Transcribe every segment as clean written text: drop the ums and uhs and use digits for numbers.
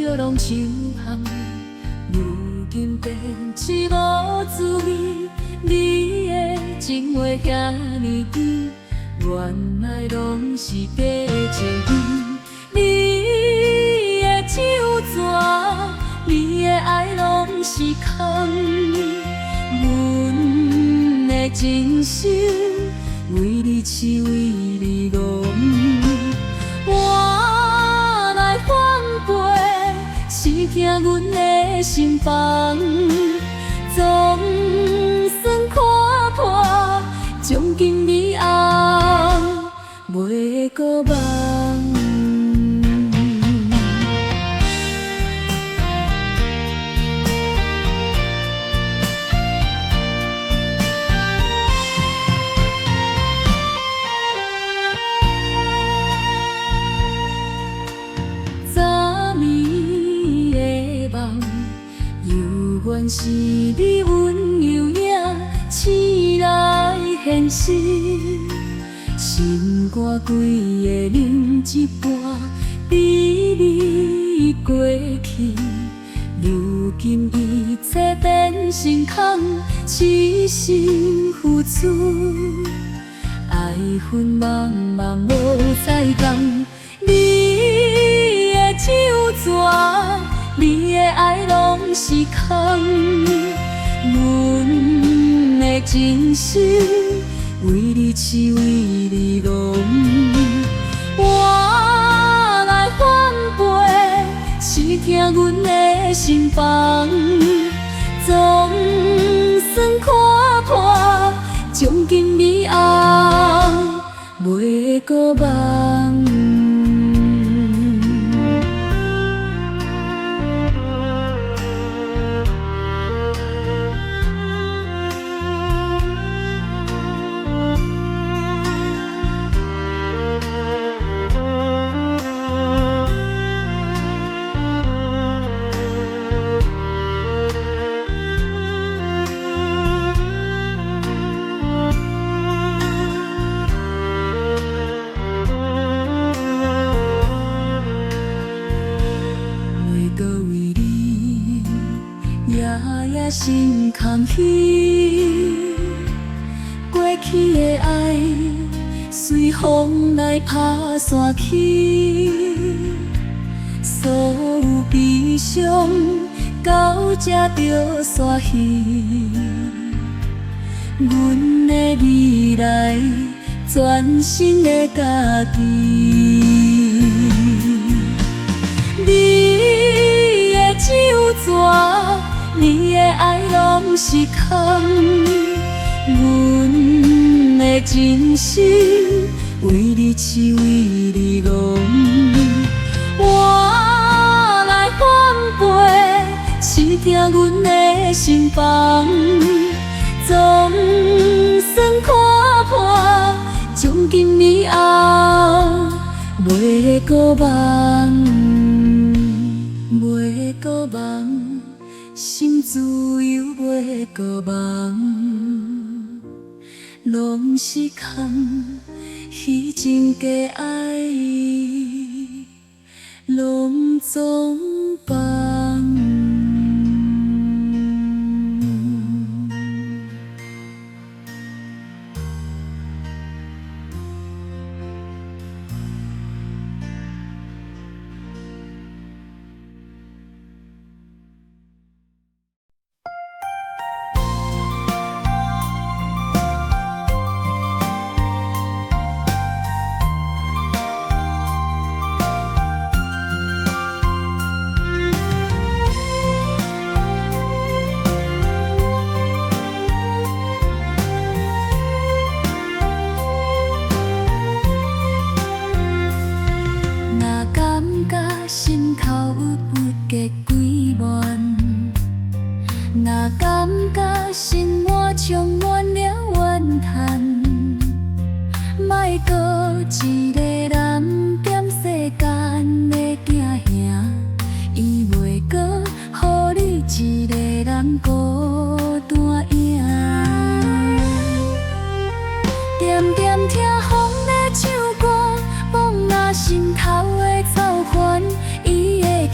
少拢相含，如今变凄无滋味。你的情话遐尼甜，原来拢是假情意。你的酒泉，你的爱拢是空。阮的真心为你痴，为你戆。我来反背，是惊阮的心房，总算看破将近美红，袂搁梦。原是你温柔影醒来现实，心肝规个冷一半，比你过去。如今一切变成空，痴心付出，爱恨茫茫无再讲。你的酒泉，你的爱拢是空，阮的真心为你痴，为你戆。我来反背，是惊阮的心房，总算看破将近美红，袂搁梦。心空虚，过去的爱随风来打散去，所有悲伤到这就煞去。阮的未来全新的家己，你的酒泉，你的爱拢是空，阮的真心为你痴，为你戆。我来反背，是惊阮的心房，总算看破将近美红，袂搁梦，袂搁梦。心自由袂搁梦，拢是空，虚情假爱，拢总放。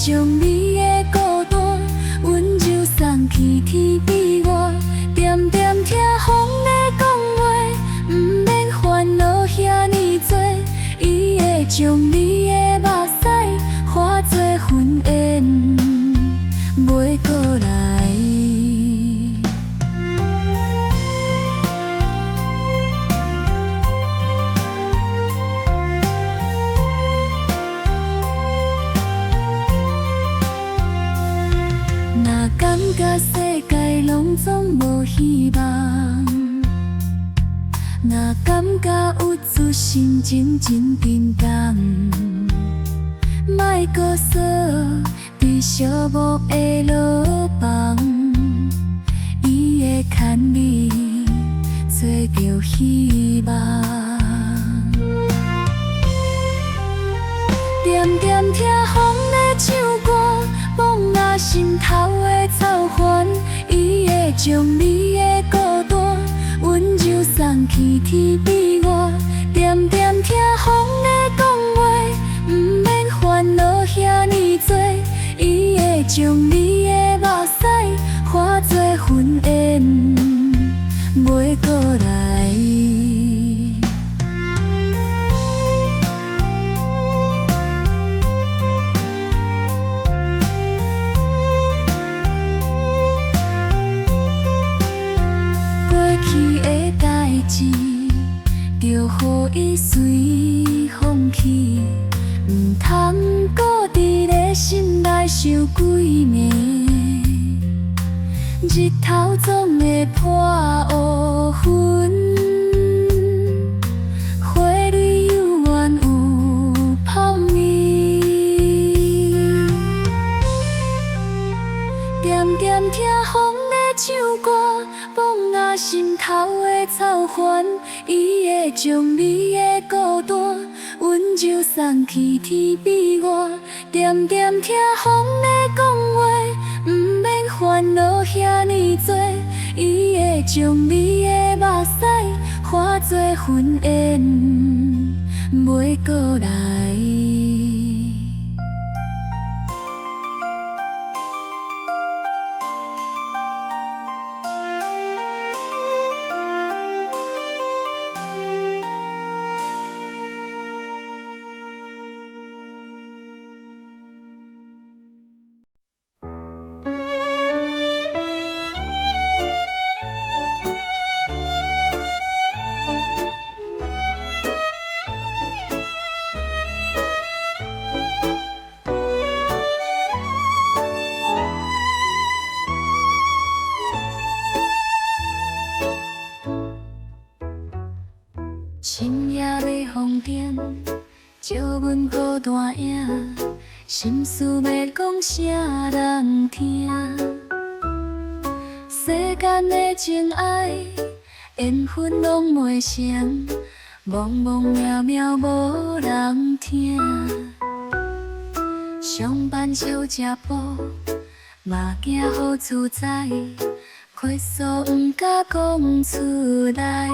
将你的孤单温柔送去天边外，点点听风在讲话，不免烦恼遐尼多，伊会将你的目屎化作云烟，袂过来。若感觉世界拢总无希望，若感觉有主心情真沉重，莫搁锁伫寂寞的路旁，伊会牵你找着希望。点点听风在唱歌，放下心头的操烦，伊会将你的孤单温柔送去天边外。点点听风在讲话，不免烦恼遐尼多，伊会将你的目屎化作云烟，袂过来。过去的代志，就予伊随风去，唔通搁伫咧心内想几暝。日头总会破乌云，花蕊犹原有泡面。点点听风在唱歌，放下心头的操烦，伊会将你的孤单温柔送去天边外。点点听风在讲话，不免烦恼遐尼多，伊会将你的目屎化作云烟，袂过来。深夜的风尘，借阮孤单影，心事要讲啥人听？世间的情爱，缘分拢袂成，茫茫渺渺无人听。上班少食饱，嘛惊好自在，亏诉毋敢讲出来。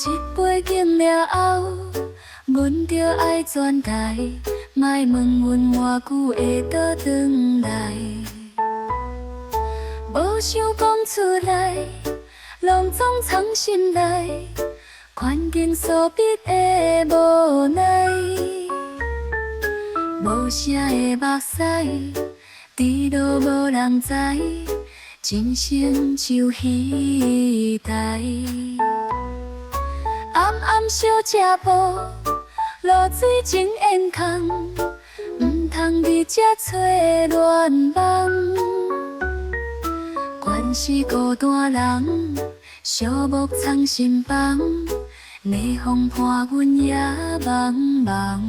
一杯敬了后，阮着爱转台，莫问阮偌久会倒转来。无想讲出来，拢总藏心内，环境所逼的无奈。无声的目屎，滴落无人知，人生就虚台。暗暗小食无，露水真严空，唔通伫这找乱梦。原是孤单人，寂寞藏心房，逆风伴阮夜茫茫。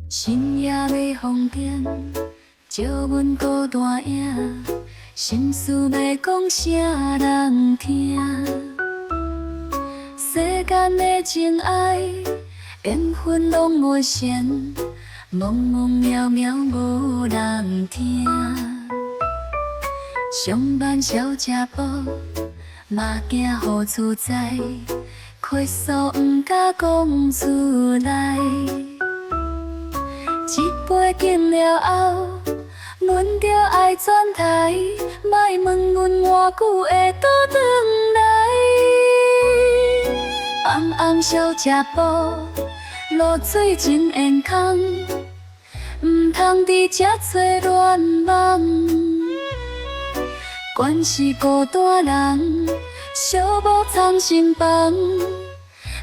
深夜的风尘，借阮孤单影，心事要讲啥人听？世间的情爱，缘分拢无限，茫茫渺渺无人听。上班少食饱，嘛惊雨自在，咳嗽毋敢讲出来。一杯敬了后，阮着爱转台，莫问阮偌久会倒转来。暗暗少食饱，露水真严空，毋通伫遮找乱梦。惯是孤单人，寂寞藏心房，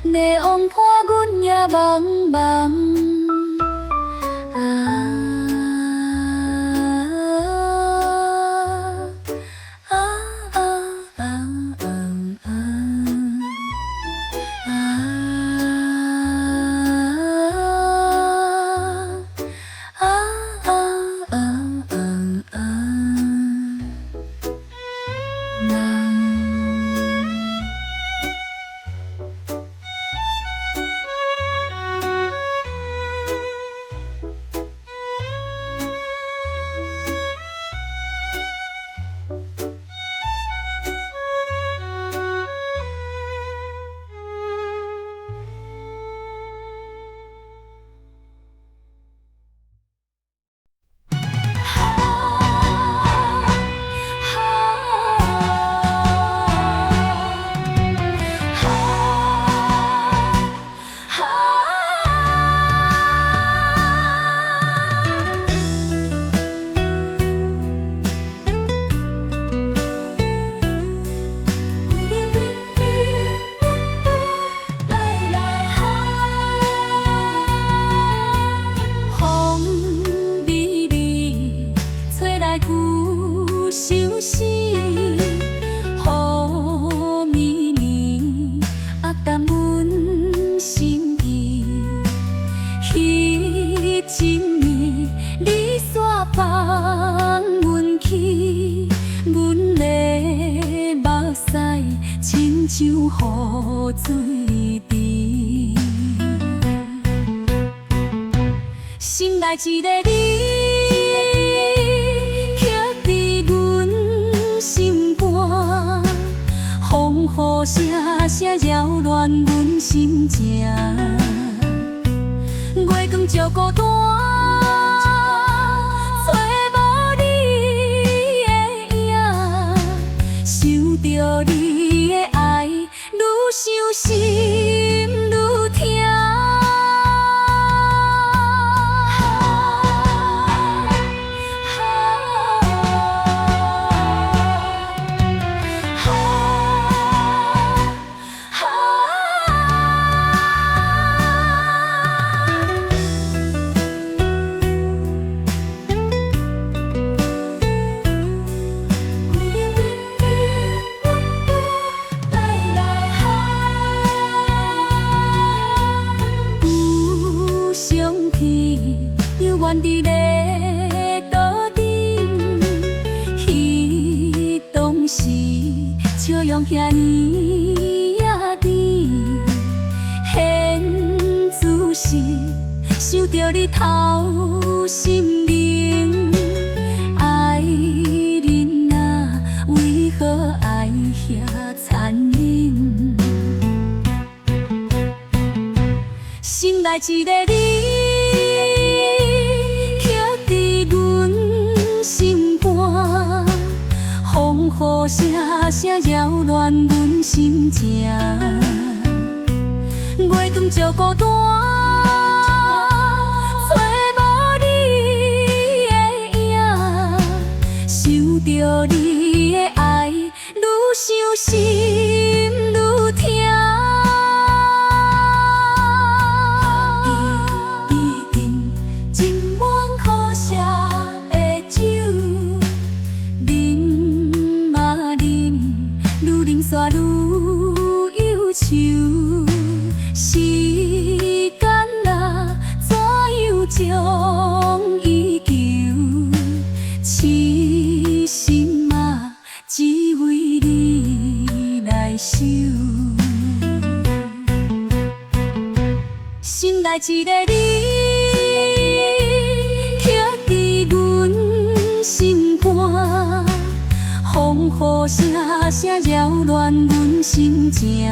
逆风伴阮也茫茫。像雨水滴，心内一个你，刻伫阮心肝，风雨声声扰乱阮心情，月光照孤单。 着你的爱，愈伤心愈痛。伫咧岛顶，彼当时笑容遐尼也甜，现自是想着你头心灵，爱人啊，为何爱遐残忍？心内一个你。 风雨声声扰乱阮心情，月光照孤单，找无你的影，想着你的爱，愈伤心愈痛。 煞愈忧愁，时间啊，怎样将伊救？痴心啊！受。心内一个你，刻伫阮心肝，风雨声声扰乱阮心情，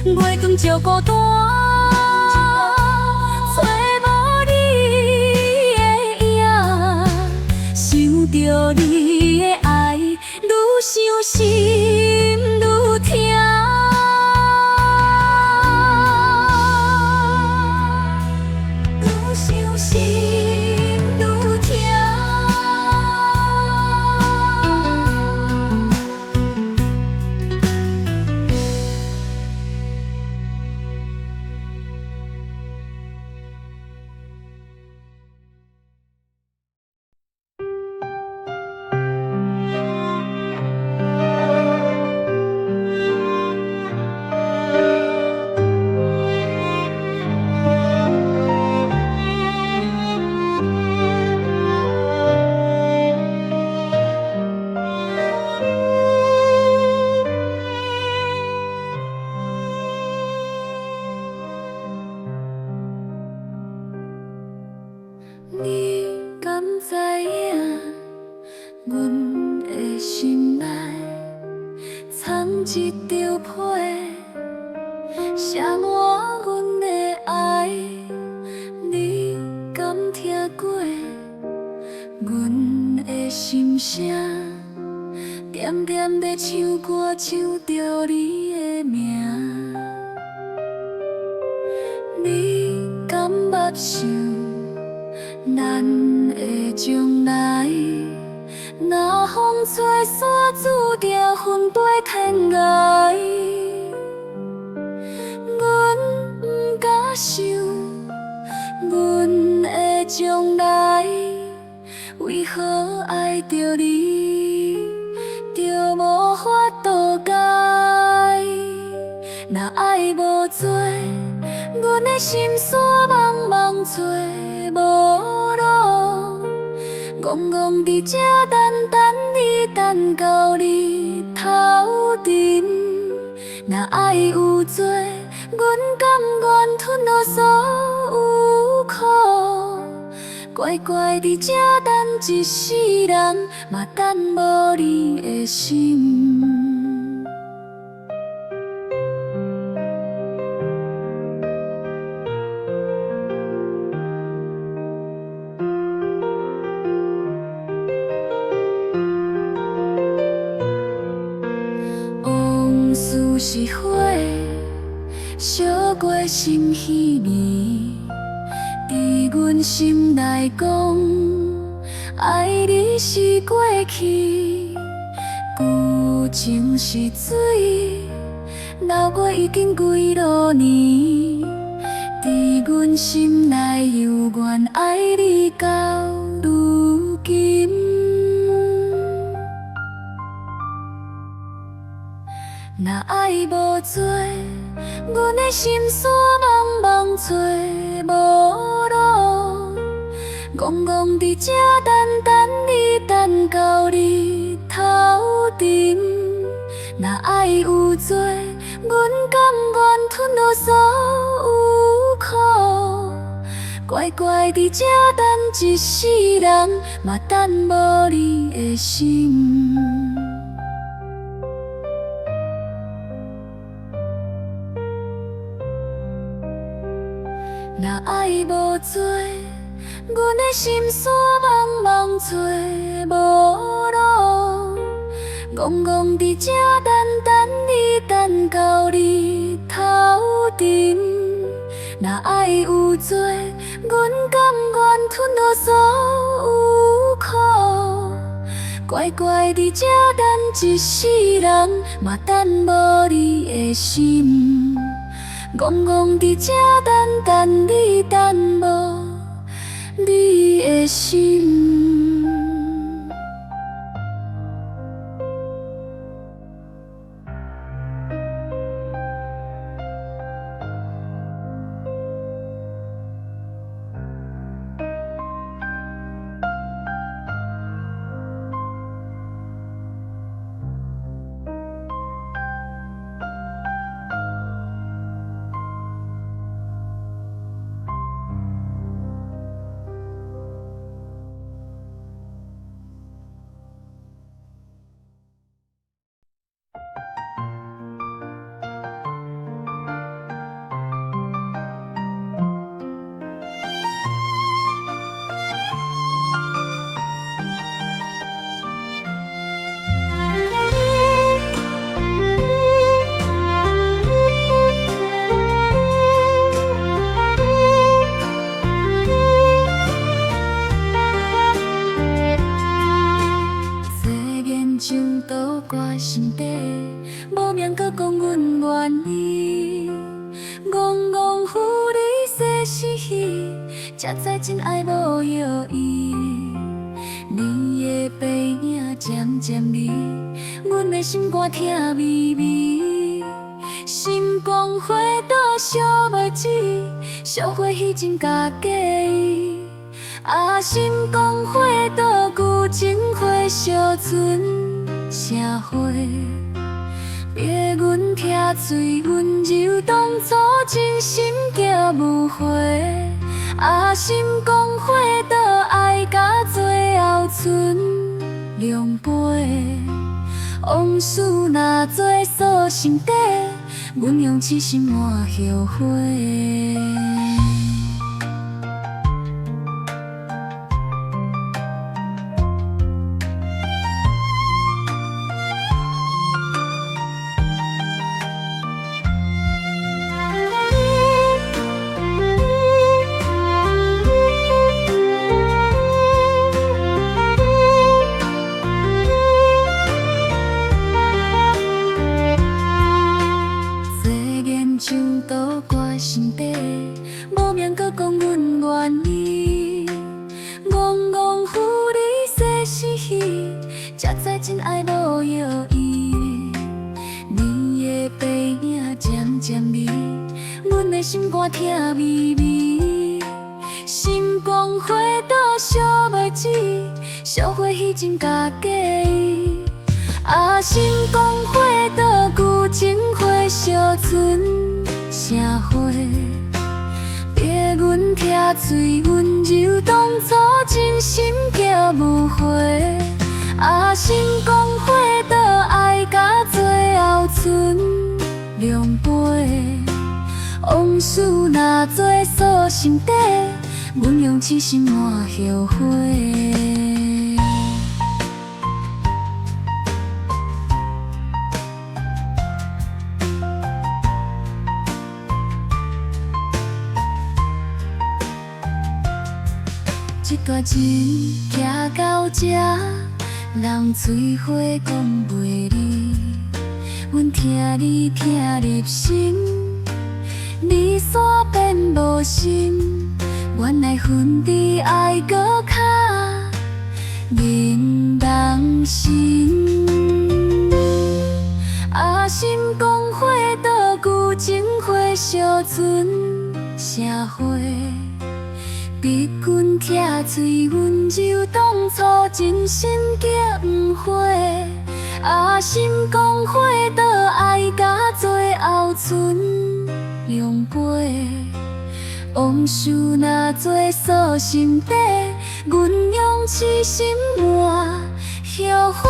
月光照孤单。 着你的爱，愈伤心愈痛，愈伤心愈痛。你敢知影，阮的心内藏一张被，写满阮的爱。你敢听过阮的心声？点点在唱歌，唱着你的名。你敢捌想？ 咱的将来，若风吹散，注定分飞天涯。阮不敢想，阮的将来，为何爱着你，就无法度解？若爱无做，阮的心山茫茫找无路，戆戆伫这等你，等到你头阵。若爱有做，阮甘愿吞落所有苦，乖乖伫这等一世人，嘛等无你的心。 往事是花，烧过心稀微。伫阮心内讲，爱你是过去，旧情是水，流过已经几落年。伫阮心内犹原爱你到如今。 若爱无做，阮的心山茫茫找无路，戆戆伫这等你，等到你头阵。若爱有做，阮甘愿吞落所有苦，乖乖伫这等一世人，嘛等无你的心。 若爱无做，阮的心山茫茫找无路，戆戆伫这等你，等到你头阵。若爱有做，阮甘愿吞落所有苦，乖乖伫这等一世人，嘛等无你的心。 戆戆伫这等你，等无你的心。心底，无名搁讲阮愿意。戆戆扶你细死去，才知真爱无药医。年的背影渐渐离，阮的心肝疼微微。心光火倒烧袂止，烧火彼真假假意。心光火倒旧情火烧剩社会。别阮疼水温柔，当初真心叫无悔。心光火倒爱甲最后剩凉杯。往事若做锁心底，阮用痴心换后悔。唱倒歌心底，无名搁讲阮愿意。戆戆扶你细死去，才知真爱无药医。年的背影渐渐离，阮的心肝疼微微。心光火倒烧袂止，烧火彼真假假意。心光火倒旧情火烧剩社会。别阮疼水温柔，当初真心叫无悔。心光火倒爱甲最后剩凉杯。往事若做锁心底，阮用痴心换后悔。一段情行到这，人嘴花讲袂离。阮听你听入心，离散变无心。原来分离爱搁较令人心。心光火倒旧情火烧剩社会。别阮疼嘴温柔，当初真心叫毋回。心光火倒爱甲最后剩凉杯。往事若做锁心底，阮用痴心换后悔。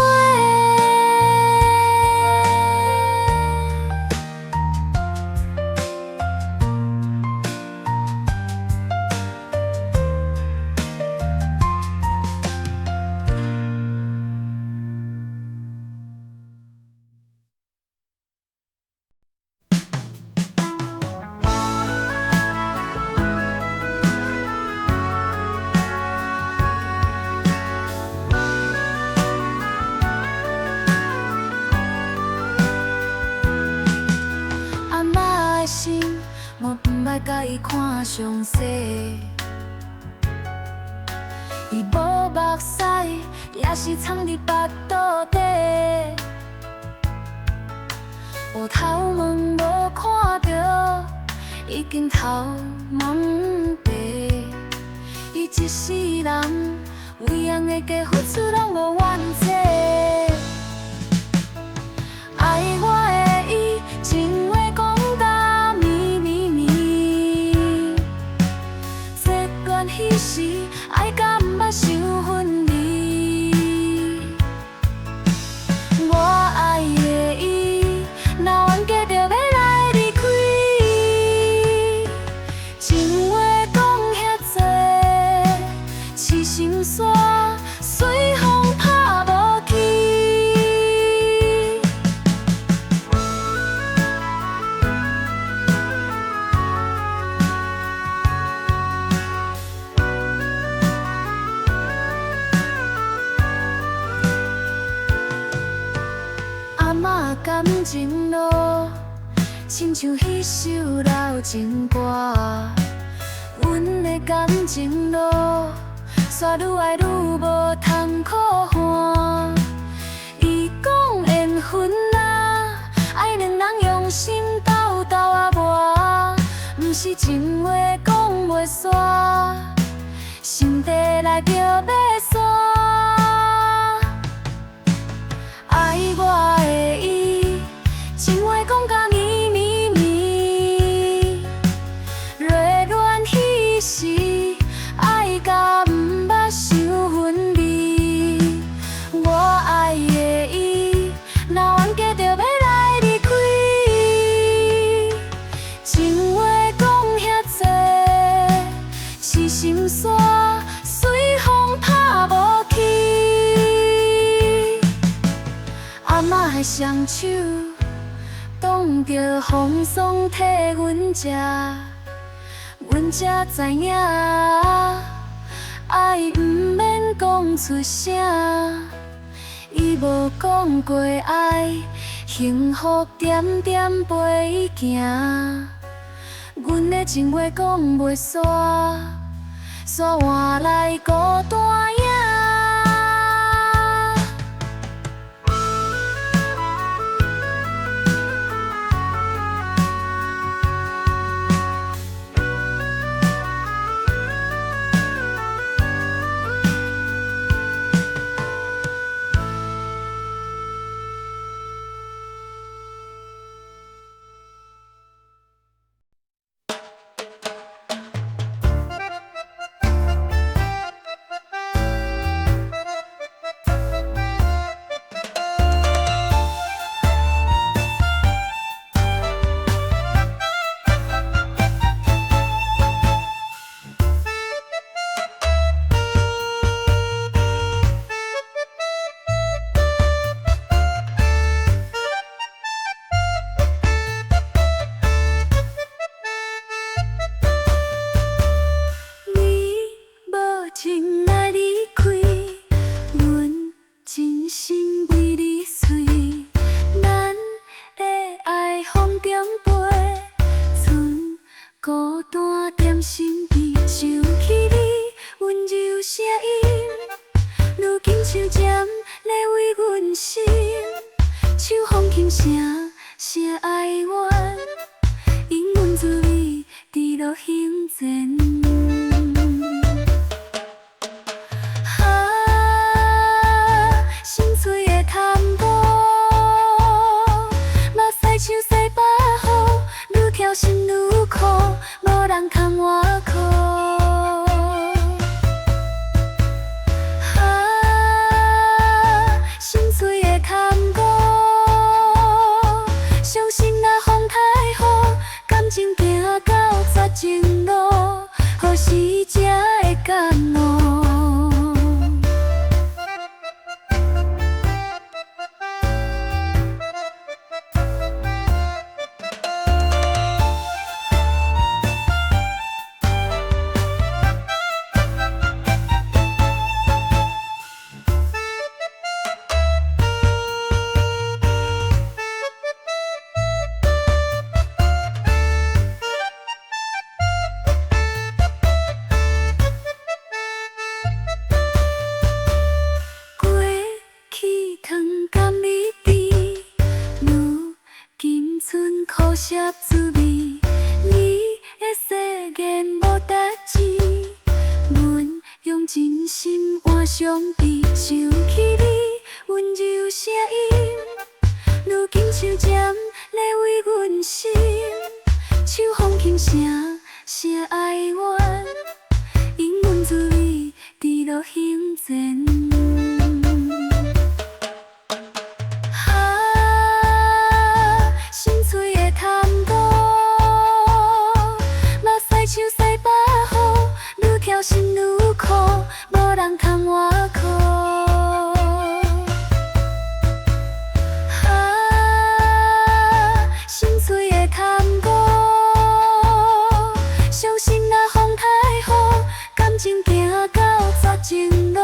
我不爱甲伊看详细，伊无目屎，也是藏伫腹肚底。乌头毛无看着，已经头毛白。伊一世人为人的家付出拢无怨气。爱我的伊，情话讲到密密密。这段彼时，爱甲毋捌想分离。我爱的伊，若冤家着要来离开。情话讲遐多，痴心煞随风拍无去。段感情路，亲像迄首老情歌。阮的感情路，煞愈爱愈无通可看。伊讲缘分啊，爱两人用心斗斗啊磨，毋是情话讲袂煞，心底内就要散。爱我的伊，情话讲甲绵绵绵，热恋彼时，爱甲毋捌想分离。我爱的伊，若冤家就要来离开。情话讲遐多，是心煞随风拍无去。阿嬷的双手挡着风霜替阮食，阮才知影，爱毋免讲出声。伊无讲过爱，幸福点点陪伊行。阮的情话讲袂煞，煞换来孤单影。孤单点心边，想起你温柔声音，如今手针咧为阮心，手风轻声写哀怨，因阮滋味伫路行前。心碎的叹无，目屎像西北雨，愈跳心愈苦，无人牵我靠。心碎的叹无，伤心若风太好，感情行到绝情路，何时才会感悟？苦涩滋味，你的誓言无代志，阮用真心换相依，想起你温柔声音，如今手针咧为阮心，手风轻声写哀怨，因阮滋味伫路行前。心愈苦，无人牵我靠。心碎的叹无，伤心若风太好，感情行到绝情路，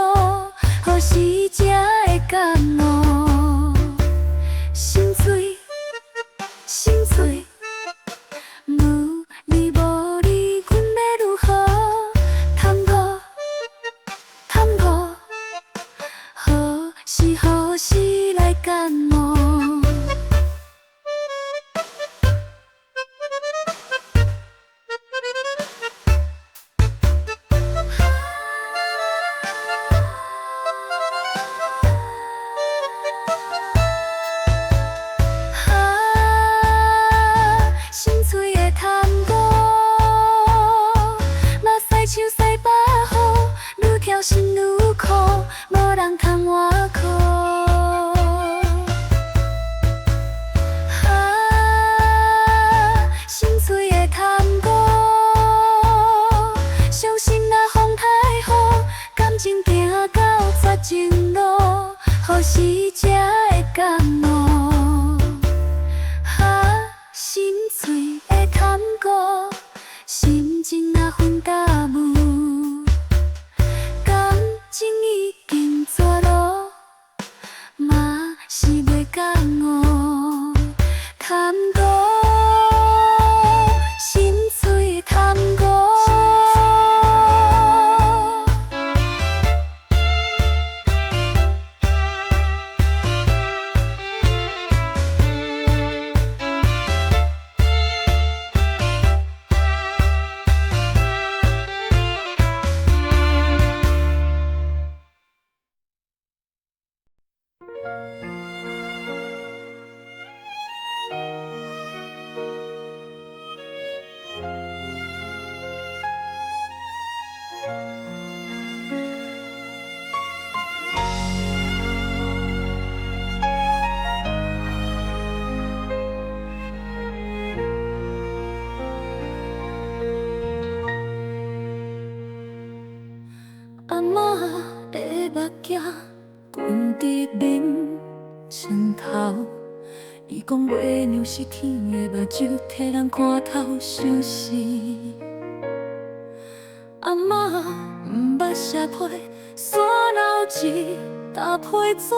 伫面前头。伊讲月亮是天的目睭，替人看透伤势。阿嬷毋捌写批，山留一沓批纸。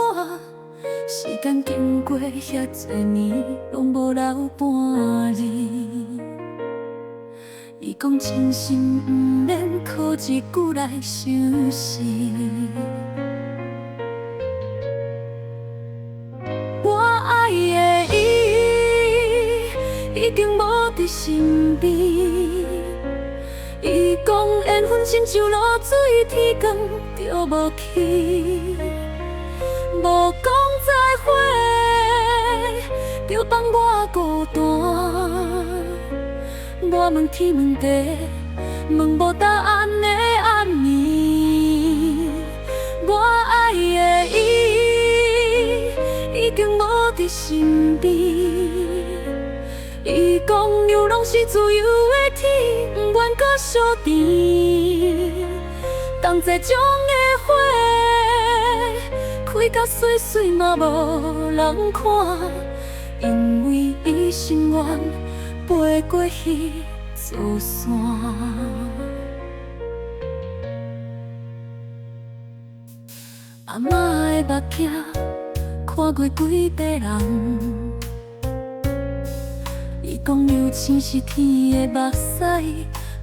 时间经过遐多年，拢无留半字。伊讲真心毋免靠一句来相思。我爱的伊，已经无伫身边。伊讲缘分亲像露水，天光就无去，无讲再会，就放我孤单。我问天问地，问无答案的暗暝。我爱的伊，已经无伫身边。伊讲流浪是自由的天，不愿搁相甜。同齐种的花，开甲水水嘛无人看，因为伊心愿飞过迄座山。阿嬷的目镜看过几百人。伊讲流星是天的目屎，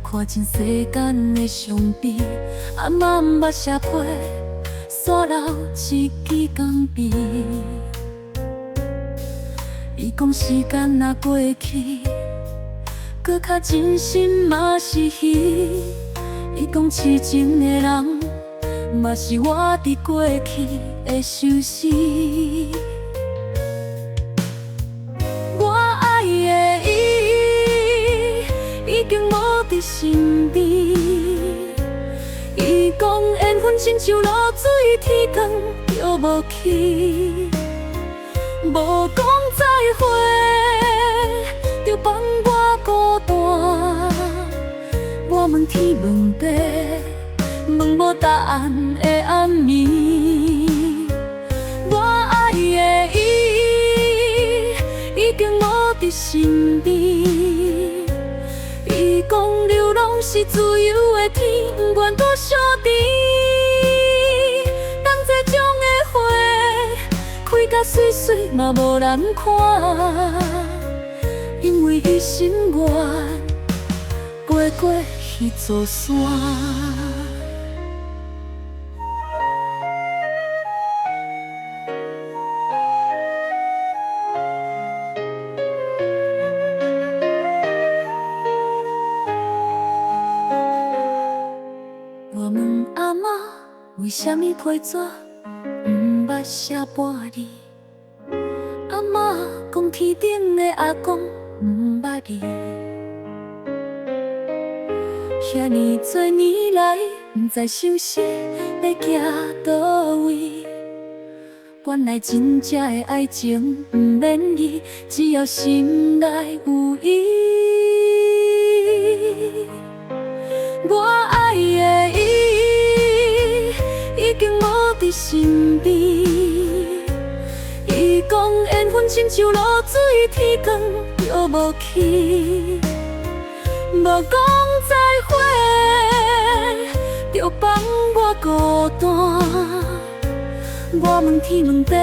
看尽世间的伤悲。阿嬷毋捌写批，山留一支钢笔。伊讲时间若过去，搁较真心嘛是伊。伊讲痴情的人，嘛是我伫过去的相思。已经无伫身边，伊讲缘分亲像露水，天光就无去，无讲再会，就放我孤单。我问天问地，问无答案的暗暝。我爱的伊，已经无伫身边。伊讲流浪是自由的天，不愿搁相甜。同齐种的花，开甲水水嘛无人看，因为伊心愿飞过迄座山。我问阿嬷，为什么批纸毋捌写半字？阿嬷讲天顶的阿公毋捌伊，遐尼多年来，毋知相思要行倒位。原来真正的爱情毋免伊，只要心内有伊。我爱的伊，已经无伫身边。伊讲缘分亲像露水，天光就无去，无讲再会，就放我孤单。我问天问地，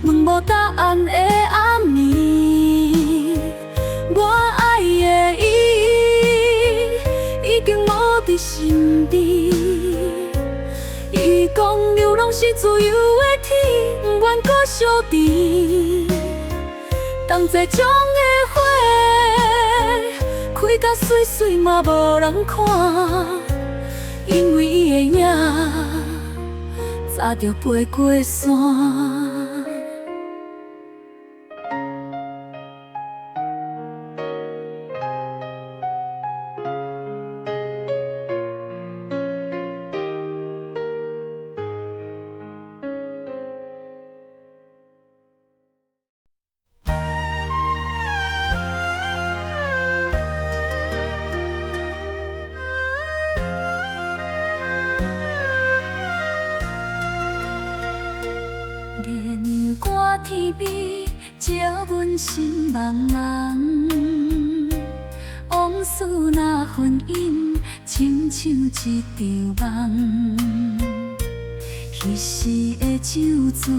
问无答案的暗暝。我爱的伊，已经无伫身边。伊讲流浪是自由的天，不愿搁相甜。同齐种的花，开甲水水嘛无人看，因为伊的影早就飞过山。天边，照阮心茫茫。往事若痕影，亲像一场梦。彼时的酒泉，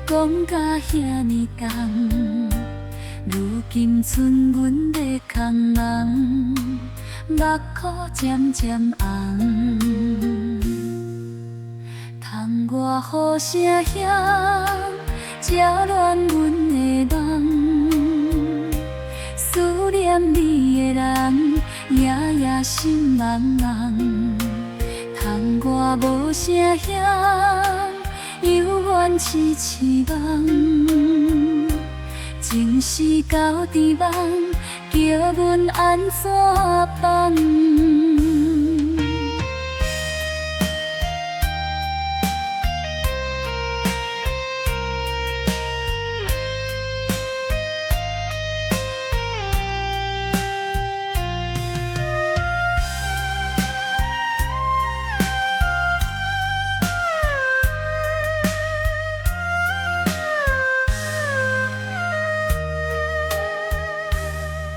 讲甲遐尼重，如今剩阮在空梦，目眶渐渐红。窗外雨声响，扰乱阮的梦。思念你的人，夜夜心茫茫。窗外无声响，犹原痴痴梦。情是到伫梦，叫阮安怎放？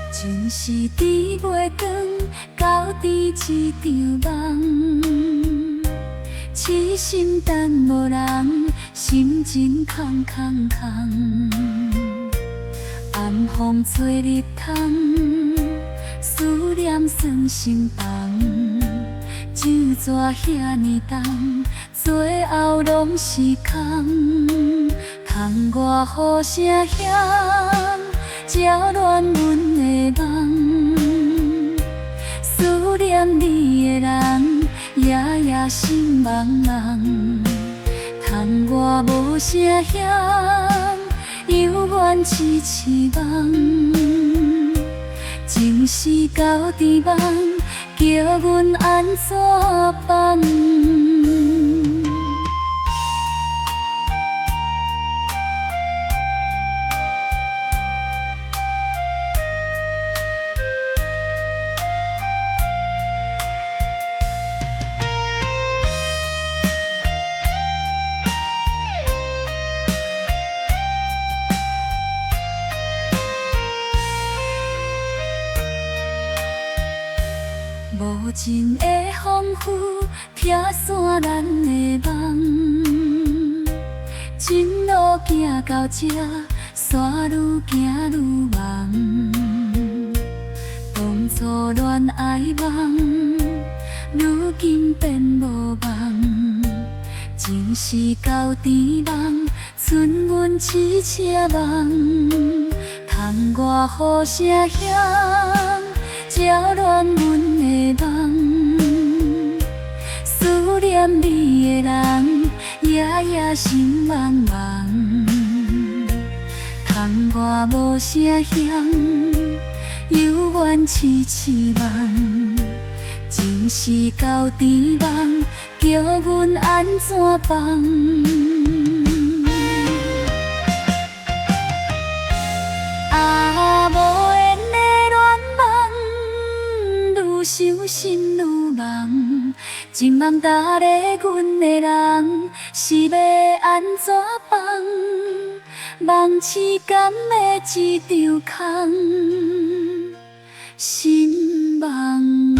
情是伫月光，到伫一场梦。痴心等无人，心真空空空。暗风吹日窗，思念酸心房。酒泉遐尼重，最后拢是空。窗外雨声响，扰乱阮的梦。思念你的人，夜夜心茫茫。窗外无声响，犹原痴痴梦。情是到伫梦，叫阮安怎放？无情的风雨劈散咱的梦，前路行到这，山愈行愈茫。当初恋爱梦，如今变无梦。情是到伫梦，剩阮痴痴梦。窗外雨声响，扰乱阮的梦。思念你的人，夜夜心茫茫。窗外无声响，犹原痴痴梦。情是到伫梦，叫阮安怎放？啊，无缘的恋梦，愈想心愈梦。今梦搭咧阮的人，是要安怎放？梦痴感的一场空，心茫茫。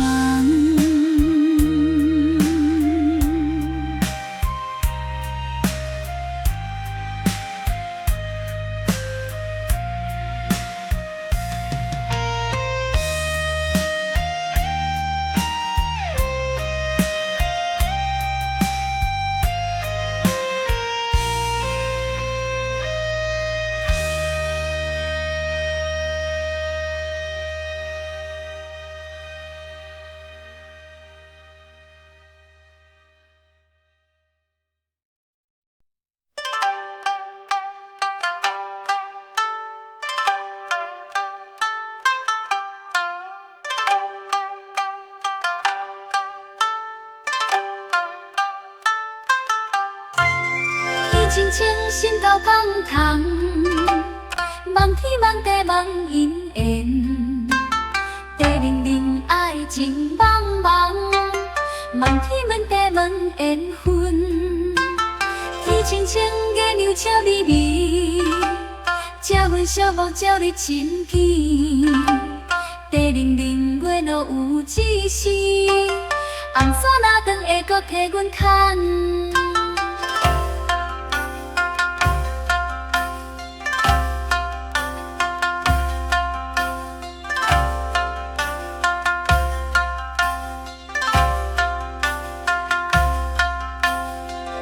情情心到放糖，梦天梦地梦姻缘，地灵灵爱情茫茫，梦天梦地梦缘分，天亲像月娘笑眯眯，借阮小目照你真片。地灵灵月落有一时，红线若长会搁替阮牵。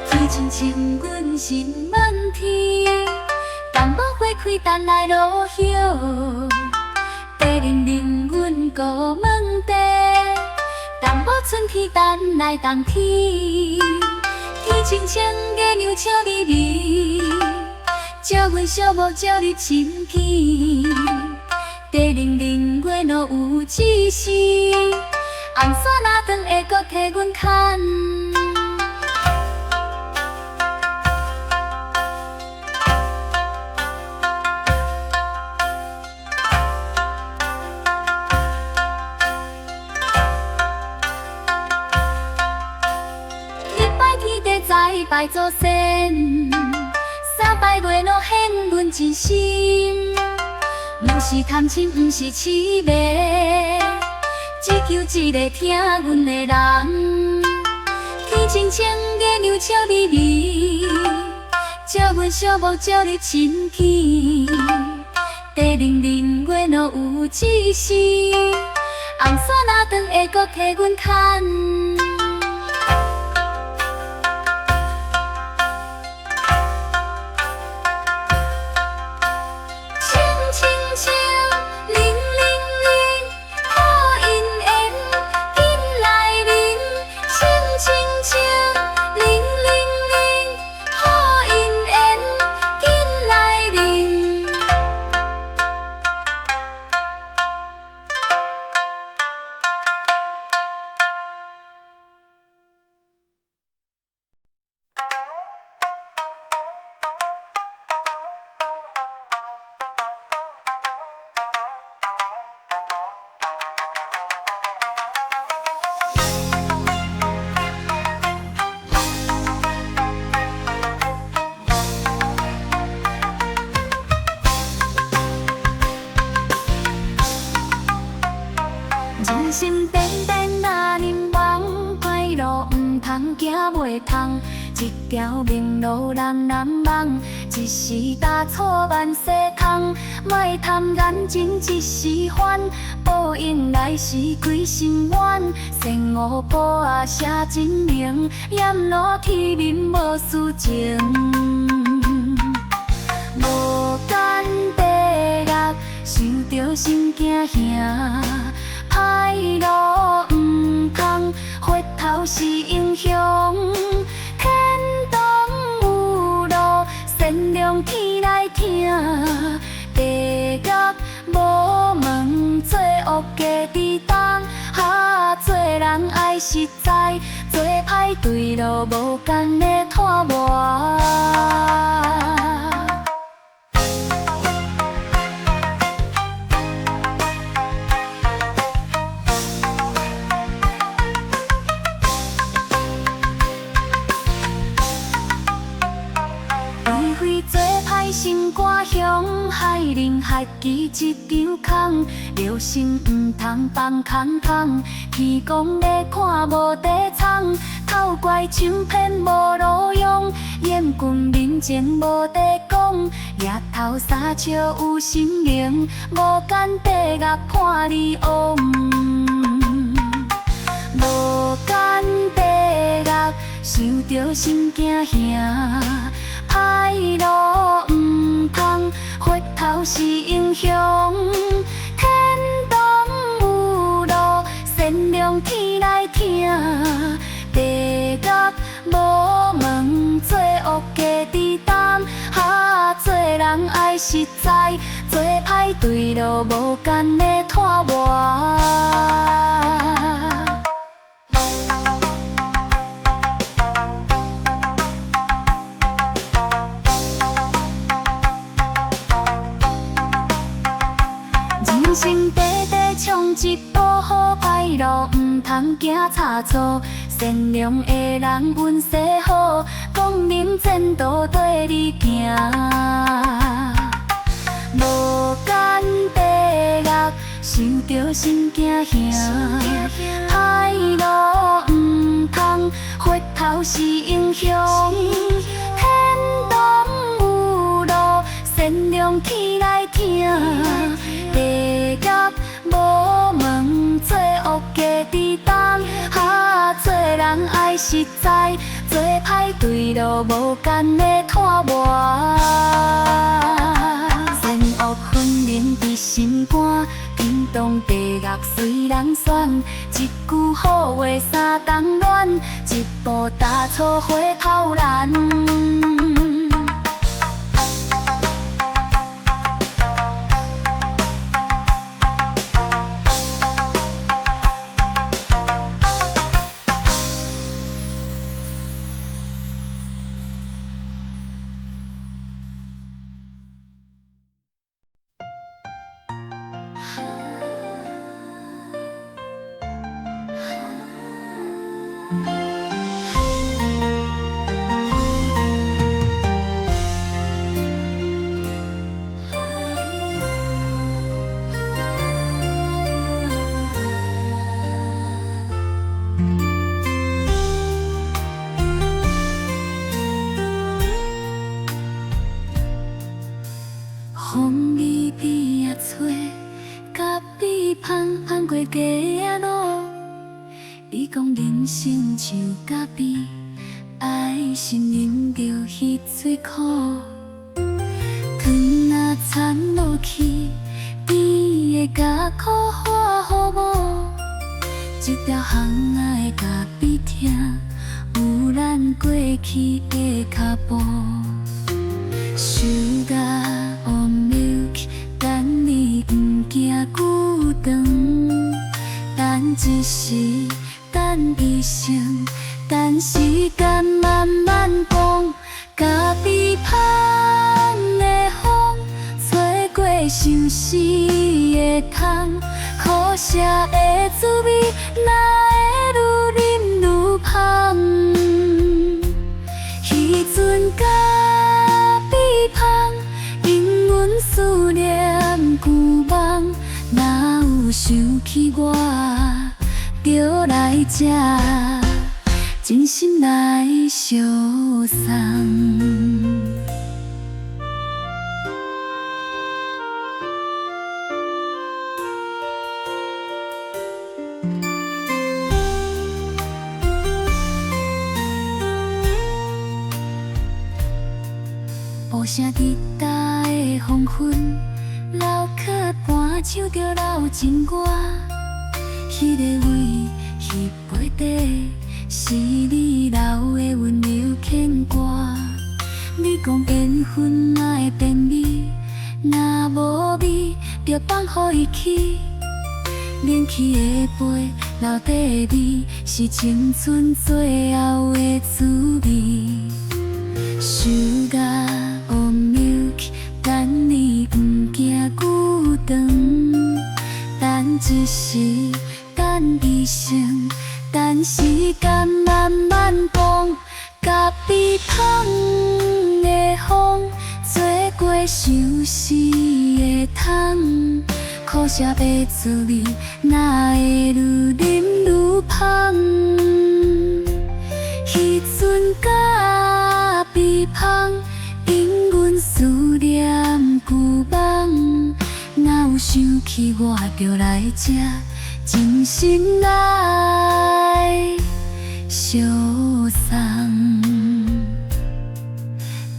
天亲像阮心满天，淡薄花开等来落叶。地灵灵阮孤门地，淡薄春天等来冬天。天亲像月娘笑眯眯，借阮小目照你真片。地灵灵月落有一时，红线若长会搁替阮牵。再拜祖先，三拜月落显阮真心。毋是贪亲，毋是痴迷，只求一个听阮的人。天亲像月娘笑眯眯，借阮小目照你真片。地灵灵月落有一时，红线若长会搁替阮牵。人生颠颠若凝望，歹路毋通行袂通，一条明路人人望，一时打错万世空。莫贪眼前一时欢，报应来时归心愿。生五宝啊写真明，阎罗天面无私情。无间地狱，想着心惊吓。歹路毋通，回头是英雄。天堂有路，善良天来听。地狱无门，做恶加伫当。做人爱实在，做歹对路无间的拖磨。心肝胸，害人害己一场空。留心毋通放空空，天公咧看无地藏。偷怪抢骗无路用，掩君面前无地讲。夜头三笑有心灵，无间地狱判你枉。无间地狱，想着心惊吓。歹路毋通，回头是英雄。天堂有路，善良天来听。地狱无门，做恶加伫担。做人爱实在，做歹对路无间的拖磨。人生短短，冲一步好歹路，毋通行差错。善良的人运势好，光明前途跟你行。无间地狱，受着心惊吓。歹路唔通，回头是英雄。天堂有路，善良起来听。地狱无门，做恶加抵挡。做人爱实在，做歹对路无间的拖磨。善恶分明伫心肝，天堂地狱随人选。一句好话三冬暖，一步踏错回头难。风雨边仔吹，甲你芳芳过街仔路。你讲人生像咖啡，爱是饮着彼嘴苦。糖若掺落去，甜的甲苦化予无。一条巷仔的咖啡厅，有咱过去的脚步。Sugar or milk， 等你不惊久长，等一时，等一生，等时间慢慢讲。咖啡香的风，吹过相思的窗，苦涩的滋味，哪会愈啉愈香？迄阵思念旧梦，哪有想起我，就来这真心来相送。无声滴答的黄昏，楼壳伴唱着老情歌。迄个位，迄杯底，是你留的温柔牵挂。你讲缘分哪会变美，若无味，就放予伊去。冷去的杯，留底的味，是青春最后的滋味。Sugar or milk， 等你不惊久长，等一时，等一生，等时间慢慢讲。咖啡香的风，吹过相思的窗，苦涩的滋味，哪会愈啉愈香？迄阵咖啡香，引阮思念旧梦，哪有想起我，就来这真心来相送。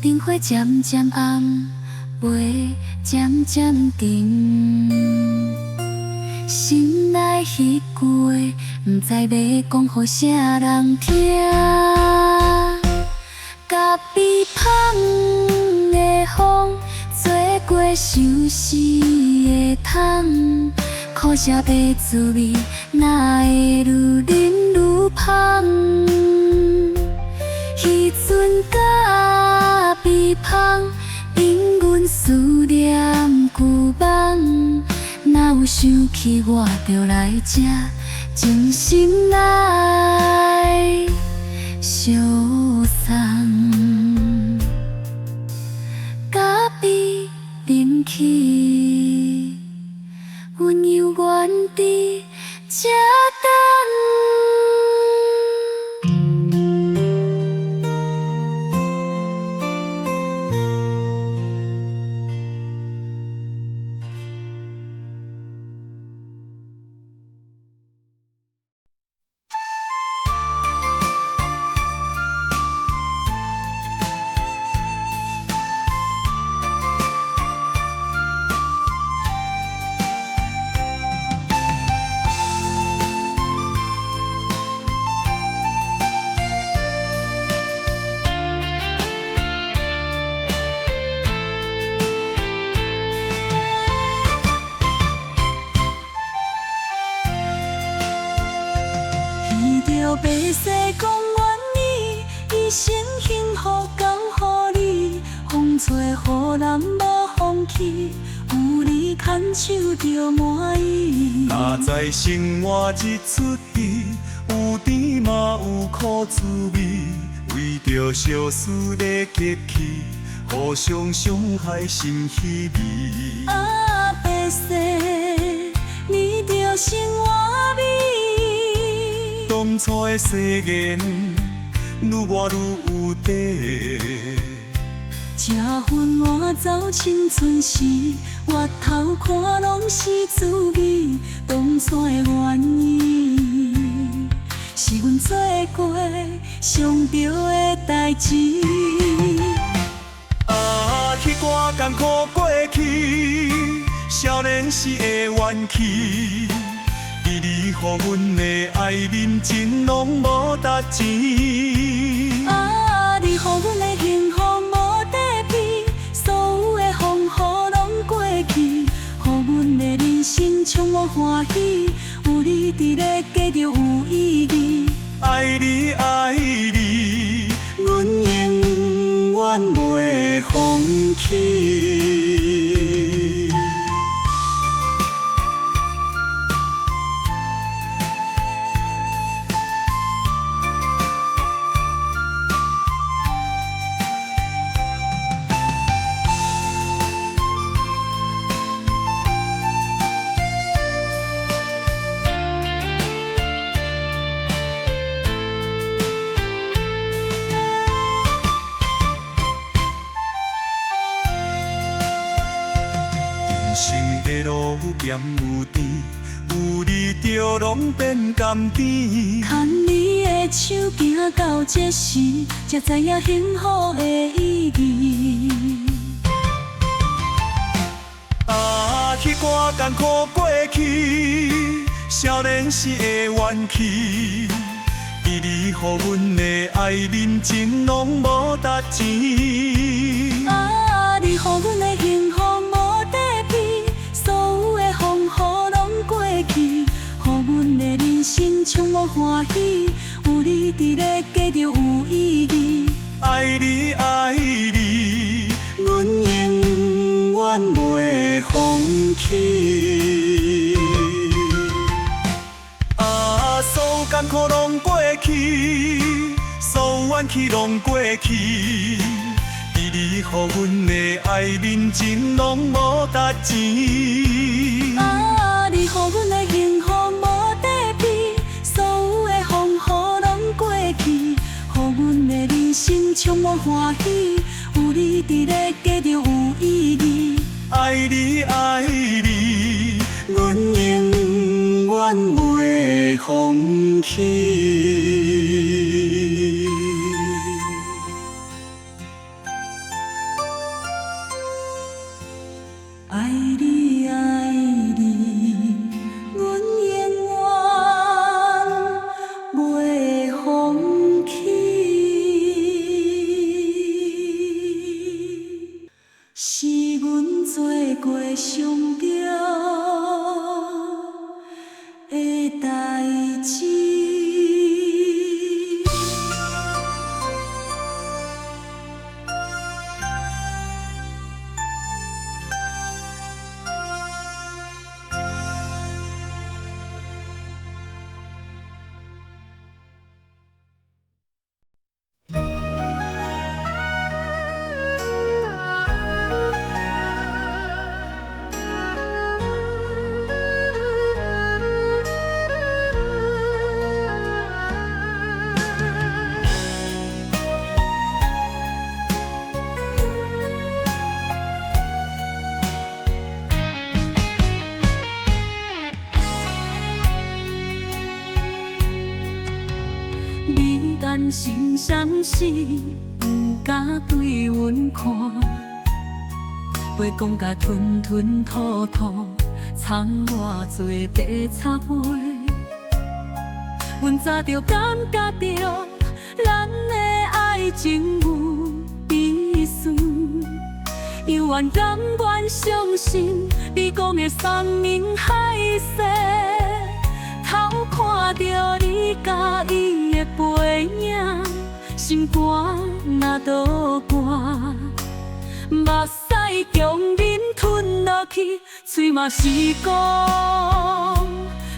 灯火渐渐暗，杯渐渐沉，心内迄句话，不知要讲予啥人听。咖啡香的风，吹过相思的窗，苦涩的滋味，哪会愈啉愈香？迄阵咖啡香，引阮思念旧梦，哪有想起我，就来这真心爱相送，甲美冷去，温柔原伫这等。白世讲愿意，一生幸福甘予你，风吹雨淋无放弃，有你牵手就满意。若知生活一出戏，有甜嘛有苦滋味，为着相思在激气，互相伤害心稀微。啊，白世，你着生活美。当初的誓言，愈活愈有底。这份晚走青春时，越头看拢是滋味。当初的愿意，是阮做过上着的代志。啊，迄段艰苦过去，少年时的怨气。你予阮的爱认真，拢无值钱。啊，你予阮的幸福无底边，所有的风雨拢过去，予阮的人生充满欢喜。有你伫咧，加着有意义。爱你爱你，阮永远袂放弃。人生的路有咸有甜，有你就拢变甘甜。牵你的手行到这时，才知影幸福的意义。啊，迄段艰苦过去，少年时的怨气。你予阮的爱认真，拢无值钱。啊，你予阮的幸福无底边，所有的风雨拢过去，予阮的人生充满欢喜。有你伫咧，加着有意义。爱你爱你，阮永远袂放弃。啊，所有艰苦拢过去，所有怨气拢过去。你予阮的爱认真，拢无值钱。啊，你予阮的幸福无底边，所有的风雨拢过去，予阮的人生充满欢喜。有你伫咧，加着有意义。爱你爱你，阮永远袂放弃。爱你爱你，阮永远袂放弃。是阮做过上着的代志。人心相识，不敢对阮看。话讲甲吞吞吐吐，藏偌多白插话。阮早就感觉到，咱的爱情有意思。犹原甘愿相信你讲的山盟海誓，偷看着你甲伊的背影，心肝若倒寒，目屎强忍吞落去，嘴嘛是讲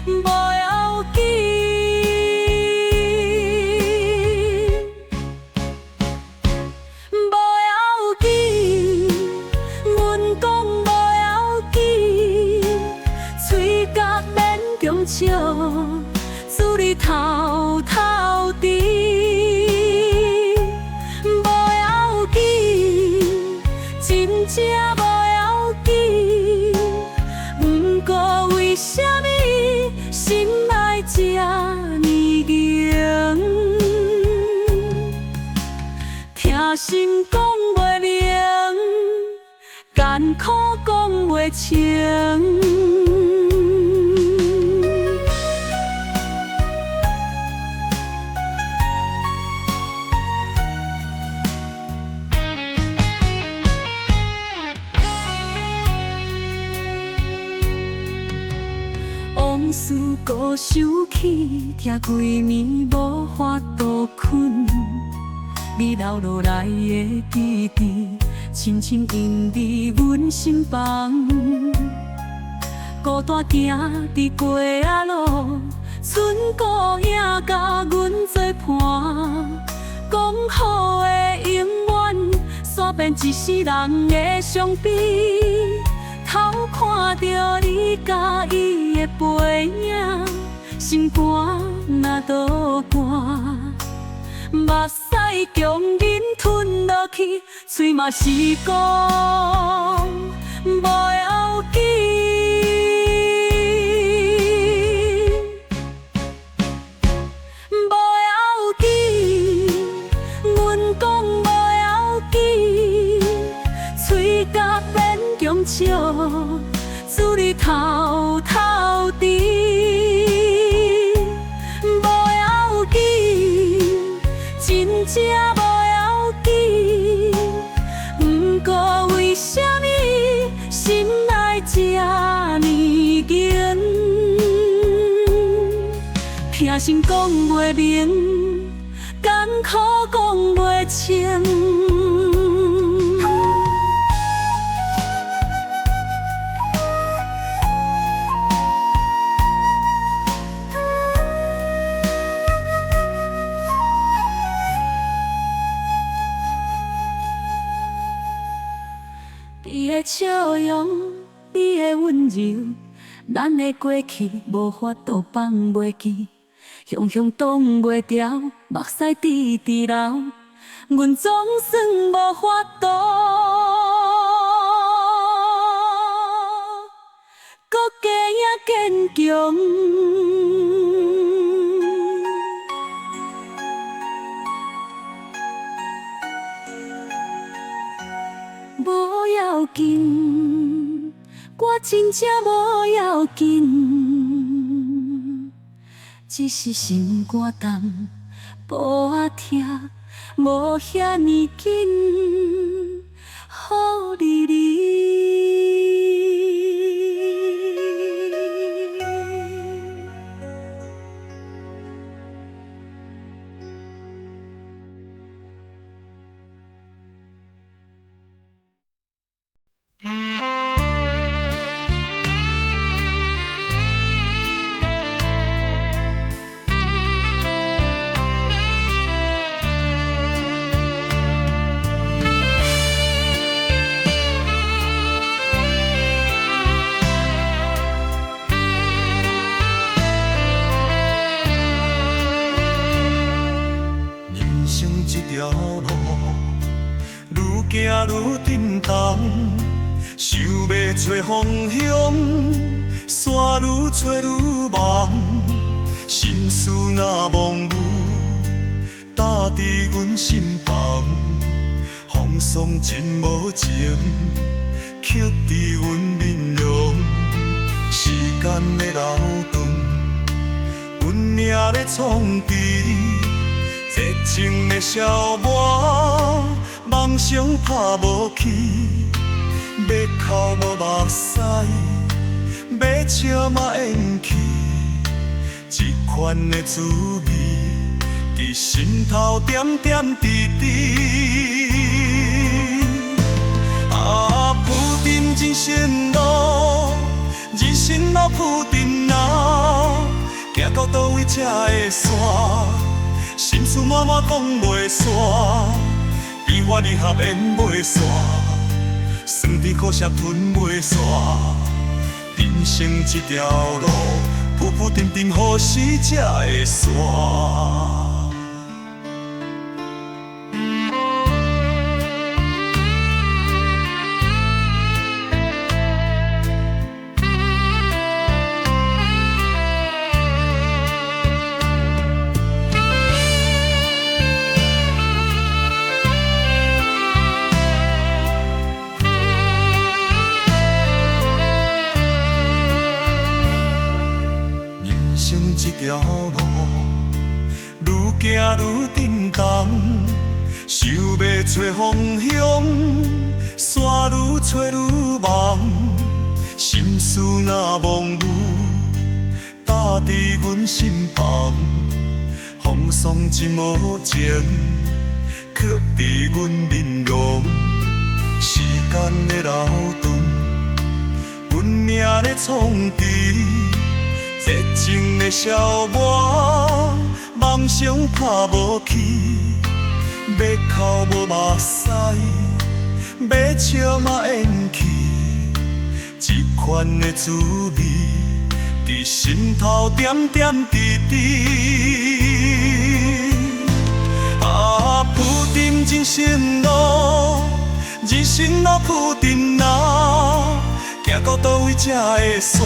无要紧。笑，自你偷偷滴，无要紧，真正无要紧。不过为什么心爱这呢硬？听心讲袂明，艰苦讲袂清。往事搁想起，听规暝无法度困。你流落来的记忆，深深印伫阮心房。孤单行伫街仔路，剩孤影甲阮作伴。讲好的永远，煞变一世人的伤悲。偷看着你甲伊的背影，心肝若倒寒，目屎强忍吞落去，嘴嘛是讲无要紧。无要紧，阮讲无要紧，嘴甲变强笑。自你偷偷滴，无要紧，真正无要紧。不过为什么心爱这呢硬？听心讲袂明，艰苦讲袂清。你的笑容，你的温柔，咱的过去无法度放袂记，雄雄挡袂牢，目屎滴滴流，阮总算无法度，搁加影坚强。无要紧，我真正无要紧，只是心肝重，步仔疼，无遐尼紧，予你。行愈沉重，想要找方向，山愈找愈茫，心事若模糊，焦心房，风霜真无情，刻伫阮面容。时间的流动，阮命的创治，热情的消磨，梦想拍无起，要哭无目屎，要笑嘛咽气，这款的滋味，伫心头点点滴滴。啊，铺陈人生路，人生路铺陈啊，行到倒位才会散，心事满满讲袂煞，悲欢离合演袂煞，酸甜苦涩吞袂煞，人生这条路，铺铺陈陈，何时才会煞？这条路愈行愈沉重，想要找方向，山愈找愈茫，心事若忘有，搭伫阮心房，风霜真无情，刻伫阮面容。时间的流动，阮命的创治。热情的消磨，梦想拍无起，要哭无目屎，要笑嘛咽气，这款的滋味，伫心头点点滴滴。啊，铺陈人生路，人生路铺陈啊，行到倒位才会散。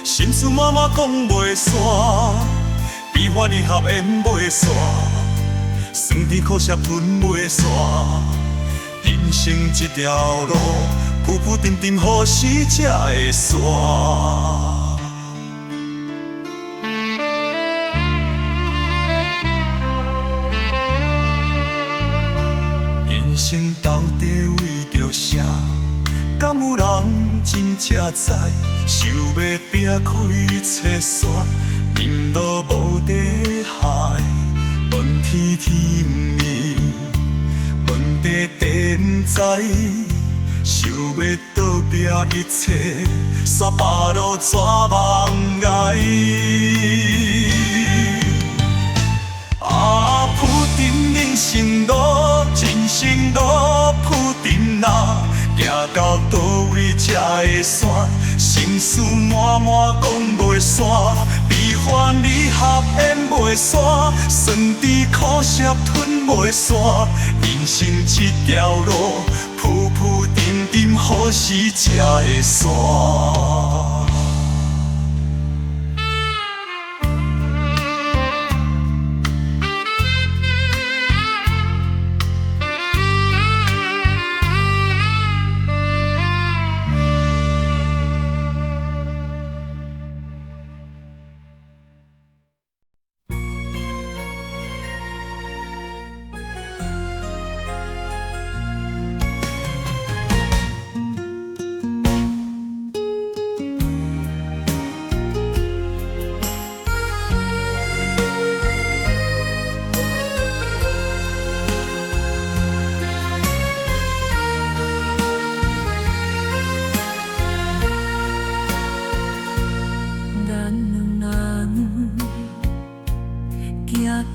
心事满满讲袂煞，悲欢离合演袂煞，酸甜苦涩吞袂煞。人生这条路，铺铺陈陈，何时才会煞？人生到底为着啥？敢有人真正知？想要避开一切线，人路无底海，问天天不眠，问地地不知，想要倒避一切，煞白路绝望崖。啊，铺陈人生路，人生路铺陈啊。行到倒位才会散，心事满满讲袂煞，悲欢离合演袂煞，酸甜苦涩吞袂煞。人生这条路，铺铺陈陈，何时才会煞？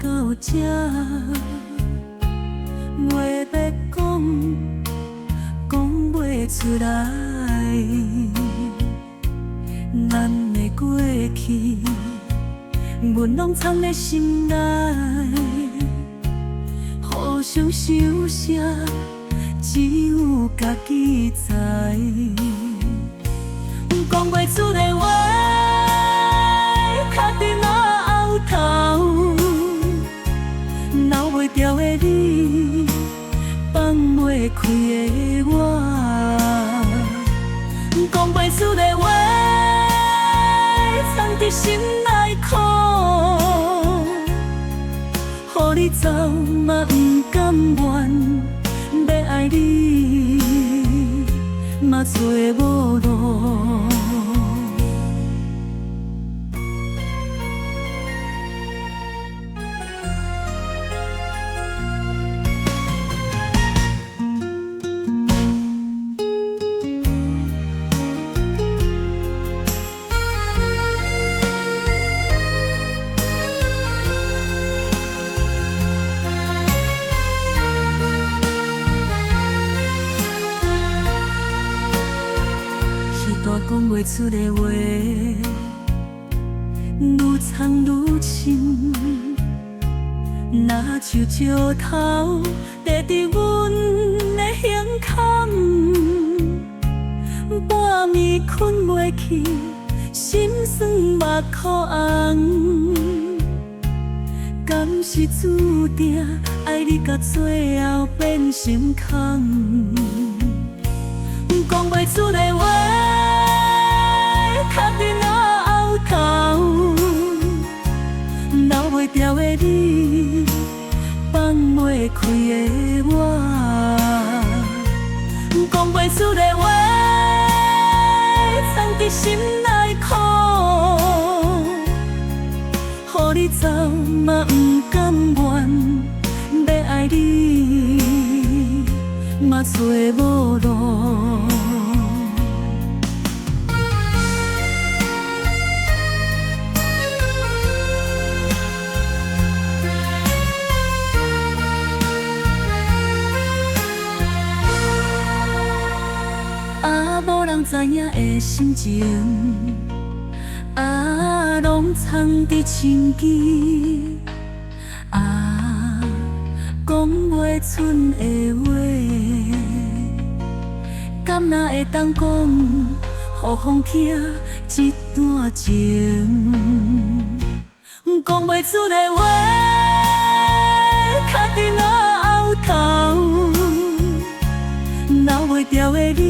到这，话要讲，讲袂出来。咱的过去，阮拢藏在心内，互相想啥，只有家己知。讲袂出的话，卡伫那后头。掉的走嘛不甘愿，要爱你嘛找无路。讲袂出的话，愈藏愈深。若像石头摕伫阮的胸坎，半暝困袂去，心酸目眶红。敢是注定爱你到最后变成空？讲袂出的话。卡伫我后头，留袂住的你，放袂开的我，讲袂出的话，藏伫心内苦，予你走嘛不甘愿，要爱你嘛找无路。无人知影的心情，拢藏伫深机，讲袂出的话，敢若会当讲，予风听一段情，讲袂出的话，卡伫我后头，留袂住的你。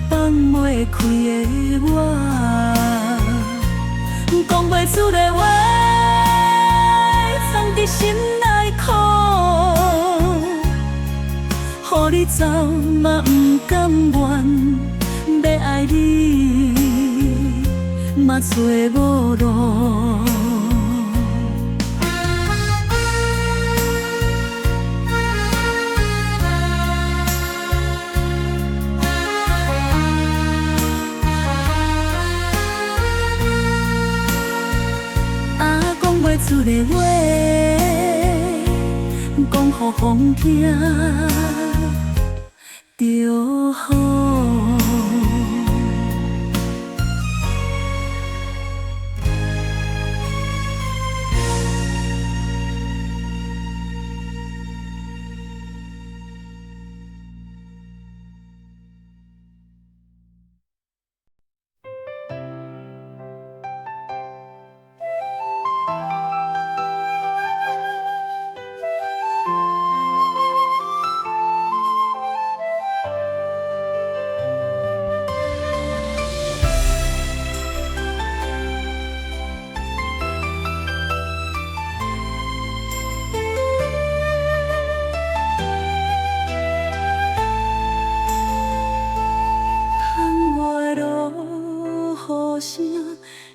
放袂开的我，讲袂出的话，藏伫心内苦，予你走嘛不甘愿，要爱你嘛找无路。袂出的话，讲予风听就好。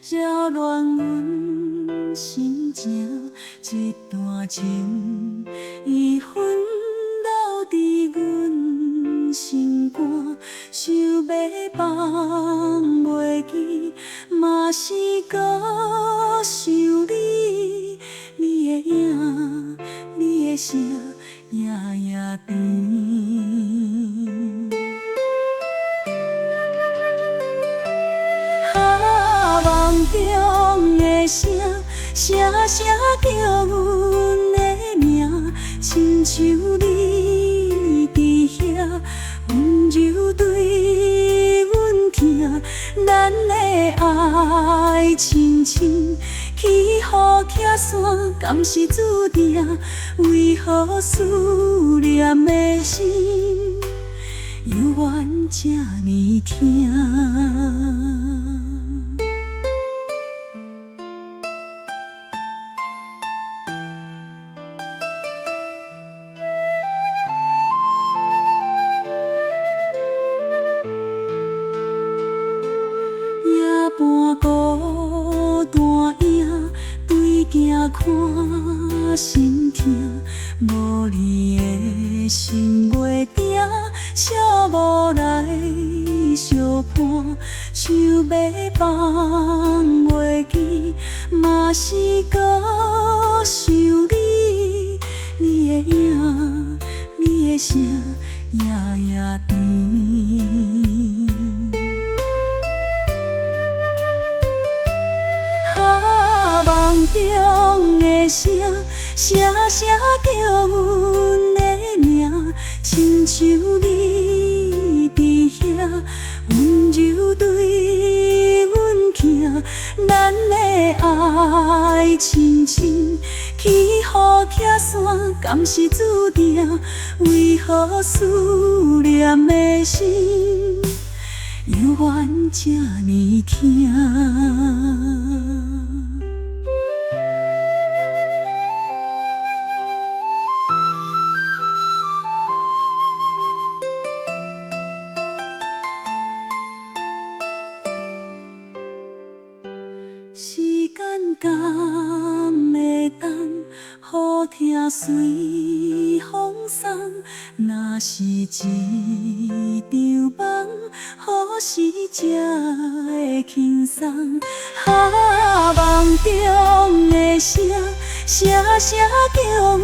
扰乱阮心情，一段情已分留伫阮心肝，想要放袂记，嘛是搁想你，你的影，你的声，夜夜甜。中的声，声声叫阮的名，亲像你伫遐，温柔对阮听，咱的爱亲像起雨拆山，敢是注定？为何思念的心犹原这呢疼？半孤单影，对镜看心痛，无你的心袂定，寂寞来相伴，想要放袂记，嘛是搁想你，你的影，你的声，夜夜甜。梦中的声，声声叫阮的名，亲像你伫遐，温柔对阮行，咱的爱亲像起雨拆伞，敢是注定？为何思念的心，犹原这呢痛？时间敢会当，雨听随风送。若是一场梦，何时才会轻松？梦中的声，声声叫阮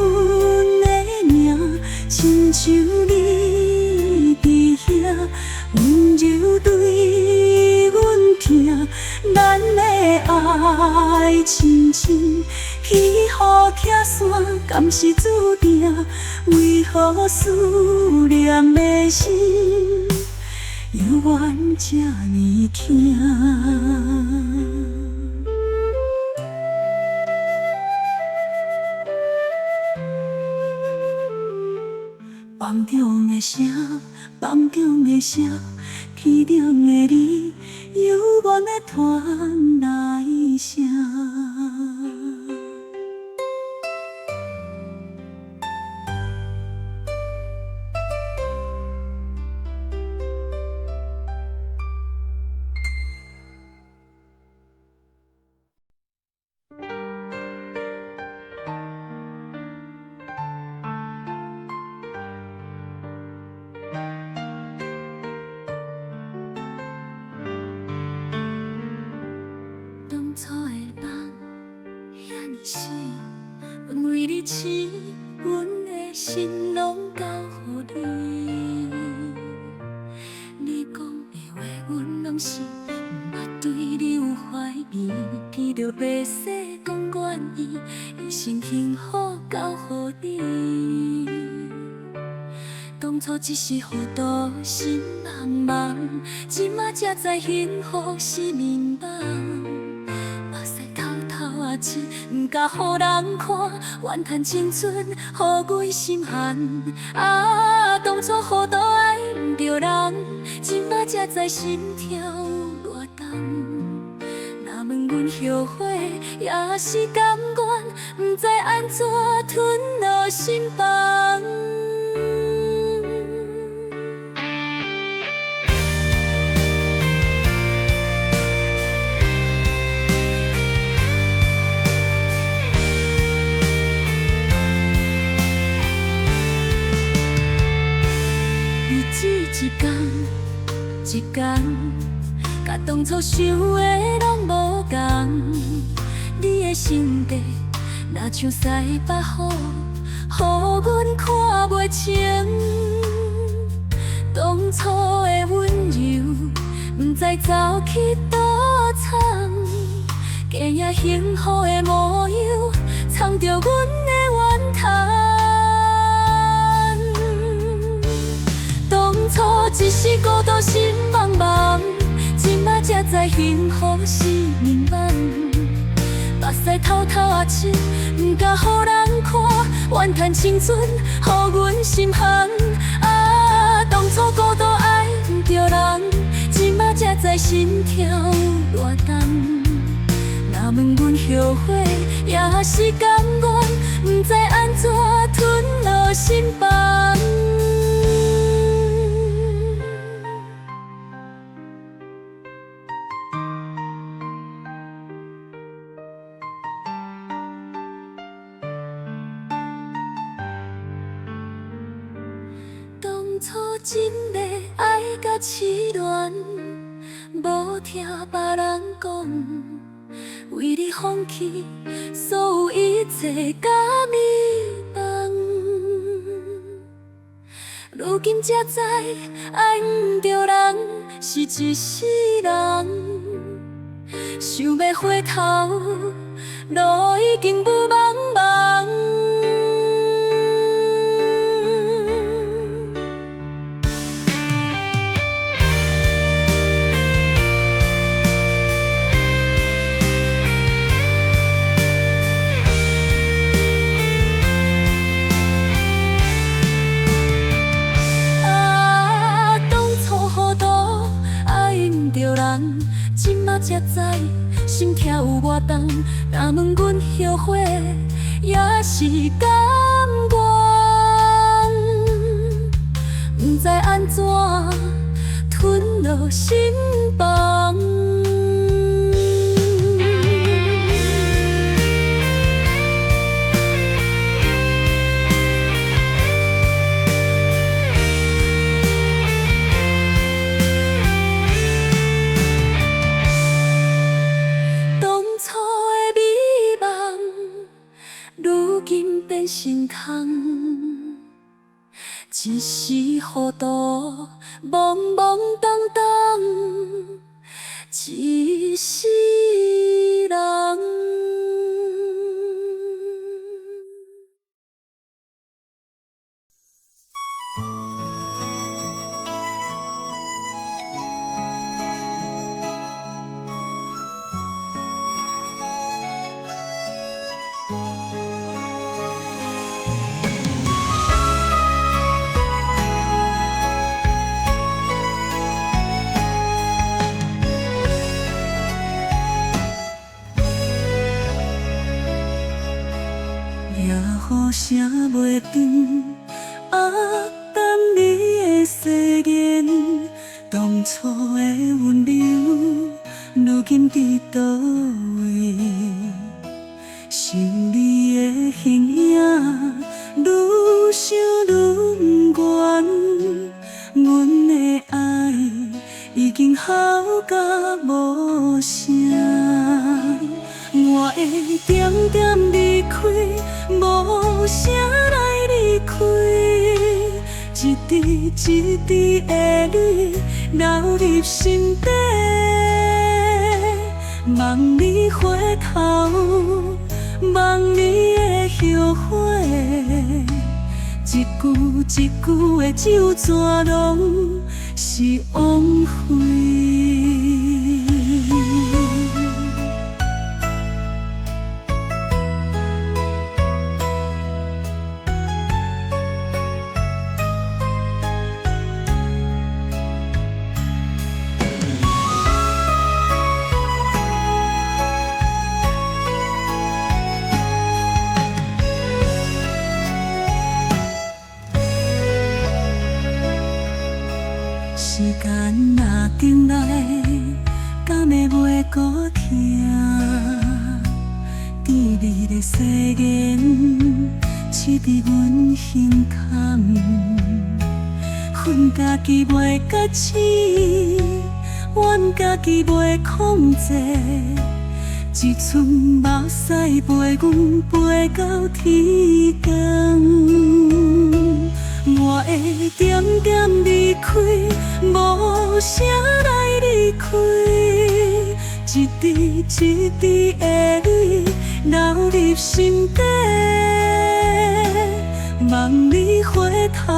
的名，亲像你伫遐，温柔对阮听。咱的爱亲像起雨拆伞，敢是注定？为何思念的心，犹原这呢痛？梦中的声，梦中的声，天顶的你，犹原在传来声。当初的梦遐尼水，阮为你痴，阮的心拢交予你。你讲的话，阮拢是毋捌对你有怀疑。闻着白雪讲愿意，一生幸福交予你。当初只是糊涂心茫茫，即马才知幸福是眠梦。毋敢予人看，怨叹青春，予阮心寒。当初糊涂爱毋着人，即马才知心跳有偌重。若问阮后悔，也是甘愿，毋知安怎吞落心房。一天一天，甲当初想的拢无同。你的心地，若像西北风，予阮看袂清。当初的温柔，毋知走去倒藏。今夜幸福的模样，藏着阮的怨叹。当初只是孤独心茫茫，即马才知幸福是眠梦。目屎偷偷啊出，毋敢予人看，怨叹青春，予阮心寒。当初孤独爱毋着人，即马才知心跳偌重。若问阮后悔，也是甘愿，毋知安怎吞落心房。真的爱甲痴恋，无听别人讲，为你放弃所有一切，甲你放。如今才知，爱毋着人是一世人，想要回头，路已经雾茫茫。今仔才知，心痛有偌重。若问阮后悔，也是甘愿。不知安怎吞落心房。变成空，一时糊涂，懵懵懂懂，一世人。雨声袂长，等你的誓言，当初的温柔，如今伫倒位？想你的形影，愈想愈不愿，阮的爱已经好甲无声。我会点点离开，无声来离开，一滴一滴的泪流入心底，望你回头，望你的后悔，一句一句的咒詛拢是枉费。时间若重来，敢会袂搁听？甜蜜的誓言，刺伫阮心坎，恨家己袂觉醒，怨家己袂控制，一寸目屎陪阮陪到天光。我会点点离开，无声来离开，一滴一滴的泪流入心底，望你回头，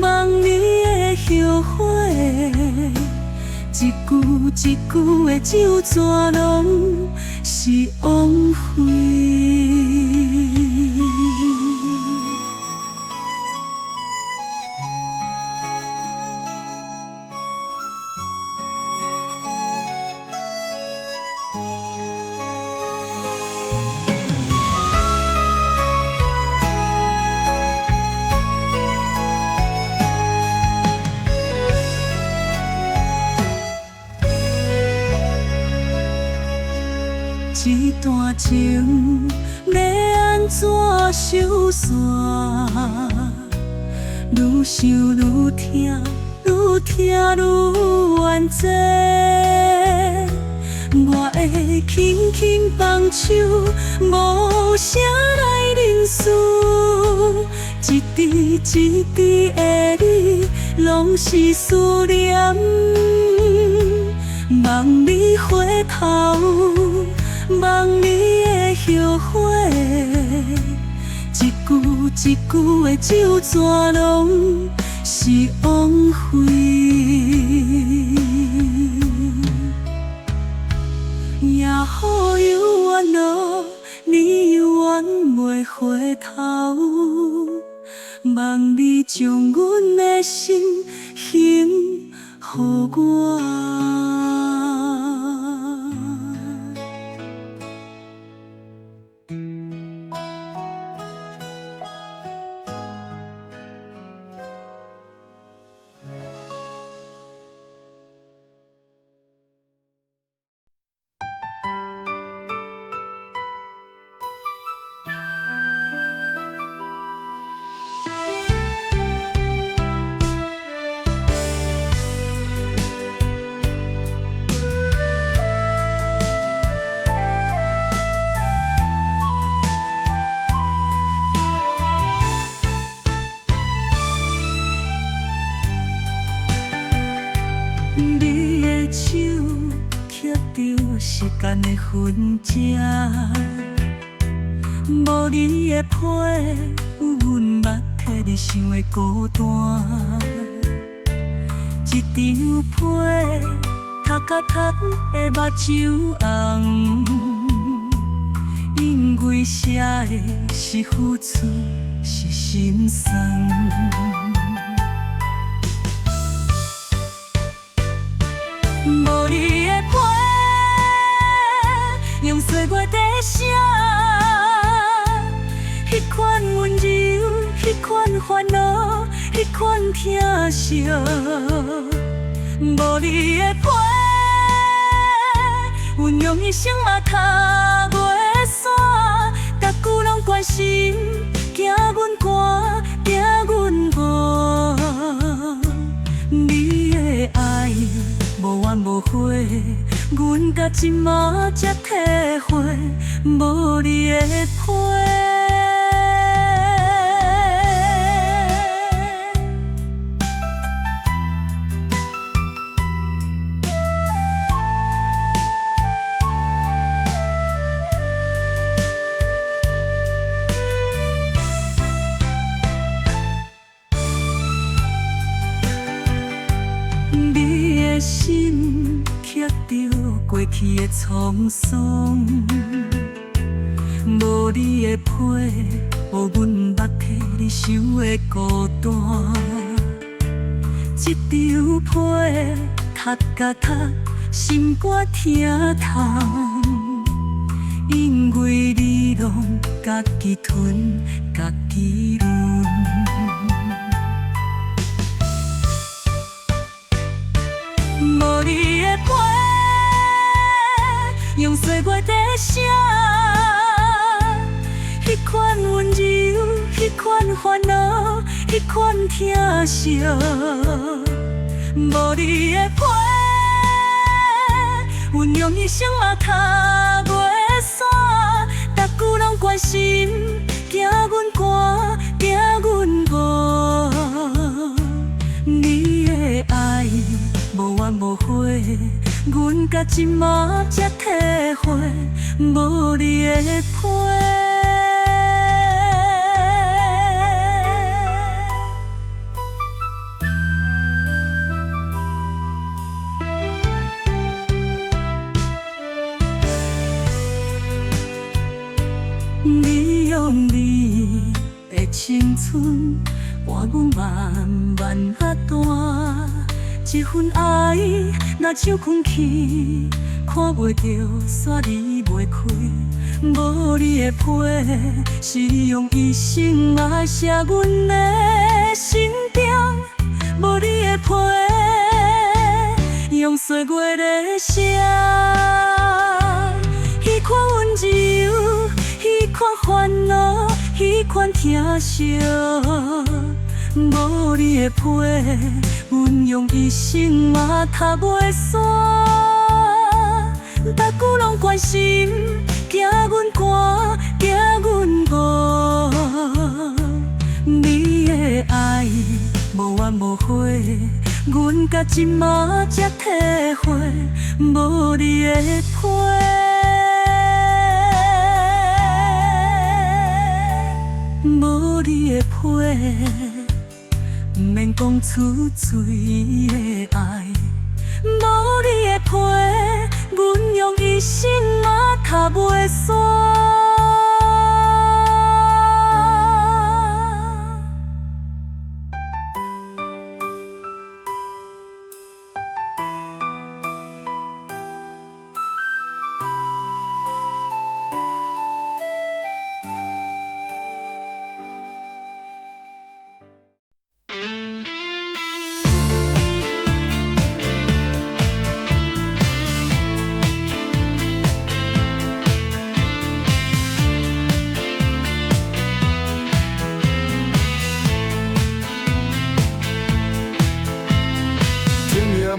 望你的后悔，一句一句的咒詛拢是枉费。一段情要安怎收线？愈想愈痛，愈痛愈冤责。我会轻轻放手，无声来认输。一滴一滴的你，拢是思念。望你回头，望你会后悔。一句一句的咒詛，拢是枉费。也好有缘咯，你永远袂回头。望你将阮的心还予我。你的手刻着时间的痕迹，无你的批，有阮目体里想的孤单。一张被，读甲读的目睭红，因为写的是付出，是心酸。无你的批，用岁月在写，迄款温柔，迄款烦恼，迄款疼惜。无你的批，阮用一生嘛踏袂散，逐句拢关心，惊阮寒，惊阮无。你的爱。无怨无悔，阮甲今嘛才体会，无你的批。心刻着过去的沧桑，无你的批，予阮目体里想的孤单。一张被，读甲读，心肝疼痛，因为你拢家己吞，家己吞。无你的批，用岁月在写，迄款温柔，迄款烦恼，迄款疼惜。无你的批，阮用一生嘛踏袂散，逐句拢关心，惊阮寒，惊阮无。你的爱。无怨无悔，阮甲今嘛才体会，无你的批。你用你的青春换阮慢慢啊大。这份爱若像空气，看袂着，煞离袂开。无你的批，是用一生来写阮的心中。无你的批，用岁月在写。迄款温柔，迄款烦恼，迄款疼惜。无你的陪，阮用一生嘛踏袂煞。逐句拢关心，惊阮寒，惊阮无。你的爱无怨无悔，阮甲今嘛才体会，无你的陪。无你的陪，毋免讲出水的爱。无你的陪，阮用一生嘛踏袂煞。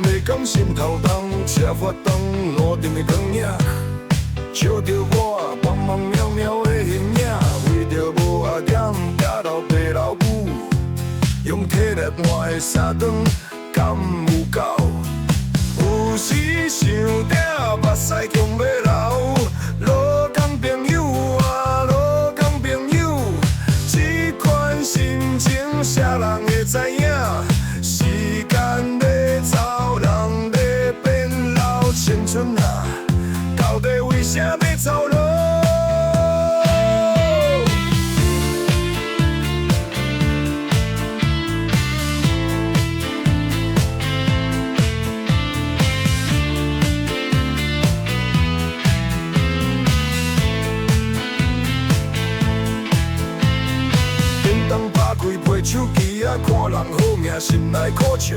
袂讲心头重，车发动，路顶的光影，笑着我茫茫渺渺的形影，为着无阿点，家老爸老母，用体力换的三顿，敢有够？有时想着目屎强要流，路工朋友啊，路工朋友，这款心情啥人会知影？时间在走，人在变老，青春啊，到底为啥要走路？便当打开陪手机啊，看人好命，心内苦笑。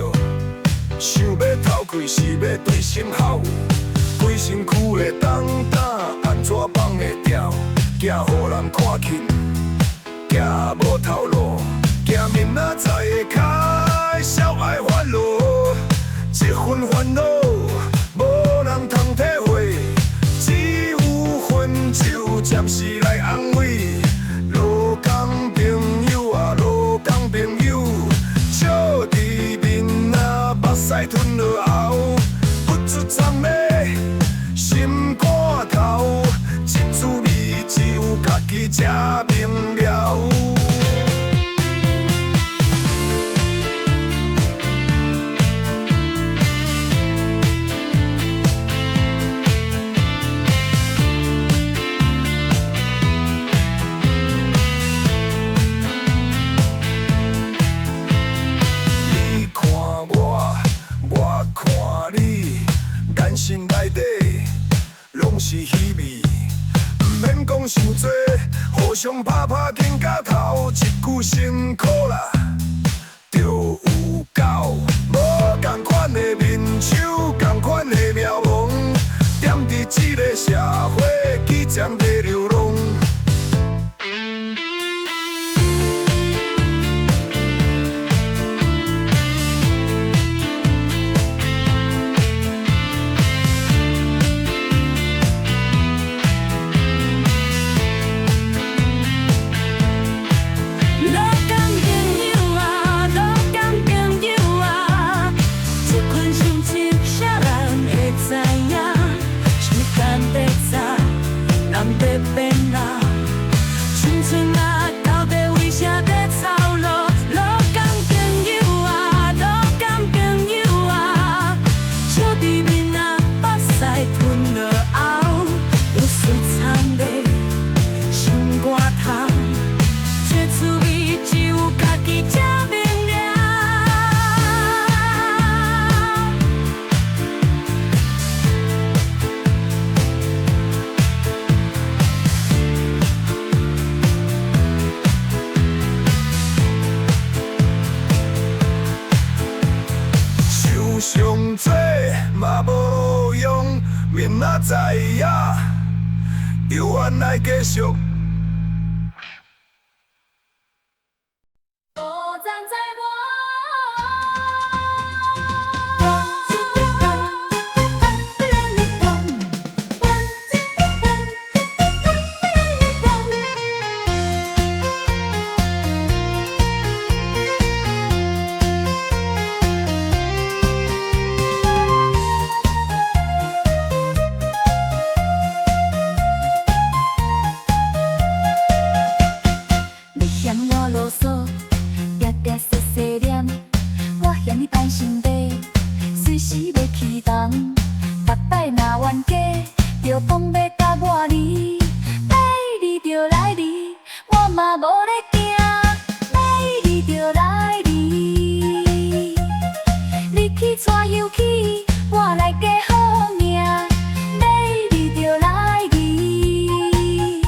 想要偷开是要对心好，规身躯的重担，安怎放会掉？惊予人看轻，惊无头路，惊明仔载会开销爱烦恼，这份烦恼无人通体会，只有分手暂时来安慰。路工朋友啊，路工朋友，笑伫面啊，目屎吞落喉，不出脏的心肝头，这滋味只有家己才明了。你看我，我看你，眼神内底拢是虚味，毋免讲伤多，互相拍拍肩胛头，一句辛苦啦，就有够。无同款的面手，同款的渺茫，踮伫这个社会，去将在流浪。上多嘛无用，明仔载呀，由阮来继续。我站在。着风要甲我离，要离着来离，我嘛无咧惊，要离着来离。你去带游去，我来加好命，要离着来离。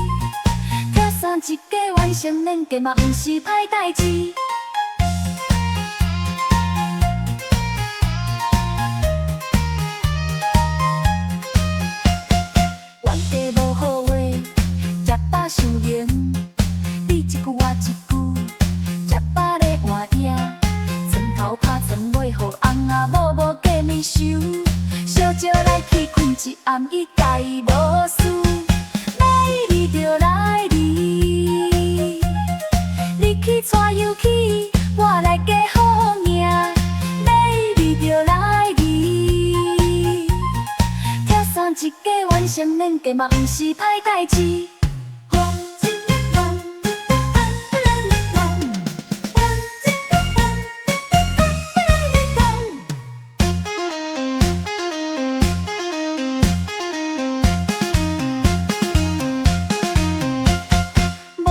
拆散一个完成连结嘛，毋是歹代志。原地无好话，食饱伤闲。你一句我一句，食饱咧换赢。床头拍床尾，互翁仔某无过暝受。小招来去困一暗，伊家己无事。要离着来离，你去带游去，我来加好命。要离着来离。拆散一个完成连结嘛，毋是歹代志。无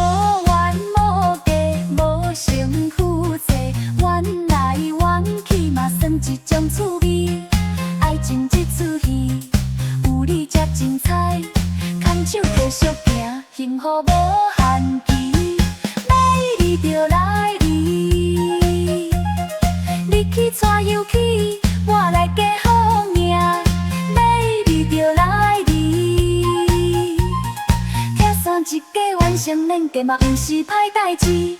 缘无价，无成负债，缘来缘去嘛算一种趣味。爱情这出戏，有你才精彩。牵手继续行，幸福无限期。要离着来离，你去带游去，我来加好命。要离着来离，拆散一个完成连结嘛，毋是歹代志。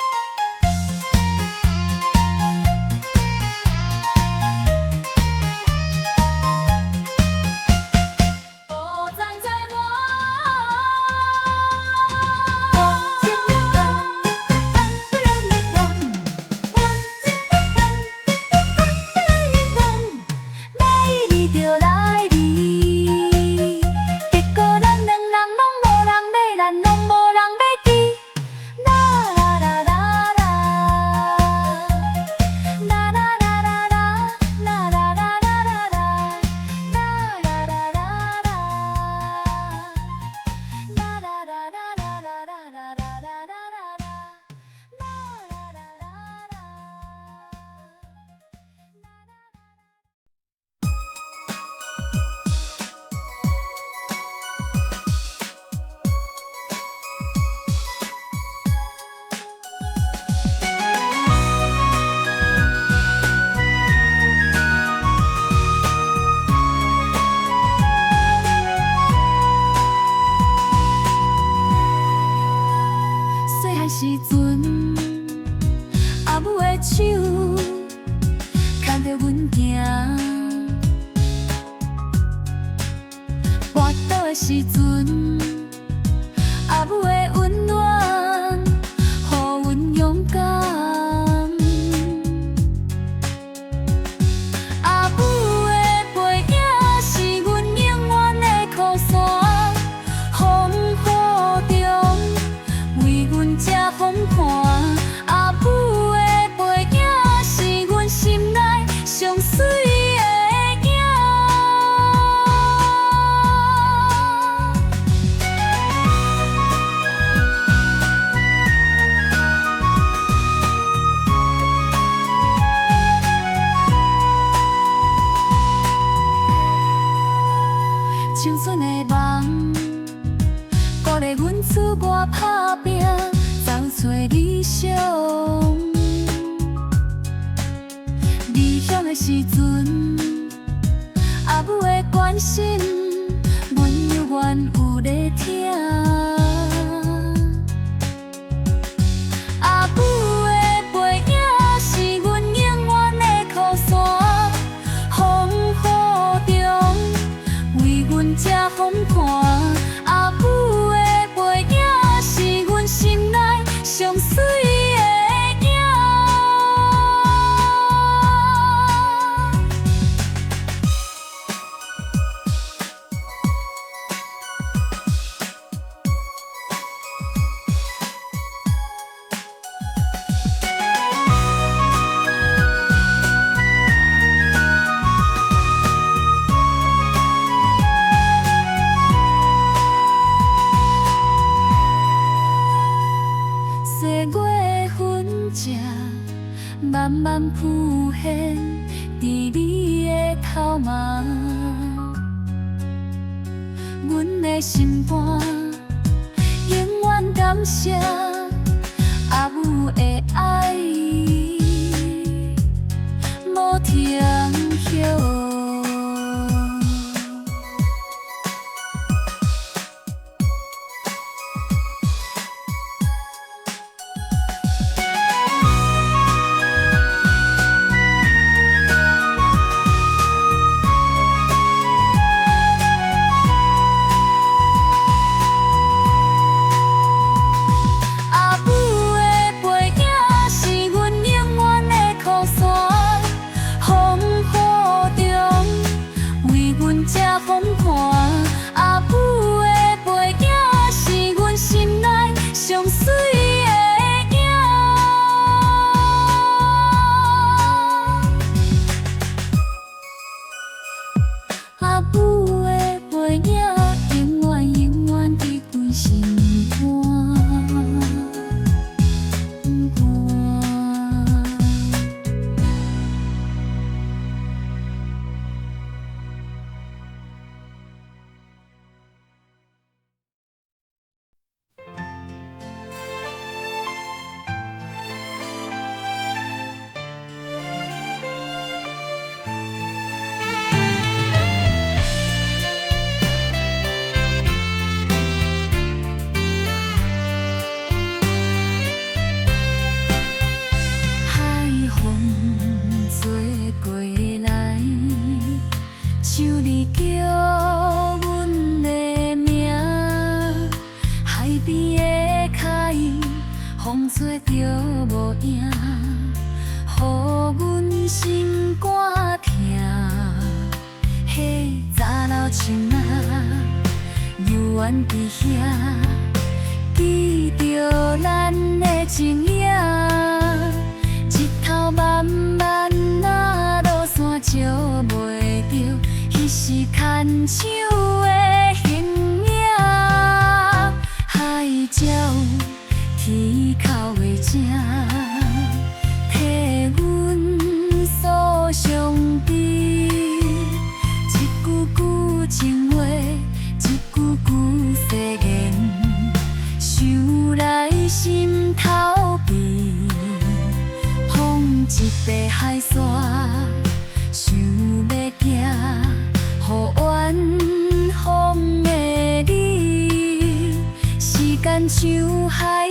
时阵，阿母的手牵着阮行，跋倒的时阵，阿母的温暖，予阮勇敢。阿母的背影是阮永远的靠山，风雨中为阮遮风寒。阿母的背影是阮心内上水的影。青春的梦，鼓励阮自我打拼，走找理想。离乡的时阵，阿母的关心，阮永远有咧听。阿母的背影是阮永远的靠山，风雨中为阮遮风寒。阿母的背影是阮心内上水的影。的心肝，永远感谢阿母的爱，无停歇。风吹着无影，予阮心肝疼。迄早老树仔，犹原伫遐，记着咱的情影。日头漫漫啊，落山照袂着，彼时牵手的形影。海鸟。天口的声，替阮诉上悲。一句句情话，一句句誓言，想来心头悲。风一白海沙，想要行，予远方的你。时间像海。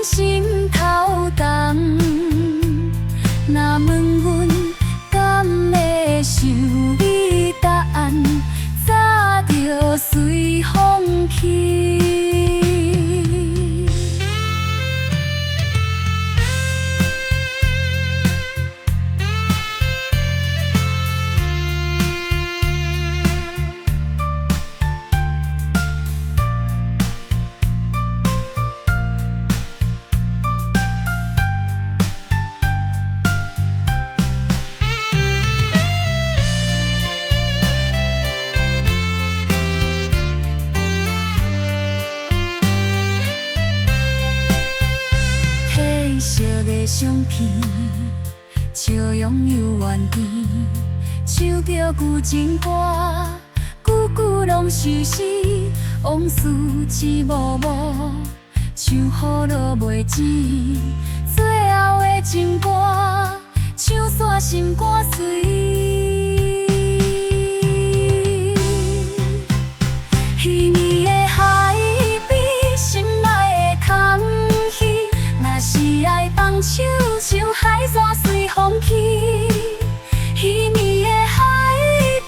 心头重，若问阮敢会想你答案，早就随风去。烧的相片，笑容犹原甜，唱着旧情歌，句句拢是诗，往事一幕幕，像雨落袂止，最后的情歌，唱煞心肝碎。彼年的海边，心爱的空虚，若是爱放手，像海沙随风去。彼年的海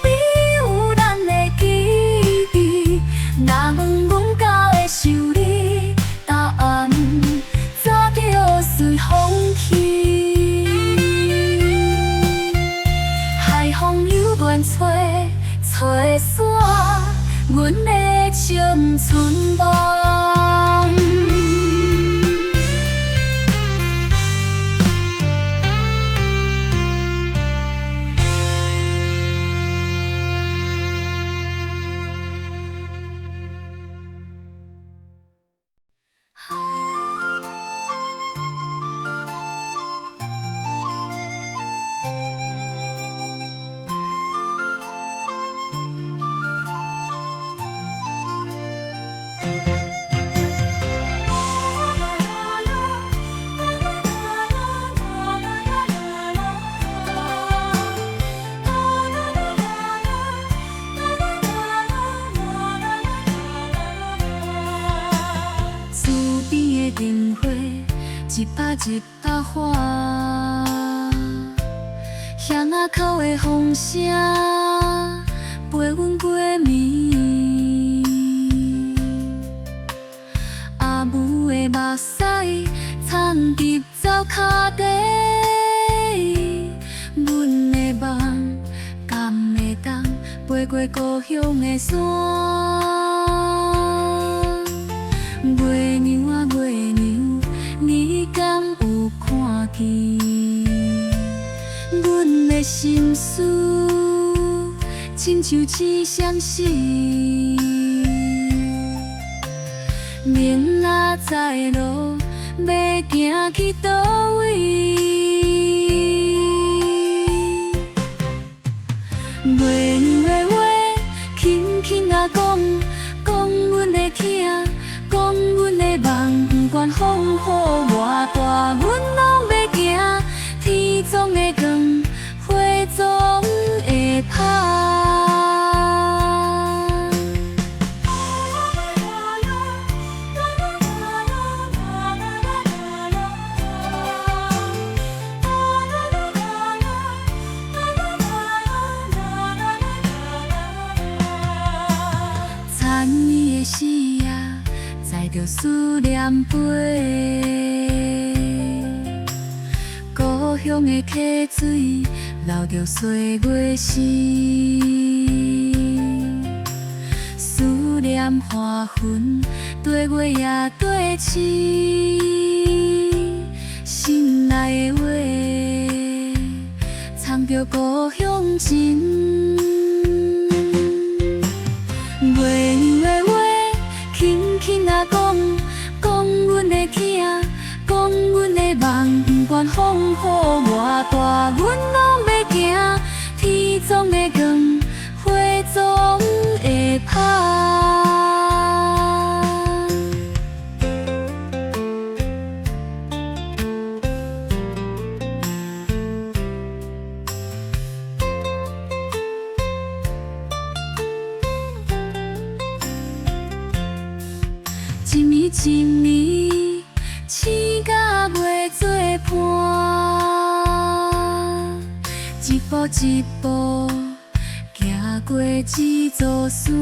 边有咱的记忆，若问阮敢会想你，答案早就随风去。找山，阮的青春梦。厝边的灯火，一把一把花，巷仔口的风声，陪阮过暝。阿母的目屎藏伫灶骹底，阮的梦甘会当飞过故乡的山。月娘啊月娘，你敢有看见？阮的心事，亲像一闪失。明仔载路，要行去倒位？月娘的话，轻轻啊讲，讲阮的疼。讲阮的梦，不管风雨偌大，阮拢要行。天总的光，花总会香。残暝的死啊！载着思念飞，故乡的溪水流着岁月诗，思念花魂，对月也对痴，心内的话，藏着故乡情。月娘的话，轻轻啊讲，讲阮的疼，讲阮的梦，不管风雨偌大，阮拢要行。天总的光，花总会香。一暝一暝，醒甲袂做伴，一步一步行过一座山，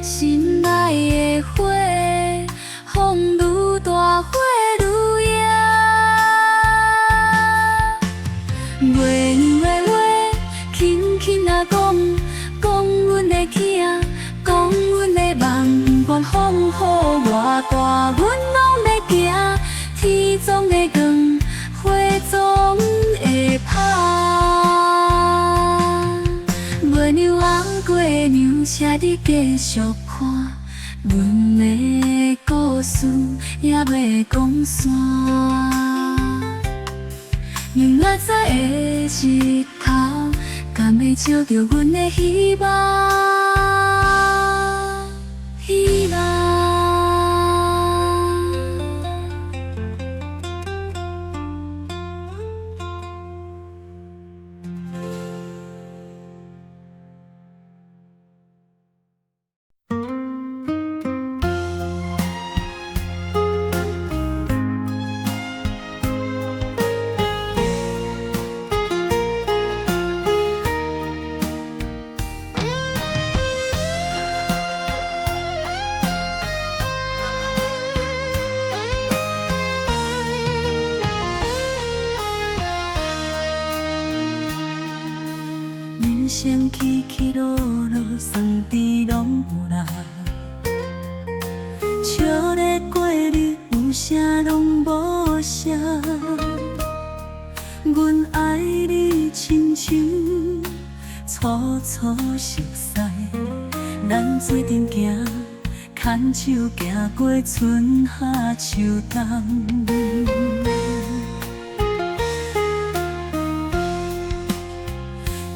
心内的花，风愈大，花愈野。月娘的话，轻轻啊讲，讲阮的疼，讲阮的梦。不管风雨偌大，阮拢要行。天总的光，花总会香。月娘啊月娘，请你继续看，阮的故事也要讲煞。明仔载的日头，敢会照着阮的希望？希望。人生起起落落，酸甜拢有啦。笑咧过日，有啥拢无啥。阮爱你亲像初初熟悉，咱做阵行，牵手行过春夏秋冬。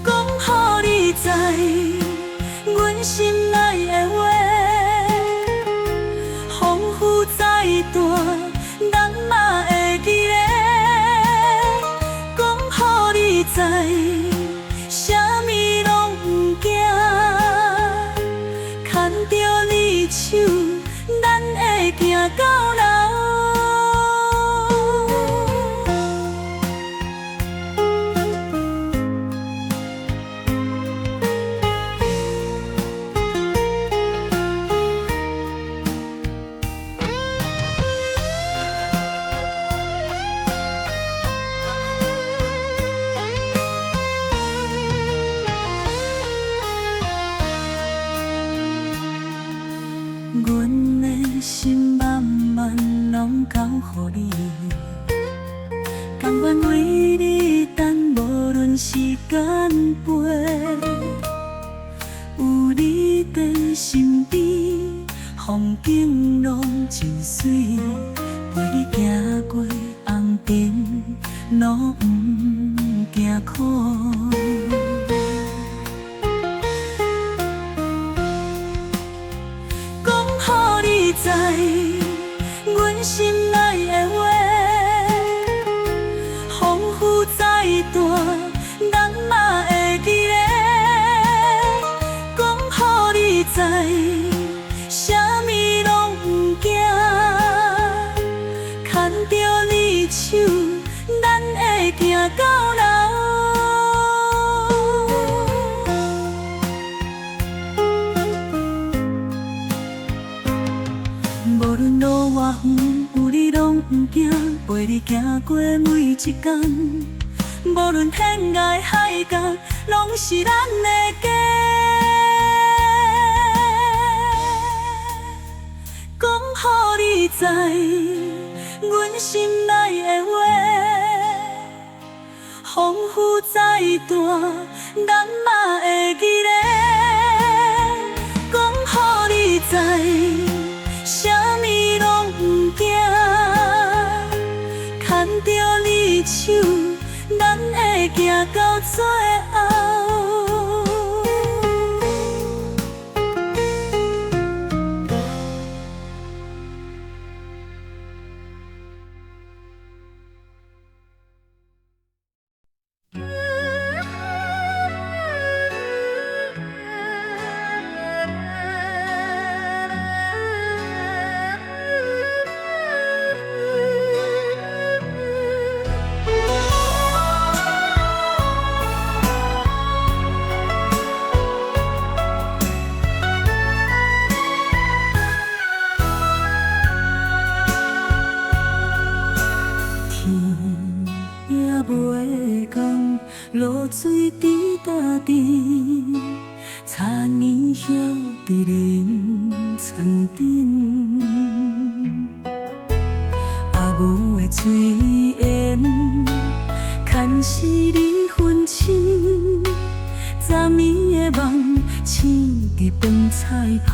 讲予你知，阮心内的话，风雨再大，咱嘛会记咧。讲予你知，啥物拢毋惊，牵着你手，咱会行到老。阮的心慢慢拢交予你，甘愿为你等，无论时间飞。有你在身边，风景拢真水，陪你行过红尘，路毋惊苦。予你知，阮心内的话，风雨再大，咱嘛会记咧。讲予你知，啥物拢毋惊，牵着你手，咱会行到老。无论路偌远，有你拢毋惊，陪你行过每一天。无论天涯海角，拢是咱的家。讲予你知，阮心内的话，风雨再大，咱嘛会记咧。讲予你知。啥物拢毋惊，牵着你手，咱会行到最后。袂讲，露水滴答滴，差年晓伫人床顶。阿母的嘴缘，牵是离婚亲，昨暝的梦，醒伫饭菜旁。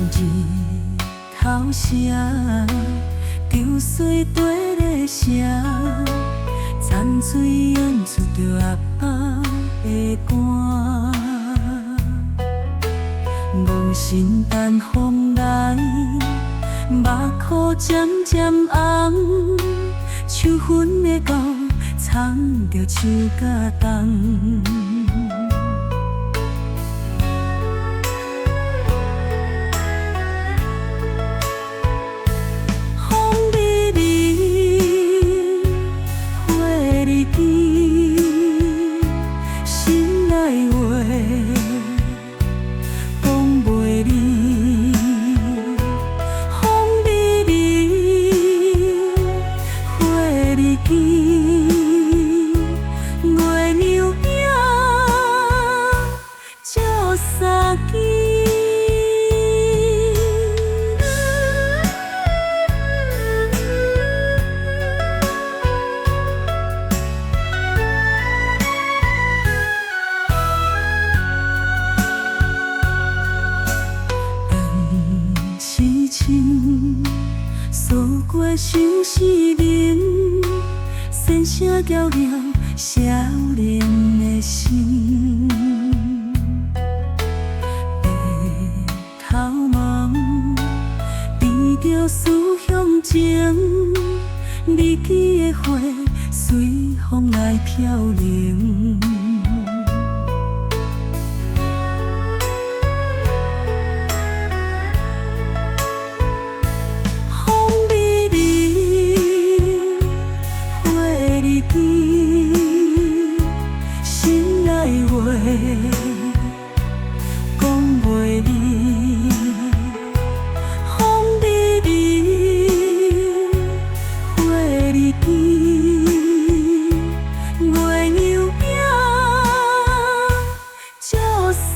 日头下，潮水地咧声，泉水涌出着阿爸的汗。望心等风来，目眶渐渐红，秋分的到，藏着树甲冬。诉过相思人，声声叫了少年的心。白头毛，闻着思乡情，日记的花随风来飘零。讲袂离，风微微，花日记，月娘影，照相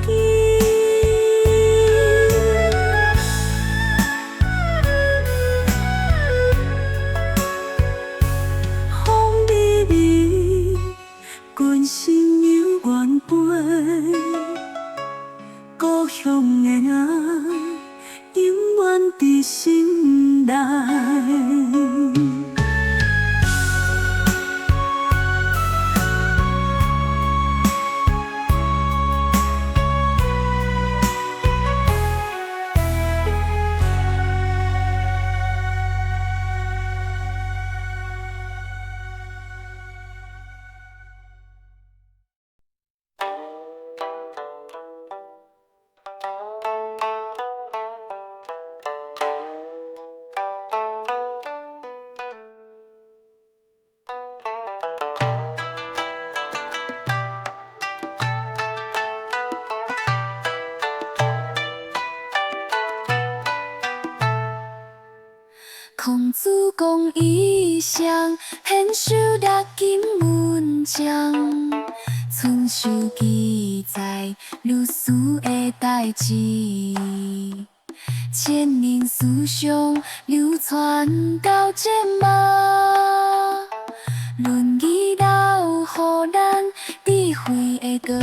机。风微微，君心犹原飞。故乡的影，永远伫心内。孔子讲衣裳，显手掠金文章。春秋记载历史的代志，千年思想流传到今嘛。论语留予咱智慧的光，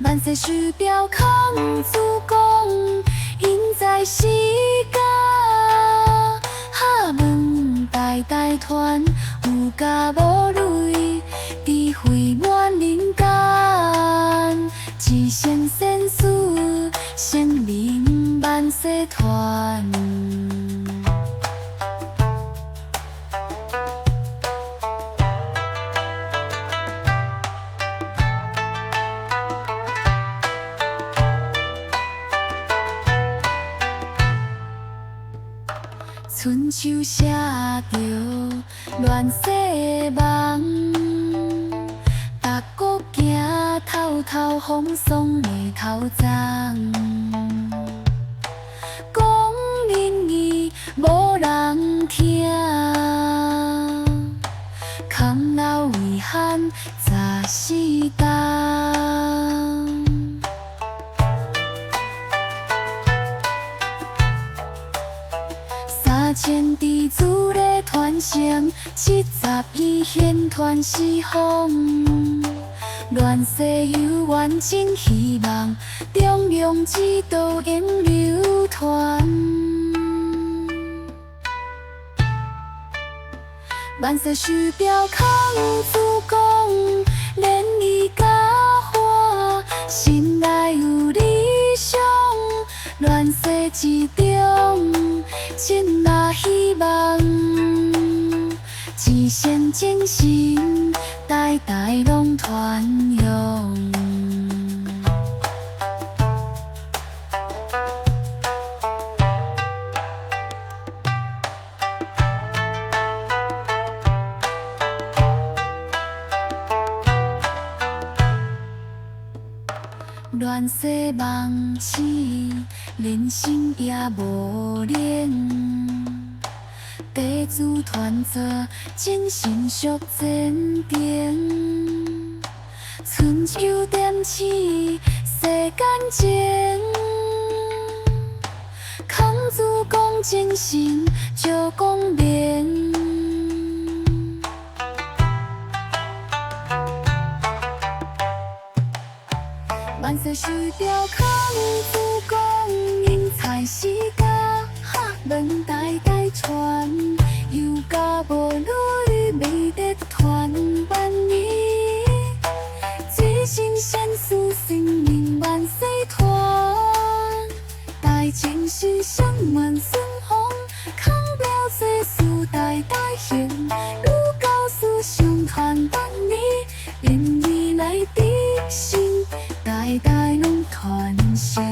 万世师表孔子讲，因在世间。学问代代传，有教无类，智慧满人间。一生善事，生命万世传。春秋写着乱世的梦，逐国行滔滔风霜的头鬃。讲仁义无人听，空留遗憾早死冬。3000弟子咧传承，72现传四方。乱世犹原真希望，中庸之道永流传。万世须表空自讲，连伊甲我心内有理想，乱世之中，真若希望，一线精神，代代拢传扬。乱世梦醒，人生也无恋。地主团做，精神属坚定。春秋点起世间情，孔子讲精神就讲明。万世须表空自讲，因材施教，学问代代传，有教无类，美德传万年。最新鲜书生命万世传，大情是上万顺风，康表世事代代行，儒教思想传万年，因未来的心。代代拢传承。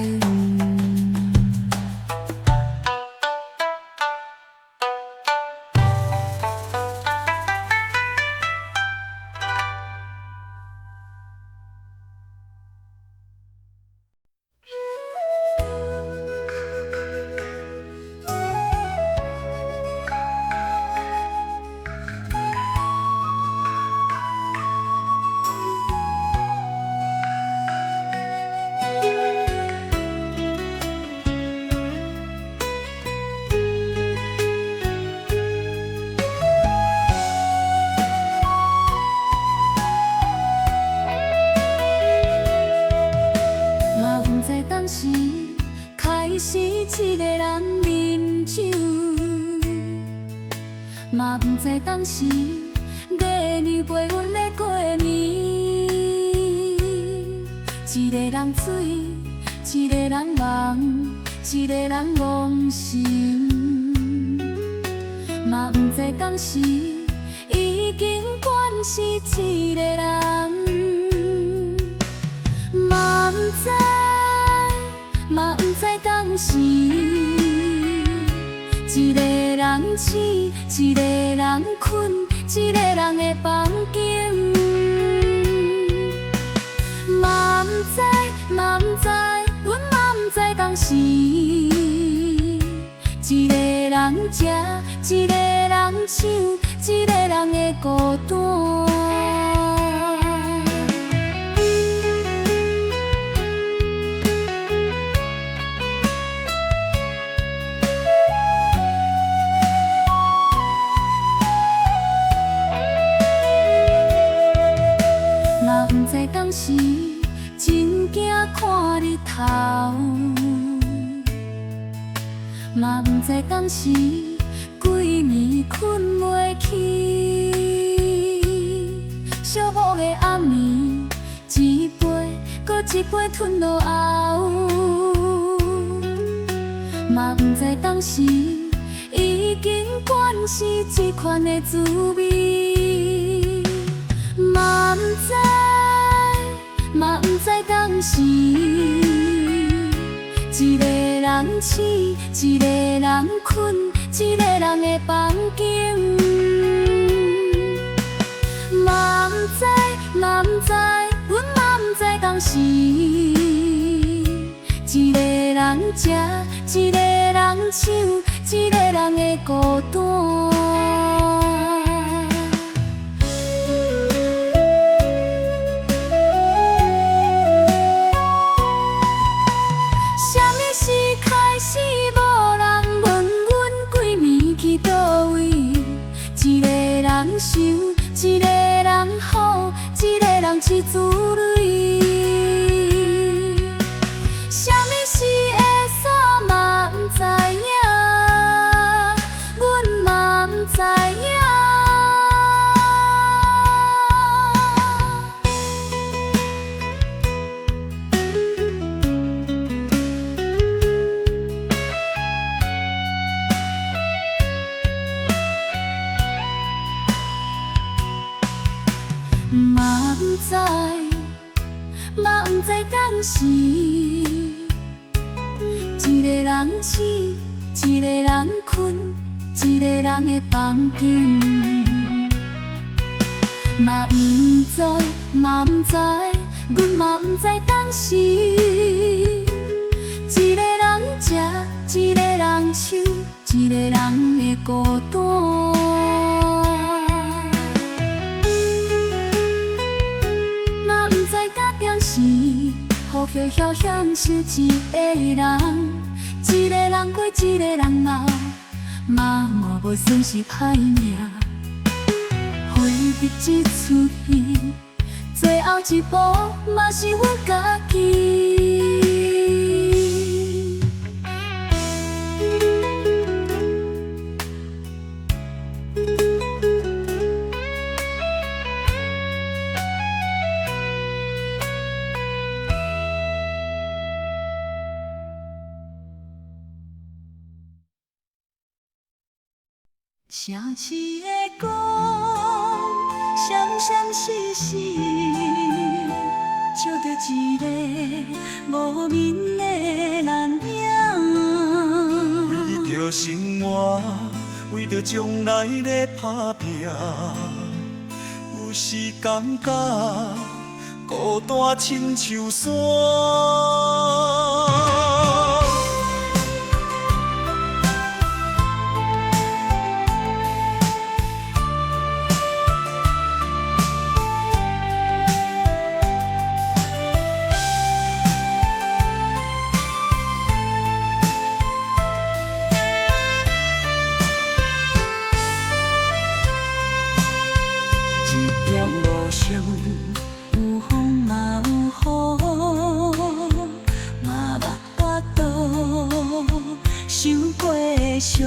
当时开始一个人饮酒，嘛不知当时月亮陪阮的过年。一个人醉，一个人梦，一个人梦醒，嘛不知当时已经惯是一个人，嘛不知。嘛不知当时，一个人醒，一个人困，一个人的房间。嘛不知，嘛不知，阮嘛不知当时，一个人食，一个人唱，一个人的孤单。嘛不知当时真惊看日头，嘛不知当时规暝困袂起，寂寞的暗暝，一杯搁一杯吞落喉，嘛不知当时已经惯是这款的滋味。嘛不知，嘛不知当时，一个人醒，一个人困，一个人的房间。嘛不知，嘛不知，阮嘛不知当时，一个人食，一个人唱，一个人的孤单。想一个人好，一个人是滋味。什么是会煞嘛不知影，阮嘛不知影。时，一个人醒，一个人困，一个人的房间。嘛不知，嘛不知，阮嘛不知当时，一个人食，一个人唱，一个人的孤单。嘛不知到点时，好飘飘向是一个人，一个人过，一个人老，嘛无算是歹命。回忆一出戏，最后一步嘛是阮家己。城市的歌，闪闪烁烁，照着一个无眠的人影。为着生活，为着将来咧打拼，有时感觉孤单亲像山。有风嘛有雨，嘛捌跋倒，受过伤。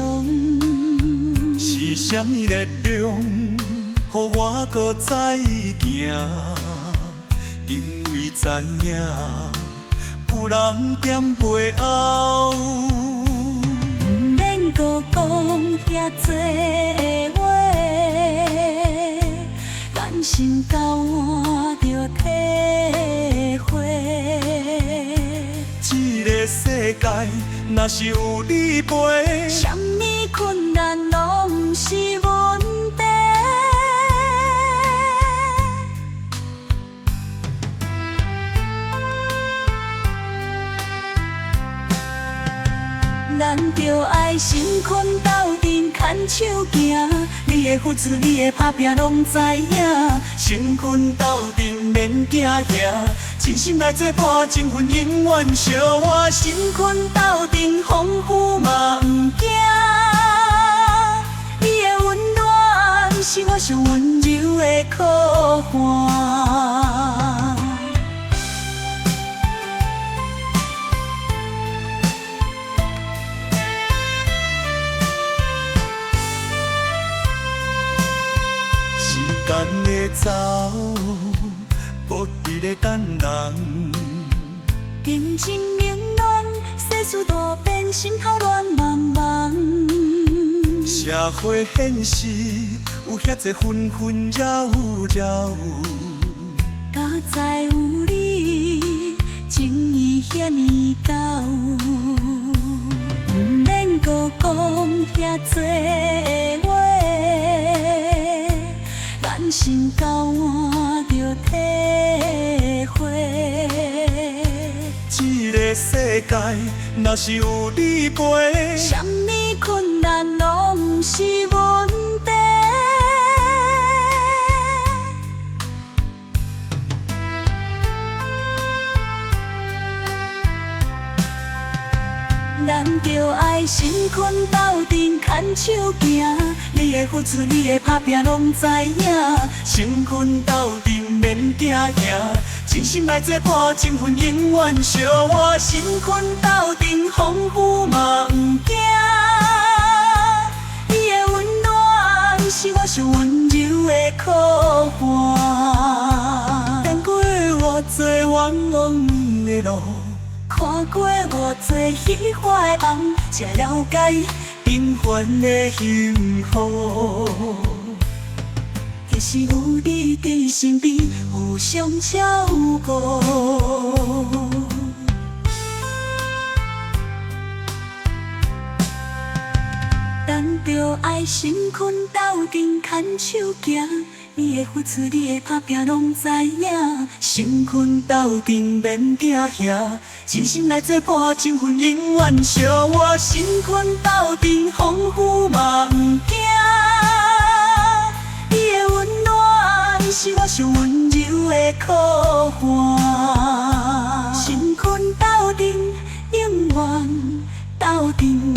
是啥物力量，予我搁再行？因为知影，有人踮背后。不免搁讲遐多话，人生到晚着体会。这个世界若是有你陪，什么困难拢不是问题。咱着爱心困斗阵，牵手行。你的付出，你的打拼，拢知影。心困斗阵，免惊吓，真心来作伴，情分永远相活。心困斗阵，风雨嘛不惊。你的温暖，是我上温柔的靠岸。时间会走，无伫咧等人。平静冷暖，世事多变，心头乱茫茫。社会现实有遐多纷纷扰扰，敢知有你，情义遐尼厚。不免搁讲遐多话，人生到晚着体会。这个世界若是有你陪，什么困难拢不是问题。咱着爱心困斗阵，牵手行。你的付出，你的打拼，拢知影。心困斗阵，免惊吓，真心来作伴，情分永远相活。心困斗阵，风雨嘛不惊。你的温暖，是我上温柔的靠岸。等过偌多冤枉的路，看过偌多喜欢的梦，才了解平凡的幸福。其是有你伫身边，互相照顾。咱着爱心困斗阵牵手行，你的付出，你的打拼，拢知影。心困斗阵免惊吓，真心来作伴，情分永远相活。心困斗阵风雨嘛毋惊，你的温暖是我上温柔的靠岸。心困斗阵永远斗阵。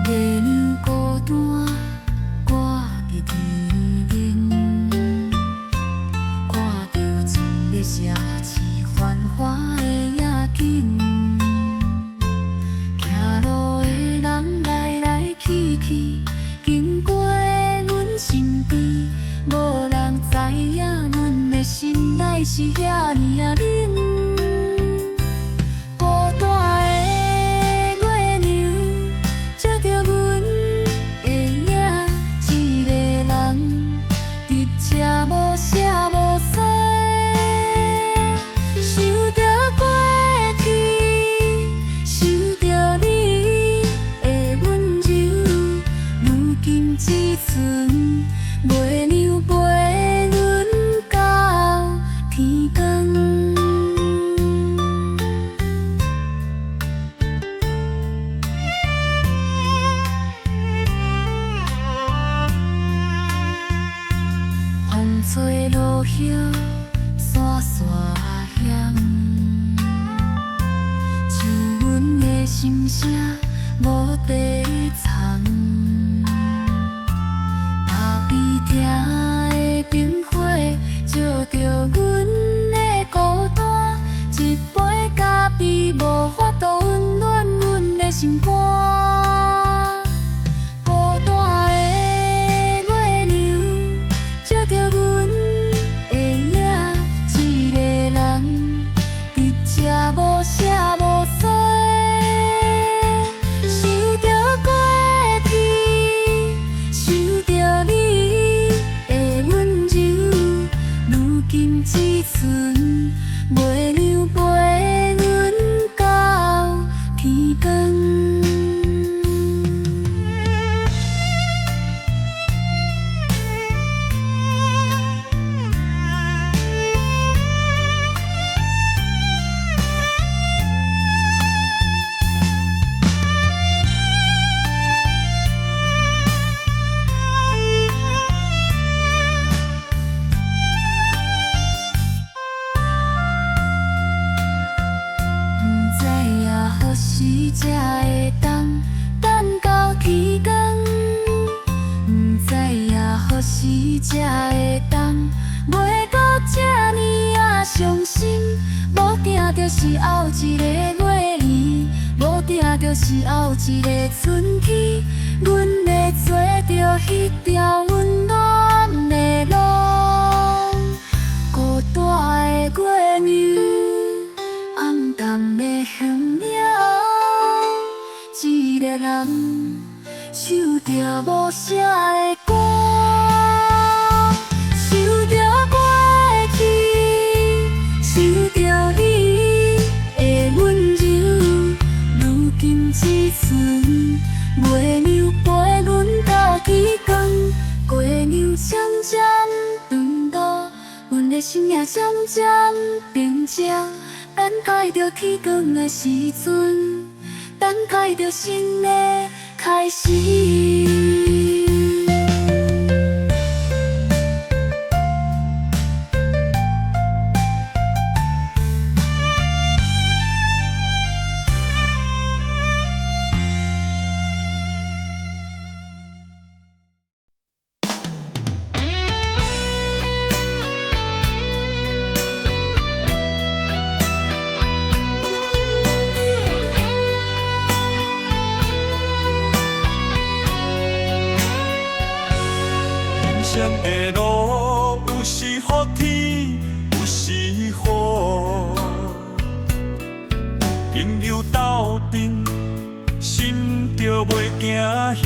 月亮孤单，我伫天边，看着一个城市繁华的夜景，行路的人来来去去，经过阮身边，无人知影阮的心内是遐尼啊冷。吹落叶，沙沙响，像阮的心声无地藏。打比听的灯火，照着阮的孤单，一杯咖啡无法度温暖阮的心肝。时才会等到天光，不知影何时才会袂搁这呢啊伤心。无定就是后一个月圆，无定就是后一个春天，阮会做着迄条温暖的路。孤单的月亮，暗淡的香料。一个人守着无声的歌，守着过去，守着你的温柔。如今只剩月亮陪阮到天光，月亮渐渐长大，阮的心也渐渐平静。等待着天光的时阵。等待着新的开始。生的路，有时雨天，有时雨。朋友斗阵，心着袂惊吓。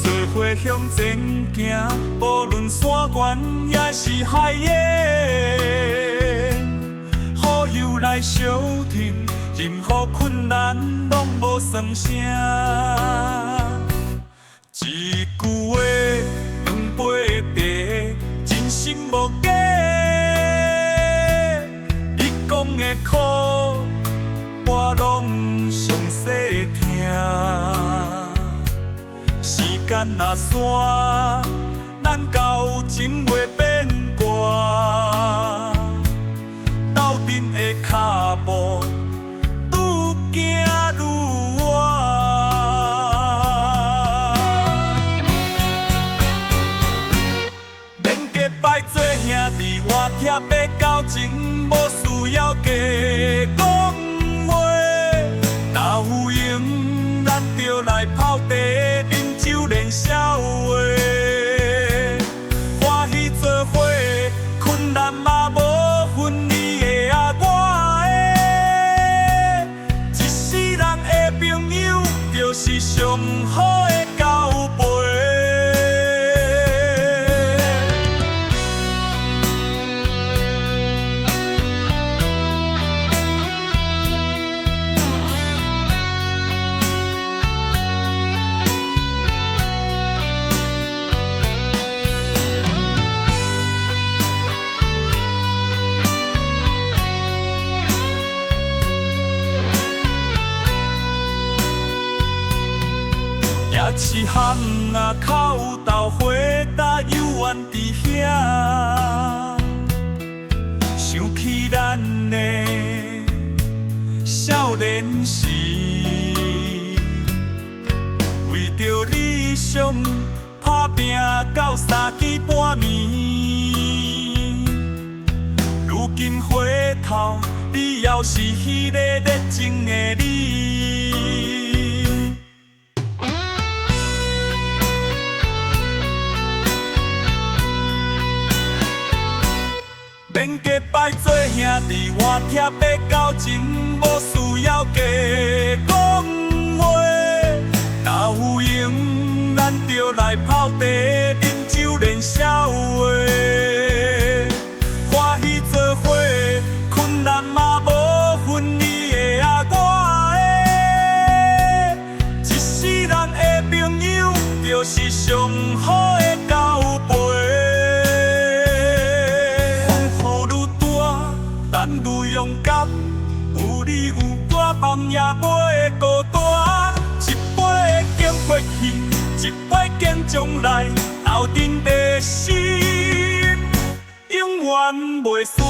做伙向前行，无论山悬也是海沿。好友来相挺，任何困难拢无算啥。一句话，两杯茶，真心无假。你讲的苦，我拢详细听。时间若线，咱交情袂变卦。斗阵的脚步，愈行愈远。免结拜做兄弟，活贴白交情，无需要加讲话。若有闲，咱就来泡茶。酒连笑话，欢喜做伙，困难嘛无分你的啊我的，一世人的朋友就是上好的交陪。也是巷仔口斗火搭犹原伫遐，想起咱的少年时，为着理想打拼到3更半暝。如今回头，你还是迄个热情的你。免结拜做兄弟，活贴白交情，无需要加讲话。若有闲，咱就来泡茶，饮酒连笑话。欢喜做伙，困难嘛无分你的啊我的，一世人的朋友就是上好的交陪。咱愈勇敢，有你有我，梦也袂孤单。一杯敬过去，一杯敬将来，斗阵的心永远袂散。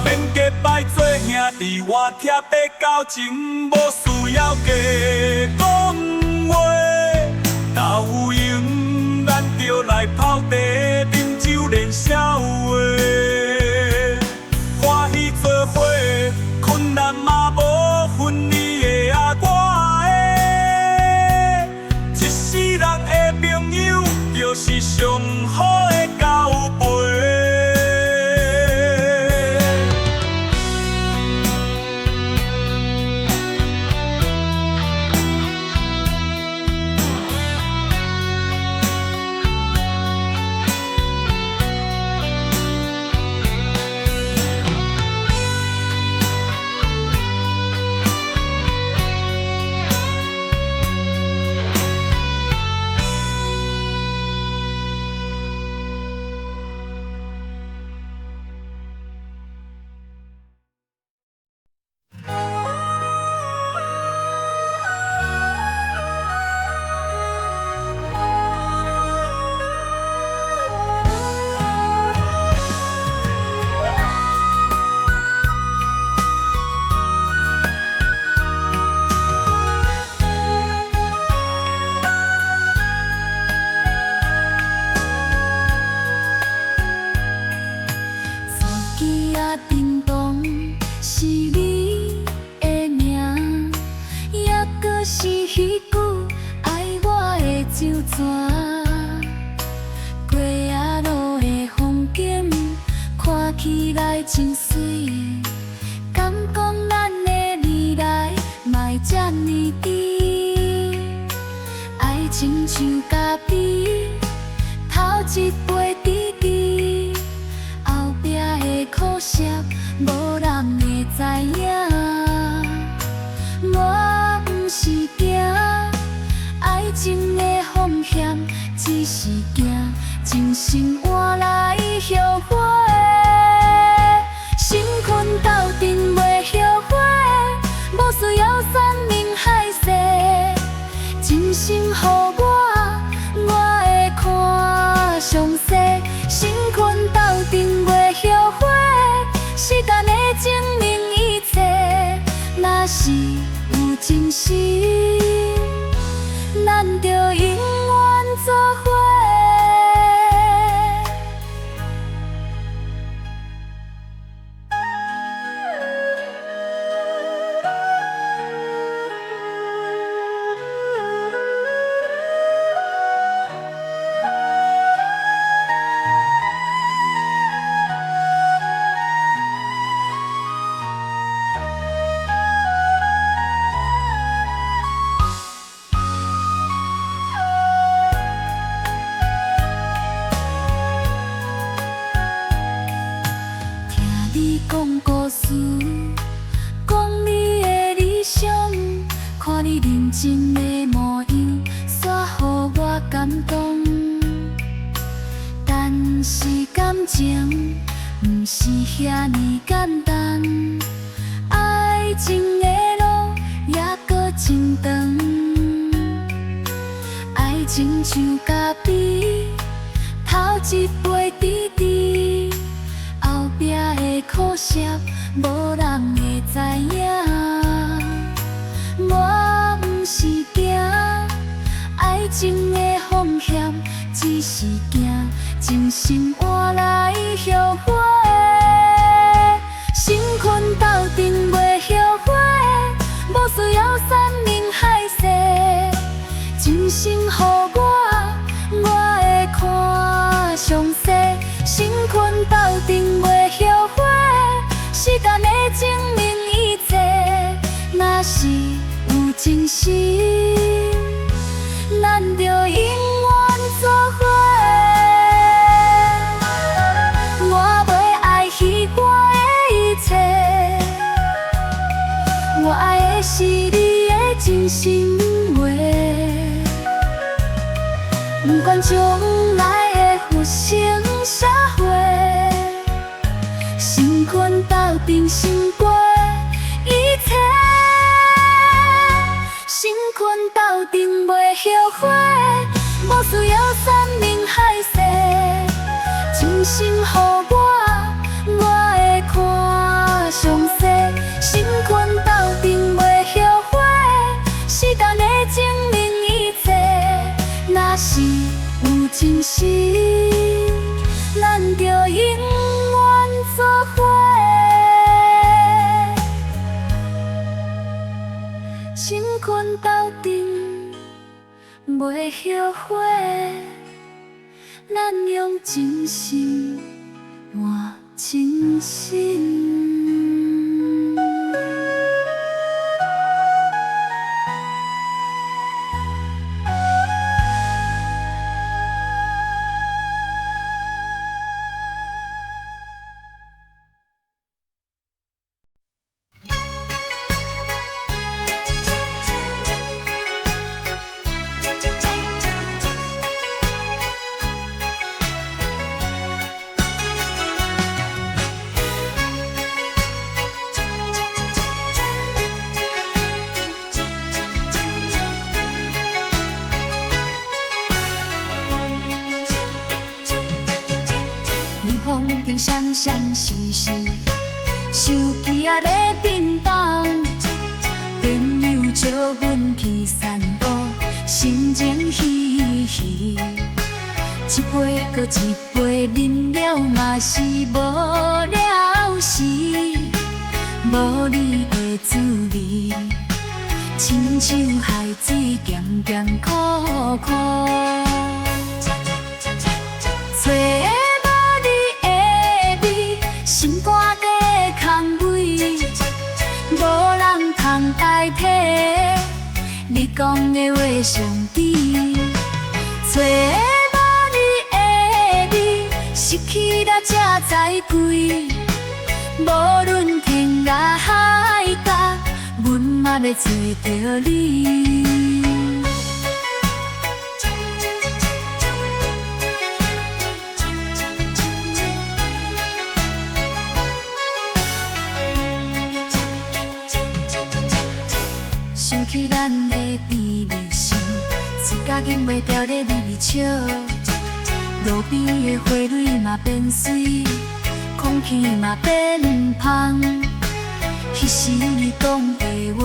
免结拜做兄弟，活贴白交情，无需要加讲话。若有闲，咱就来泡茶，饮酒连笑话。困难嘛无分你的啊我的，一世人的朋友就是上好的交陪。是迄句爱我真水的，敢讲咱的未来嘛会这呢甜？爱情像咖啡，头一杯甜甜，后壁的苦涩无人会知影。我不是惊爱情的风险，只是惊真心换来后悔。心困斗阵袂后悔，无需要山盟海誓，真心予我会看详细。心困斗阵袂后悔，时间会证明一切。若是有真心，咱就永远做伙。你讲故事，讲你的理想，看你认真的模样，煞予我感动。但是感情不是遐尼简单，爱情的路也搁真长。爱情像咖啡，头一杯甜甜，后壁的苦涩无人会知影。我不是惊爱情的风险，只是惊真心换来后悔。心困斗阵袂后悔，无需要山盟海誓，真心予我会看详细。心困斗阵袂后悔，时间会证明一切。若是有真心，咱就永远做伙。我袂爱虚幻的一切，我爱的是你的真心话。不管将来的发生啥货，心困斗阵心过一切。心困斗阵袂后悔，无需要山盟海誓，真心予我会看详细。心困斗阵袂后悔，时间会证明一切。若是有真心，咱就永远做伙。心困斗阵袂后悔，咱用真心换真心。风景闪闪烁烁，手机也咧震动。朋友招阮去散步，心情稀稀。一杯搁一杯饮了嘛是无了时，无你的滋味，亲像海水咸咸苦苦。找无你的味，心肝你讲的话上甜，找个无你的你，失去了才知归。无论天涯海角，阮嘛要找着你。想起咱的甜蜜心，嘴角禁袂住咧微微笑。路边的花蕊嘛变水，空气嘛变芳。彼时你讲的话，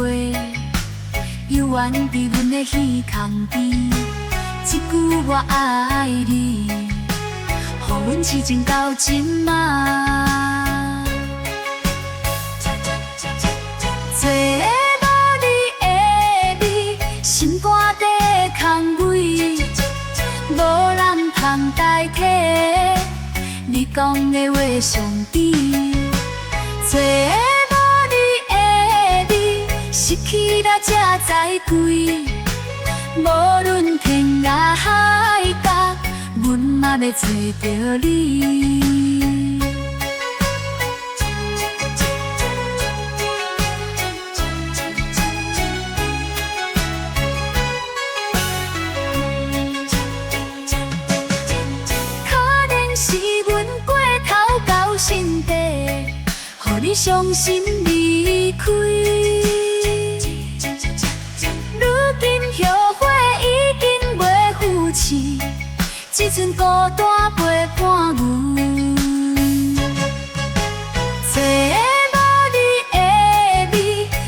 犹原伫阮的耳孔边。一句我爱你，予阮痴情到今嘛。做个无你的你，心肝底空位，无人通代替。你讲的话上甜，做个无你的你，失去了才知归。无论天涯海角，阮嘛要找着你。可能是阮过头到心底，予你伤心离开。只剩孤单陪伴阮，做个无你的你，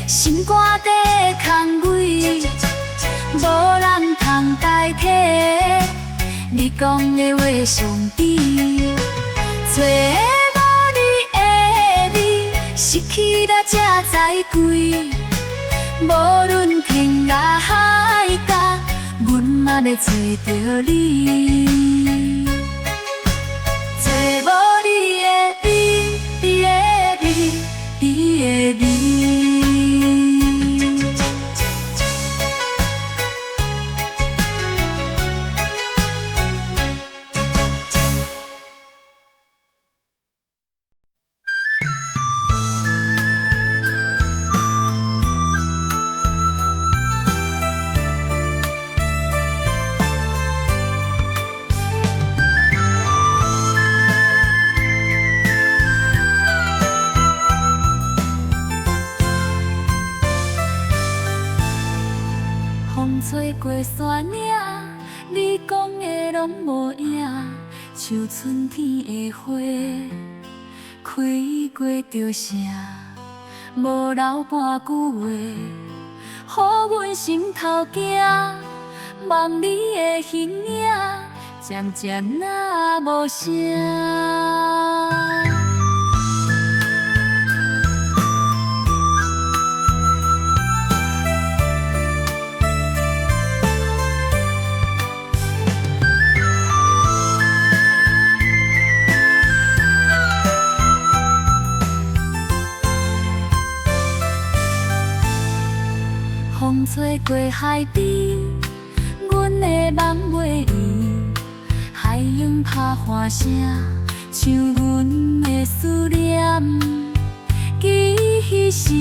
心肝底空位，无人通代替。你讲的话上甜，做个无你的你，失去了才知归。无论天涯海角，阮嘛要找着你，找无你的你，你的你，你的你。风吹过山岭，你讲的拢无影，像春天的花，开过着声，无留半句话，予阮心头惊。望你的形影，渐渐若无声。风吹过海边，阮的梦袂圆，海涌拍喊声，像阮的思念。记迄时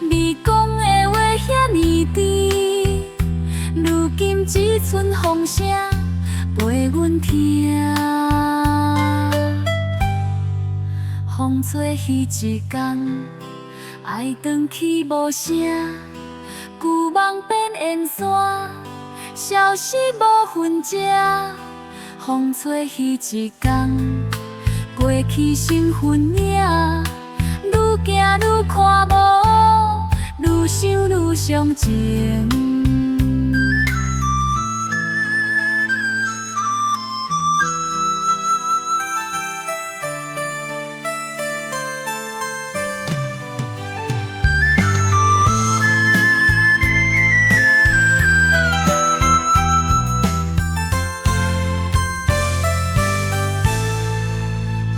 你讲的话遐尼甜，如今只剩风声陪阮听。风吹彼一天，爱转去无声。旧梦变烟山，消失无痕迹。风吹彼一天，过去成痕影。愈行愈看无，愈想愈伤情。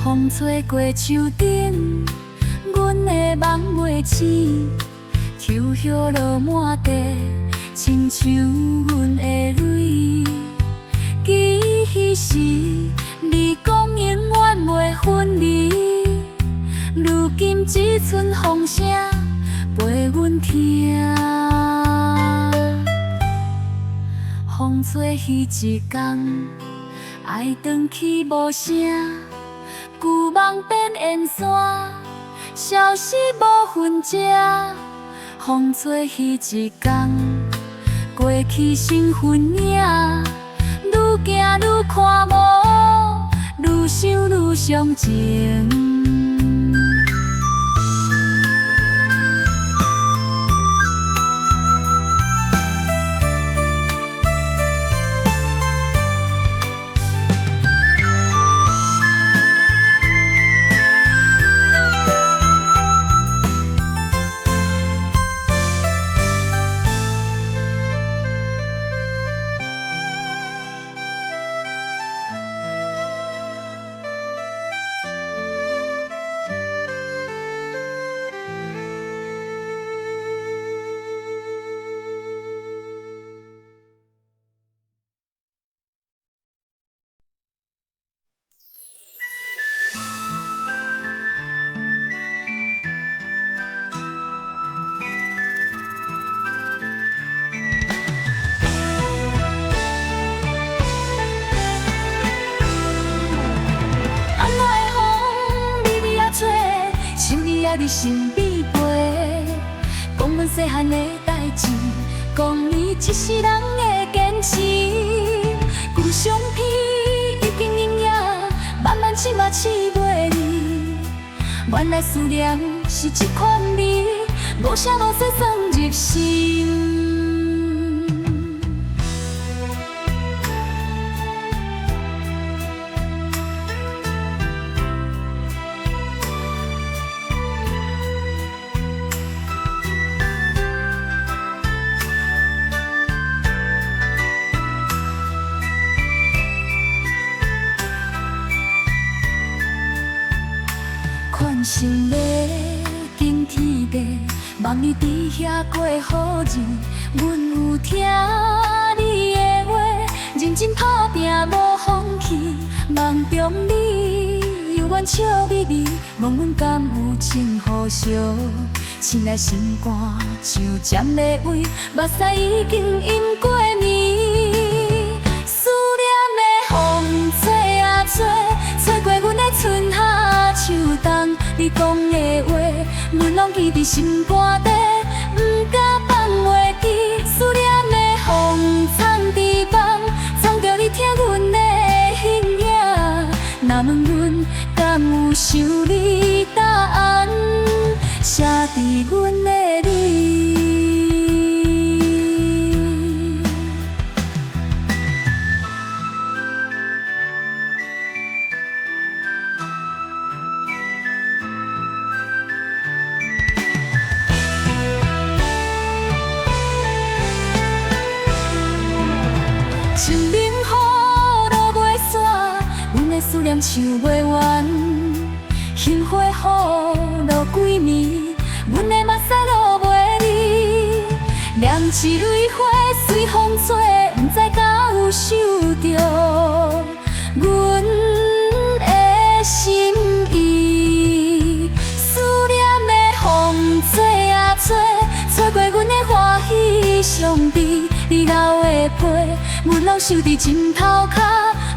风吹过树顶，阮的梦袂醒，秋叶落满地，亲亲像阮的泪，记彼时你讲永远袂分离，如今只剩风声陪阮听。风吹彼一天，爱转去无声，旧梦变烟山，消失无痕迹。风吹彼一天，过去成痕影，愈行愈看无，愈想愈伤情。你身边陪，讲阮细汉的代志，讲你一世人的坚持。旧相片已经影影，慢慢试嘛试袂离。原来思念是这款味，无声无息算入心。款心要经天地，望你伫遐过好日。阮有听你的话，认真打拼无放弃。梦中你犹原笑眯眯，问阮敢有情互相？醒来心肝像尖的位，目屎已经淹过面。思念的风吹啊吹，吹过阮的春夏秋冬。你讲的话，阮拢记伫心肝底，不敢放袂记。思念的风藏伫梦，藏着你听阮的形影。若问阮敢有想你答案，写伫阮的你。一面雨落袂散，阮的思念唱袂完。杏花雨落几暝，阮的目屎落袂离。念一蕊花随风吹，不知敢有想着阮的心意。思念的风吹啊吹，吹过阮的欢喜伤悲。你流的皮，阮拢收伫枕头脚，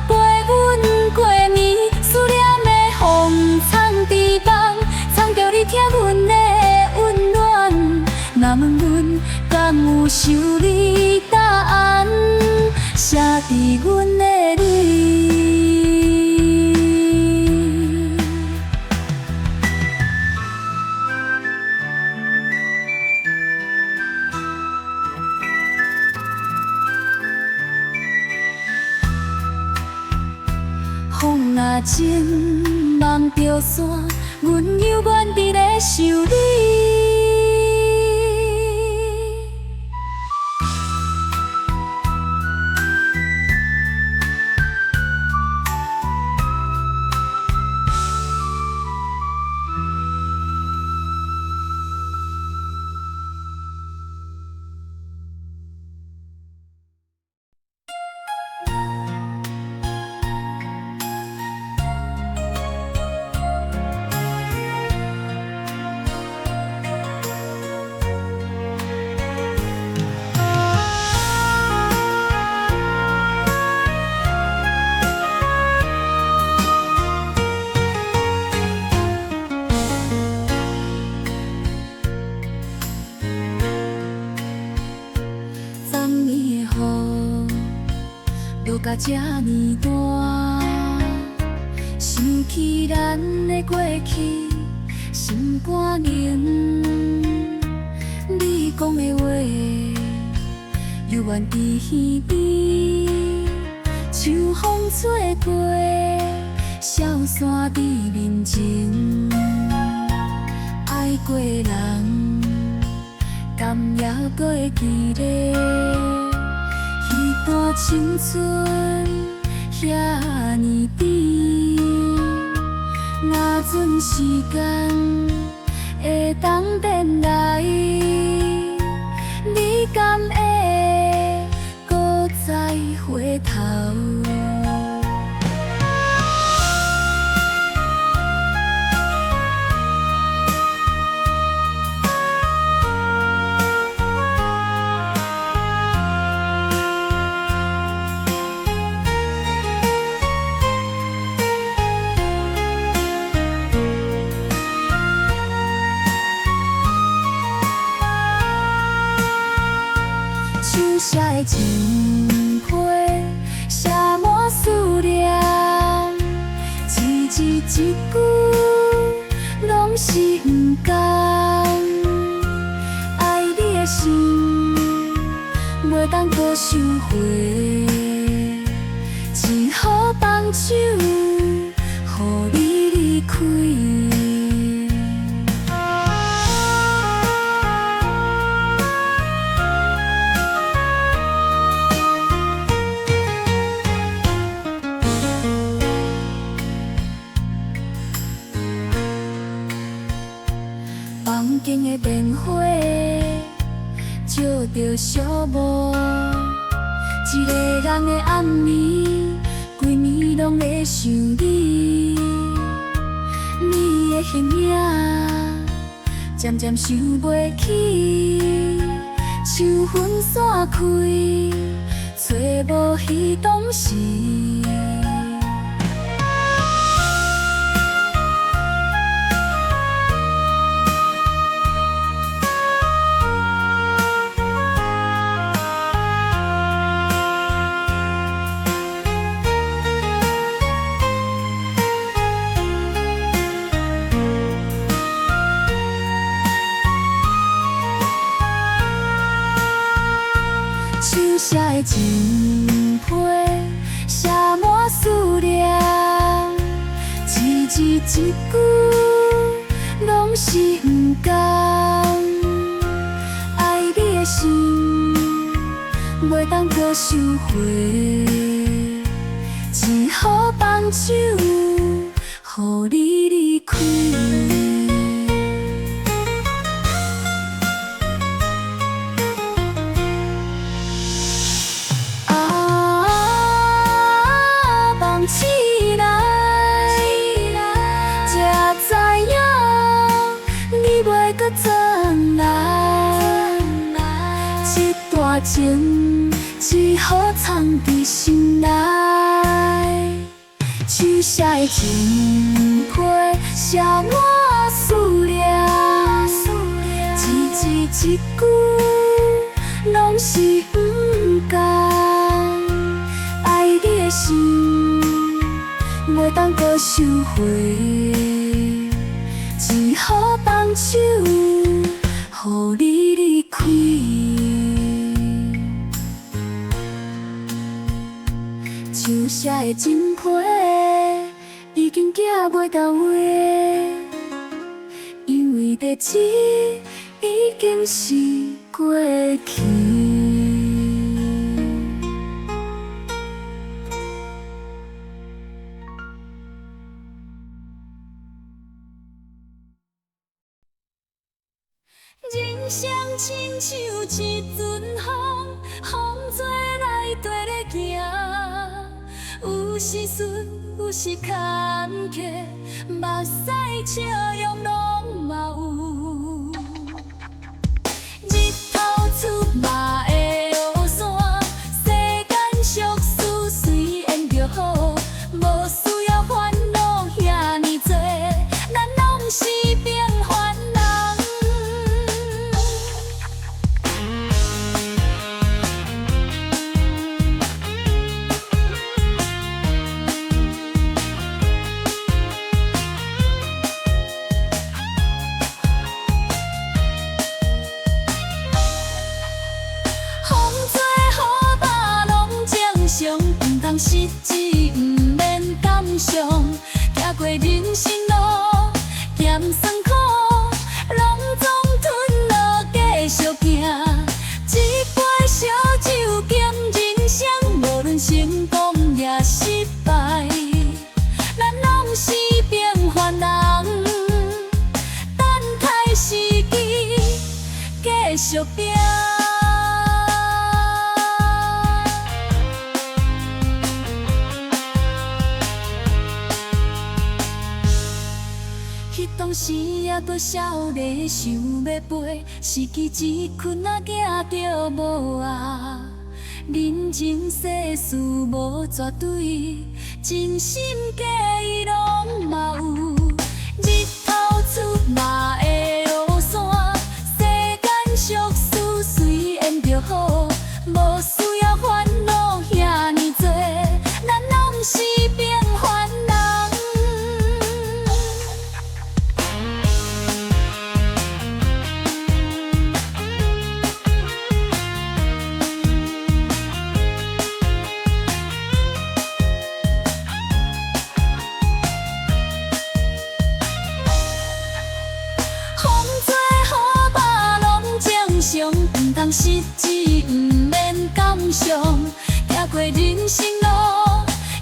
陪阮过暝。思念的风藏伫梦，藏着你听阮的温暖。若问阮敢有想你答案，写伫阮的你。风若情，梦着山，阮犹原伫咧想你。雨落甲这呢大，想起咱的过去，心肝凝。你讲的话，犹原伫耳边，像风吹过，萧山伫面前。爱过的人，敢也搁会记得，彼段青春遐呢甜。若阵时间会当转来，你敢会搁再回头？手写的情批，写满思念，一字一句拢是不甘。爱你的心，袂当搁收回，只好放手，予你离开。房间的电火照着寂寞，一个人的暗暝，规暝拢在想你。你的形影渐渐想袂起，像云散开，找无彼当时。手写的情批，写满思念，一字一句拢是不甘。爱你的心，袂当搁收回，只好放手，予你离开。起来，才知影你袂搁转来。这段情只好藏伫心内。手写的情批，写满思念，一字一句拢是不甘。爱你的心，袂当搁收回，只好放手，予你离开。手写的情批，已经寄袂到位，因为日子已经是过去。人生亲像一阵风，风吹来跟咧行，有时顺，有时坎坷，目屎笑容拢嘛有。日头出嘛会落山，世间俗事随缘就好，无需要烦恼遐尼多，咱拢是平凡人。实际，毋免感伤。行过人生路，咸酸苦，拢总吞落继续行。一杯烧酒敬人生，无论成功也失败，咱拢是平凡人。等待时机，继续拼。迄当时也搁少年，想要飞，失去一困仔行着无啊。人情世事无绝对，真心假意拢嘛有。日头出嘛会落山，世间俗事随缘就好，无需要烦恼遐尼多，咱拢是平凡人。毋通失志，毋免感伤。行过人生路，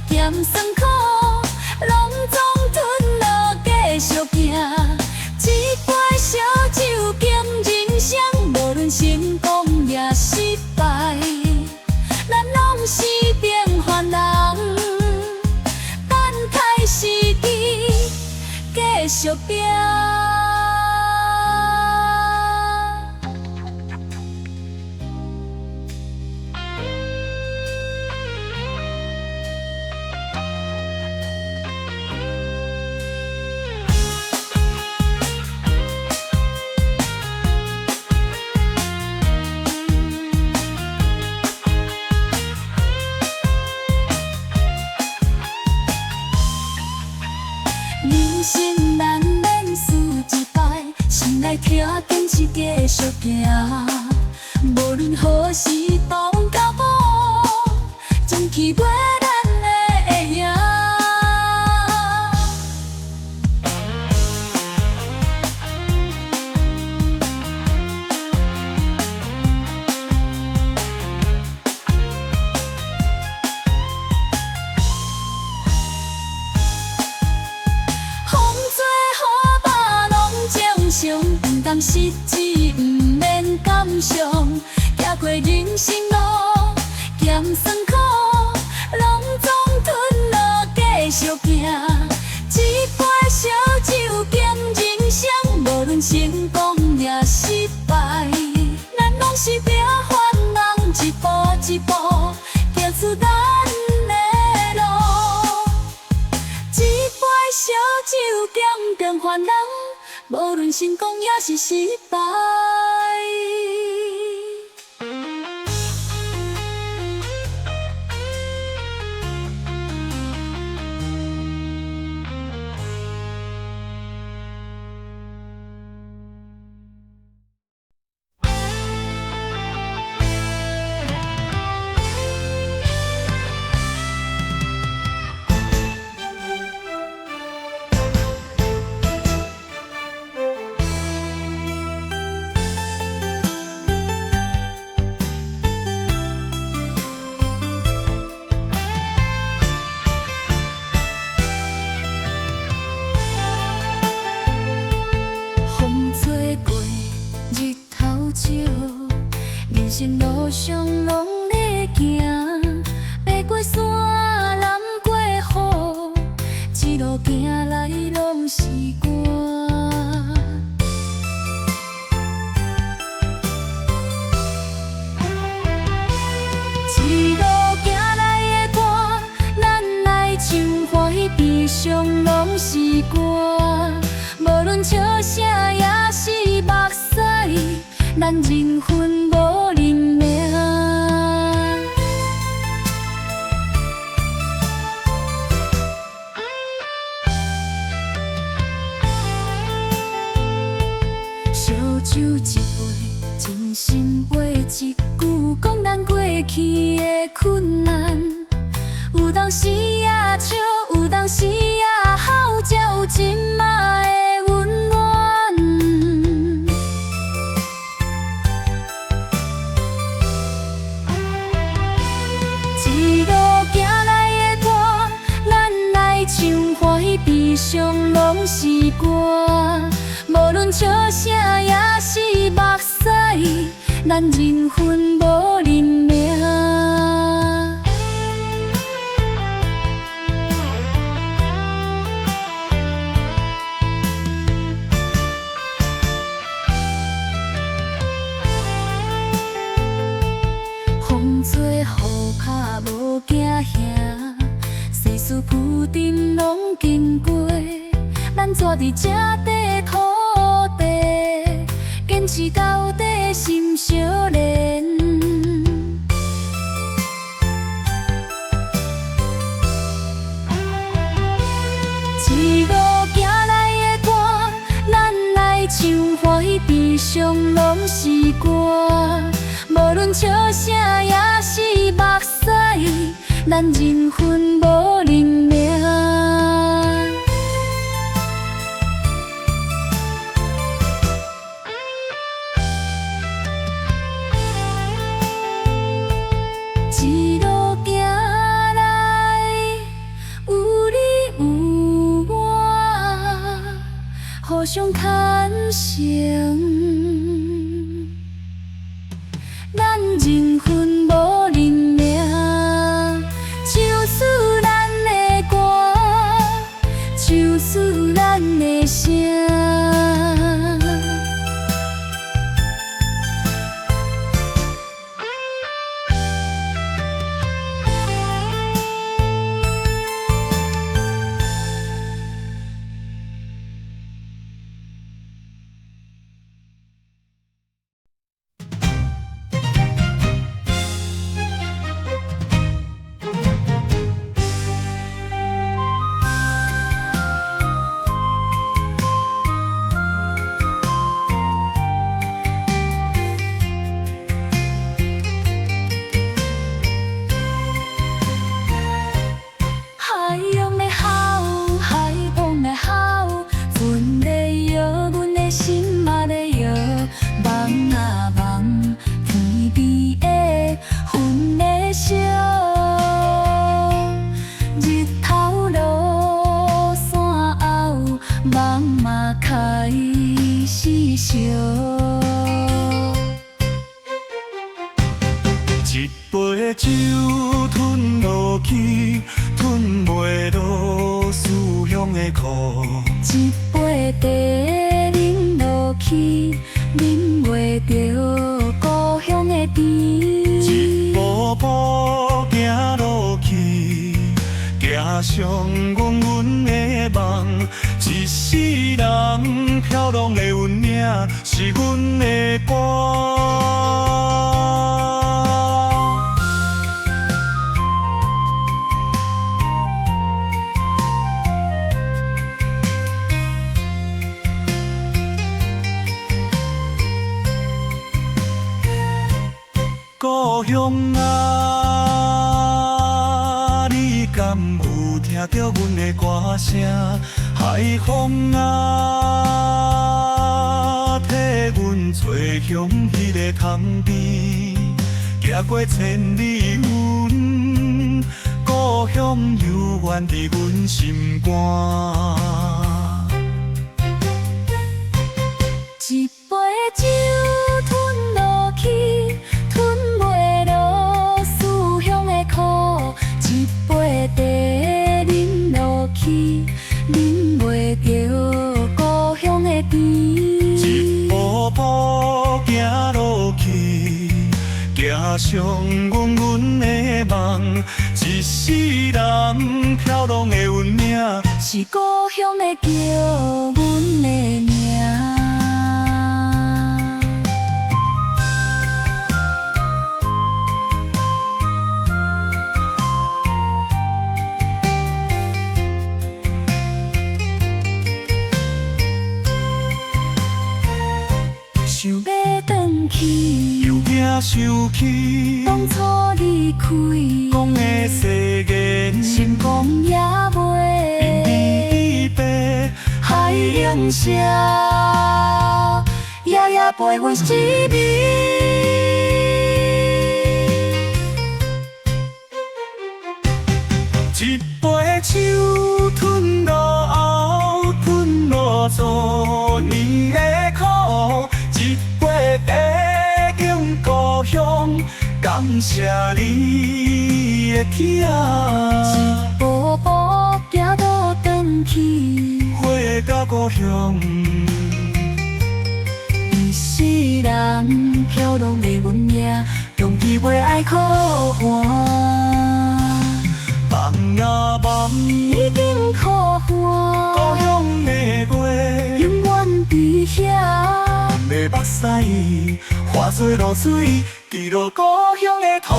咸酸苦，拢总吞落继续行。一杯烧酒敬人生，无论成功也失败，咱拢是平凡人。等待时机，继续拼。人生难免输一摆，心内听坚持继续行。无论何时当到无，将去买咱的会赢。毋通失志，毋免感伤。行过人生路，咸酸苦，拢总吞落继续行。一杯烧酒敬人生，无论成功也失败，咱拢是平凡人，一步一步行出咱的路。一杯烧酒敬平凡人。无论成功也是失败。人生路上拢在行，爬过山，南过雨，一路行来拢是歌。一路行来的歌，咱来唱欢喜悲伤拢是歌，无论笑声也是目屎，咱人分无认命。烧酒一杯，真心话一句，讲咱过去的困难。有当时啊笑，有当时啊哭，才有今嘛的温暖。一路行来的歌，咱来唱欢喜悲伤拢是歌。无论笑声也是目屎，咱人分无认命。风吹雨打无惊吓，世事浮沉拢经过，咱住伫这块土地，坚持到底心相连。一路行来的歌，咱来唱欢喜悲伤拢是歌。无论笑声也是目屎，咱人分无认命。一路行来，有你有我，互相坦诚。咱人分无认命，唱出咱的歌，唱出咱的声。海洋的吼，海风的吼，阮在摇，阮的心嘛在摇。梦啊梦，天边的云在烧，日头落山后，梦嘛开始烧。一杯酒吞落去，吞袂落思乡的苦。一杯茶饮落去，饮袂着故乡的甜。一步步行落去，行上阮的梦。一世人飘浪的运命，是阮的歌。故乡啊，你敢有听到阮的歌声？海风啊，替阮找向迄个塘边，行过千里云，故乡犹原伫阮心肝。一杯酒吞落去，吞袂落思乡的苦。一杯茶饮落去，饮袂着故乡的甜。一步步行落去，行上阮的梦。一世人飘浪的运命，是故乡的叫阮的名。想要转去，又惊想起当初离开，讲的誓言，心光也袂离别海洋声，夜夜陪阮失眠。一杯酒吞落喉，吞落多年的苦，一杯茶敬故乡，感谢你的疼。步步行到转去，回到故乡，一世人飘浪的阮命，用伊袂爱可换。梦啊梦，已经可故换，乡的月，永远伫遐。的目屎化作露水，记录故乡的土。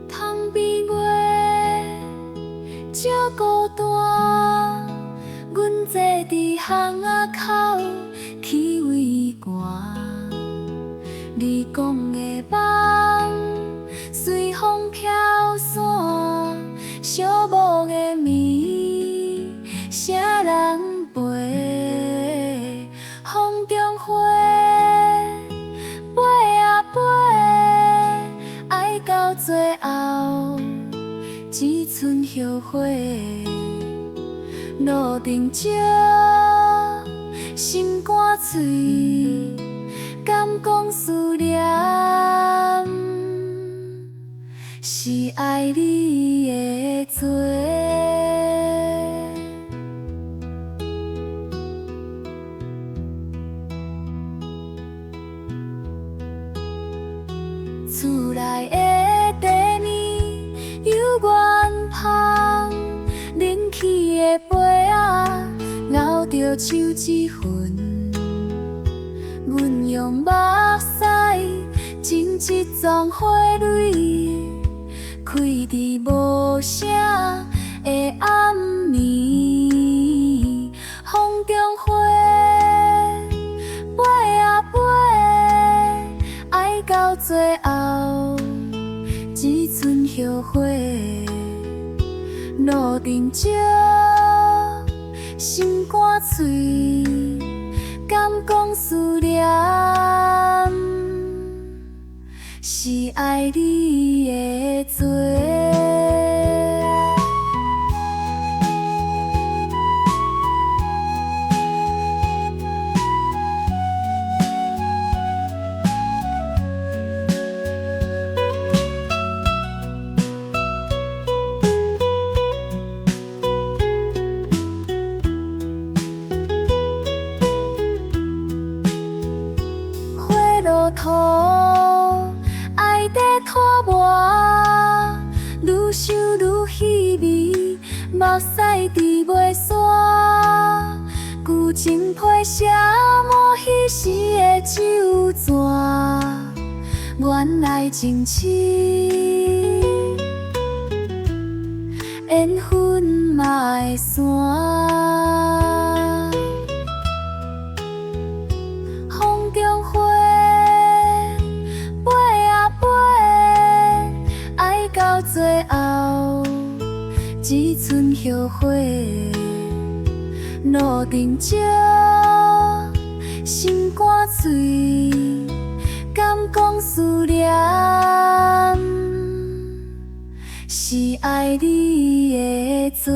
窗边月照孤单，阮坐伫巷仔口，气味寒。你讲的梦随风飘散，寂寞的暝，啥人陪？风中花，飞啊飞，爱到最后，只剩后悔。路灯照，心肝碎，敢讲思念？是爱你的多。厝内的茶暝有远芳，冷起的杯仔熬着酒一份。阮用目屎浸一丛花蕊，开伫无声的暗暝。风中花，飞啊飞，爱到最后，只剩后悔。路灯照，心肝碎，敢讲思念？是爱你的多。土爱在拖磨，愈想愈稀微，目屎伫袂煞。旧情批写满彼时的酒泉，原来情痴，缘分嘛会散。风中花。到最后，只剩后悔。路灯照，心肝碎，敢讲思念？是爱你的多。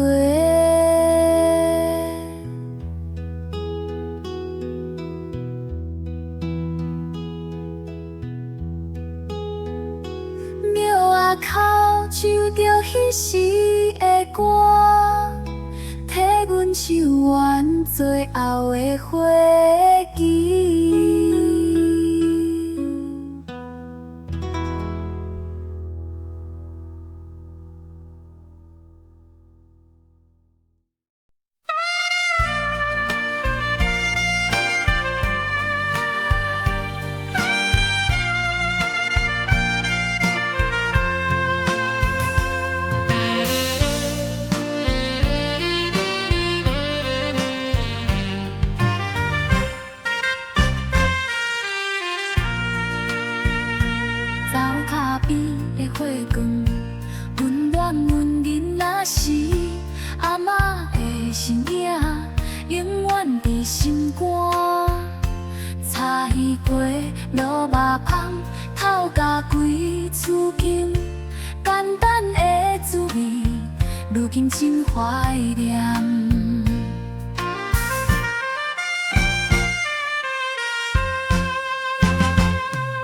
口唱着彼时的歌，替阮唱完最后的回忆。光，温暖阮囡仔时，阿嬷的身影永远伫心肝。柴鱼粿、卤肉芳，透甲规厝间，简单的滋味，如今真怀念。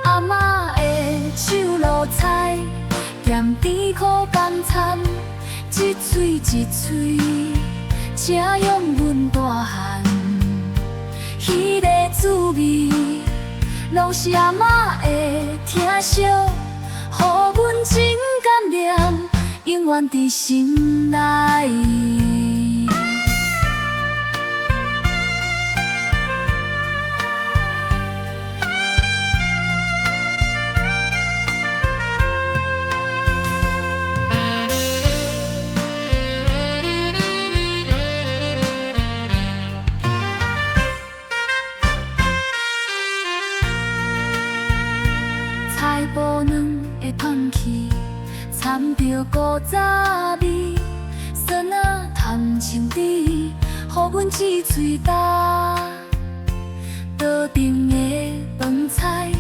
阿嬷的手路菜，咸甜苦甘参，一喙一喙，正用阮大汉。迄个滋味，拢是阿嬷的疼惜，予阮真感念，永远伫心内。菜脯软的香气，掺着古早味，酸仔探青汁，予阮一喙焦。桌顶的饭菜，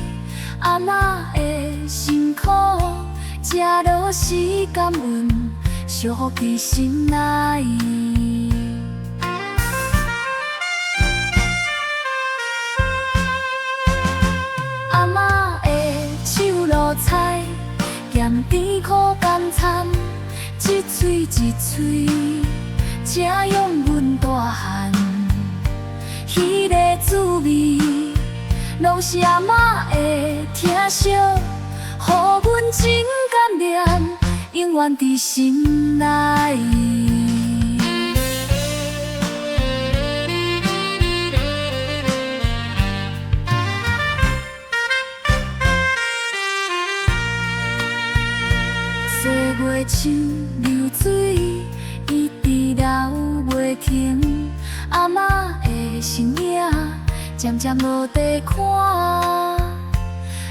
阿嬷的辛苦，食落是感恩，惜福伫心内。阿嬷的手路菜，咸甜苦甘参，一喙一喙，正用阮大汉。迄个滋味，拢是阿嬷的疼惜，予阮真感念，永远伫心内。岁月像流水，一直流袂停。阿嬷的身影，渐渐无地看。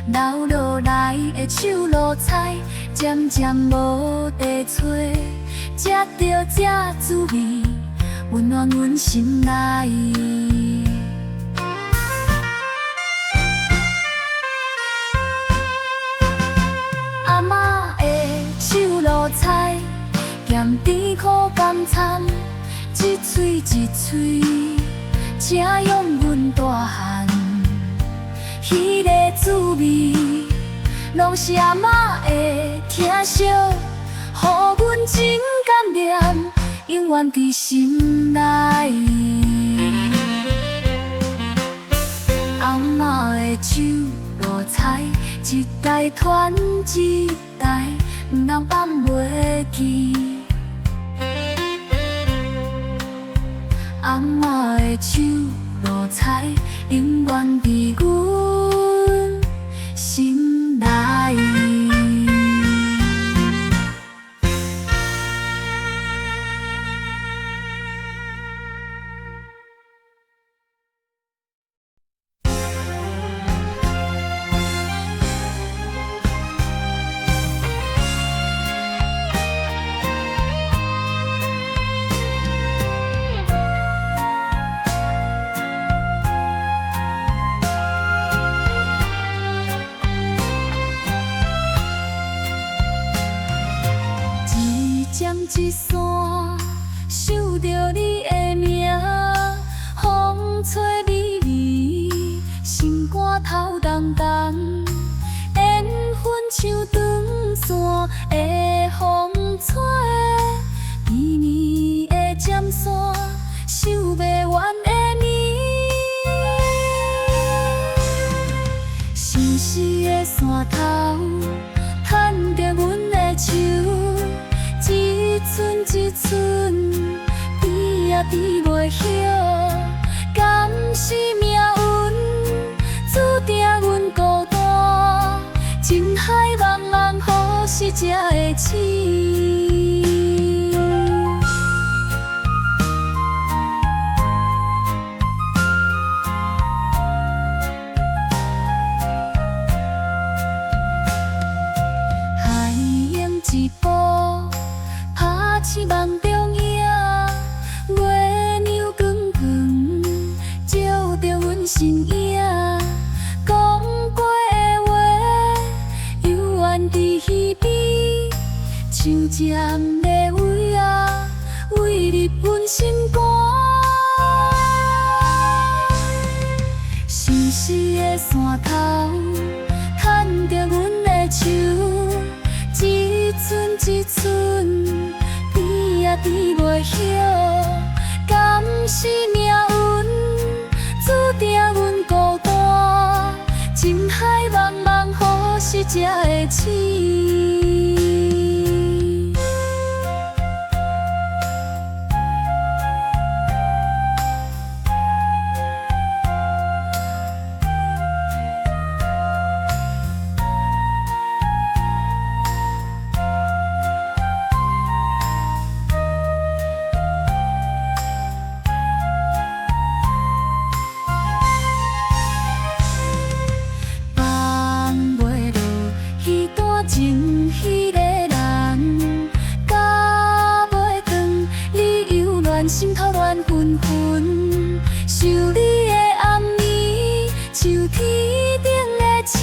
留落来的手路菜，渐渐无地找。食着这滋味，温暖阮心内。阿嬷的手路菜，咸甜苦甘参，一喙一喙，正用阮大汉。迄个滋味，拢是阿嬷的疼惜，予阮真感念，永远伫心内。阿嬷的手路菜，一代传一代，毋通放袂记。阿嬷的手路菜，永远伫阮心内。一线想着你的名，风吹微微，心肝头重重。缘分像长线的风吹，绵绵的尖线，想袂完的绵。相思的山头，牵着阮的手。一寸一寸，比也比袂晓，敢是命运注定阮孤单？情海茫茫，何时才会醒？海时才会醒。放袂落彼段情，迄个人甲袂长，你犹恋心头乱纷纷。想你的暗暝，像天顶的星，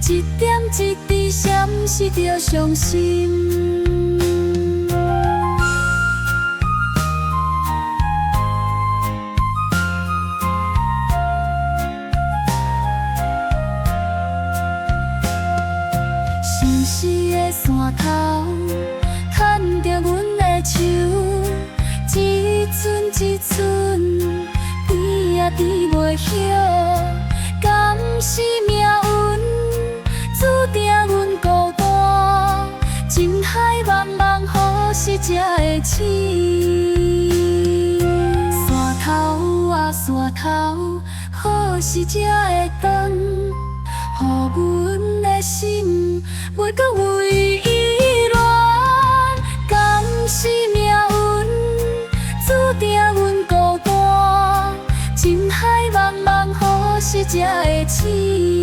一点一滴闪烁着伤心。城市的山头，牵着阮的手，一寸一寸，甜也甜袂休。敢是命运注定阮孤单？情海茫茫，何时才会醒？山头啊山头，何时才会长？予阮的心袂搁为伊乱，敢是命运注定阮孤单？情海茫茫，何时才会醒？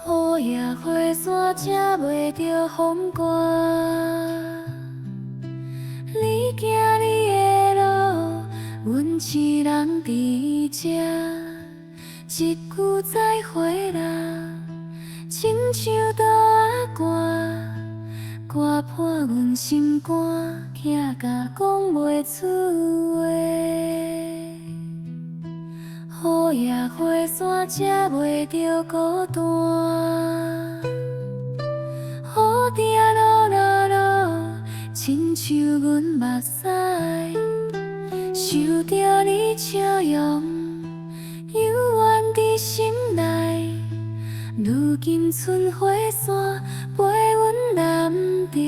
雨夜花伞遮袂着风寒，你行你的路，阮一人伫这。一句再会啦，亲像刀仔割，割破阮心肝，疼甲讲袂出话。雨夜花伞遮袂着孤单，雨定落落落，亲像阮目屎，受着你笑容，犹原伫心内。如今春花伞陪阮淋着雨。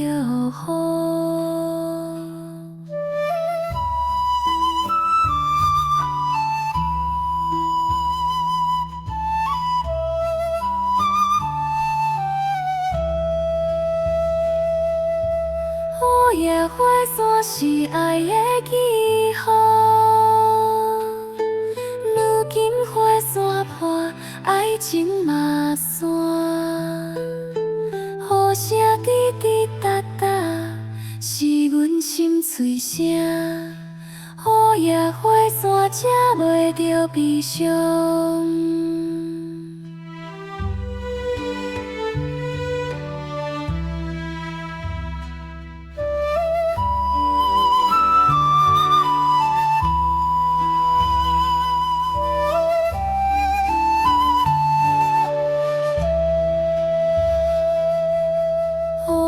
雨夜花伞是爱的记号，如今花伞破，爱情嘛散。雨声滴滴答答，是阮心碎声。雨夜花伞遮袂着悲伤。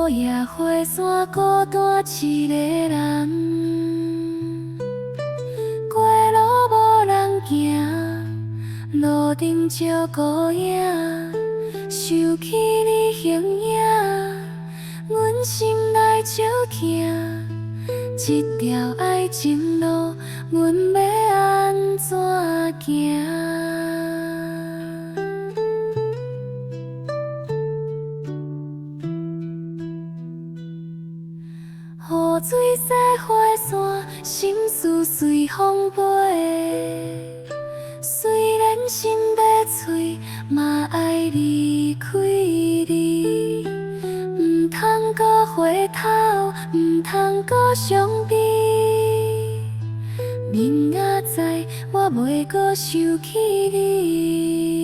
雨夜花伞孤单一个人，过路无人行，路顶照孤影，想起你形影，阮心内照疼。这条爱情路，阮要安怎行？雨水洗花伞，心事随风飞。虽然心要碎，嘛爱离开你。唔通搁回头，唔通搁伤悲。明仔载我袂搁想起你。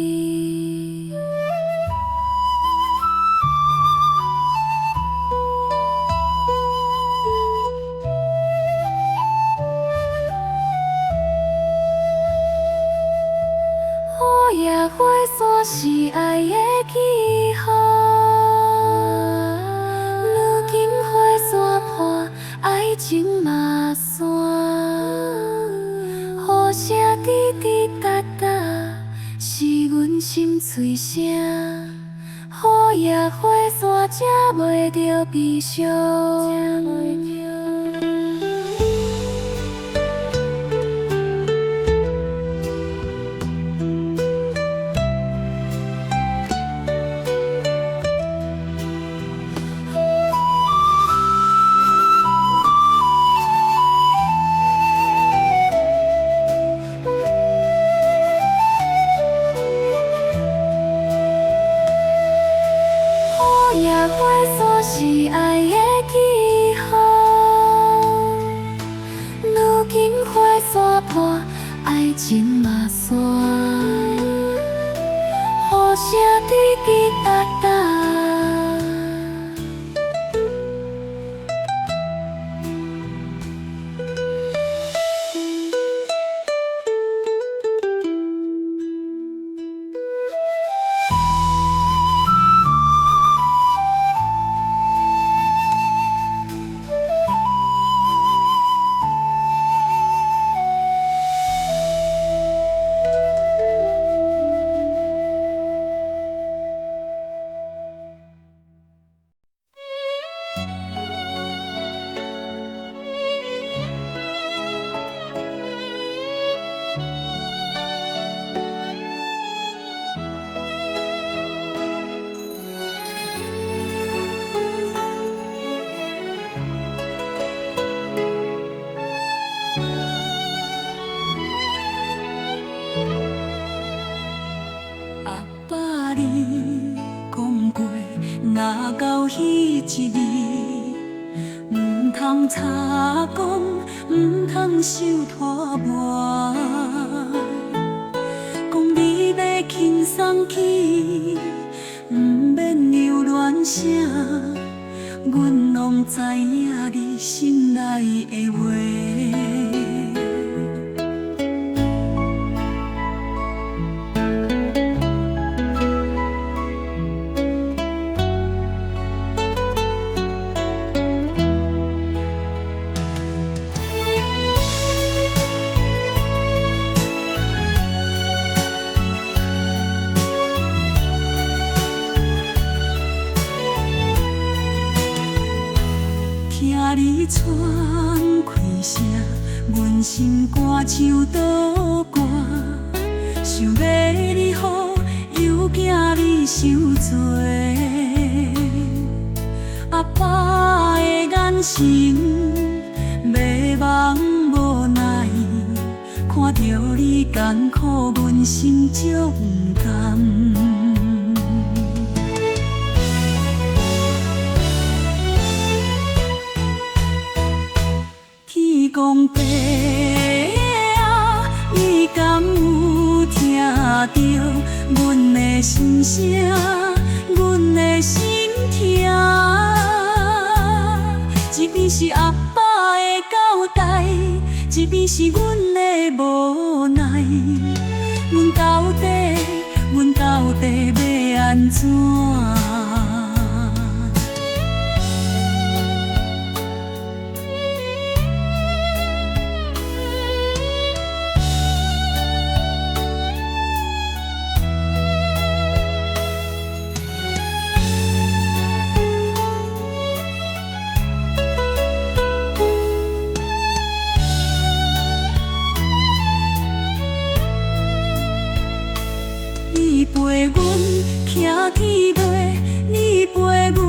嘴声，雨夜火线才袂着悲伤。夜火线是爱的记号，如今火线破，爱情嘛散，雨声滴滴答答。你讲过，若到彼一日，唔通插讲，唔通受拖磨。讲你要轻松起，唔免留恋啥，阮拢知影你心内的话。听你喘开声，阮心肝像倒挂，想要你好，又惊你受罪。阿爸的眼神，迷茫无奈，看着你艰苦，阮心足不甘。讲爸啊，你敢有听到阮的心声，阮的心痛？一边是阿爸的交代，一边是阮的无奈。阮到底要安怎？你陪阮徛天涯，你陪阮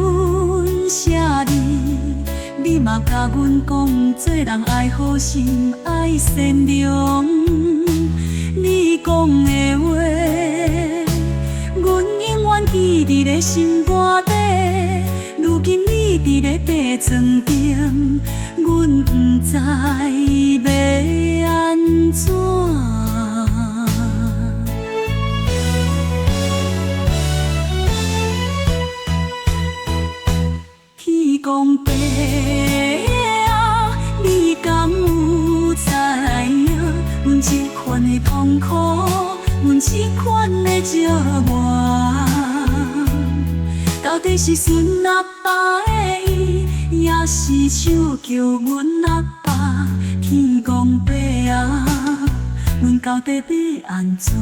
写字，你嘛甲阮讲，做人爱好心，爱善良。你讲的话，阮永远记伫咧心肝底。如今你伫咧地床顶，阮不知要安怎。讲爸啊，你敢有知影？阮这款的痛苦，阮这款的折磨，到底是顺阿爸的意，也是唱叫阮阿爸？天公爸啊，阮到底要安怎？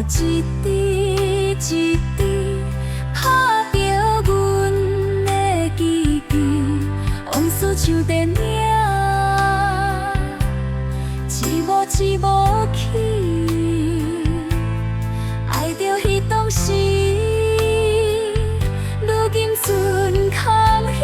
一滴一滴拍着阮的记忆，往事像电影，一幕一幕起，爱着彼当时，如今剩空虚。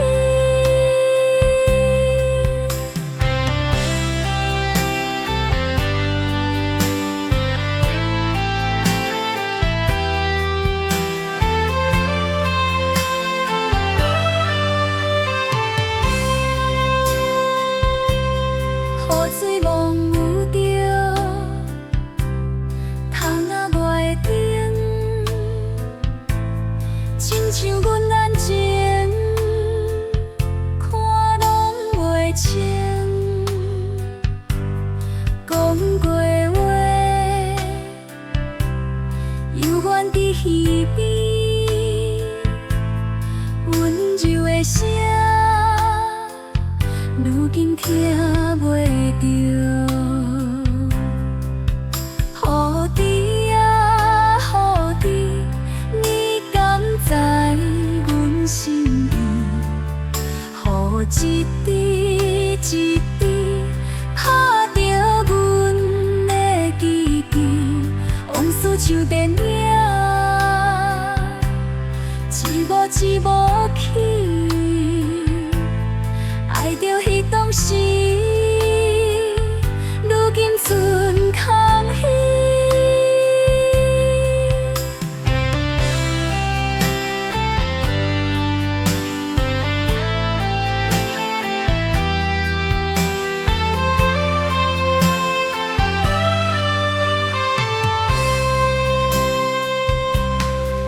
雨水蒙有着窗仔外的灯，亲像阮安静看拢袂清，讲过话犹原伫耳边，温柔的声，如今听袂着。雨滴啊雨滴，你敢知阮心意？雨一滴一滴拍着阮的记忆，往事像电影，一幕一幕起，爱着彼当时，如今剩空虚。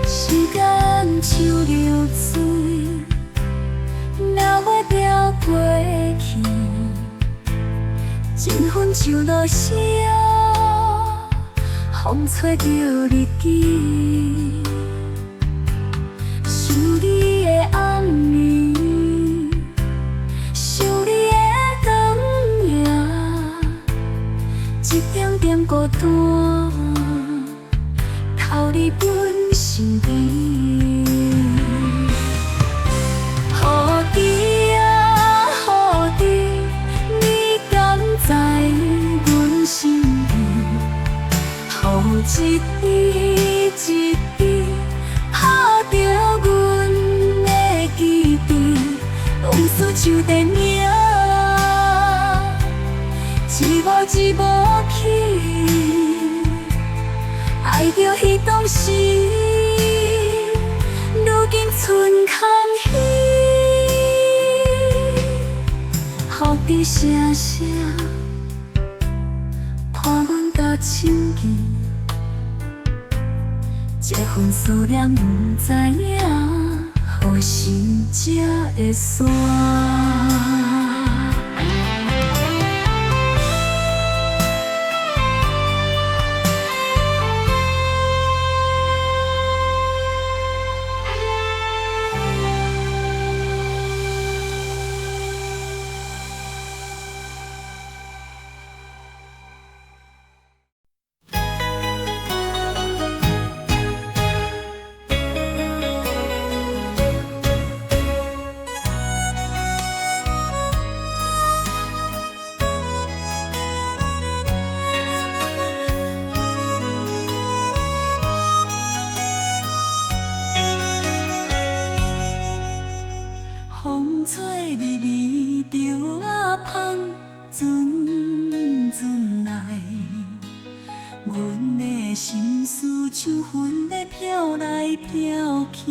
时间像流水，若要飘过去，情分像落雨，风吹着日记，想你的暗暝，想你的长夜，一点点孤单，偷你本身边。雨滴啊雨滴，你敢知阮心意？雨一滴一滴拍着阮的记忆，往事像电影，一幕一幕起，爱着彼当时，如今剩空虚。雨滴声声，伴阮到深更，这份思念不知影，何时才会散？风吹微微着啊风，阵阵来，阮的心事像云在飘来飘去。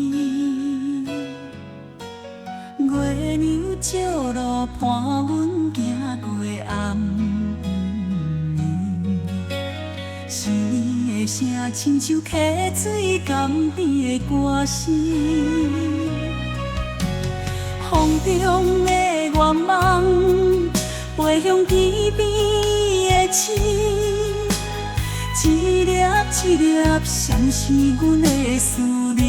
月亮照路伴阮行过暗暝，想你的声亲像溪水江边的歌声。风中的愿望，飞向天边的星，一粒一粒闪烁阮的思念。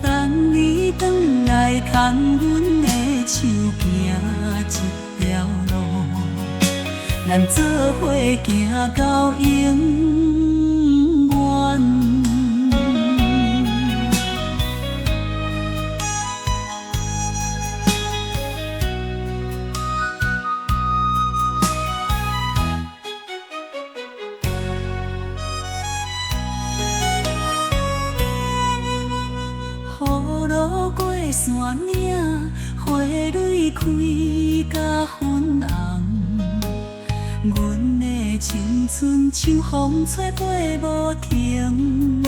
等你转来牵阮的手，行一条路，咱做伙行到永远。雨路过山岭，花蕊开甲粉红。阮的青春像风吹飞无停，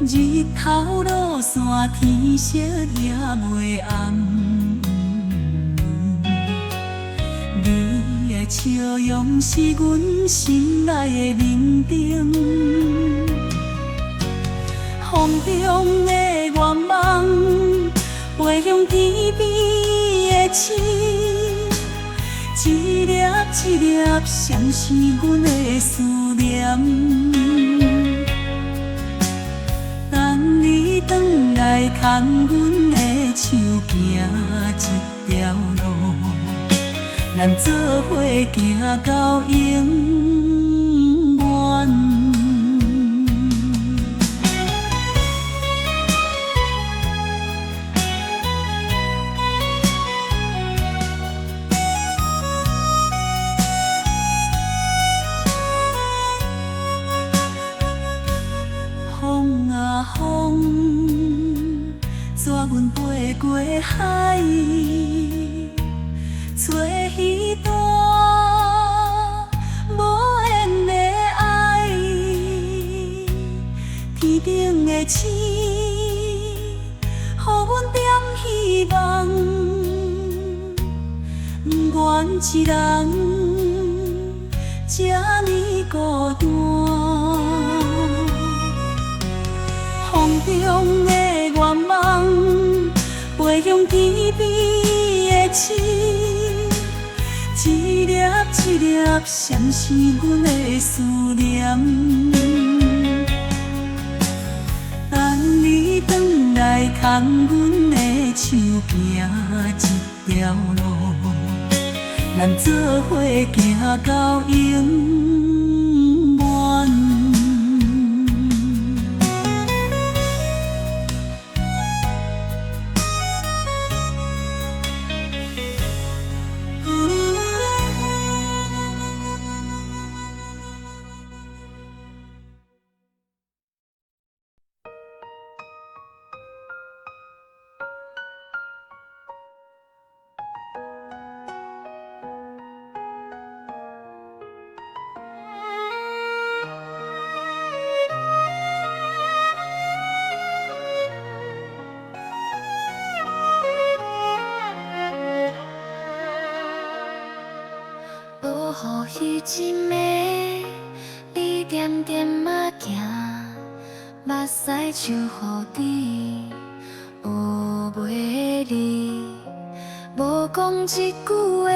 日头落山，天色也袂红。你的笑容是阮心内的明灯。风中的愿望，飞向天边的星，一粒一粒闪是阮的思念。等你转来牵阮的手，行一条路，咱做伙行到永远。风啊风，带阮飞过海，吹彼段无言的爱。天顶的星，予阮点希望。不愿一人这呢孤单。风中的愿望，飞向天边的星，一粒一粒闪是阮的思念。等你转来牵阮的手，行一条路，咱做伙行到永远。落雨一暝，你点点仔行，目屎像雨滴，有袂离。无讲一句话，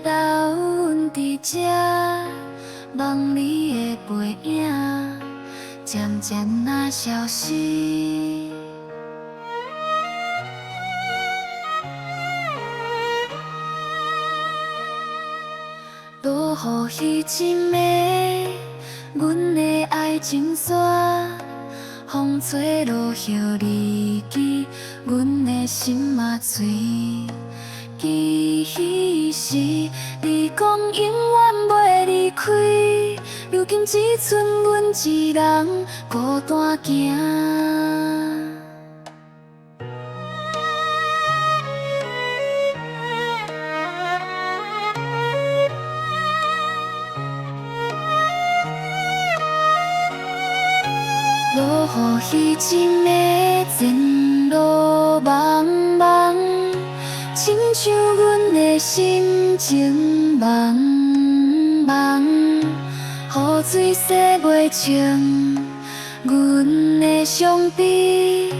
留阮伫这，望你的背影，渐渐仔消失。落雨一暝，阮的爱情线，风吹落叶离去，阮的心嘛碎。其实你讲永远袂离开，如今只剩阮一人孤单行。落雨一暝，前路茫茫，亲像阮的心情茫茫。雨水洗袂清阮的伤悲，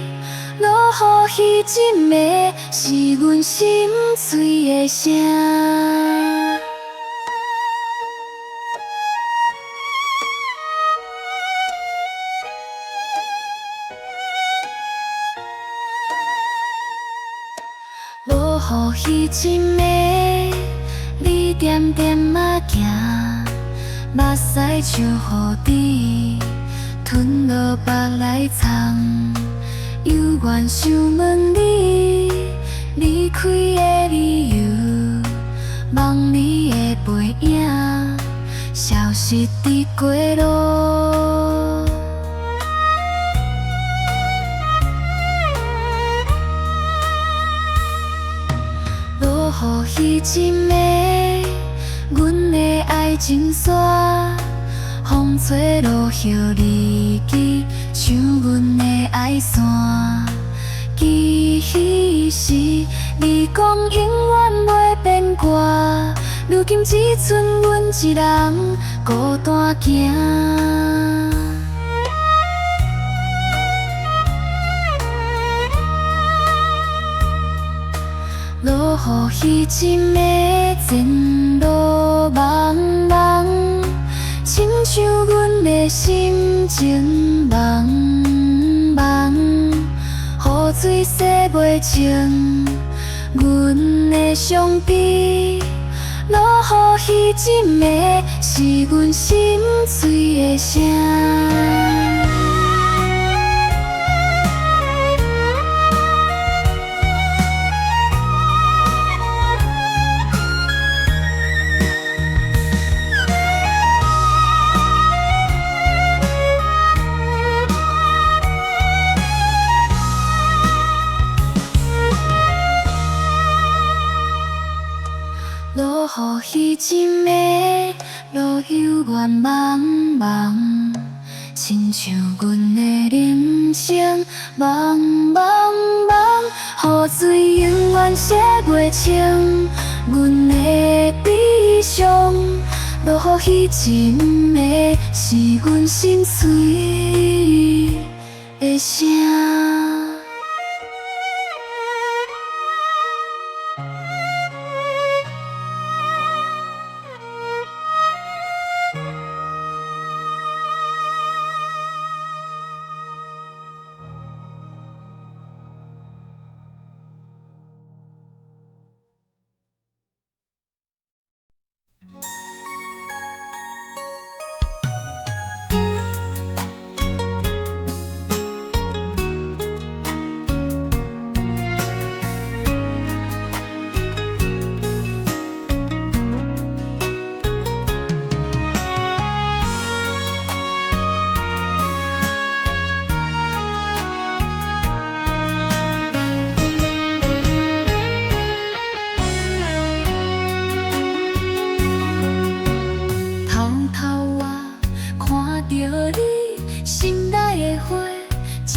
落雨一暝，是阮心碎的声。落雨一暝，点仔行，目屎像雨滴，吞落腹来藏。犹原想问你离开的理由，望你的背影消失伫街路。落雨迄阵的，阮的爱情线，风吹落叶离去，像阮的爱线。其实你讲永远袂变卦，如今只剩阮一人孤单行。落雨迄阵的前路茫茫，亲像阮的心情茫茫，雨水洗袂清阮的伤悲。落雨迄阵的是阮心碎的声。落雨迄阵的路悠远茫茫，亲像阮的人生茫茫茫，雨水永远洗袂清阮的悲伤。落雨迄阵的是阮心碎的声。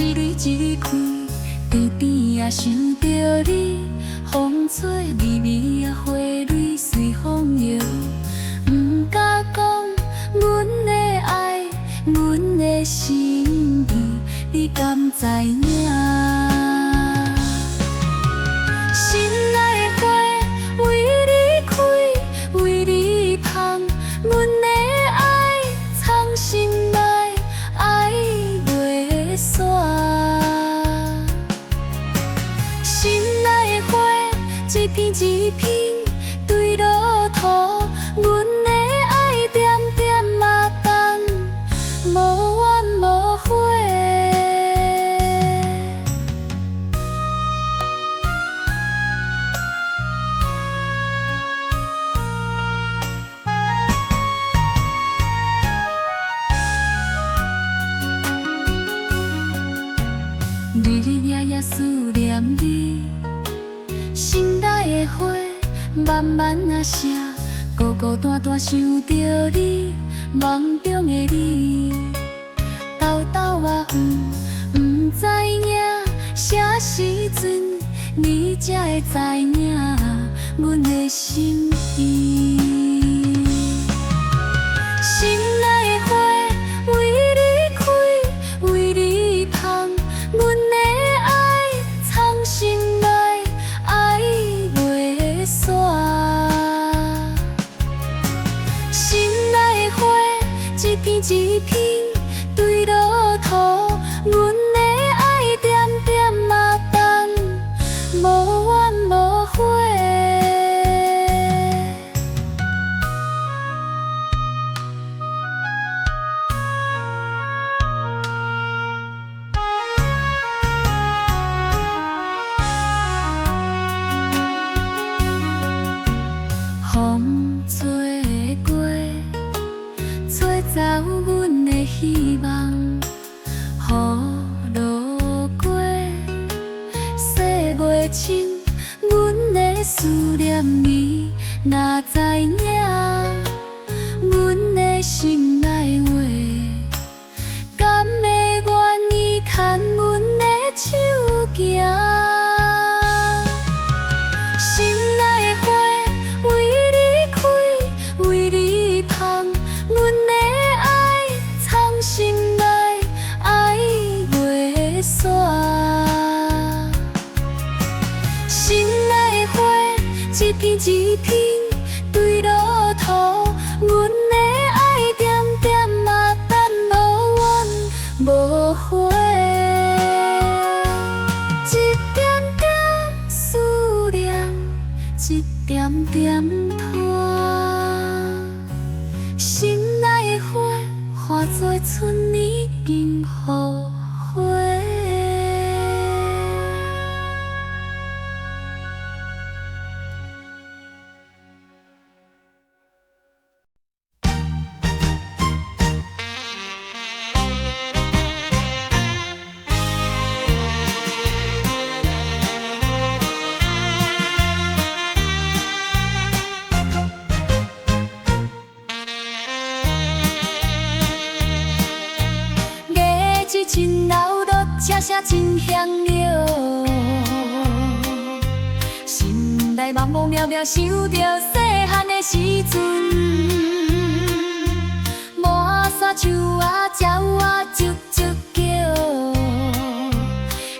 一蕊一蕊开，在边仔想着你，风吹微微啊，花蕊随风摇。不敢讲，阮的爱，阮的心意，你敢知影？心内的花为你开，为你香，阮的爱藏心内，爱袂散。心内的花一片一片对落土，阮的爱点点嘛等，无怨无悔。日日夜夜思念你，心内的花慢慢啊谢，孤孤单单想着你，梦中的你，兜兜啊不知影，啥时阵你才会知影阮的心意。心内的花为你开，为你香，阮的爱藏心内，爱袂散。心内的花一片一片对落土，阮的爱点点嘛等，无怨无悔。希望，雨落过，细月深，阮的思念你，若知影，阮的心内话，敢会愿意牵阮的手行？心内的花为你开，为你芳，阮的爱藏心内，爱袂散。心内的花一片一片对落土，阮的爱点点嘛等无怨无悔。一点点思念，一点点拖，心内的花化作春年金雨花。真流落，声声真响亮，心内茫茫渺渺想着细汉的时阵，满山树仔鸟仔啾啾叫，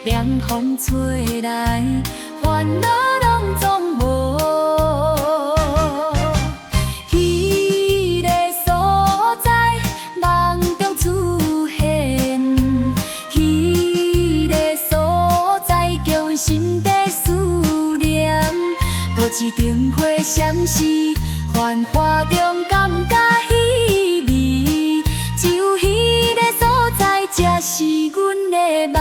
凉风吹来，烦恼拢总无。彼个所在，梦中出现。心底思念，多一场花相思，繁华中感觉稀微，只有彼个所在，才是阮的梦。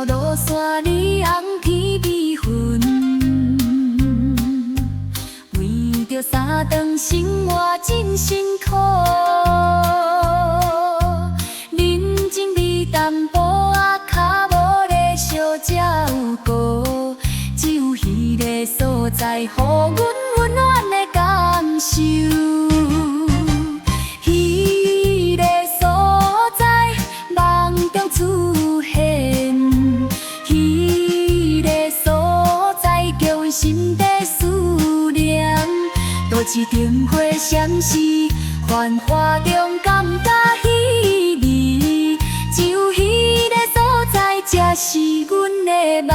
落山里红天美云，为着三顿生活真辛苦，人情味淡薄啊，脚无咧烧才有顾，只有彼个所在，予阮温暖的感受。彼个所在，梦中出现。心底思念，多一场花相思，繁华中感觉稀微，只有彼个所在，才是阮的梦。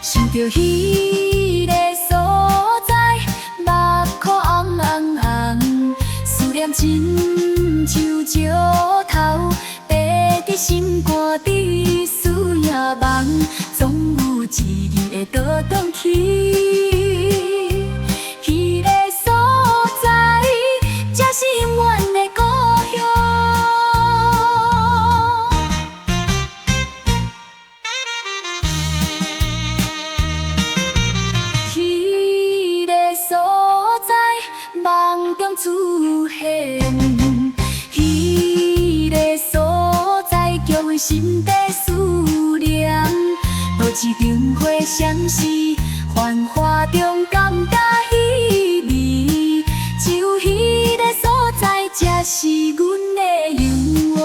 想着彼个所在，目眶红红红，思念亲像石头，爬伫心肝底，思夜梦，总有一日会倒转去。彼个所在，才是永远的故乡。梦中出现，彼个所在，叫阮心底思念。多一场花相思，繁华中感觉稀微，只有彼个所在，才是阮的永远。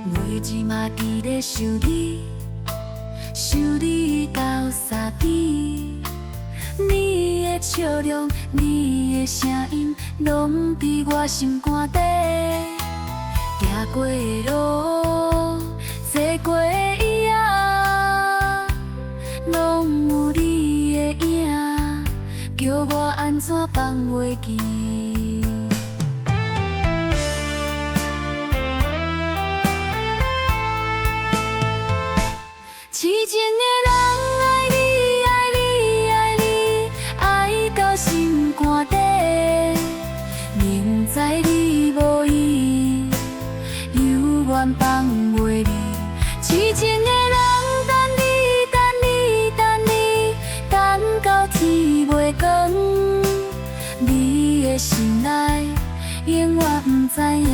月日嘛记咧想你，想你到三更。你的笑容，你的声音，拢伫我心肝底。行过的路，坐过的椅仔，拢有你的影，叫我安怎放袂记？痴情的人爱你，爱你，爱你，爱到心肝底。明知你无意，犹原放袂离。痴情的人等你，等你，等你，等到天袂光。你的心内，永远不知影。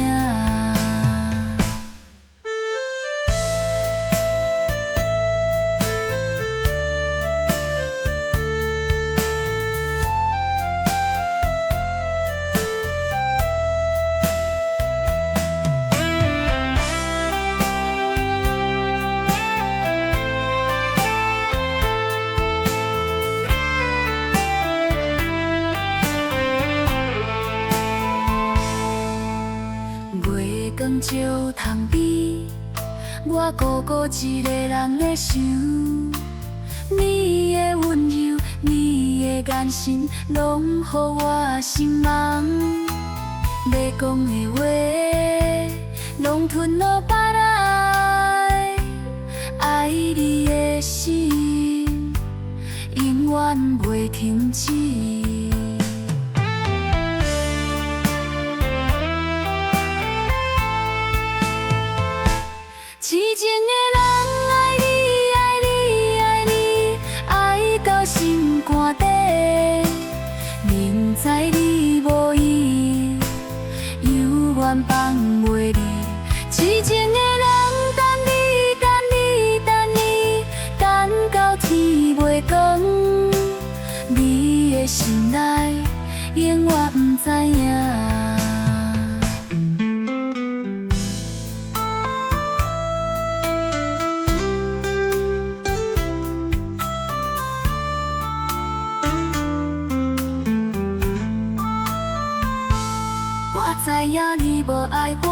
光照窗边，我孤孤一个人咧想。你的温柔，你的眼神，拢予我心梦。要讲的话，拢吞落腹内。爱你的心，永远袂停止。痴情的人爱你，爱你，爱你，爱到心肝底。明知你无意，犹原放袂离。痴情的人等你，等你，等你，等到天袂光。你的心内，永远不知影。我知影你无爱我，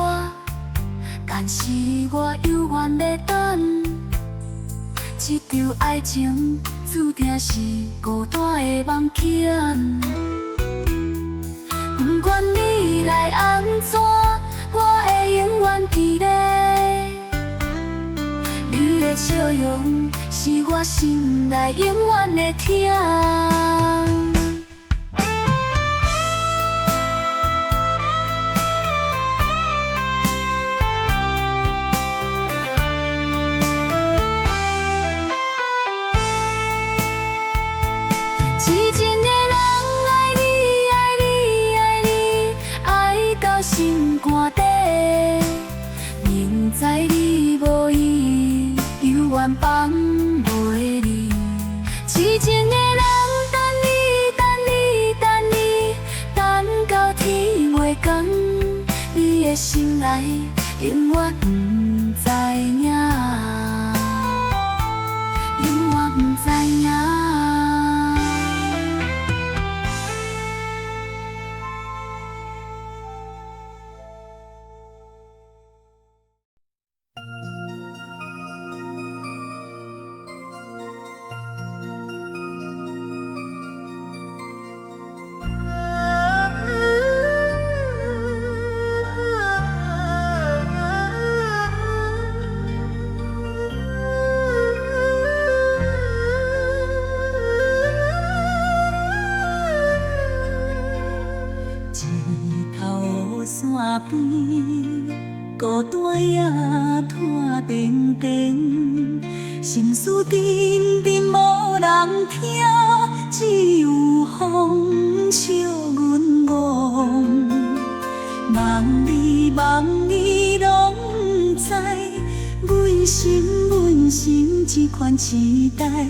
但是我犹原在等。这场爱情注定是孤单的梦境。不管你来安怎，我会永远记得。你的笑容是我心内永远的疼。痴情的人爱你，爱你，爱你，爱到心肝底。明知你无意，犹原放袂离。痴情的人等你，等你，等你，等到天袂光。你的心内，永远不知影，永远不知影。山边，孤单夜拖定定，心事沉沉无人听，只有风笑阮憨。梦你拢不知，阮心这款期待，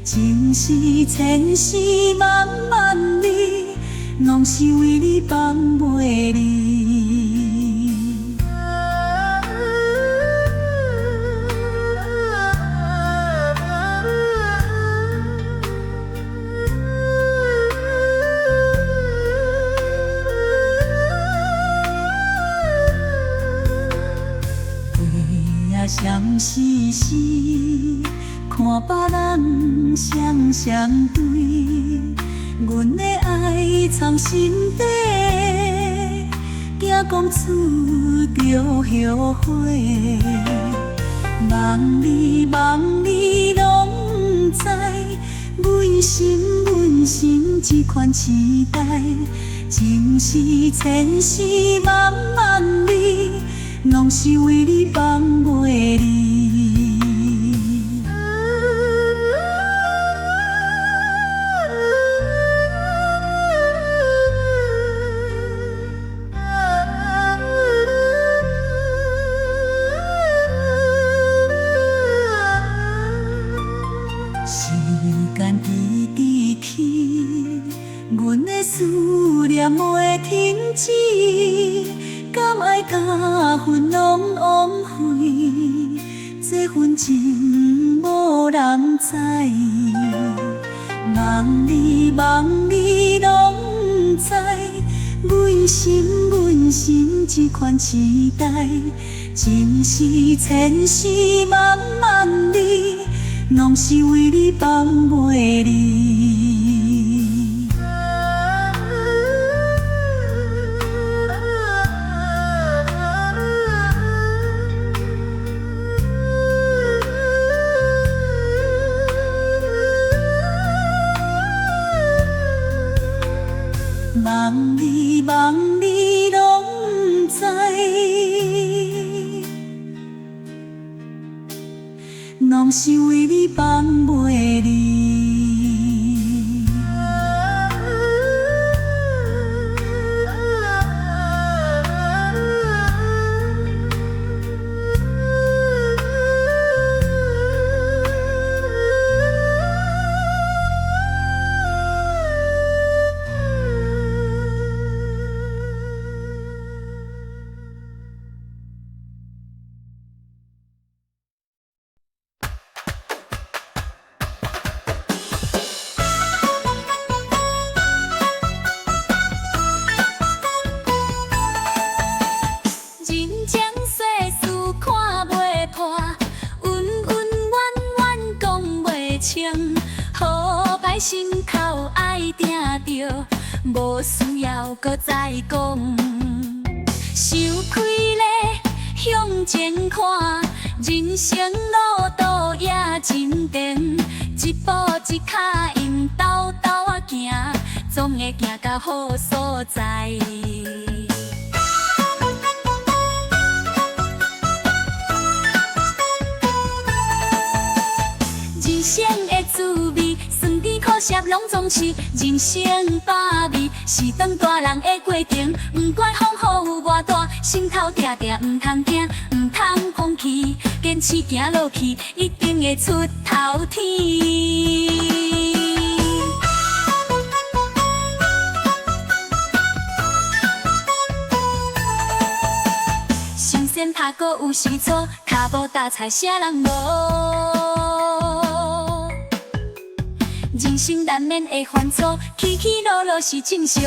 情是千丝万万里。拢是为你放袂离。相思时，看别人双双对，阮的爱藏心底，惊讲出着后悔。梦里拢知，阮心这款期待，情是千丝万万里，拢是为你放袂离。时间一直去，阮的思念袂停止，敢爱甲份拢枉费？这份情无人知。梦里拢知，阮心这款期待，情是千丝万万里，拢是为你放袂离。梦里拢知，拢是为你放袂离。心口爱定着，无需要搁再讲。想开咧，向前看，人生路途也真长，一步一脚用斗斗啊行，总会行到好所在。人生的滋味。苦涩拢总是人生百味，是当大人的过程。不管风雨有偌大，心头定定唔通惊，唔通放弃，坚持行落去，一定会出头天。心先拍过有时错，脚步踏菜啥人无？人生难免会烦躁，起起落落是正常。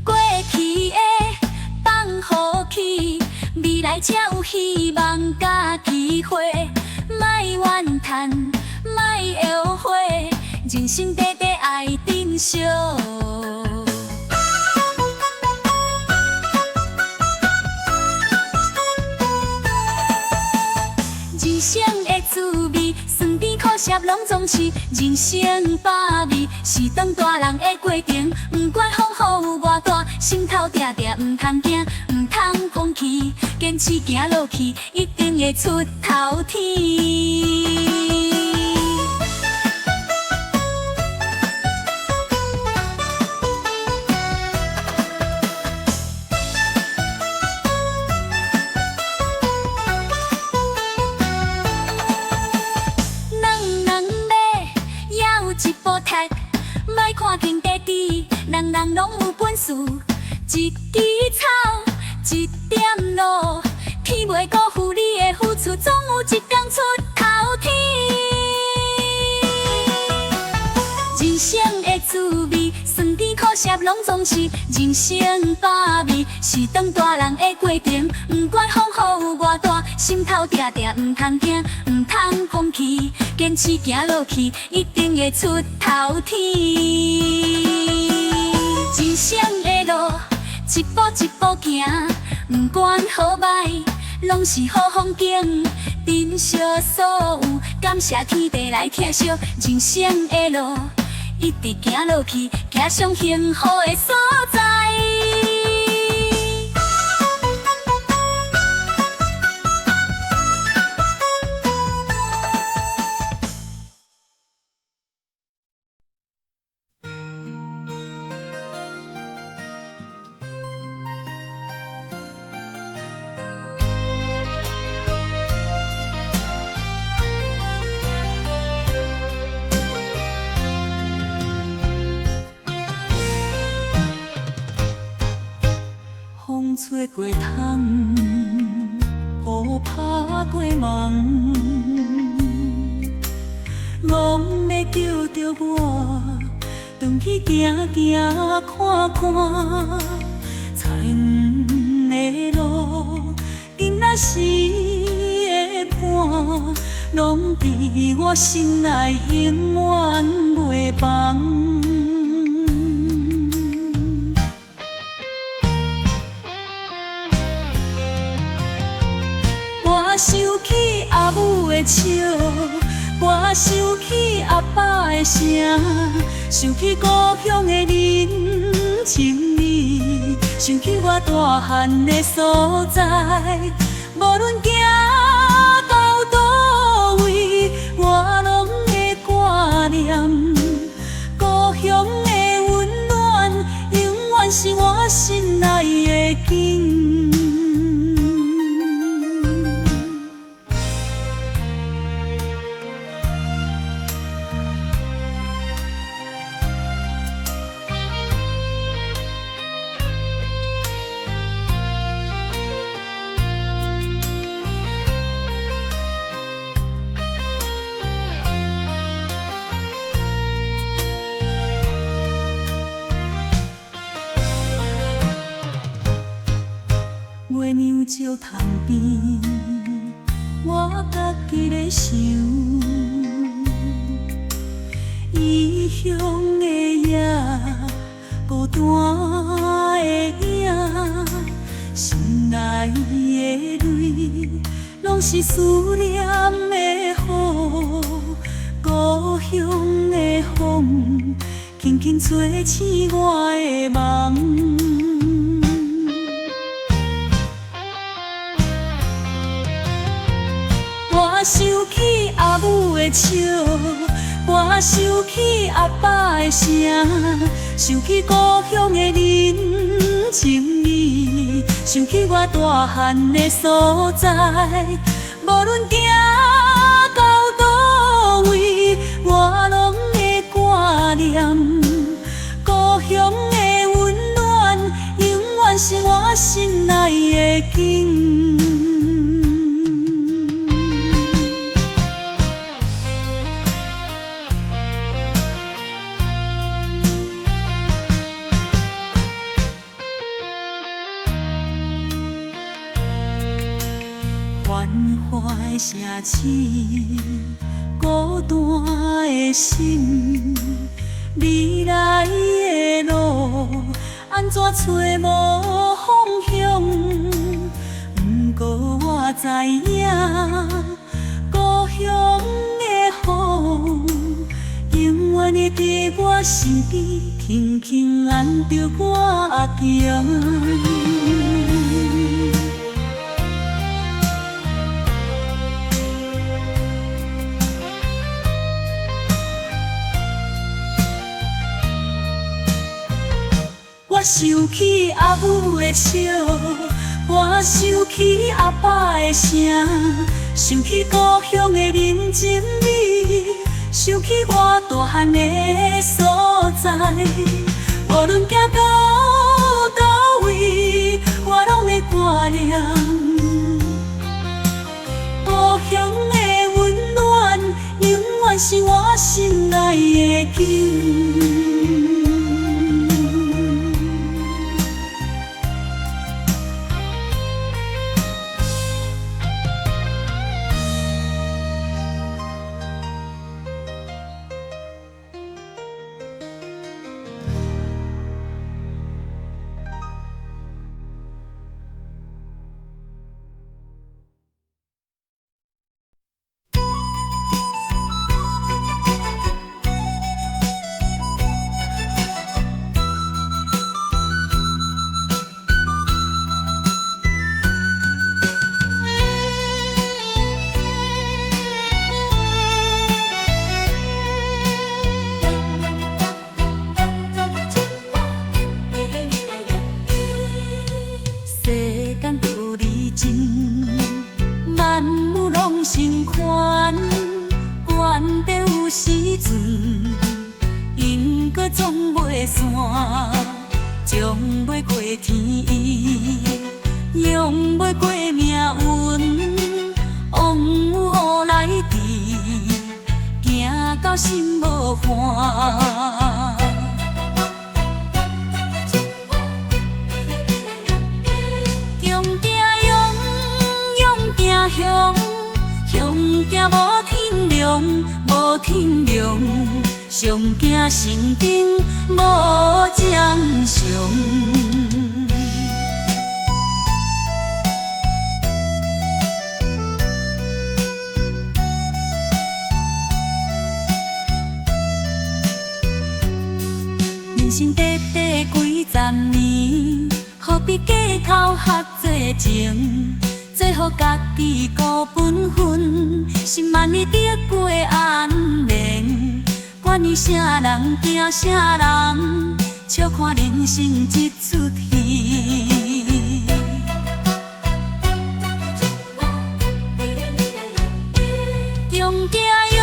过去的放乎去，未来才有希望甲机会。莫怨叹，莫后悔，人生短短爱珍惜。人生的滋味。苦涩拢总是人生百味，是当大人的过程。不管风雨有偌大，心头定定唔通惊，唔通放弃，坚持行落去，一定会出头天。莫看天地地，人人拢有本事。一枝草，一点露，天袂辜负你的付出，总有一天出头天。人生的滋味，酸甜苦涩业拢总是人生百味，是当大人的过程。不管风雨有偌大，心头定定唔通惊，唔通放弃，坚持行落去，一定会出头天。人生的路，一步一步行，不管好歹，拢是好风景。珍惜所有，感谢天地来疼惜人生的路，一直行落去，行上幸福的所在。风吹过窗，雨打过梦，梦要叫着我，转去行行看看，彩虹的路，今仔时的伴，拢伫我心内，永远袂放。我想起阿母的笑，我想起阿爸的声，想起故乡的人情味，想起我大汉的所在。无论行到倒位，我拢会挂念故乡的温暖，永远是我心内的景。月亮照窗边，我家己咧想，异乡的夜，孤单的影，心内的泪，拢是思念的雨。故乡的风，轻轻吹醒我的梦。我想起阿母的笑，我想起阿爸的声，想起故乡的人情味，想起我大汉的所在。无论行到倒位，我拢会挂念故乡的温暖，永远是我心内的景。繁华的城市，孤单的心，未来的路，安怎找无方向？不过我知影，故乡的风，永远会伫我身边，轻轻按着我行。我想起阿母的笑，我想起阿爸的声，想起故乡的人情味，想起我大汉的所在。无论行到倒位，我拢会挂念故乡的温暖，永远是我心内的景。阵，因搁总袂散，将袂过天意，用袂过命运，往有雨来迟，行到心无伴。强行勇，勇行向，向行无天良，无天良，上惊神经无奖赏。人生短短几十年，何必假头学做情？做好家己顾本分，心万里得过安宁。管伊啥人惊啥人，笑看人生一出戏。强行勇，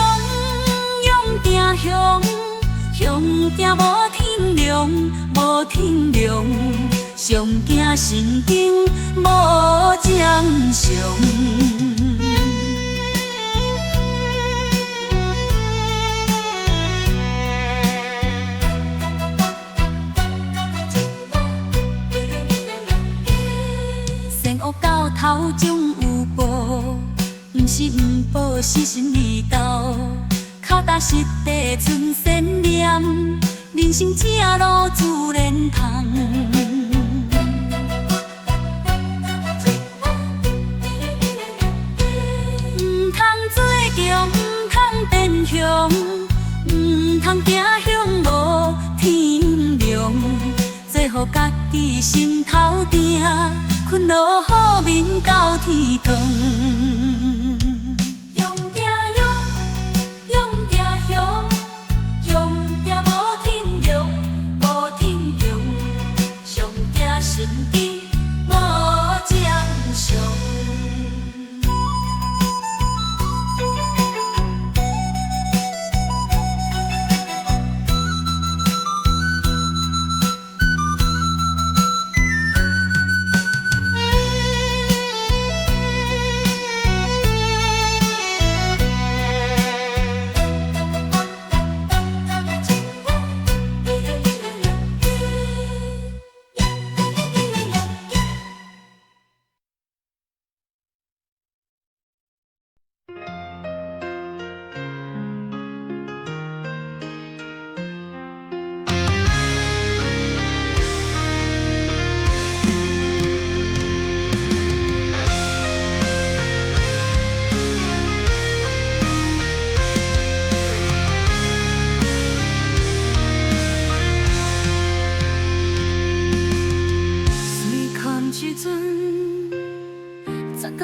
勇行向，向行无天良，无天良，上惊神经无奖赏。善恶到头总有报，毋是毋报，死心离斗。脚踏实地存善念，人生正路自然通。毋通做强，毋通变凶，毋通行向无天良，做好家己心头定，困落好眠到天光。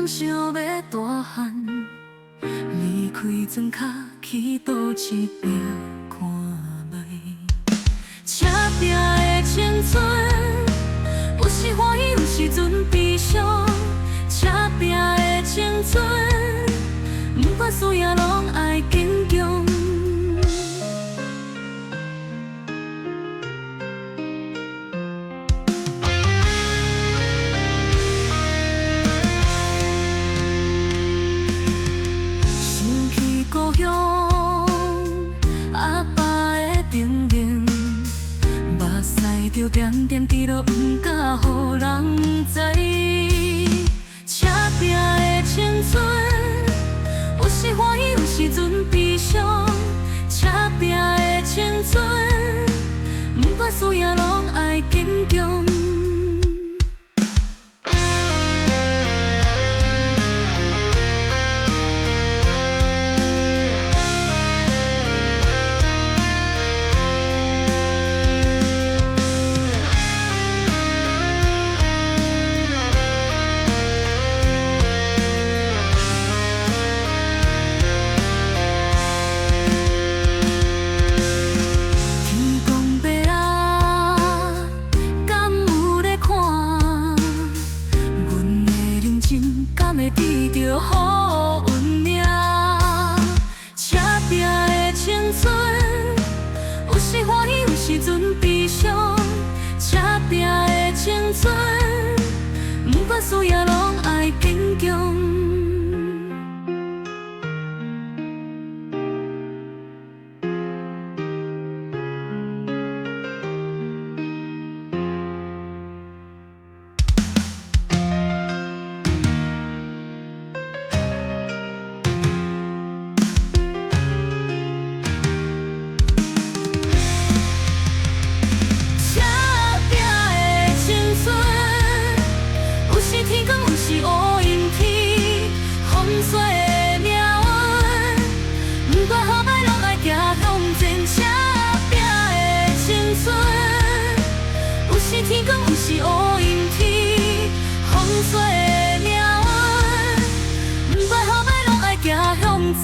想要大汉，离开庄脚去倒一边看卖。车拼的青春，有时欢喜，有时阵悲伤。车拼的青春，不管输赢，拢爱坚强。故乡，阿爸的叮咛，目屎就点点滴落，不敢予人知。车拼的青春，有时欢喜，有时阵悲伤。车拼的青春，不管输赢，拢爱坚强。会得到好运命，车拼的青春。也拢爱坚强。天光有时乌阴天，风吹的命运，不管好歹拢爱行向前。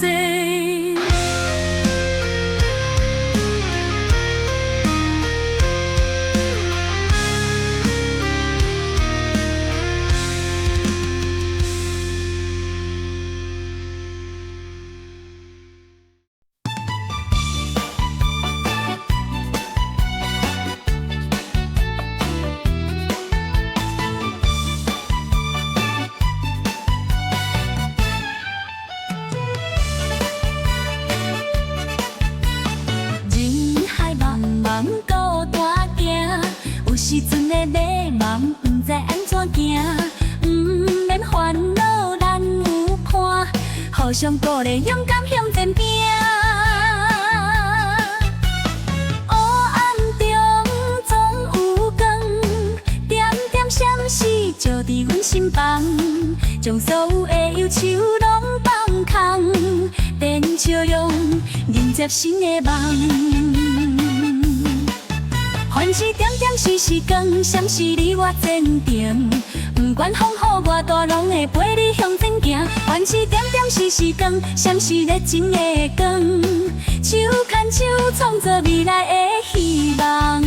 有时阵的迷茫，不知安怎行，不免烦恼，咱有伴，互相鼓励，勇敢向前行。黑暗中总有光，点点闪烁就伫阮身旁，将所有的忧愁拢放空，变笑容，迎接新的梦。凡事点点时时光，闪是你我坚定。不管风雨偌大，拢会陪你向前行。凡事点点时时光，闪是热情的光。手牵手，创造未来的希望。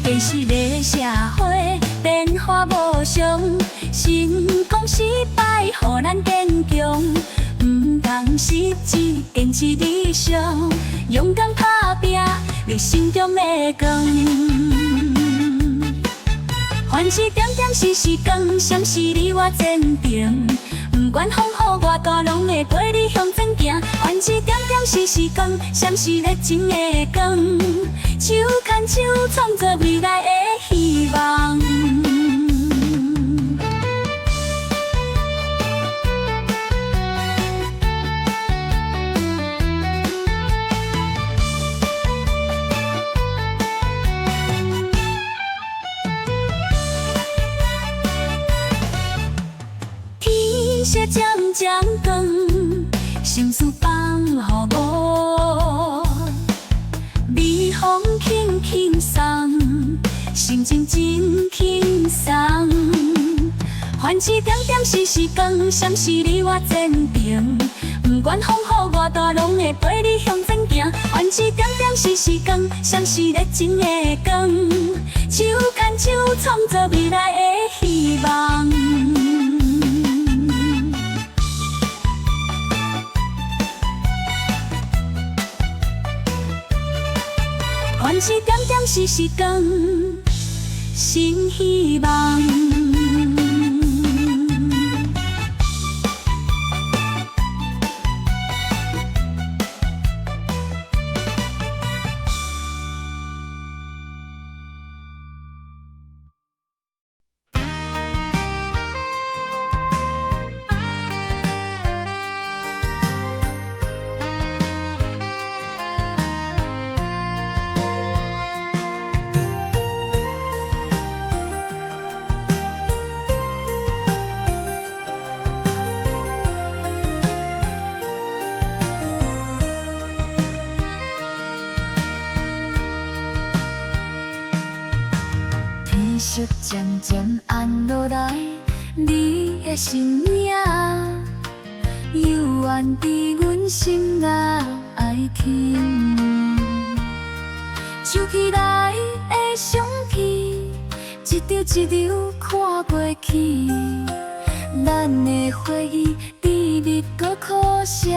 现实的社会变化无常，成功失败，予咱坚强。不通失志，坚持理想，勇敢打拼，你心中的光。凡事点点时时光，闪是你我坚定。不管风雨偌大，拢会陪你向前行。凡事点点时时光，闪是热情的光。手牵手，创造未来的希望。天色渐渐光，心事放予我。微风轻轻送，心情真轻松。凡事点点时时光，闪是你我坚定。不管风雨偌大，拢会陪你向前行。凡事点点时时光，闪是热情的光。手牵手，创造未来的希望。凡事点点时时光，新希望。天色渐渐暗落来，你的身影犹原伫阮心爱轻。想起来的相片，一张一张看过去，咱的回忆甜蜜搁苦涩。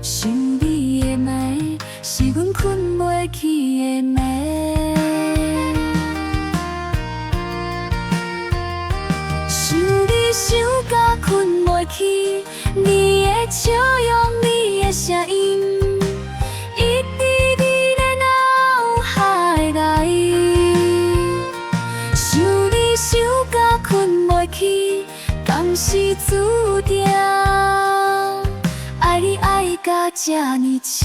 想你的暝，是阮困袂去的暝。想你想甲困袂去，你的笑容，你的声音，一直伫咧脑海内。想你想甲困袂去，敢是注定？爱你爱甲这呢深。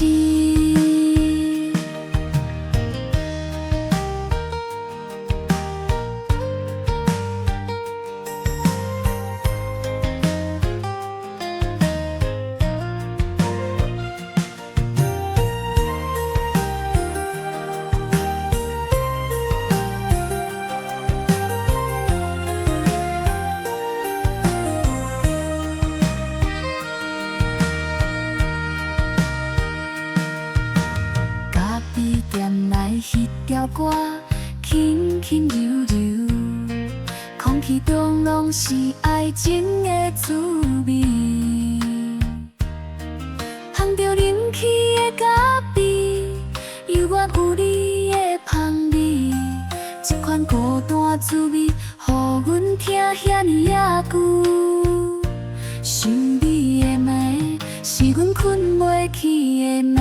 迄条歌轻轻柔柔，空气中拢是爱情的滋味。闻着冷气的咖啡，犹原有你的香味。这款孤单滋味，予阮听遐尼野久。想你的暝，是阮困袂去的暝。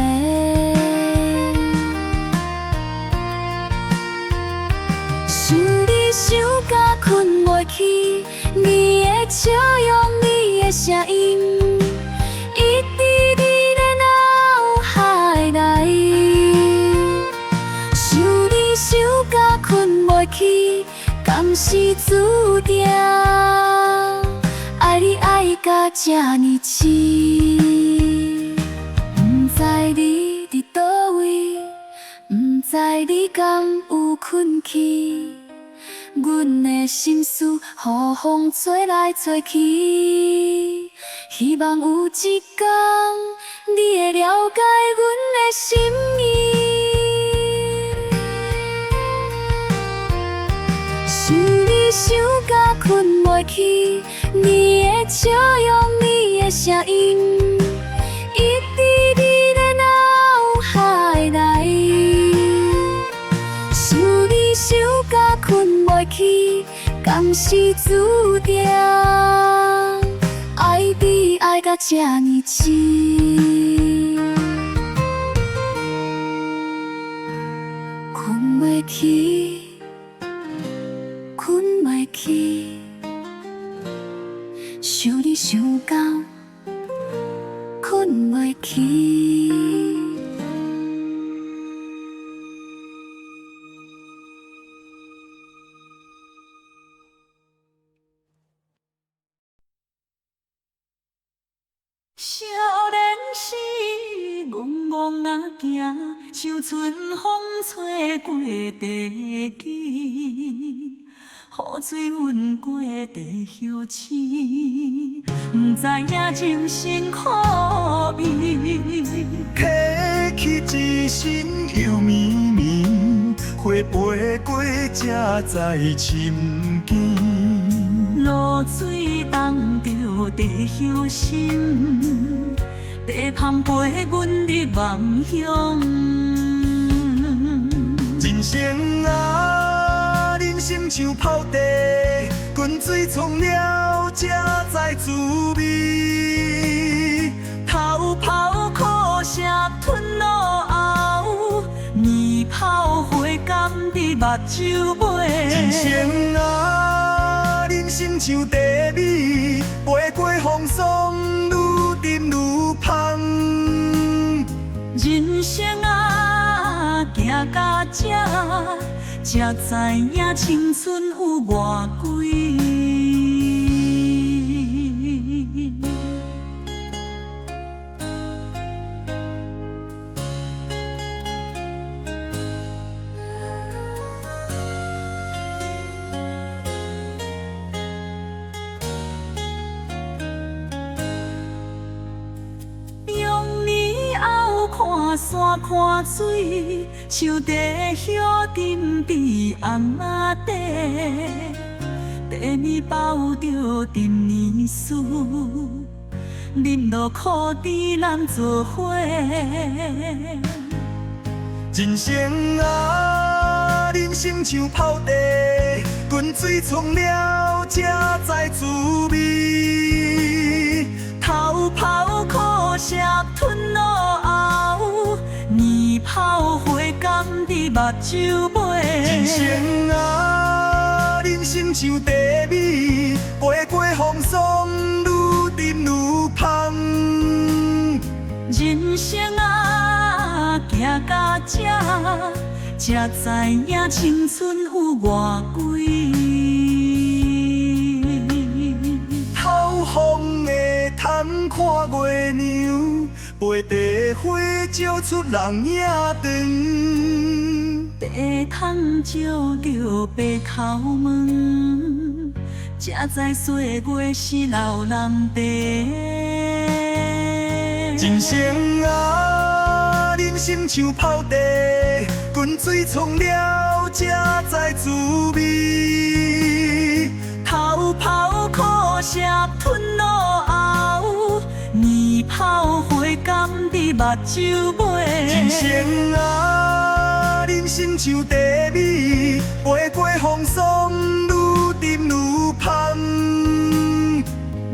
想你想甲困袂去，你的笑容，你的声音，一直伫咧脑海内。想你想甲困袂去，敢是注定？爱你爱甲这呢深。不知你伫倒位，不知你敢有困去。阮的心事，予风吹来吹去。希望有一天，你会了解阮的心意。想你想甲困袂去，你的笑容，你的声音，一直伫咧脑海内。想你想甲困袂去，敢是注定？爱你爱甲这呢深，困袂去，困袂去，想你想到困袂去。少年时，戆戆啊行，像春风吹过地枝，雨水润过地叶青，不知影情深苦味。提起一身忧绵绵，花飞过才知深见。露水冻着地叶心，地香陪阮入梦乡。人生啊，人生像泡茶，滚水冲了才知滋味。头泡苦涩吞落后，面泡花甘伫目睭尾。人生啊，人生像茶米，飞过风霜，愈沉愈香。人生啊，行到这，才知影青春有偌贵。山看水，树地叶沉伫红仔底，地面包着沉年丝，淋落裤底咱做伙。人生啊，人生像泡茶，滚水冲了，才知滋味。头泡苦涩吞落后，年泡花甘伫目睭尾。人生啊，人生像茶米，飞过风霜，愈沉愈香。人生啊，行到这，才知影青春有偌贵。透风的窗看月娘，飞地花照出人影长。地通照着白头毛，才知岁月是老人地。人生啊，人生像泡茶，滚水冲了，才知滋味。头泡苦涩吞落后，年泡花甘伫目睭尾。人生啊，人生像茶米，飞过风霜，愈沉愈香。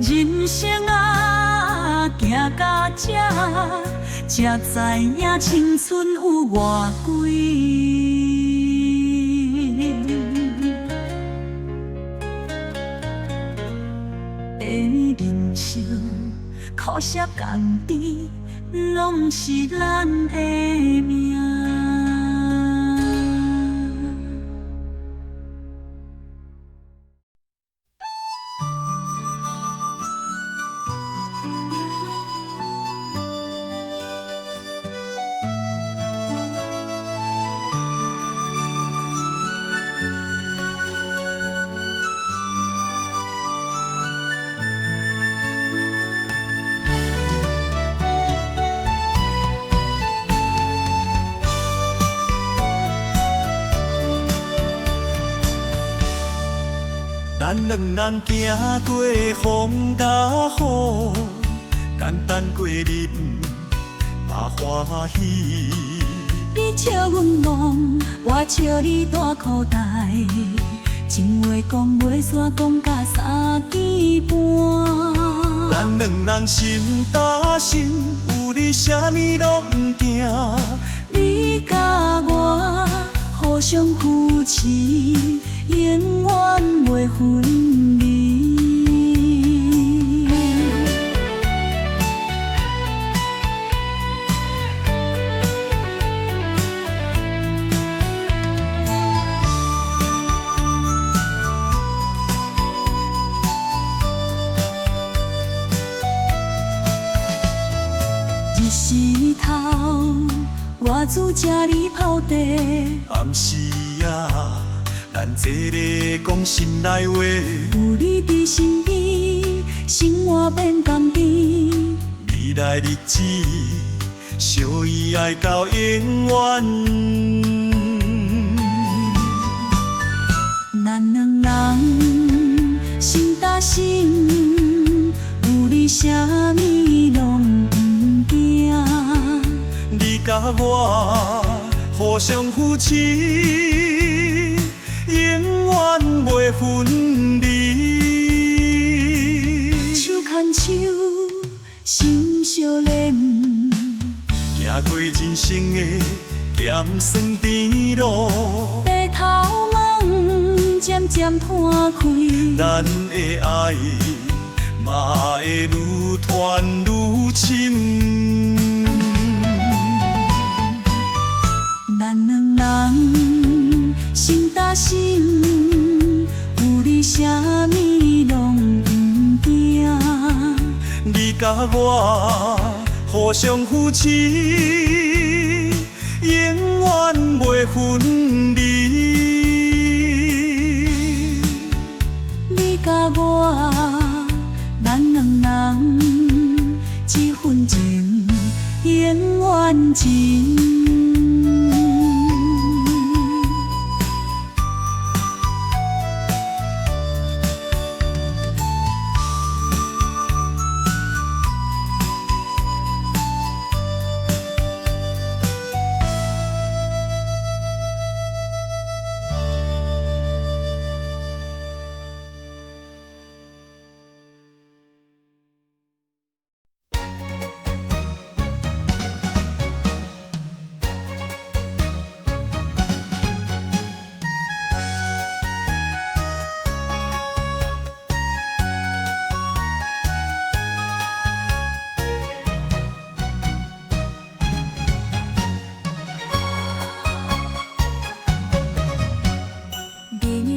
人生啊，行到这，才知影青春有偌贵。的人生，苦涩甘甜，拢是咱的命。咱两人行过风甲雨，简单过日，嘛欢喜。你笑阮憨，我笑你大口袋。情话讲袂煞，讲甲三更半。咱两人心搭心，有你啥物拢毋惊。你甲我互相扶持，永远袂分离。日时头，我煮食你泡茶。暗时啊，咱坐咧讲心内话。有你伫身边，生活变甘甜。未来日子，相依爱到永远。咱两人心搭心，有你啥物拢毋惊。你甲我互相扶持，永远袂分离。手牵手，心相连，行过人生的咸酸甜路，白头梦渐渐摊开。咱的爱嘛会愈传愈深。咱两人心搭心，有你啥物拢毋惊。你甲我互相扶持，永远袂分离。你甲我，咱两人，这份情永远感情。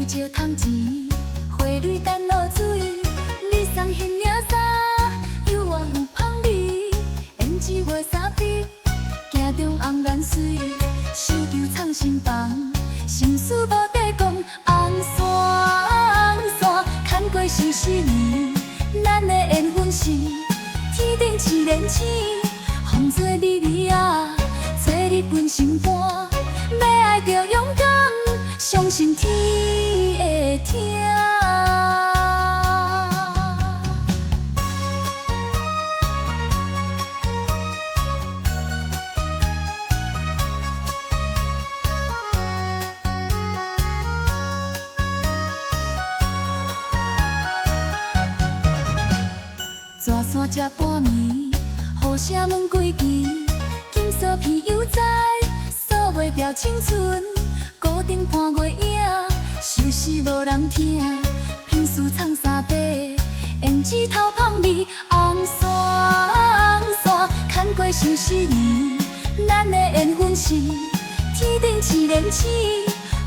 石桶钱，花蕊等落水。你送迄领衫，有我有香味。胭脂画三笔，镜中红颜水。手球藏心房，心事无地讲。红线牵过14年，咱的缘分是天顶一连星，风做美丽啊，做你分心肝。要爱着勇敢，相信天会听。蛇山食半暝，雨声问几期？金锁片犹在，锁袂掉青春。孤顶伴月影，相思无人听。萍树藏三白，胭脂头香味。红线牵过14年，咱的缘分是天顶一连星，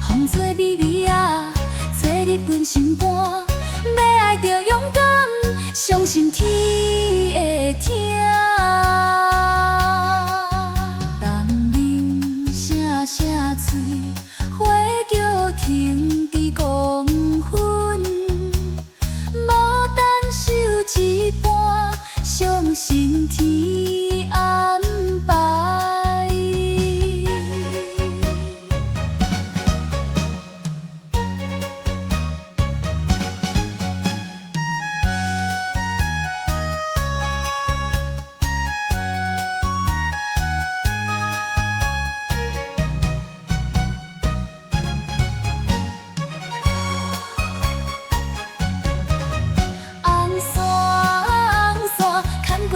风做美丽啊，做你分心肝。要爱着勇敢，相信天会听。东林声声嘴，花叫停伫黄昏。无等守一半，相信天安排。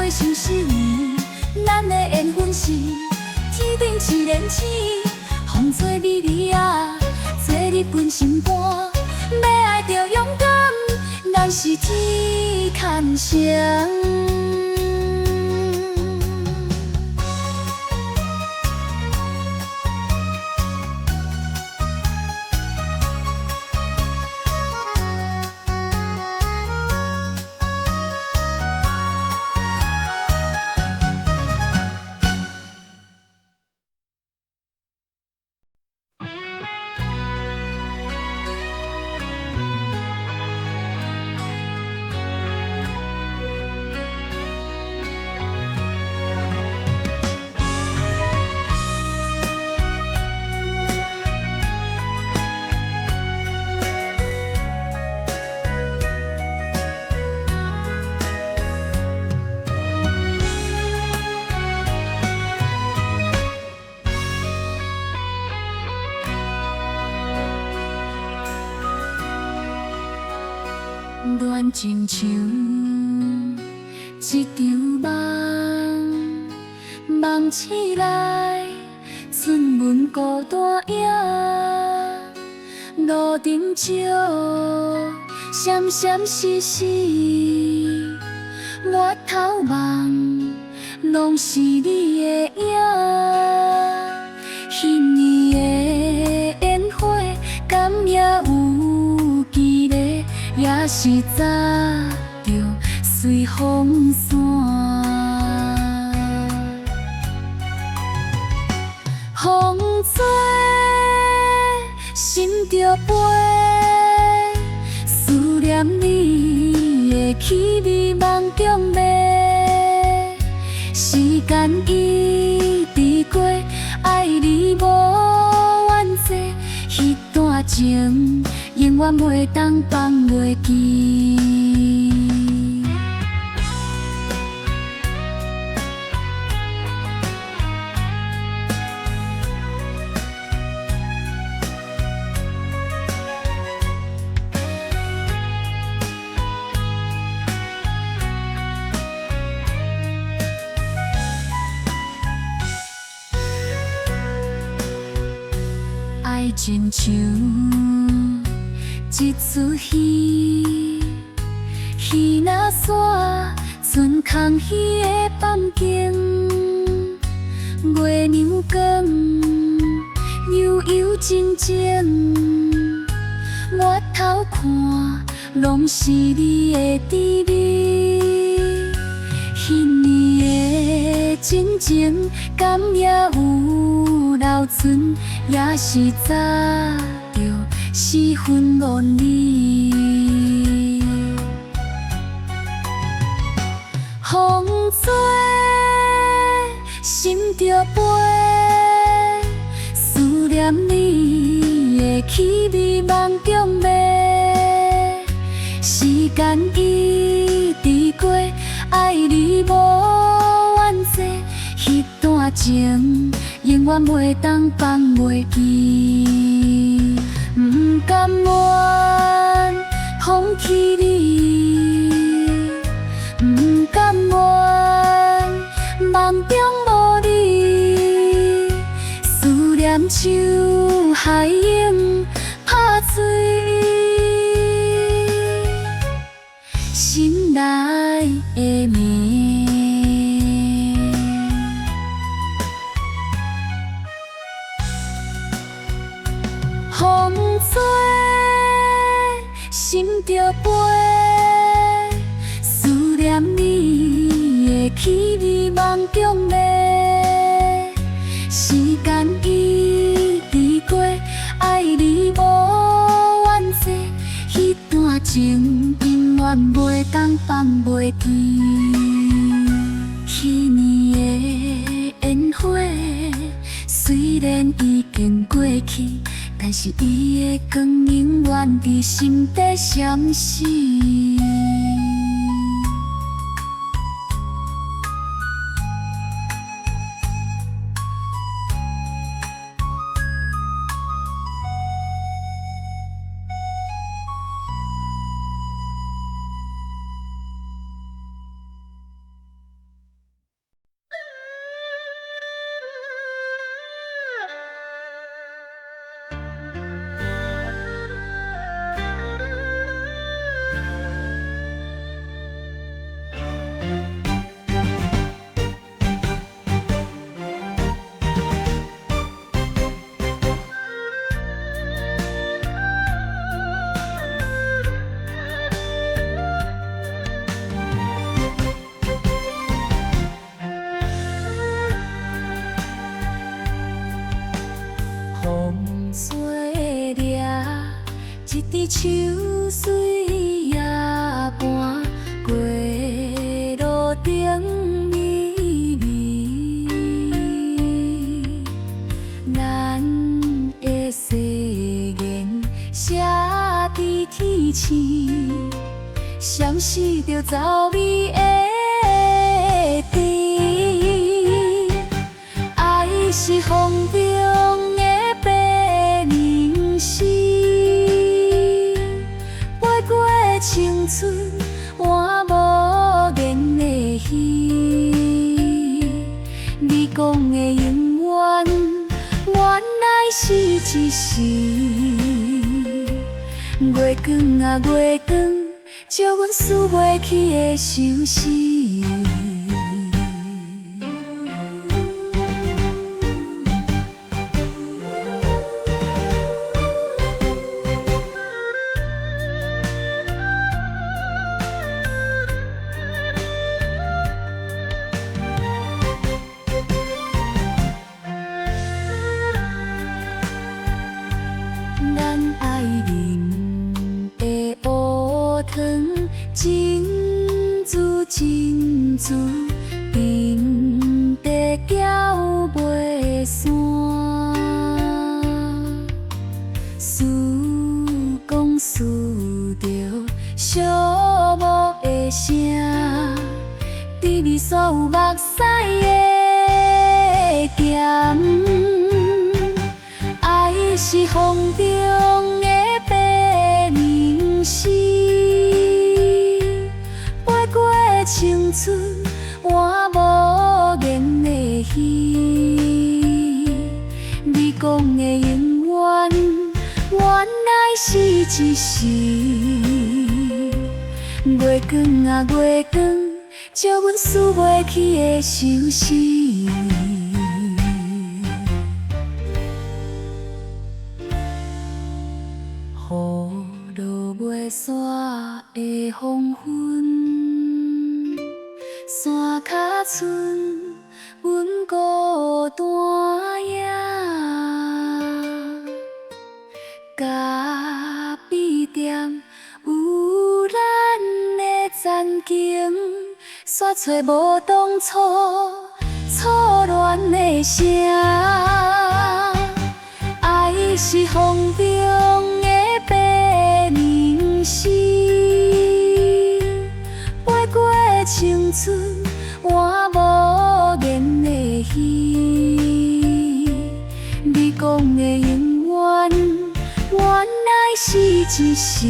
14年，咱的缘分是天顶一连星，风做美丽啊，做你分心肝。要爱着勇敢，咱是天牵绳。恋亲像一场梦，梦醒来，春文孤单影，路灯照，闪闪烁烁，我头望，拢是你的影。彼年的烟火，敢也有记咧？也是早就随风散，风吹，心就飞，思念你的气味梦中飞，时间一直远袂当放袂记。爱亲像一出戏，戏若煞剩空虚的房间，月亮光悠悠真情，我头看拢是你的滋味。彼年的真情，敢也有留存，也是早着四分五厘。风吹，心着飞，思念你的气味梦中飞。时间一直过，爱你无怨嗟，迄段情永远袂当放袂记。不甘愿放弃你，不甘愿梦中无你，思念像海涌拍水，心内的谜。风吹，心着飞，思念你的气味梦中飞。时间一直过，爱你无怨嗟，迄段情永远袂当放袂记。去年的烟火，虽然已经过去，但是伊的光永远伫心底闪烁。风吹掠一枝秋水夜半，过路顶微微，咱的誓言写伫天星，闪烁着走美的甜，爱是风中的白灵丝，飞过青春换无言的戏。你讲的永远，原来是一时。月光啊月光，借阮输袂起的相思。咱爱饮的乌汤，珍珠珍珠，冰地搅袂散。思讲思是风中的白凝丝，飞过青春换无言的戏。你讲的永远，原来是一时。月光啊月光，借阮输袂起的心事。雨落袂煞的黄昏，山脚村，阮孤单夜。咖啡店有咱的残景，煞找无当初初恋的声。爱是风中的白凝丝，飞过青春换无言的戏。你讲的永远，原来是一时。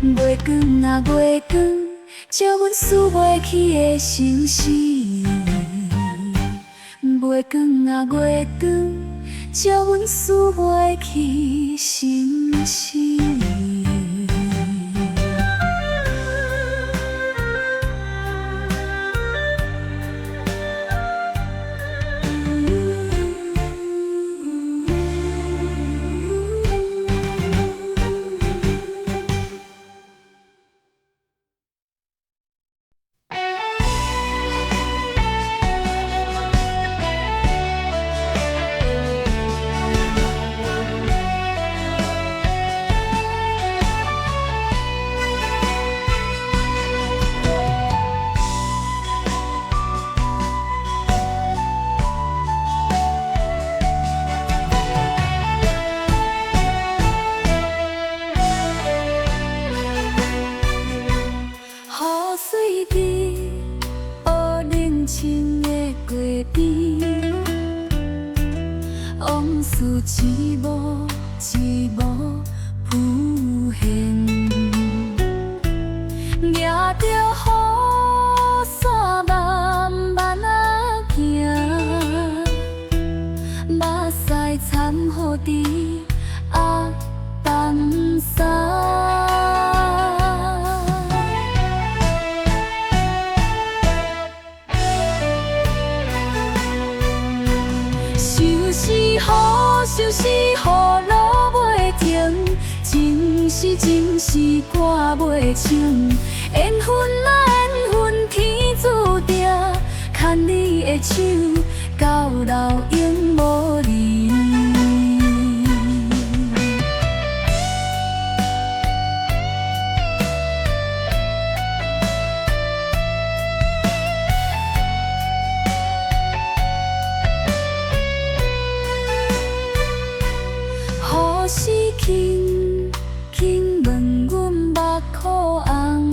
月光啊月光，借阮输袂起的心事。月光啊月光，借阮输袂起心事。往事一幕一幕浮现，掠着雨伞慢慢啊行，目屎掺予伫黑冬衫。收拾雨落袂停，情是情是歌袂清，缘分啊缘分天注定，牵你的手到老永无离。是轻轻问阮目眶红，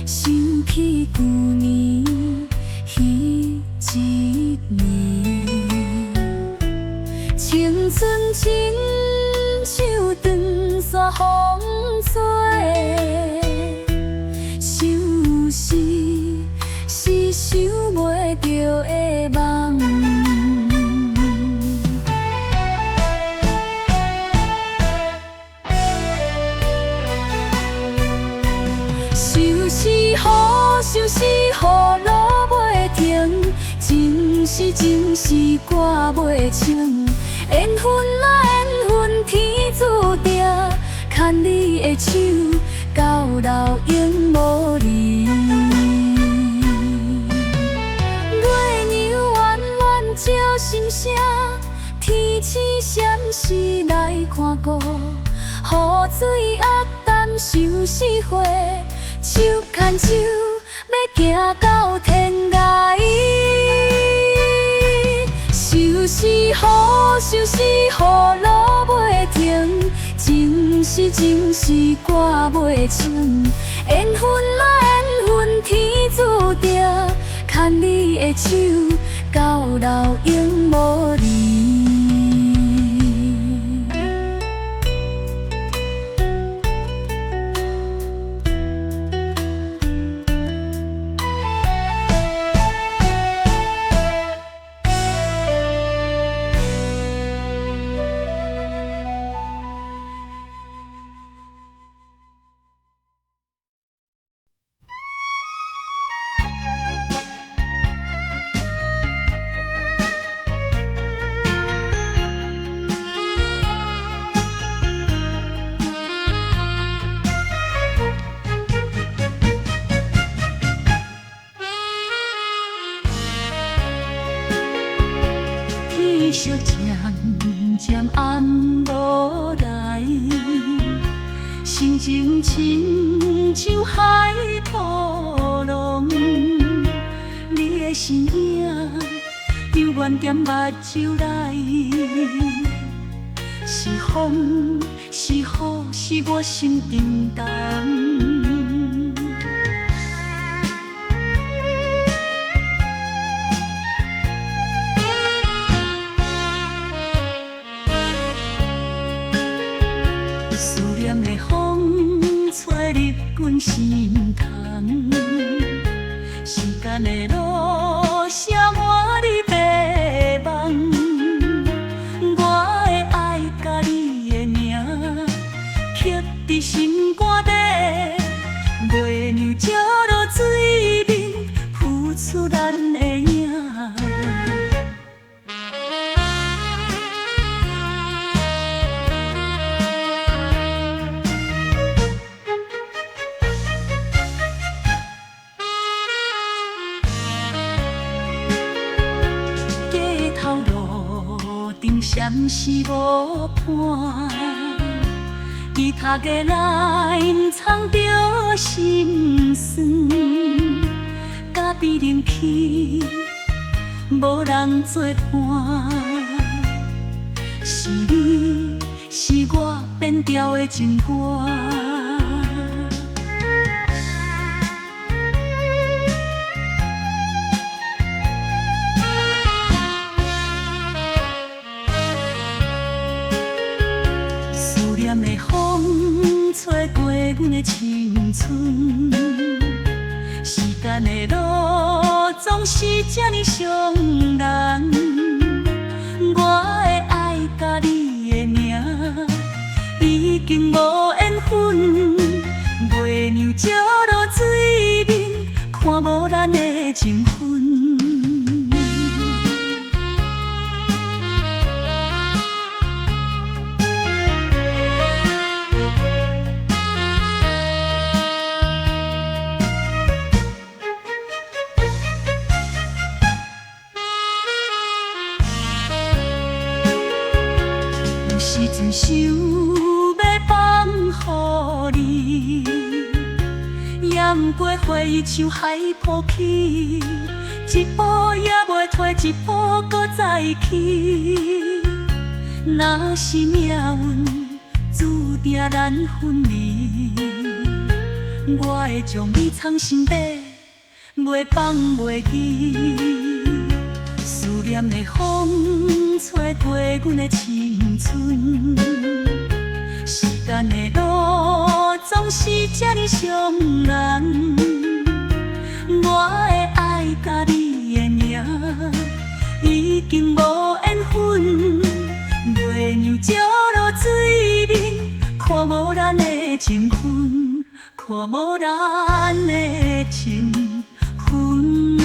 想起旧年彼一暝，青春亲像长线风吹，想是想袂着的梦。收拾雨落袂停，情是情是歌袂清，缘分啊缘分天注定，牵你的手到老永无离。月娘弯弯照心声，天星闪烁来看顾，雨水鸭淡相思花，手牵手。要行到天涯，收拾雨落袂停，情是情是歌袂清，缘分啊缘分天注定，牵你的手到老永无离。天色渐渐暗无来，心情亲像海波浪，你的身影犹原踮目睭内。是风，是雨，是我心沉重。思念的风吹入阮心头，时间的路写满你白梦。伫心肝底，袂让这落水面浮出咱的影。街头路灯闪烁无伴。吉他的来隐藏着心酸，甲悲凉去，无人作伴。是你，是我变调的情歌。的风吹过阮的青春，时间的路总是这呢伤人。我的爱甲你的名已经无缘分，袂让这落水面看无咱的情分。时阵想要放予你，淹过回忆像海波起，一步也袂退，一步搁再起。若是命运注定咱分离，我会将你藏心底，袂放袂记。思念的风吹过阮的青春，时间的路总是这呢伤人。我的爱甲你的名已经无缘分，袂让这落水面看无咱的情分，看无咱的情分。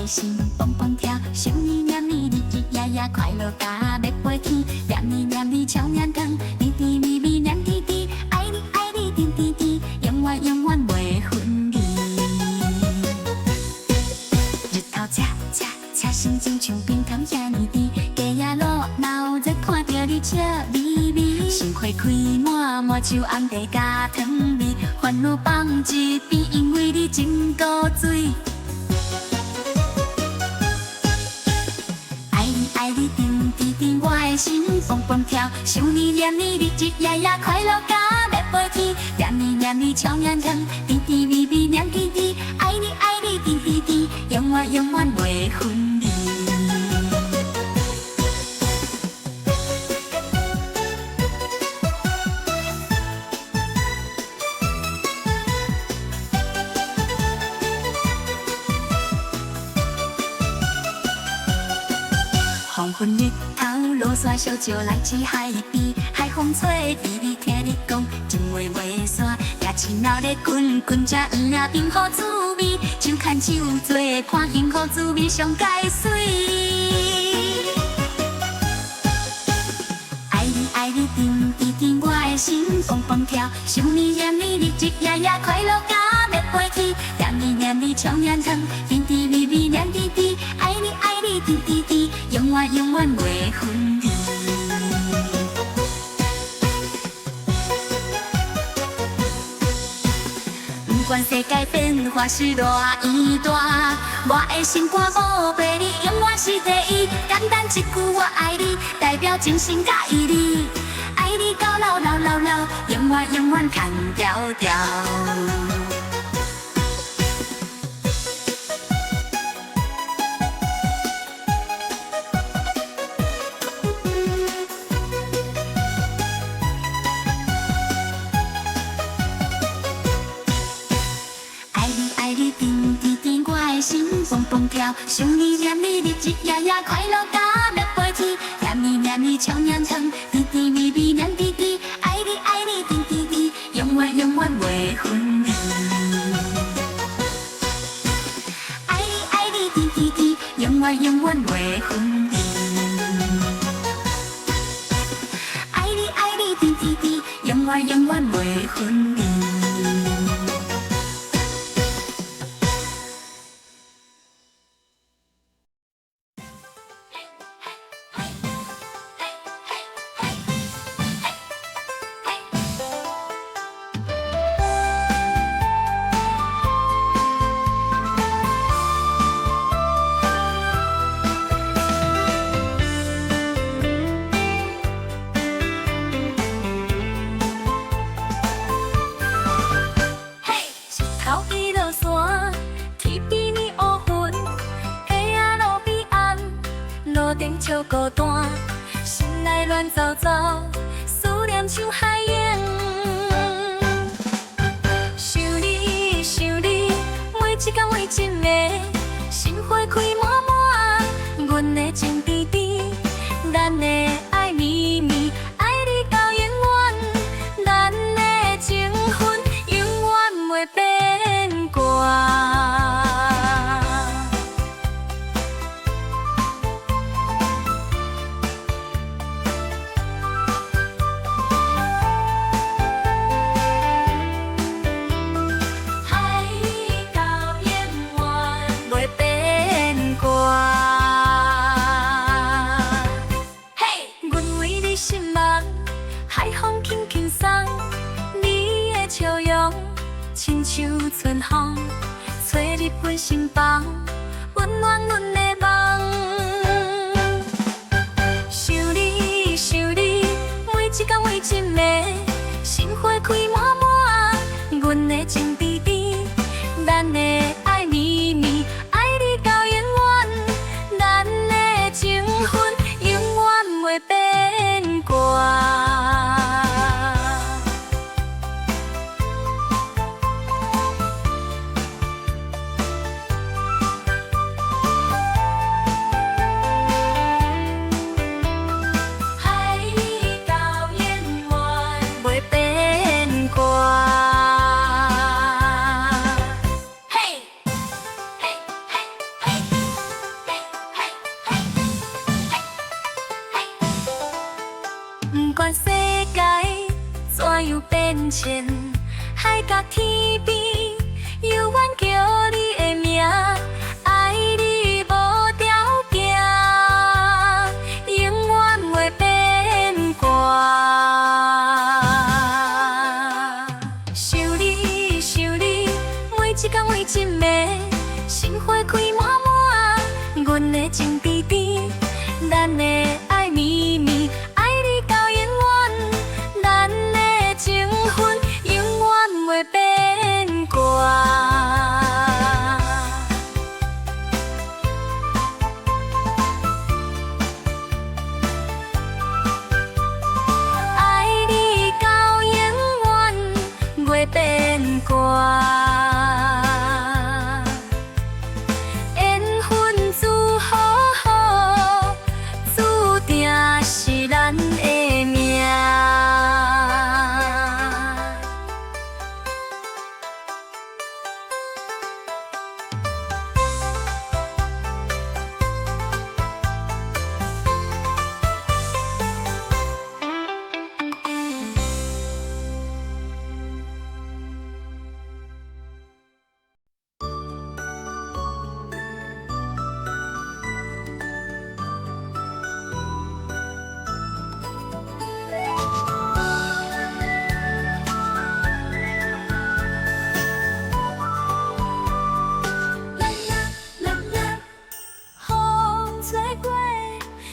心蹦蹦跳，想你念你，日日夜夜快乐甲要飞天。念你念你超眼疼，甜甜蜜蜜念甜甜，爱你爱你甜甜甜，永远永远袂分离。日头赤赤赤，心情像冰糖遐呢甜，街仔路闹热，看着你笑眯眯，心花开满满像红茶加糖味，烦恼放一边，因为你真古锥。爱你甜甜甜，我的心蹦蹦跳，想你念你，日日夜夜快乐甲要飞天。念你念你超眼疼，甜甜蜜蜜念甜甜，爱你爱你甜甜甜，永远永远袂分离。黄昏日头，落山小石来至海边，海风吹微微，听你讲情话袂散，也亲闹咧滚滚，才黄领冰雨滋味，手牵手做伴，幸福滋味上解水。爱你甜甜甜，我的心蹦蹦跳，想你念你，日日夜夜快乐甲要飞去，念你念你长年长，甜甜蜜蜜念滴滴，爱你甜甜甜，永远永远袂分离。不管世界变化是偌远大，我的心肝宝贝你永远是第一。简单一句我爱你，代表真心甲意义。爱你到老老老老，永远永远牵条条。爱你甜甜甜，我的心蹦蹦跳，想你念你，日日夜夜快乐甲要飞去，念你念你长年长，甜甜蜜蜜念滴滴，爱你甜甜甜，永远永远袂分离。爱你甜甜甜，永远永远袂分离。爱你甜甜甜，永远永远袂分离。顶笑孤单，心内乱糟糟，思念像海涌。想你想你，每一天为一个，心花开满满，阮的情甜甜，咱的爱绵绵，爱你到永远，咱的情分永远袂变卦。亲像春风，吹入阮心房，温暖阮的梦。想你想你，每一天为一个，心花开满满，阮的情甜甜，咱的爱绵绵，爱你到永远，咱的情分永远袂变卦。不管世界怎样变迁，海角天边，犹原叫你的名，爱你无条件，永远袂变卦。想你想你，每一天为一个，心花开满满，阮的情甜甜，咱的爱绵绵。情分永远袂变。做过，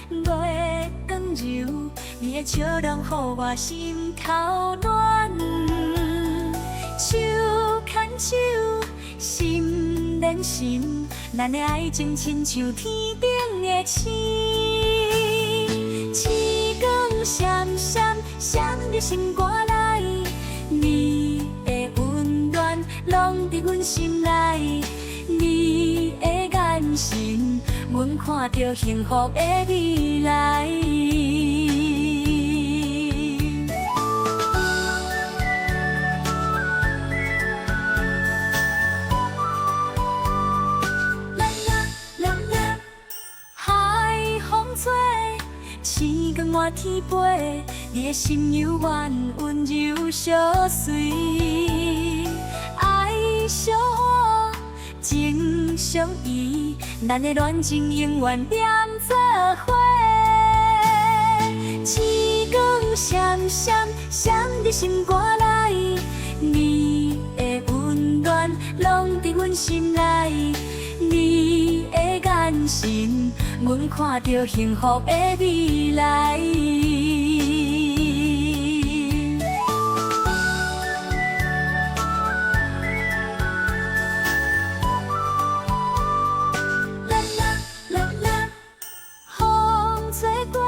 月光柔，你的笑容予我心头暖。手牵手，心连心，咱的爱情亲像天顶的星。星光闪闪，闪入心肝内，你的温暖拢伫阮心内。你的眼神，阮看到幸福的未来。海风吹，星光满天飞，你的心犹原温柔相随，爱相活，情相依，咱的恋情永远连做伙。星光闪闪，闪入心肝内，你的温暖拢伫阮心内。你的眼神，阮看到幸福的未来。风吹过，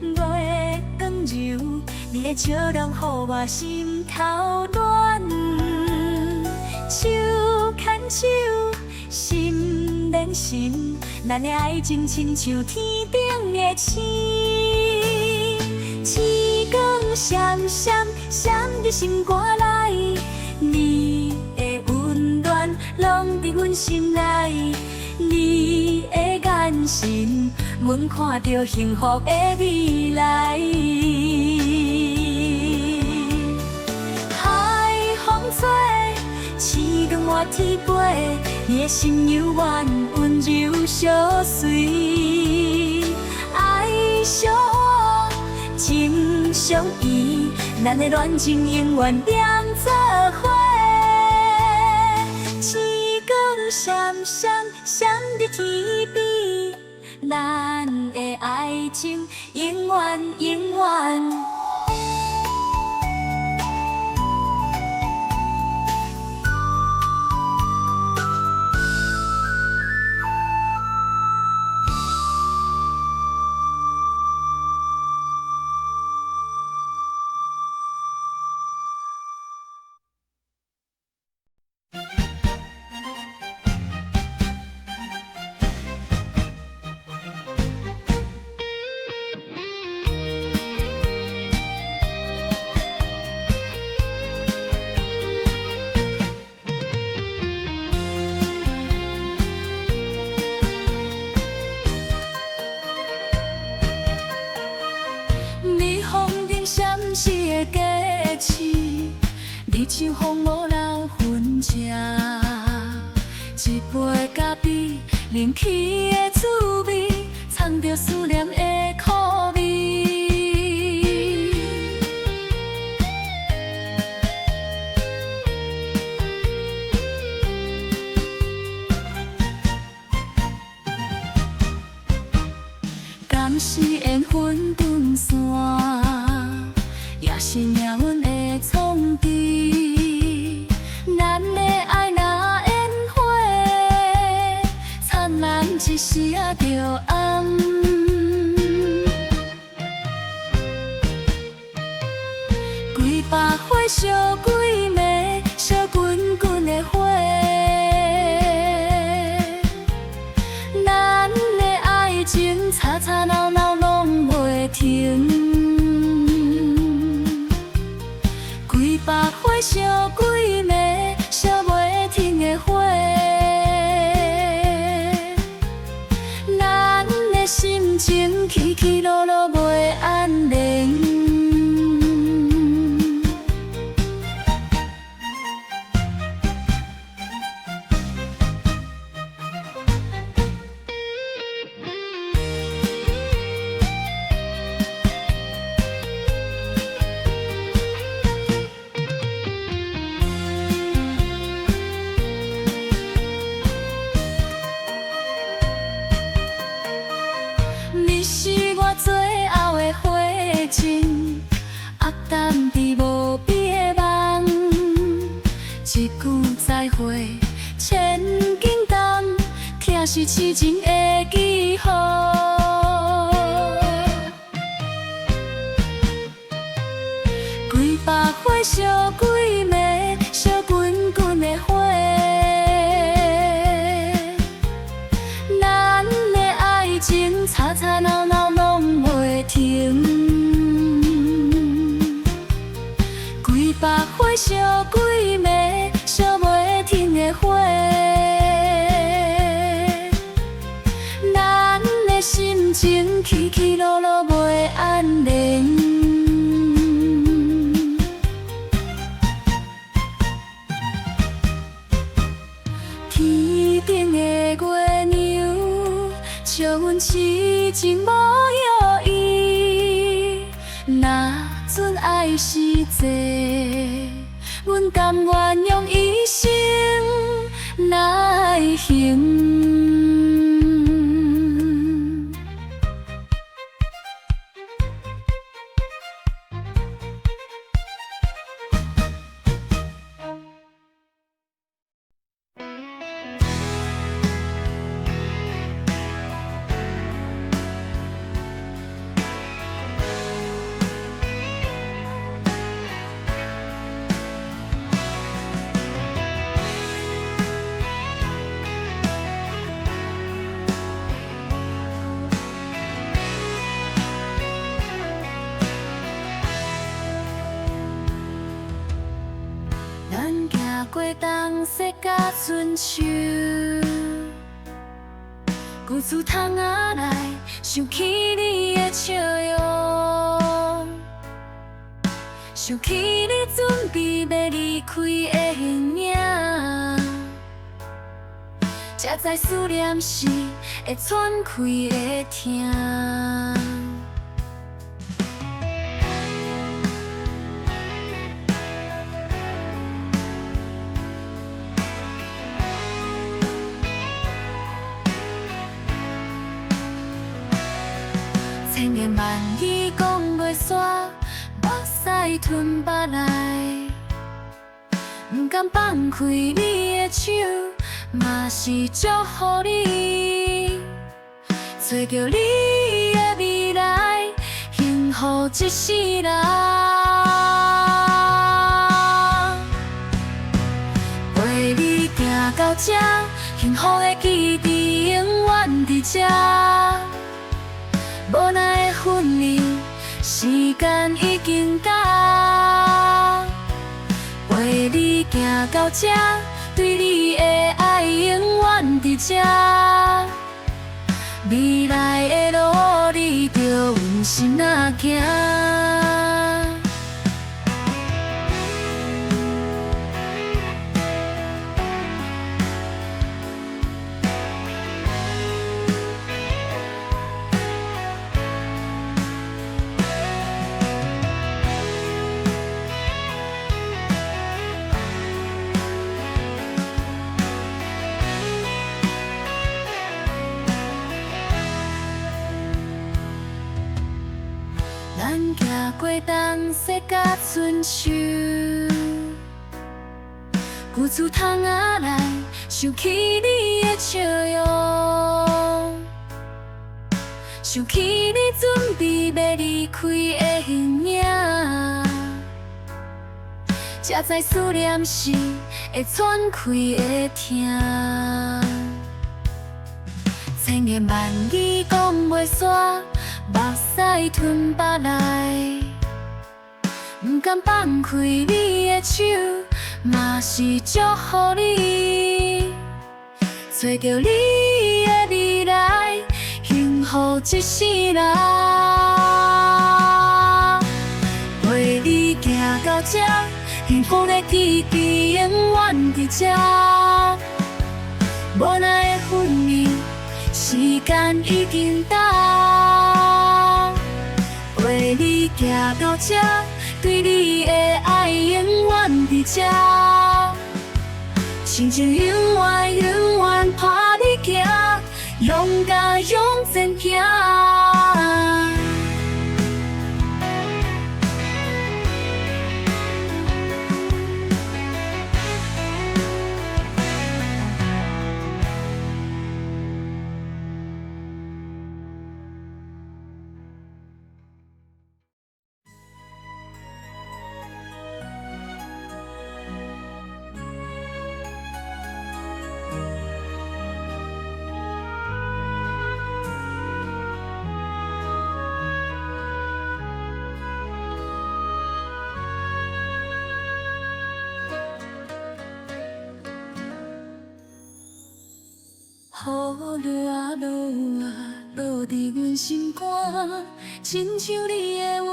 月光柔，你的笑容予我心头暖。手牵手，心连心，咱的爱情亲像天顶的星。星光闪闪，闪入心肝内，你的温暖拢伫阮心内。你的眼神，阮看到幸福的未来。海风吹，星光满天飞，你的心犹原温柔相随。爱相活，情相依，咱的恋情永远连做伙。星光闪闪，闪入天边，咱的爱情永远永远。的假市，你像风无人分吃，一杯咖啡，冷起的滋味，藏着思念的苦味。敢是缘分断线，也是命运的创治。咱的爱若烟火，灿烂一时仔就暗。几百花烧几暝，烧滚滚的火。咱的爱情吵吵闹闹拢袂停。几百花烧几暝，烧袂停的火。咱的心情起起落落袂安宁。是痴情的记号。几百花烧几暝，烧滚滚的火，咱的爱情吵吵闹闹拢袂停。几百花烧几暝，烧袂停的火，咱的心情起起落落袂安宁。天顶的月娘，笑阮痴情无药医。若准爱是债，阮甘愿用一生来还。咱行过冬雪甲春秋，故事窗仔内想起你的笑容，想起你准备要离开的形影，才知思念是会喘开的痛。千言万语讲袂煞，目屎吞腹内，不甘放开你的手，嘛是祝福你，找到你的未来，幸福一世人。陪你行到这，幸福的记忆永远伫这。无奈的分离，时间已经到。陪你行到这，对你的爱永远伫这。未来的路，你着用心仔行。咱行过冬雪甲春秋，故事窗仔内想起你的笑容，想起你准备要离开的形影，才知思念是会喘开的痛。千言万语讲袂煞，目屎吞腹内，不甘放开你的手，嘛是祝福你，找到你的未来，幸福一世人。陪你行到这，幸福的记忆永远伫这。无奈的分离，时间已经到。陪你行到这，对你的爱永远伫这。心情永远永远伴你行，勇敢向前行。落啊落啊落伫阮心肝，亲像你的话，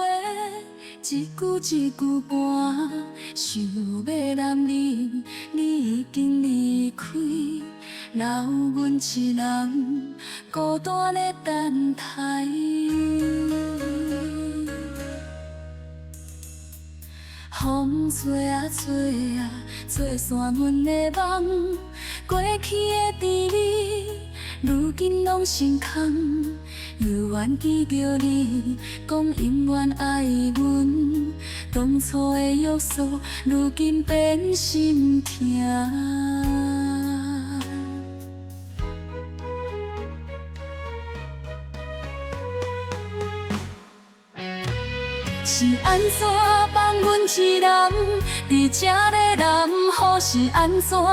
一句一句搬。想要男人，你已经离开，留阮一人孤单的等待。风吹啊吹啊，吹散阮的梦。过去的甜蜜，如今拢成空。犹原记着你，讲永远爱阮。当初的约束，如今变心痛。是安怎放阮一人伫这个南雨？是安怎予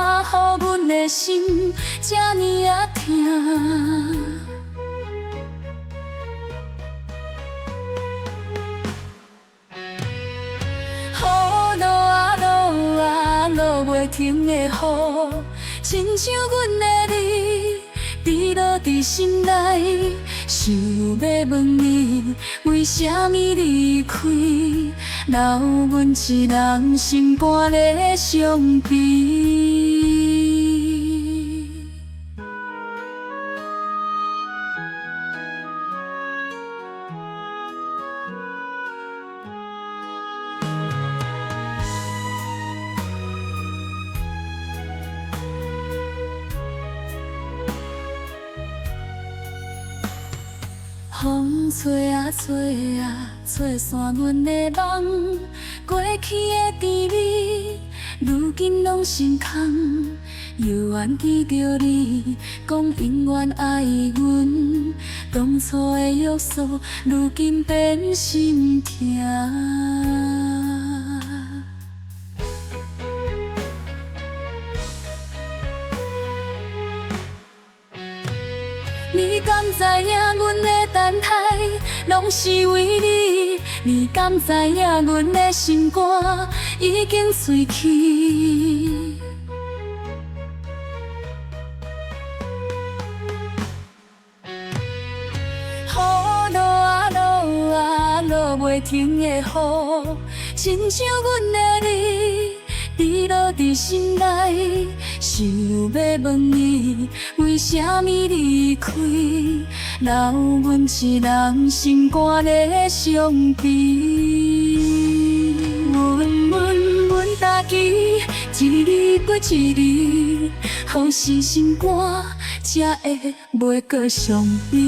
阮的心这呢啊疼？雨落啊落啊落袂停的雨，亲像阮的你，滴落伫心内。想要问你，为什么离开，留阮一人心肝咧伤悲？风吹啊吹啊，吹散阮的梦。过去的甜蜜，如今拢成空。犹原记着你，讲永远爱阮。当初的约束，如今变心痛。你敢知影阮的等待，拢是为你？你敢知影阮的心肝已经碎去？雨落啊落啊落袂停的雨，亲像阮的你，滴落伫心内。想要问你，为什么离开，留阮一人心肝咧伤悲？阮家己一日过一日，好是心肝才会袂搁伤悲。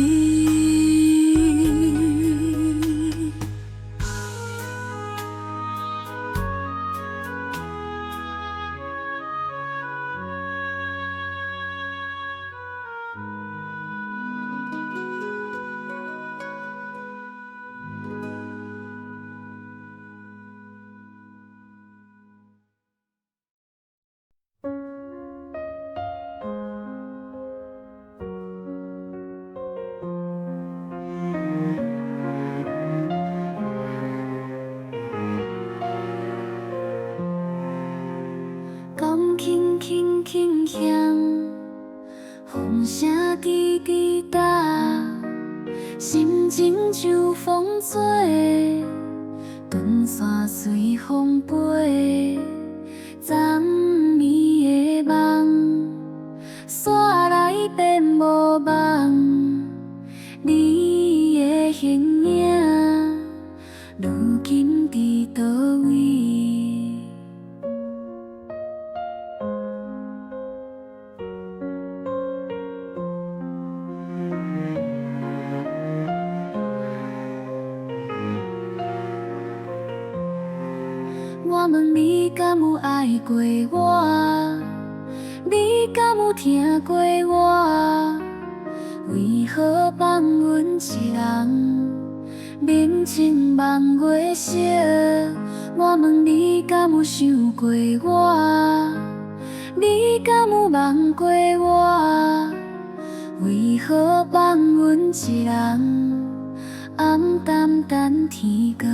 轻轻轻响，风声滴滴答，心情像风吹，断线随风飞，昨暝的梦，煞来变无梦，你的形影，如今伫倒位？我问你敢有爱过我？你敢有听过我？为何放阮一人明情梦月色？我问你敢有想过我？你敢有梦过我？为何放阮一人暗淡等天光？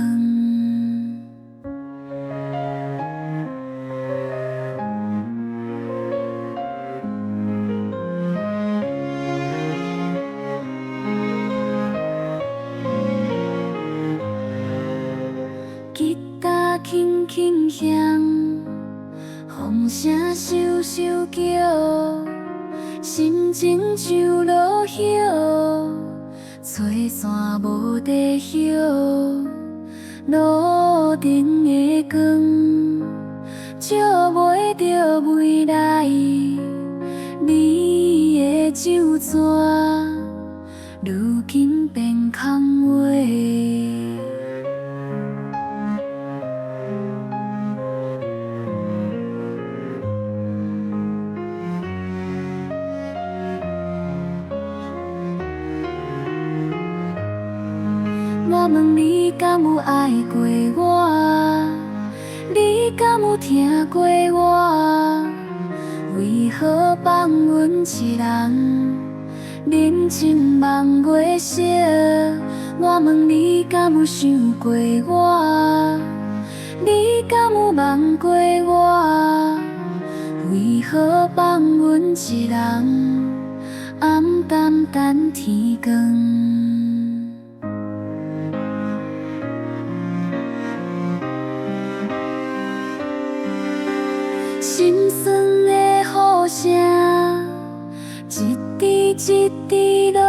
轻轻响，风声咻咻叫，心情像落叶，吹散无地叶，路顶的光，照袂着未来，你的手纸，如今变空话。我问你，敢有爱过我？你敢有听过我？为何放阮一人认真望月色？我问你，敢有想过我？你敢有望过我？为何放阮一人暗淡等天光？心酸的雨声，一滴一滴落，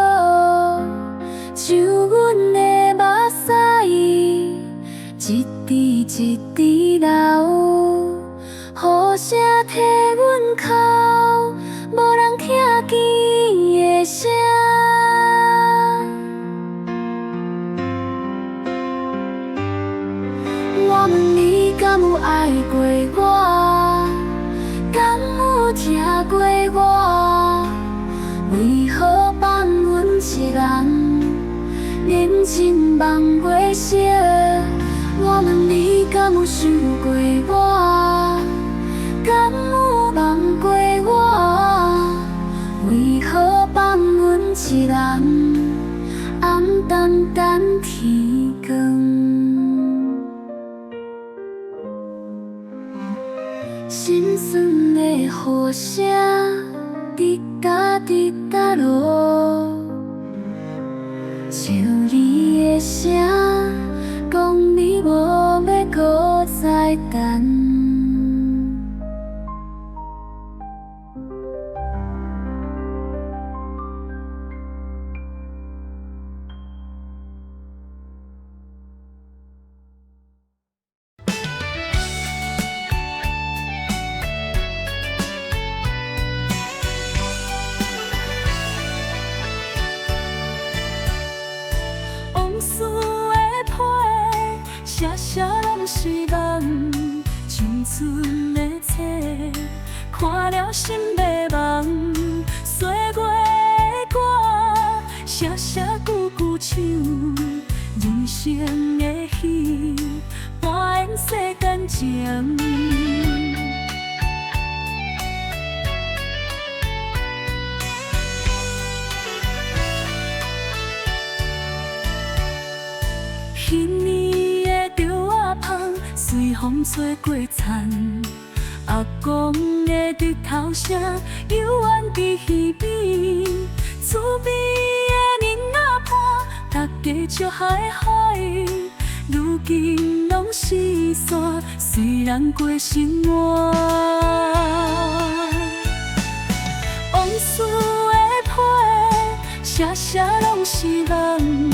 像阮的目屎，一滴一滴流。雨声替阮哭，无人听见的声。我问你，敢有爱过我？敢有听过我？为何放阮一人认真望月色？我问你，敢有想过我？敢有望过我？为何放阮一人暗淡等天光？心酸的雨声，滴答滴答落，像你的声，讲你无要搁再等。写写拢是梦，青春的册，看了心迷茫。岁月的歌，写写句句唱，人生的戏，扮演世间情。彼年的稻仔芳，随风吹过田。阿公的日头声，犹原伫耳边。厝边的人仔伴，大家笑嗨嗨。如今拢是山，虽然过生活。往事的批，写写拢是梦。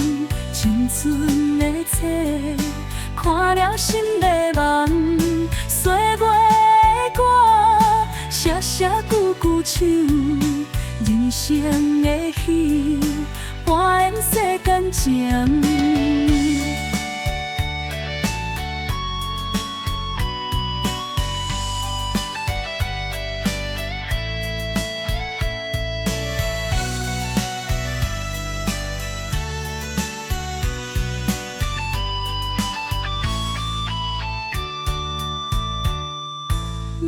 青春的册，看了心迷茫。岁月的歌，写写句句唱，人生的戏，扮演世间情。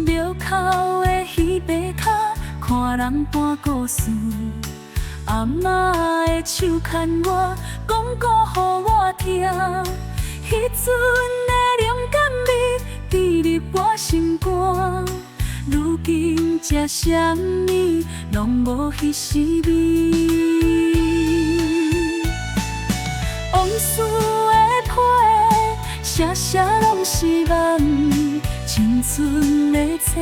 庙口的戏白脚，看人搬故事。阿嬷的手牵我，讲故予我听。迄阵的勇敢味，滴入我心肝。如今吃啥物，拢无迄时味。往事的批，写写拢是梦，青春的册，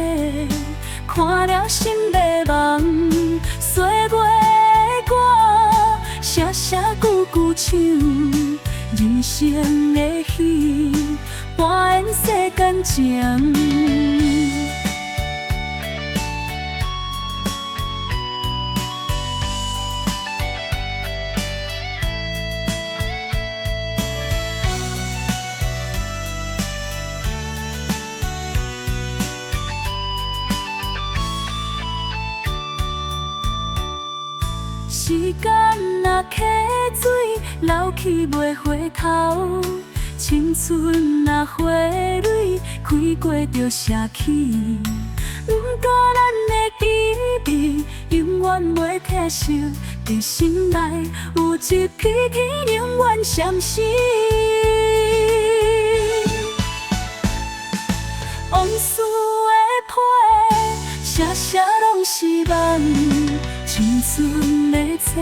看了心迷茫。岁月的歌，写写句句唱，人生的戏，扮演世间情。时间若溪水，流去袂回头；青春若花蕊，开过就谢去。不过咱的记忆，永远袂褪色，在心内有一片天，永远闪烁。往事的批，写写拢是梦。青春的册，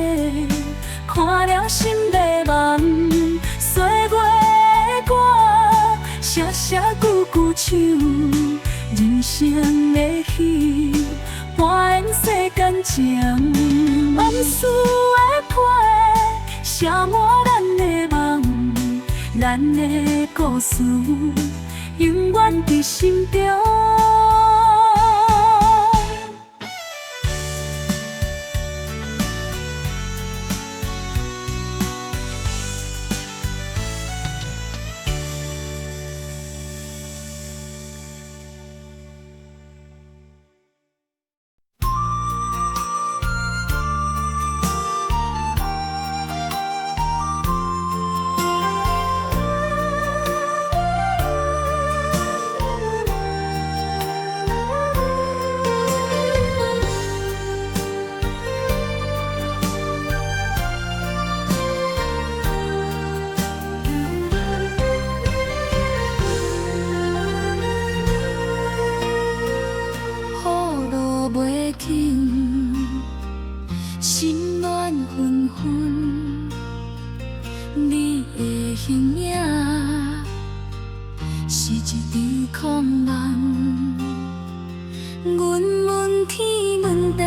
看了心迷茫。岁月的歌，写写句句唱，人生的戏，扮演世间情。往事的批，写满咱的梦，咱的故事，永远在心中。心乱纷纷，你的形影是一场空梦。阮问天问地，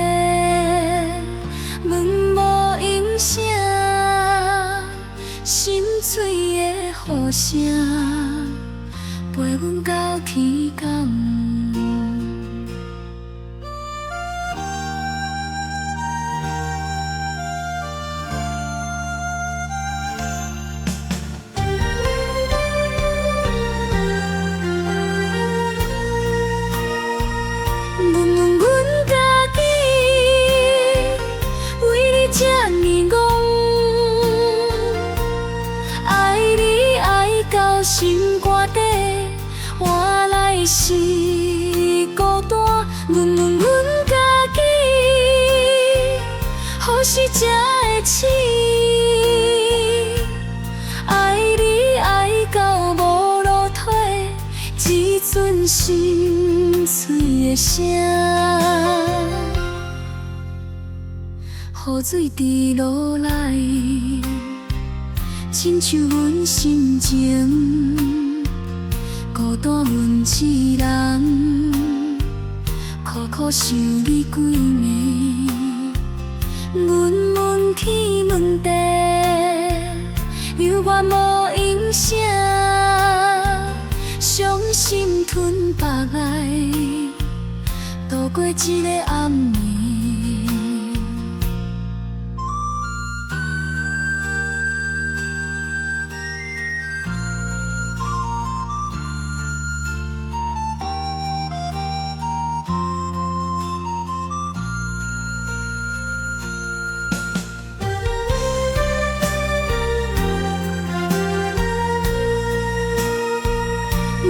问无影声，心碎的呼声陪阮到天光。心肝底换来是孤单，问问阮家己，何时才会醒？爱你爱到无路退，只剩心碎的声。雨水滴落来，亲像阮心情，孤单阮一人，苦苦想你几暝。阮问天问地，犹原无影声，伤心吞腹来，度过一个暗暝。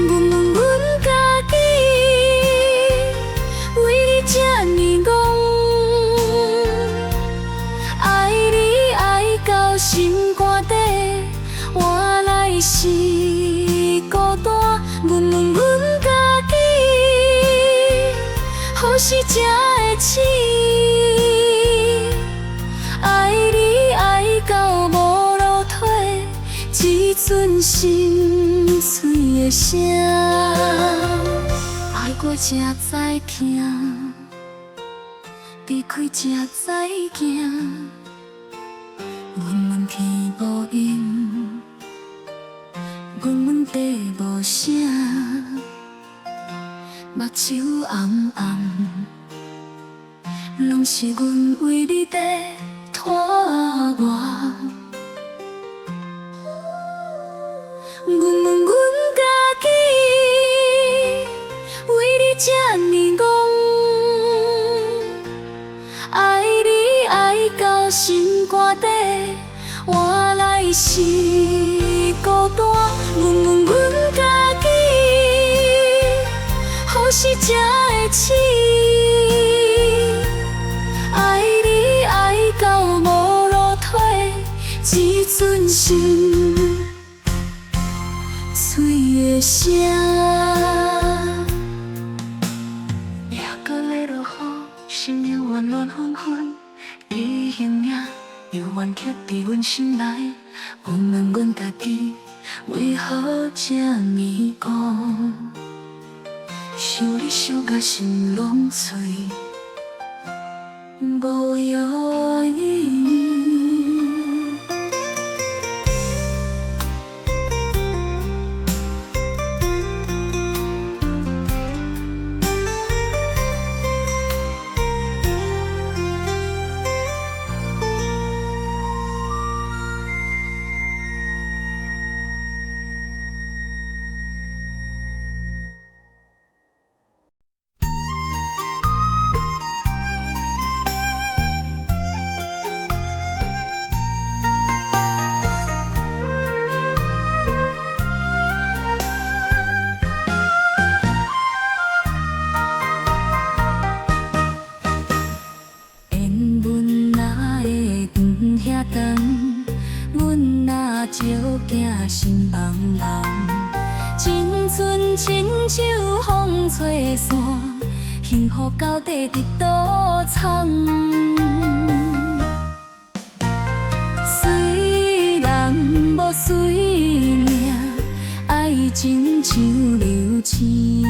问问阮家己，为你这呢戆，爱你爱到心肝底，换来是孤单。问问阮家己，何时才会醒？爱你爱到无路退，只剩心。嘴的声，爱过才知惊，离开才知惊。阮问天无应，阮问地无声，目睭红红，拢是阮为你在拖我。阮问阮家己，为你这呢戆，爱你爱到心肝底，换来是孤单。阮问阮家己，何时才会醒？爱你爱到无路退，只准心。嘴的声，夜搁咧落雨，心又乱乱纷纷，伊形影又冤刻伫阮心内。阮问阮家己，为何这呢讲？想你想甲心拢碎，无药医。心茫茫，真春亲手风吹散，幸福到底伫倒藏？随人无随命，爱情像流星，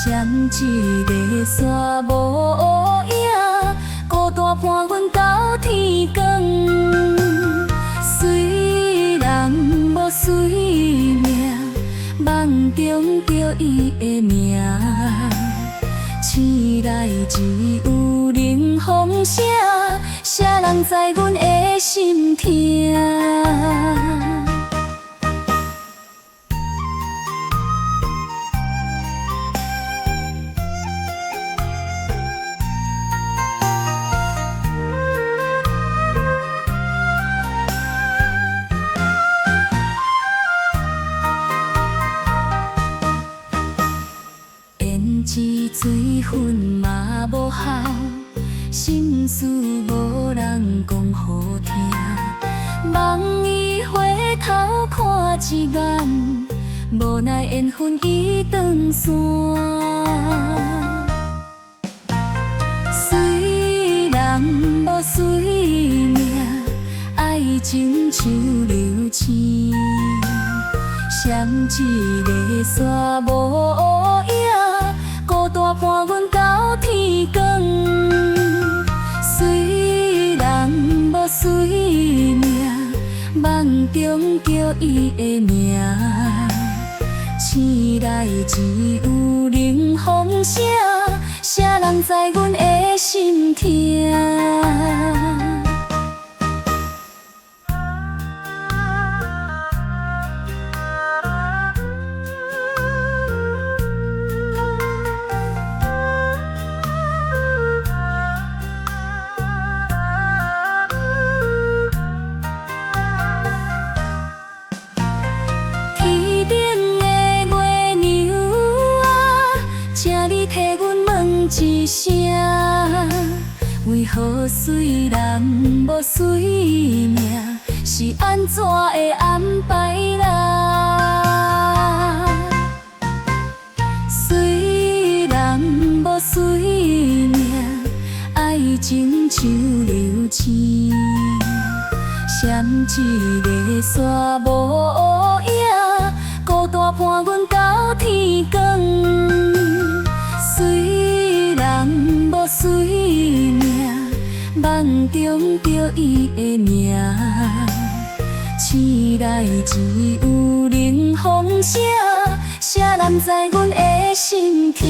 闪一个线无影，孤单伴阮到天光。无随命，梦中着伊的名，醒来只有冷风声，谁人知阮的心痛？水分嘛无效，心事无人讲好听。望伊回头看一眼，无奈缘分已断线。随人无随命，爱情像流星，闪一个线无影。孤单伴阮到天光，随人无随命，梦中叫伊的名，醒来只有冷风声，谁人知阮的心痛？一声，为何随人无随命？是安怎的安排啦？随人无随命，爱情像流星，闪一个线无影。伊的名。醒来只有冷风声，谁人知阮的心痛？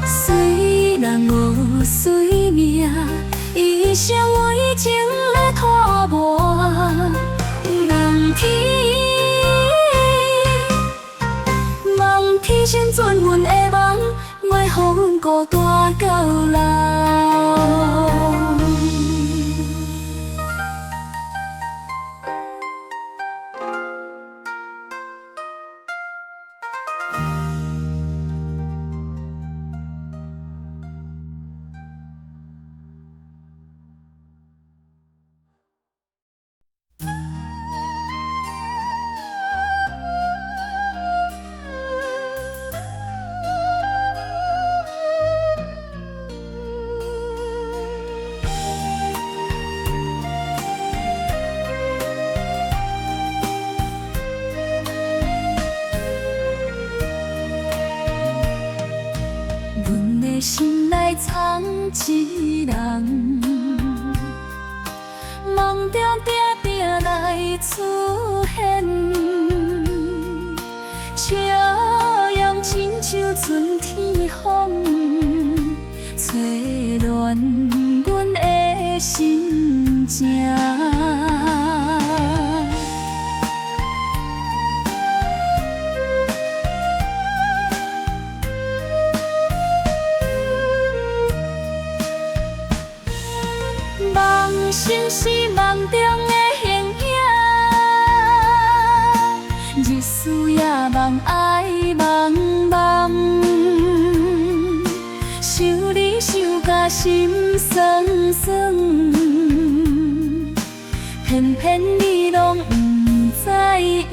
随人无随命，一生为情来拖磨。梦天先准阮的梦，莫予阮孤单到老。阮的心内藏一人，梦中定定来出现，笑容亲像春天风，吹乱阮的心情。梦醒是梦中的形影，日思夜梦爱茫茫，想你想甲心酸酸，偏偏你拢不知影。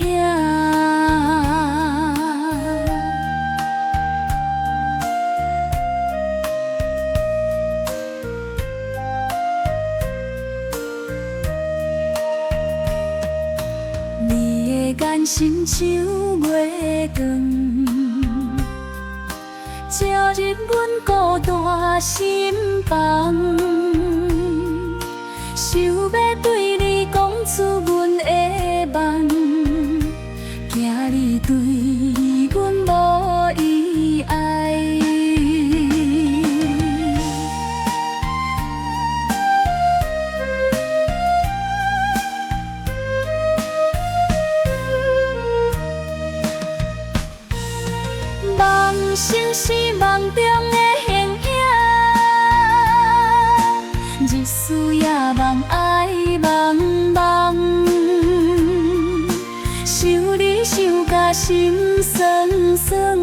你的眼神像月光，照入阮孤单心房。想要对你讲出阮的梦，惊你对阮无意爱。梦醒是梦中的形影，日思夜梦爱茫茫，想你想甲心酸酸，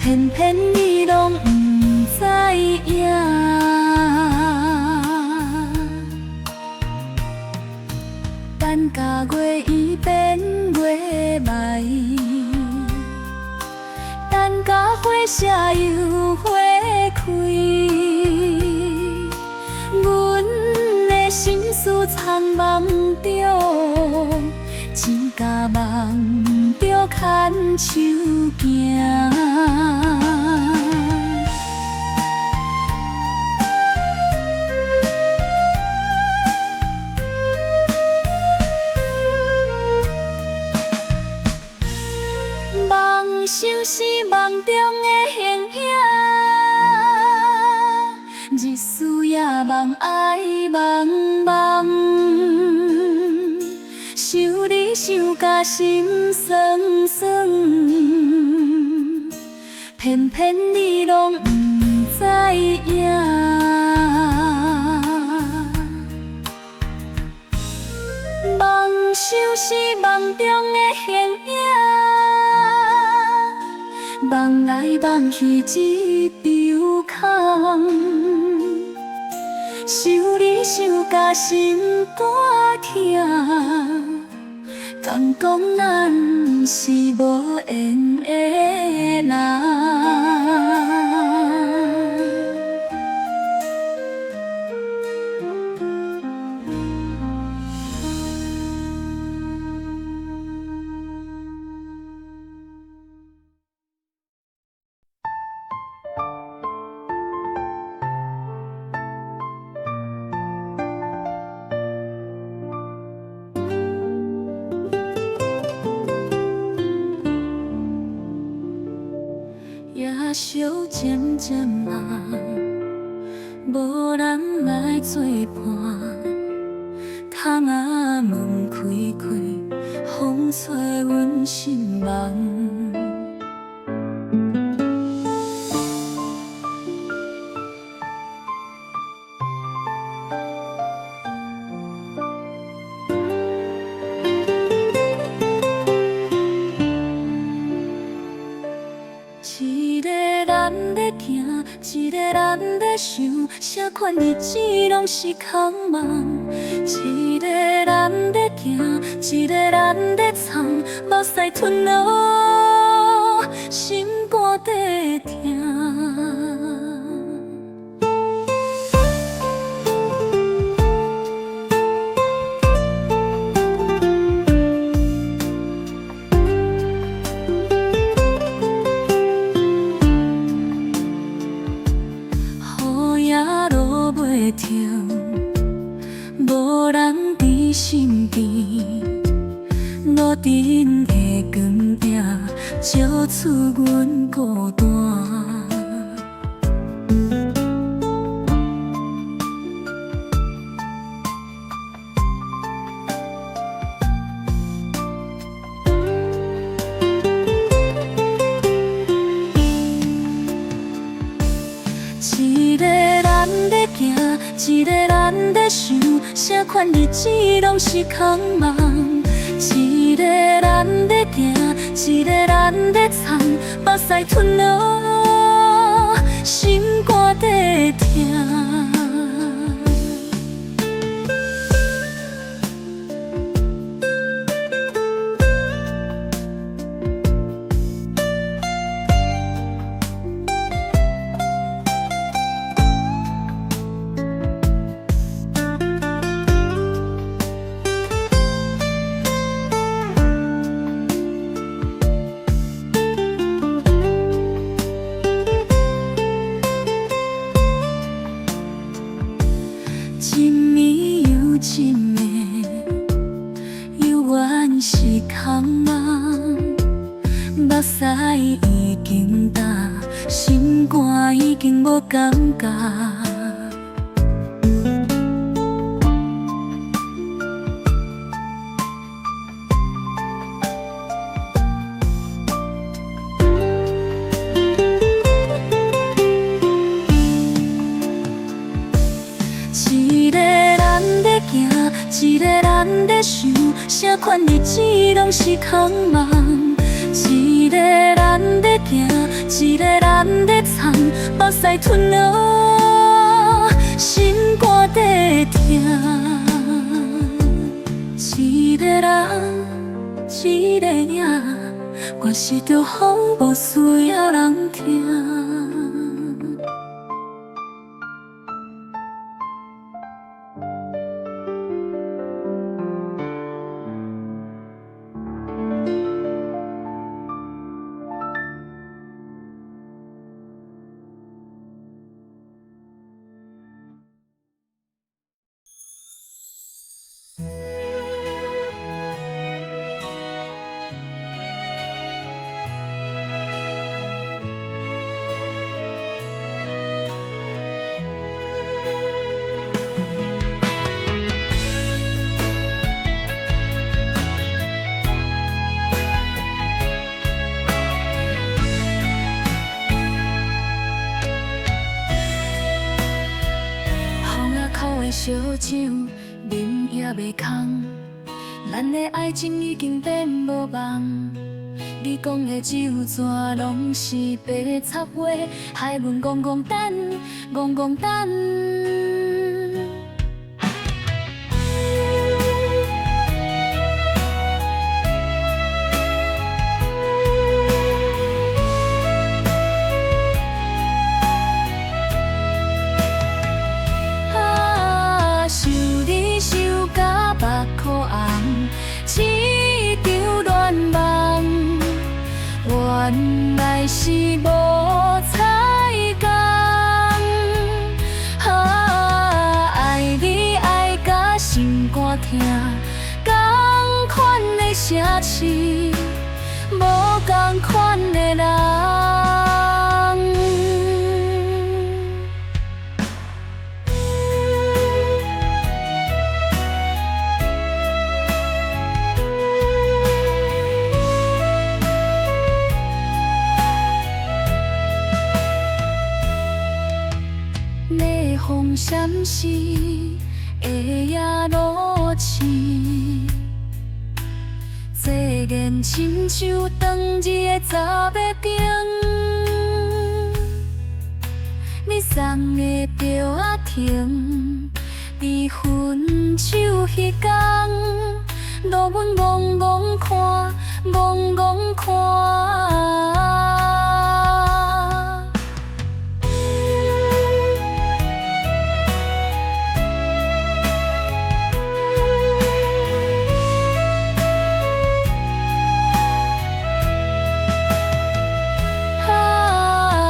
偏偏你拢不知影。等甲月圆变月眉，等甲花谢又花开，阮的心事藏梦中，只甲梦中牵手行。梦醒是梦中的形影，日思夜梦爱茫茫，想你想甲心酸酸，偏偏你拢不知影。梦想是梦中的形影，梦来梦去一场空，想你想甲心肝疼，敢讲咱是无缘的人。烧渐渐暗，无人来作伴。窗仔门开开，风吹阮心梦。一个人在行，一个人在想，啥款日子拢是空梦。一个人在行，一个人在藏，目屎吞落，心肝在疼。袂着，无人伫身边，路灯的光影照出阮孤单。一个人在行，一个人在想，啥款日子拢是空梦。一个人在行，一个人在藏，目屎吞落，心肝在疼。一暝又一暝，犹原是空梦。目屎已经干，心肝已经无感觉。一个人在行，一个人在想，啥款日子拢是空梦。一个人在行，一个人在藏，目屎吞落，心肝在疼。一个人，一个影，我是着风，无需要人听。烧酒，啉也袂空，咱的爱情已经变无望。你讲的酒泉拢是白插话，害阮戆戆等，戆戆等。想你想甲目眶红，一场乱梦，原来是无彩工。爱你爱甲心肝疼，同款的城市，无同款的人。亲像长日的查某囡，你送的吊仔亭，离分手迄天，路阮怣怣看，怣怣看。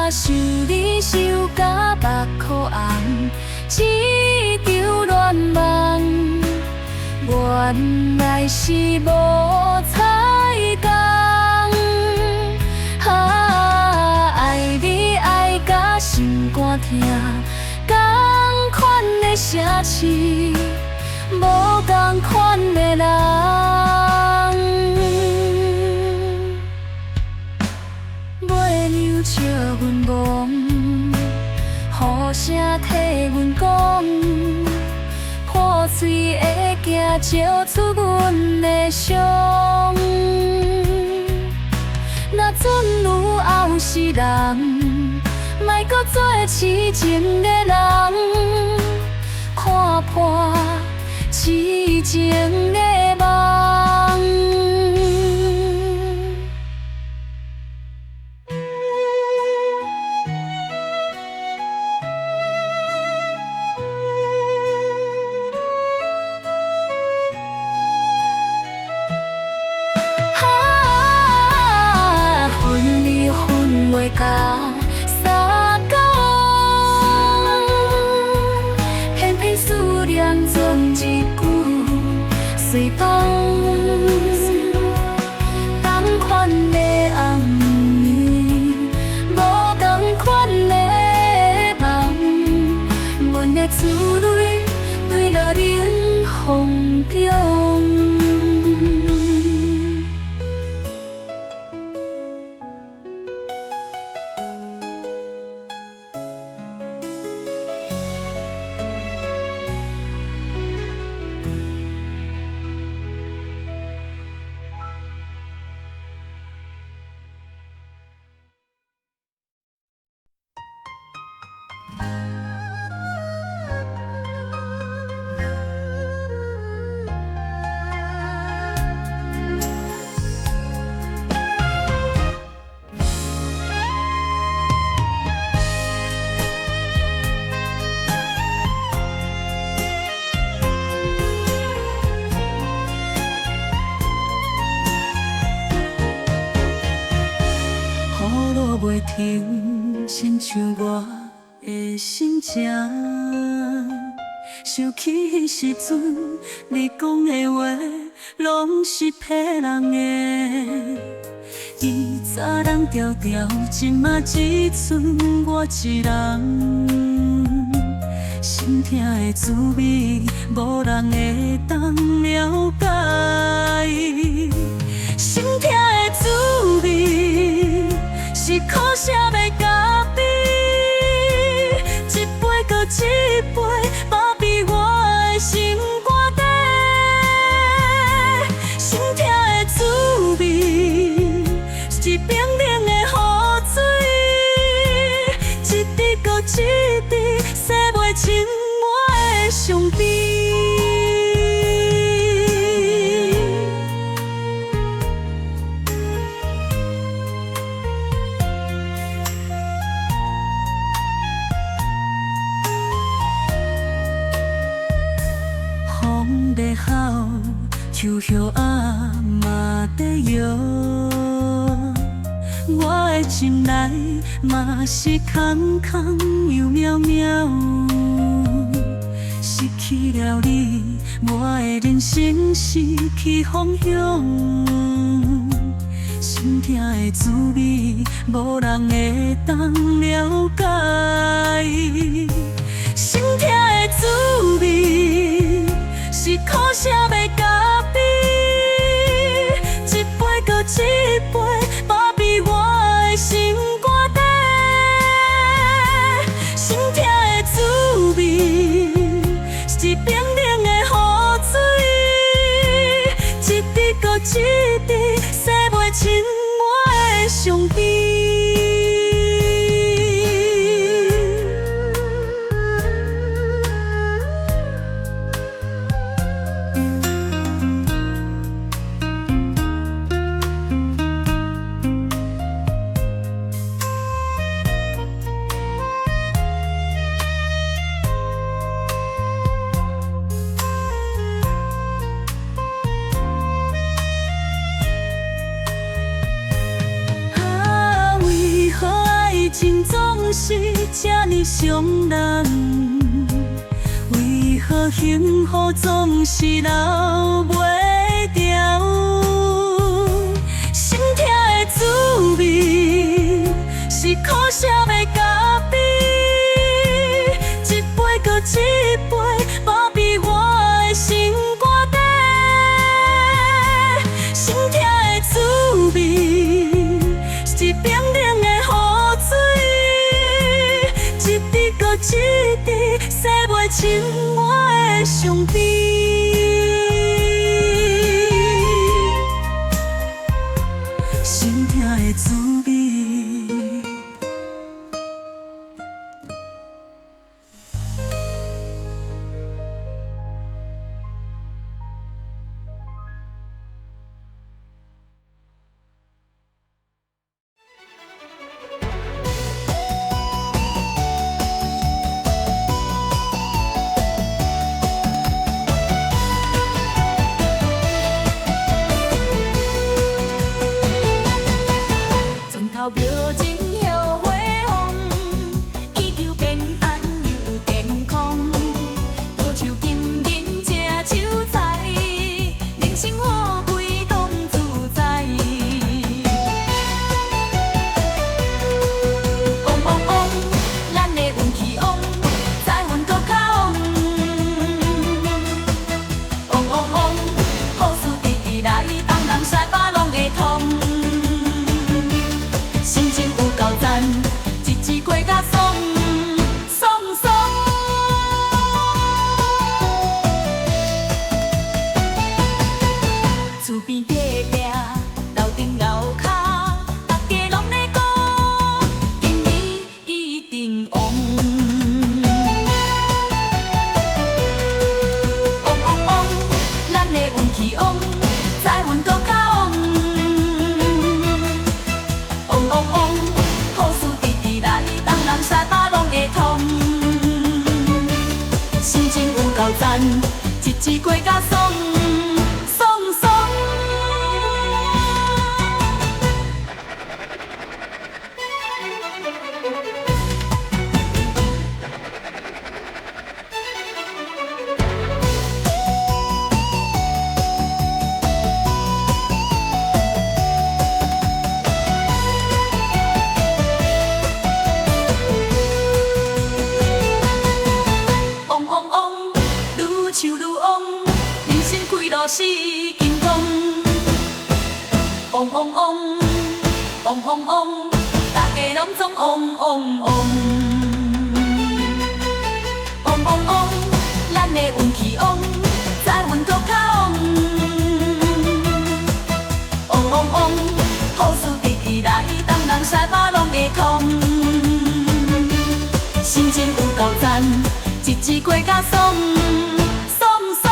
想你想甲目眶红，一场乱梦，原来是无彩工。爱你爱甲心肝疼，同款的城市，无同款的人。月亮笑阮憨，雨声替阮讲，破碎的镜照出阮的伤。若准有后世人，莫搁做痴情的人，看破痴情的梦。甲三更，偏偏思念总一句随风。同款的红暝，无同款的梦，阮的珠泪坠落冷风中。袂停，亲像我的心情。想起迄时阵，你讲的话，拢是骗人的。以前人条条，今嘛只剩我一人。心痛的滋味，无人会当了解。心痛的滋味。是苦涩要咖啡，一杯搁一杯，包庇我的心肝底。心痛的滋味，是冰冷的雨水，一滴搁一滴，洗袂清我的伤悲。在吼，树叶仔嘛在摇，我的心内嘛是空空又渺渺。失去了你，我的人生失去方向。心痛的滋味，无人会当了解。心痛的滋味。是苦涩要咖啡，一杯搁一杯，包庇我的心肝底。心痛的滋味，是冰冷的雨水，一滴搁一滴，洗袂亲爱的上帝。为何爱情总是这呢伤人？为何幸福总是留袂掉？心痛的滋味是苦涩的咖啡，一杯搁一杯，麻痹我的心肝底。心痛的滋味。是冰冷的雨水，一滴搁一滴，洗袂亲爱的上帝。心痛的滋味。头表情后花红，祈求平安又健康。多像金银吃手菜，人生富贵拢自在。嗡嗡嗡，咱的运气旺，财运搁较旺。嗡嗡嗡，好事直直来，东南西北拢会通。心情有够赞，日子过甲爽爽爽。厝边隔壁，楼顶楼骹，大家拢咧讲，今年一定旺。旺旺旺，咱的运气旺，财运搁较旺。嗡嗡嗡，好事直直来，东南西北拢会通。心情有够赞，日子过甲爽爽爽。嗡嗡嗡，愈唱愈旺，人生开路是金光。嗡嗡嗡，嗡嗡嗡，大家拢总嗡嗡嗡。嗡嗡嗡，咱的运气旺，财运搁较旺。嗡嗡嗡，好事直直来，东南西北拢会通。心情有够赞。日子过甲爽爽爽，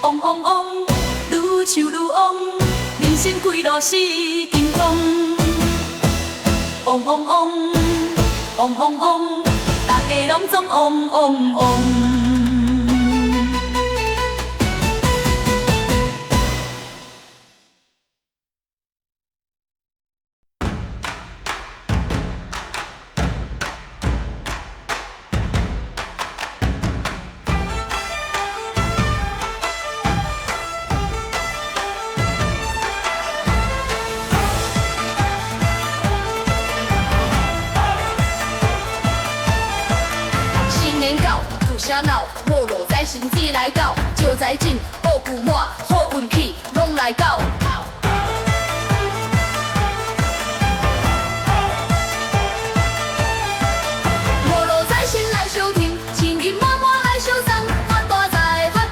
嗡嗡嗡，愈唱愈旺，人生开路是金光。嗡嗡嗡，嗡嗡嗡，大家拢总嗡嗡嗡。啥闹，无路在身子来到，招财进，好富满，好运气，拢来到。无路在身来相挺，千银满满来相送，发大财，发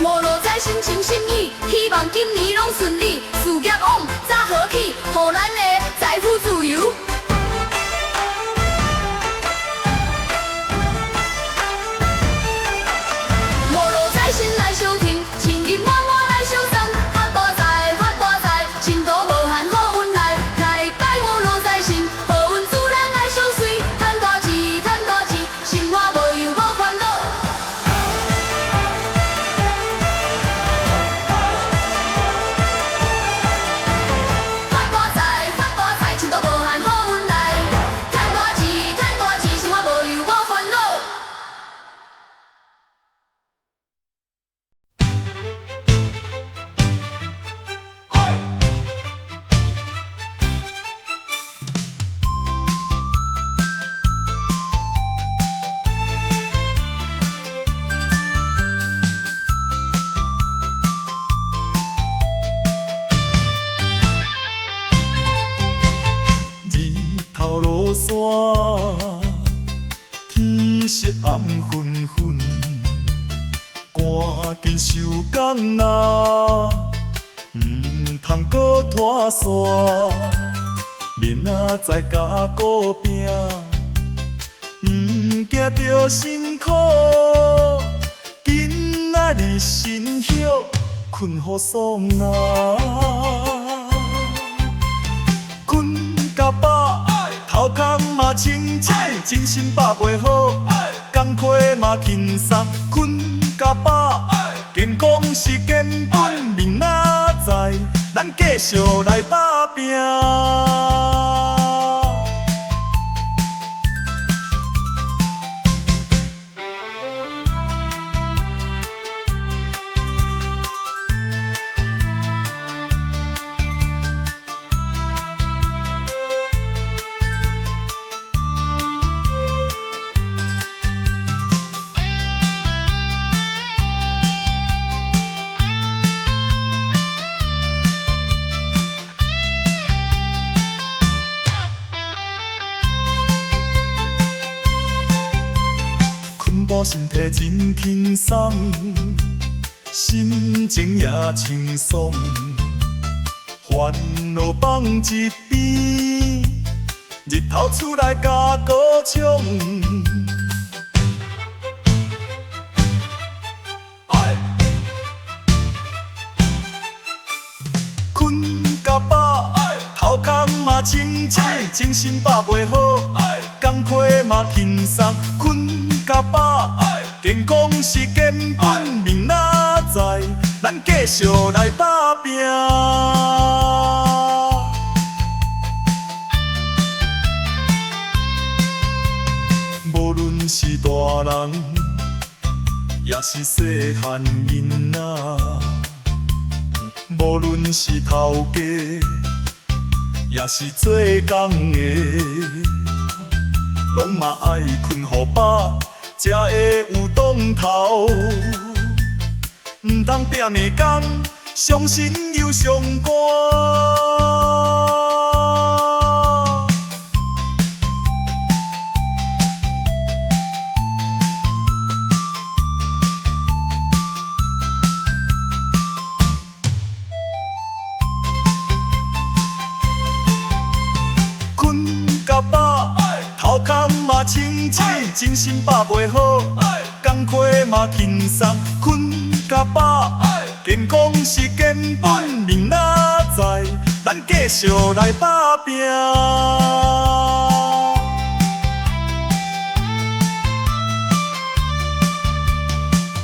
无路在心情心意，希望今年拢顺利，事业往早好起，互咱的财富自由。无路在心来相挺，情意满满来相送，发大财发大财，前途无限好运来，来拜无路在心，好运自然来相随，赚大钱赚大钱，生活无忧无烦恼。发大财发大财，前途无限好运来，赚大钱赚大钱，生活无忧无烦恼。日头落山，天色暗昏昏，赶紧收工啊，唔通搁拖沙。明仔载甲顾拼，唔惊着辛苦。今仔日心歇，困好爽啊。困甲饱，头壳嘛清醒，精神饱袂好，工课嘛轻松。困甲饱，健康是根本，明仔载咱继续来打拼。困饱身体真轻松，心情也轻松，烦恼放一边，日头出来甲高唱。困甲饱，头壳嘛清醒，精神饱袂好，工课嘛轻松。困甲饱，健康是根本，明仔载咱继续来打拼。无论是大人，也是细汉囡仔。无论是头家，也是做工的，拢嘛爱困好饱，才会有档头。唔通拼的工，伤心又伤肝。甲饱，头壳嘛清醒，精神饱袂好，工课嘛轻松。困甲饱，健康是根本，明仔载咱继续来打拼。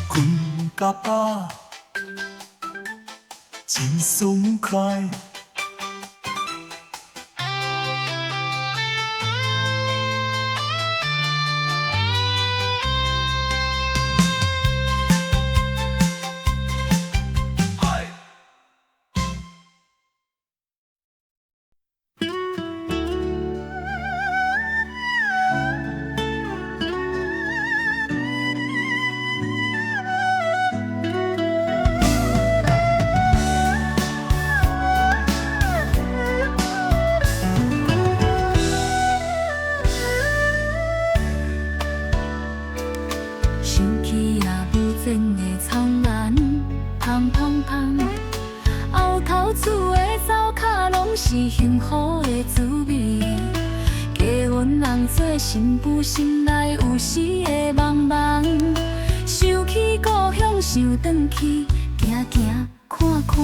困甲饱，真爽快。是幸福的滋味。家阮人做心不心内有时会茫茫，想起故乡想转去，行行看看。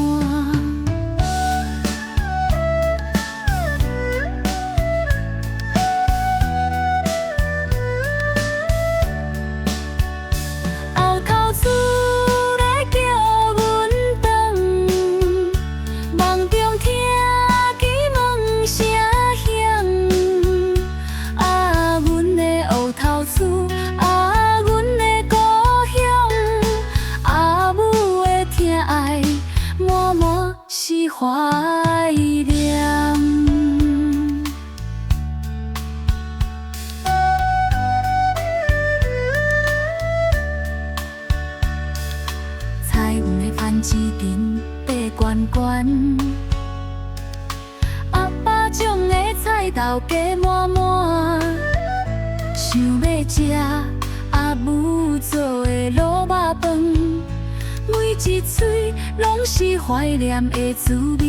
怀念，彩云的番薯田爬悬悬，阿爸种的菜豆加满满，想要食阿母做的卤肉饭。每一嘴拢是怀念的滋味。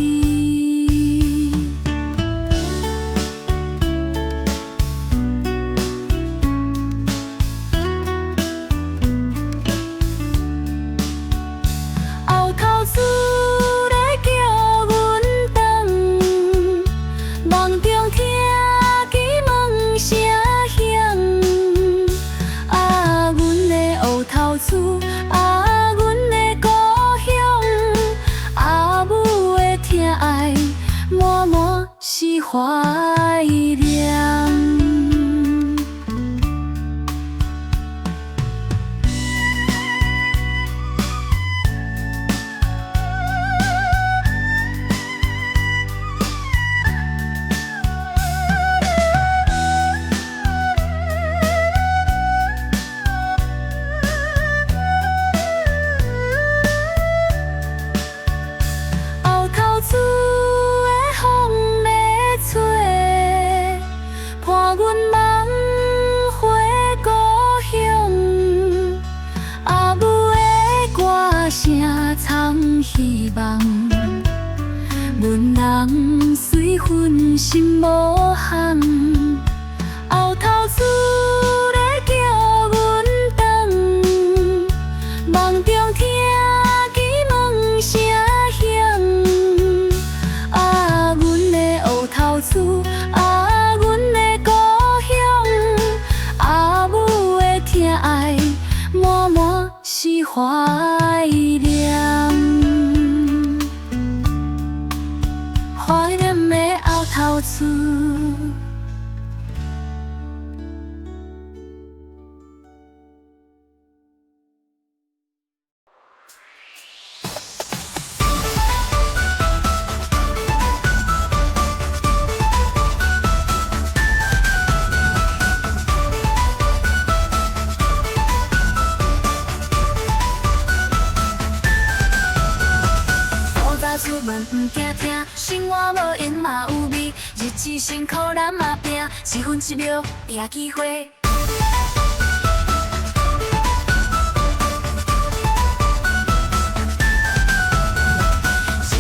后头厝咧叫阮转，梦中听见门声响。啊，阮的后头厝。满满是怀念。后头厝。声藏希望，阮人随份心无限。后头厝咧叫阮转，梦中听见门声响。啊，阮的后头厝，啊，阮的故乡，阿母的疼爱，满满是怀念，怀念的后头厝。出门不惊疼，生活无烟嘛有味，日子辛苦咱嘛拼，一分一秒拼机会。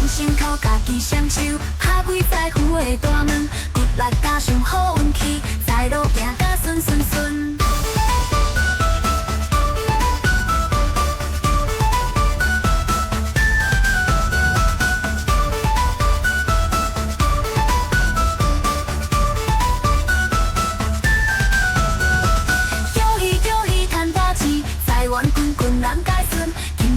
辛苦家己双手，打开财富的大门，骨力加上好运气，在路行甲顺顺顺。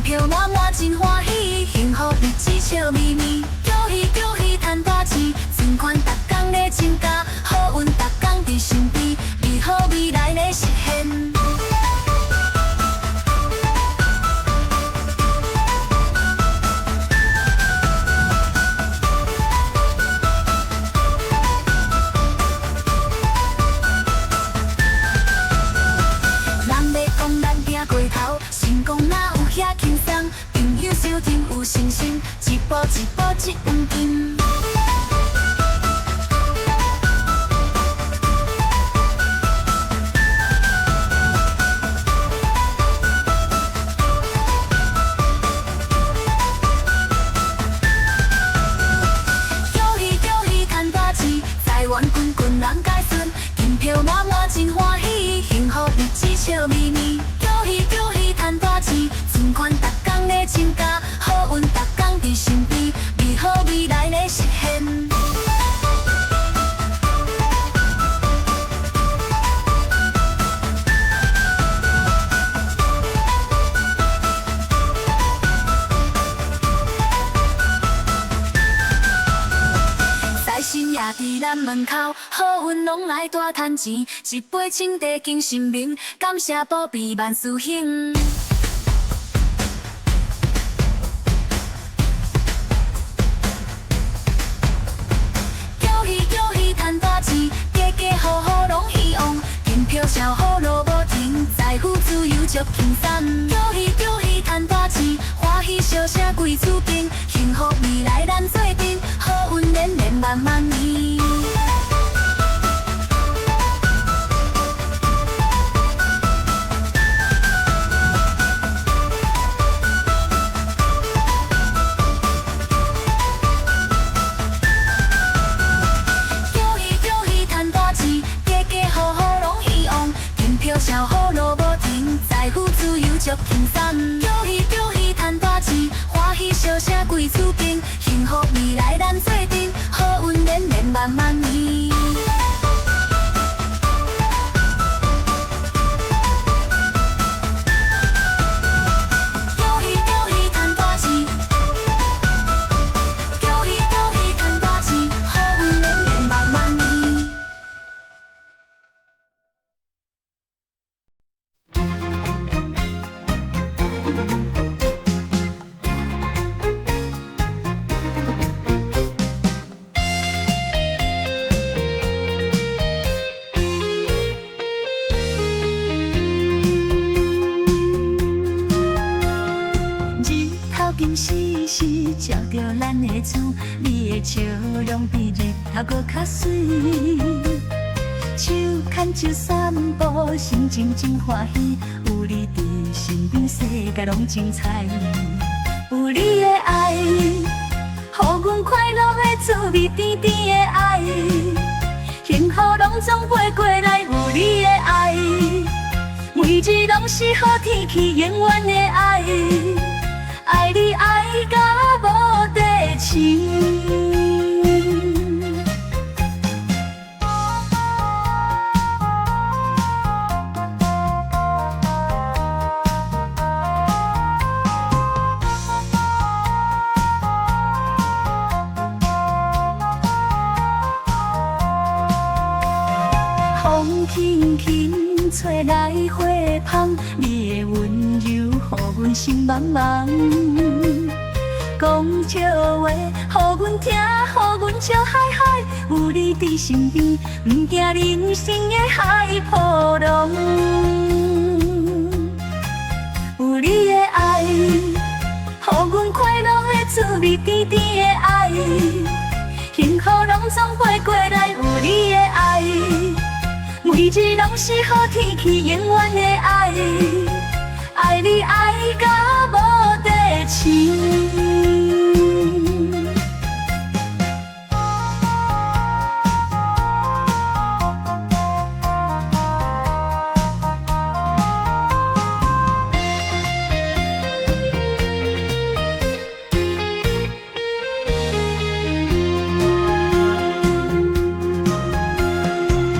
票满满真欢喜，幸福日子笑眯眯。叫喜叫喜赚大钱，存款逐天咧增加，好运逐天伫身边，美好未来咧实现。人要讲咱行过头，成功哪有遐轻松？朋友相挺有信心，一步一步一稳金。叫喜叫喜咱门口，好运拢来大赚钱，一杯清茶敬神明，感谢保庇万事兴。叫喜叫喜赚大钱，家家户户拢希望，金票小好路无停，财富自由足轻松。叫喜叫喜赚大钱，欢喜笑声贵厝边，幸福未来咱做阵，好运连连万万年。小好路无停，财富自由足轻松。叫喜叫喜赚大钱，欢喜笑声贵厝边，幸福未来咱做阵，好运连连万万年。叫喜叫喜赚大钱，叫喜叫喜赚大钱，好运连连万万年。金时时照着咱的厝，你的笑容比日头搁较水。手牵手散步，心情真欢喜，有你伫身边，世界拢精彩。有你的爱，予阮快乐的滋味，甜甜的爱，幸福拢总飞过来。有你的爱，每日拢是好天气，永远的爱。爱你爱到无底深。风轻轻吹来花香，你的温柔，予阮心茫茫。讲笑话，予阮听，予阮笑嗨嗨。有你伫身边，毋惊人生的海波浪。有你的爱，予阮快乐的滋味，甜甜的爱，幸福拢总飞过来。有你的爱，每日拢是好天气，永远的爱。爱你爱到无底深。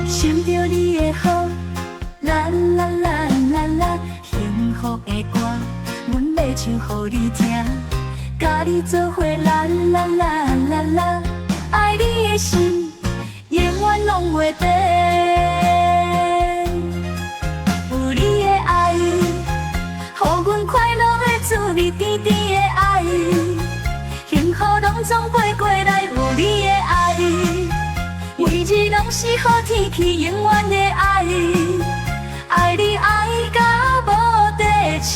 想着你的好，啦啦啦啦啦，幸福的歌，阮要唱予你听，甲你做伙啦啦啦啦啦，爱你的心永远拢袂变。有你的爱，予阮快乐的滋味，甜甜的爱，幸福拢总飞过来。有你的爱，每日拢是好天气，永远的爱，爱你爱到无底深。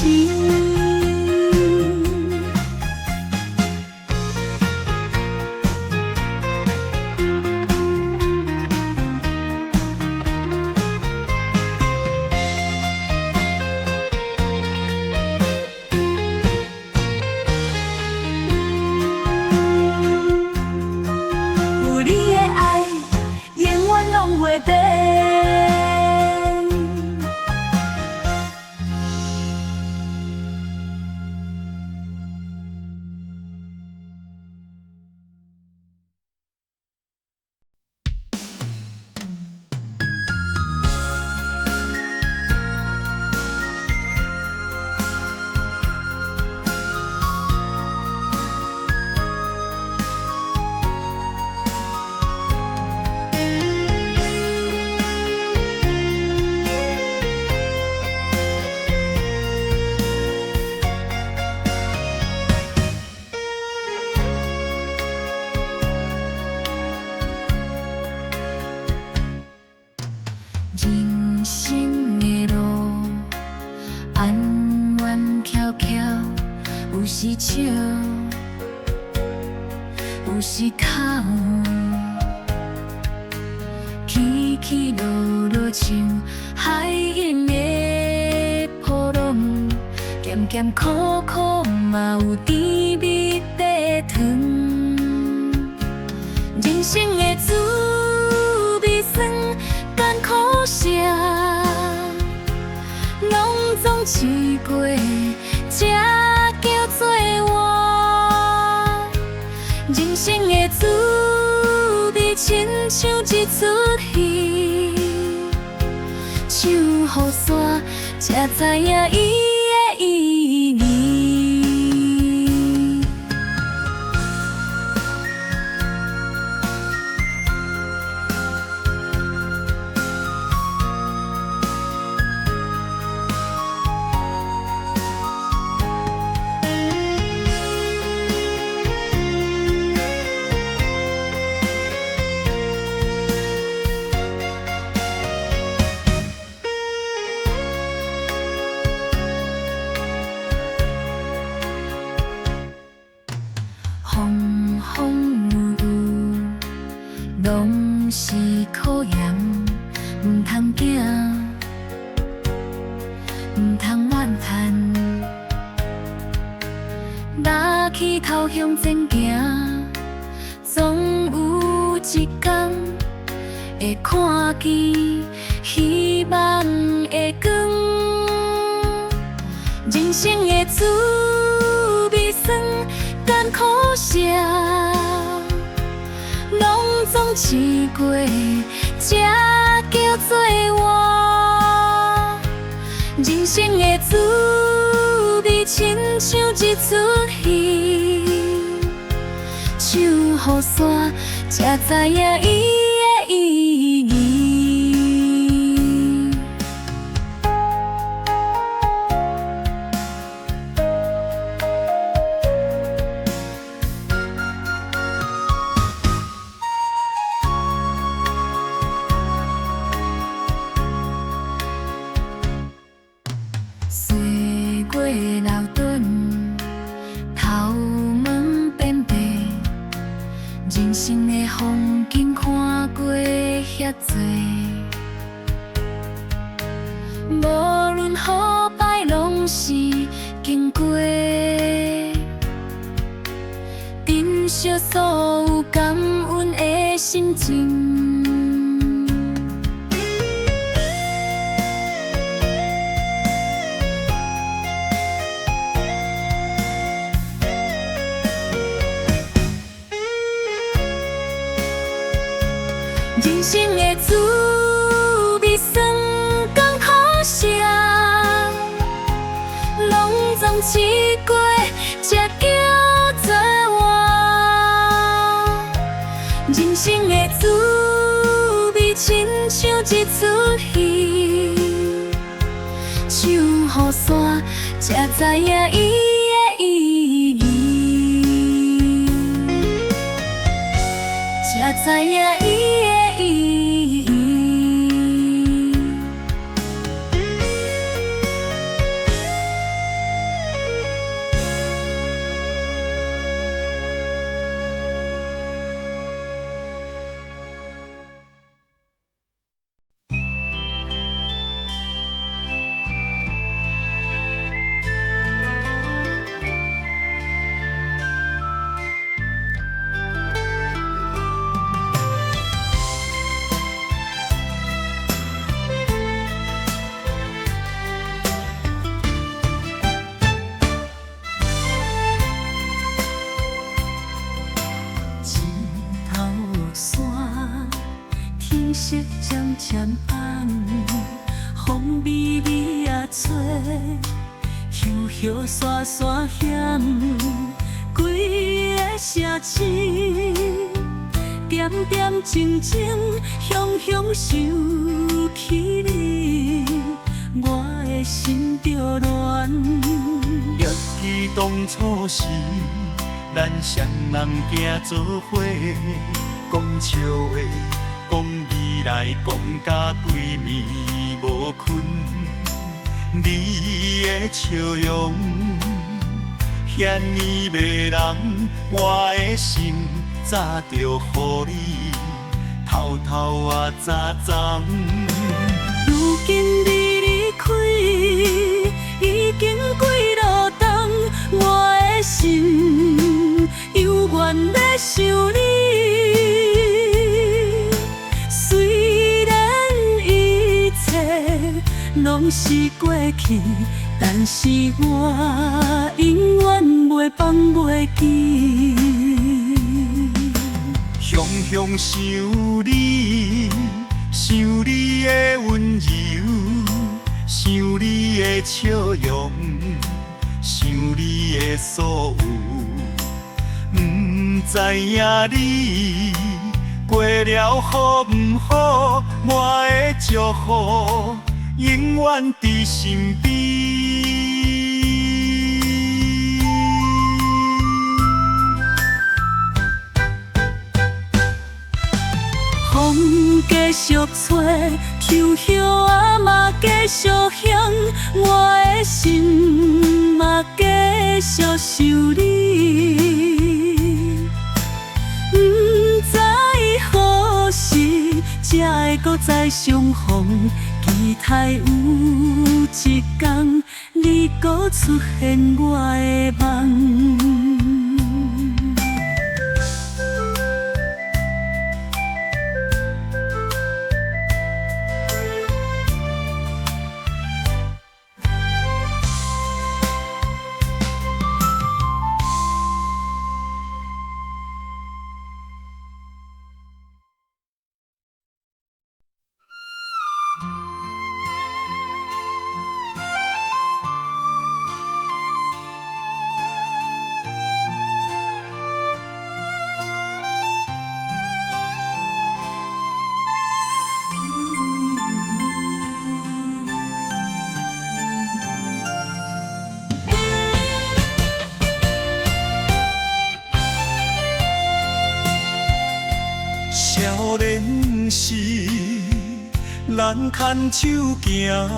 有你的爱，永远拢袂变。有时笑，有时哭，起起落落像海涌的波浪，咸咸苦苦嘛有甜蜜在糖。人生的滋味酸甘苦涩，拢总试过，才叫做活。人生的滋味亲像一出戏，唱予煞，才知影伊的意义。风风雨雨，拢是考验，毋通惊，毋通怨叹。拿起头向前行，总有一天会看见希望的光。人生的滋味酸甘苦涩，拢总试过，才叫做活。人生的滋味亲像一出戏，唱予煞，才知影伊的意义。岁月流转，头毛变白，人生的风景看过遐多，无论好歹拢是经过，珍惜所有感恩的心情。人生的滋味酸甘苦涩，拢总试过，才叫做活。人生的滋味亲像一出戏，唱予煞，才知影伊的意义，才知影伊的意义。色渐渐暗，风微微啊吹，悠悠沙沙险，规个城市，点点静静，乡乡想起你，我的心着乱。也记当初时，咱双人行做伙，讲笑话。讲未来，讲甲对暝无困，你的笑容嫌伊袂人，我的心早就予你偷偷啊早早。如今你离开，已经几路冬，我的心犹原在想你。虽然一切拢是过去，但是我永远袂放袂记。雄雄想你，想你的温柔，想你的笑容，想你的所有。不知影你过了好不好，我的祝福永远伫身边。风继续吹，秋叶啊嘛继续响，我的心嘛继续想你。不知何时才会搁再相逢，期待有一天你搁出现我的梦。少年时，咱牵手行田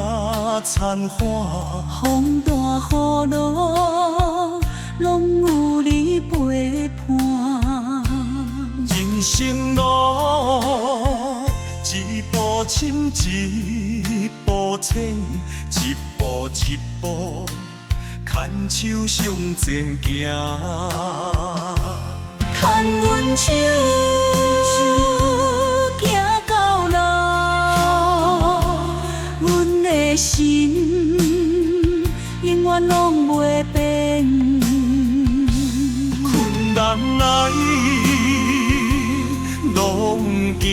花，风大雨落，拢有你陪伴。人生路一步深，一步浅，一步一步牵手向前行。牵阮手，行到老，阮的心永远拢袂变。困难来，拢行，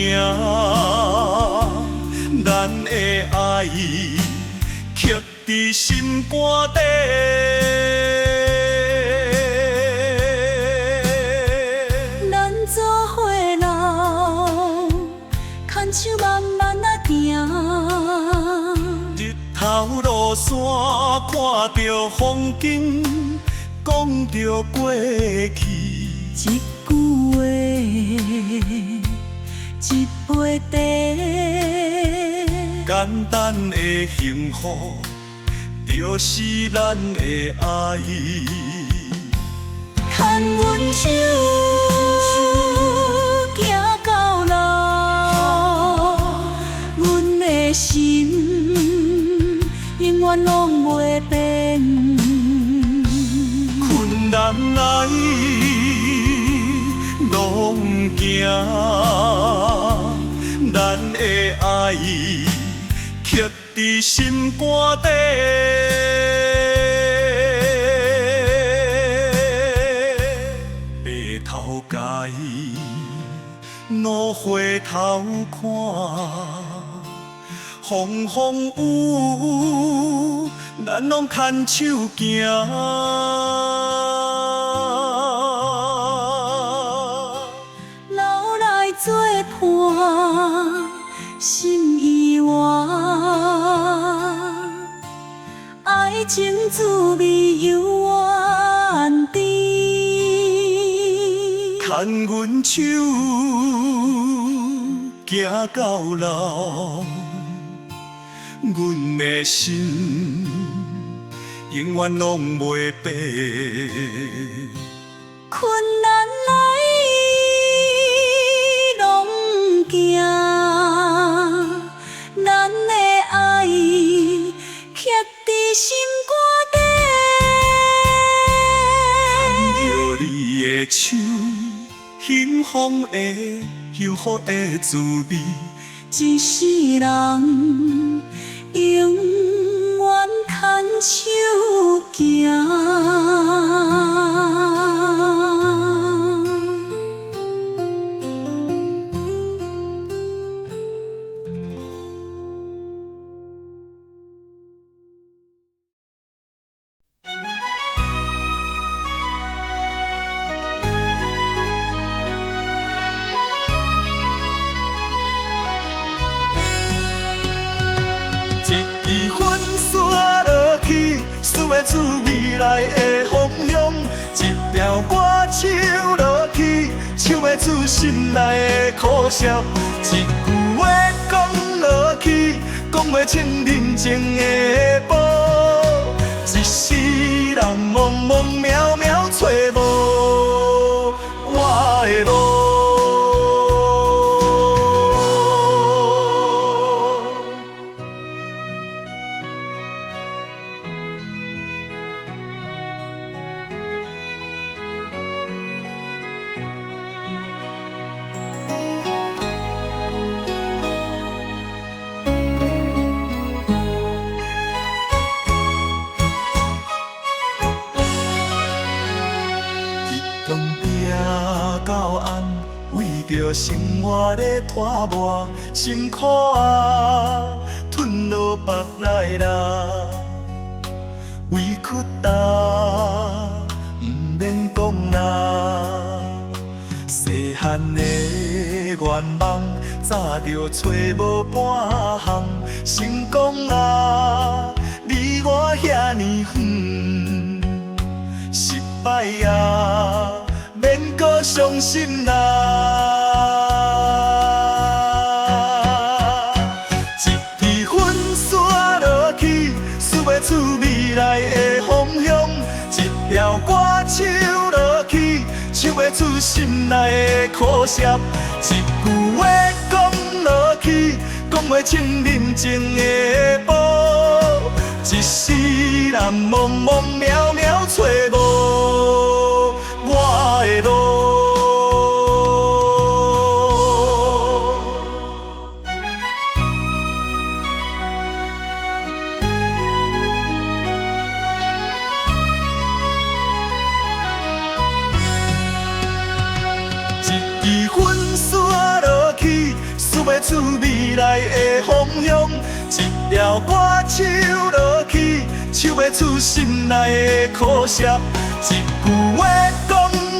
咱的爱刻伫心肝底。手慢慢啊行，日头落山，看着风景，讲着过去。一句话，一杯茶，简单的幸福，就是咱的爱。牵阮手，行到老，阮的心永远拢袂变。困难来，拢行，咱的爱刻伫心肝底。白头家己，若回头看，风风雨雨，咱拢牵手行。老来作伴，心意换，爱情滋味犹原甜。牵阮手，行到老，阮的心永远拢袂变。困难来拢行，咱的爱刻伫心肝底。牵着你的手，幸福的幸福的滋味。一世人永远牵手行。一支粉刷落去，输的出未来的方向；一条歌唱落去，唱的出心内的苦涩。一句话讲落去，讲袂清人情的宝。一世人茫茫渺渺找无我的路。到暗，为着生活咧拖磨，辛苦啊，吞落腹内啦，委屈啊，毋免讲啦。细汉的愿望，早着找无半项，成功啊，离我遐尼远，失败啊。免搁伤心啦！一支粉刷落去，输袂出未来的方向；一条歌唱落去，唱袂出心内的苦涩。一句话讲落去，讲袂清人情的宝。一世人茫茫渺渺找无我的路。一支粉刷落去，输袂出未来的方向；一条歌唱落去，唱袂出心内的苦涩。一句话讲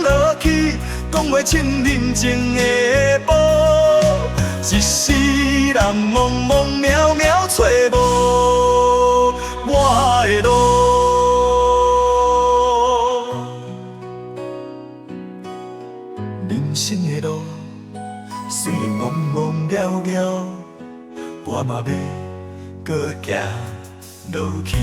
落去，讲袂清人情的宝。一世人茫茫渺渺找无我的路。人生的路虽茫茫渺渺，我嘛要搁行落去。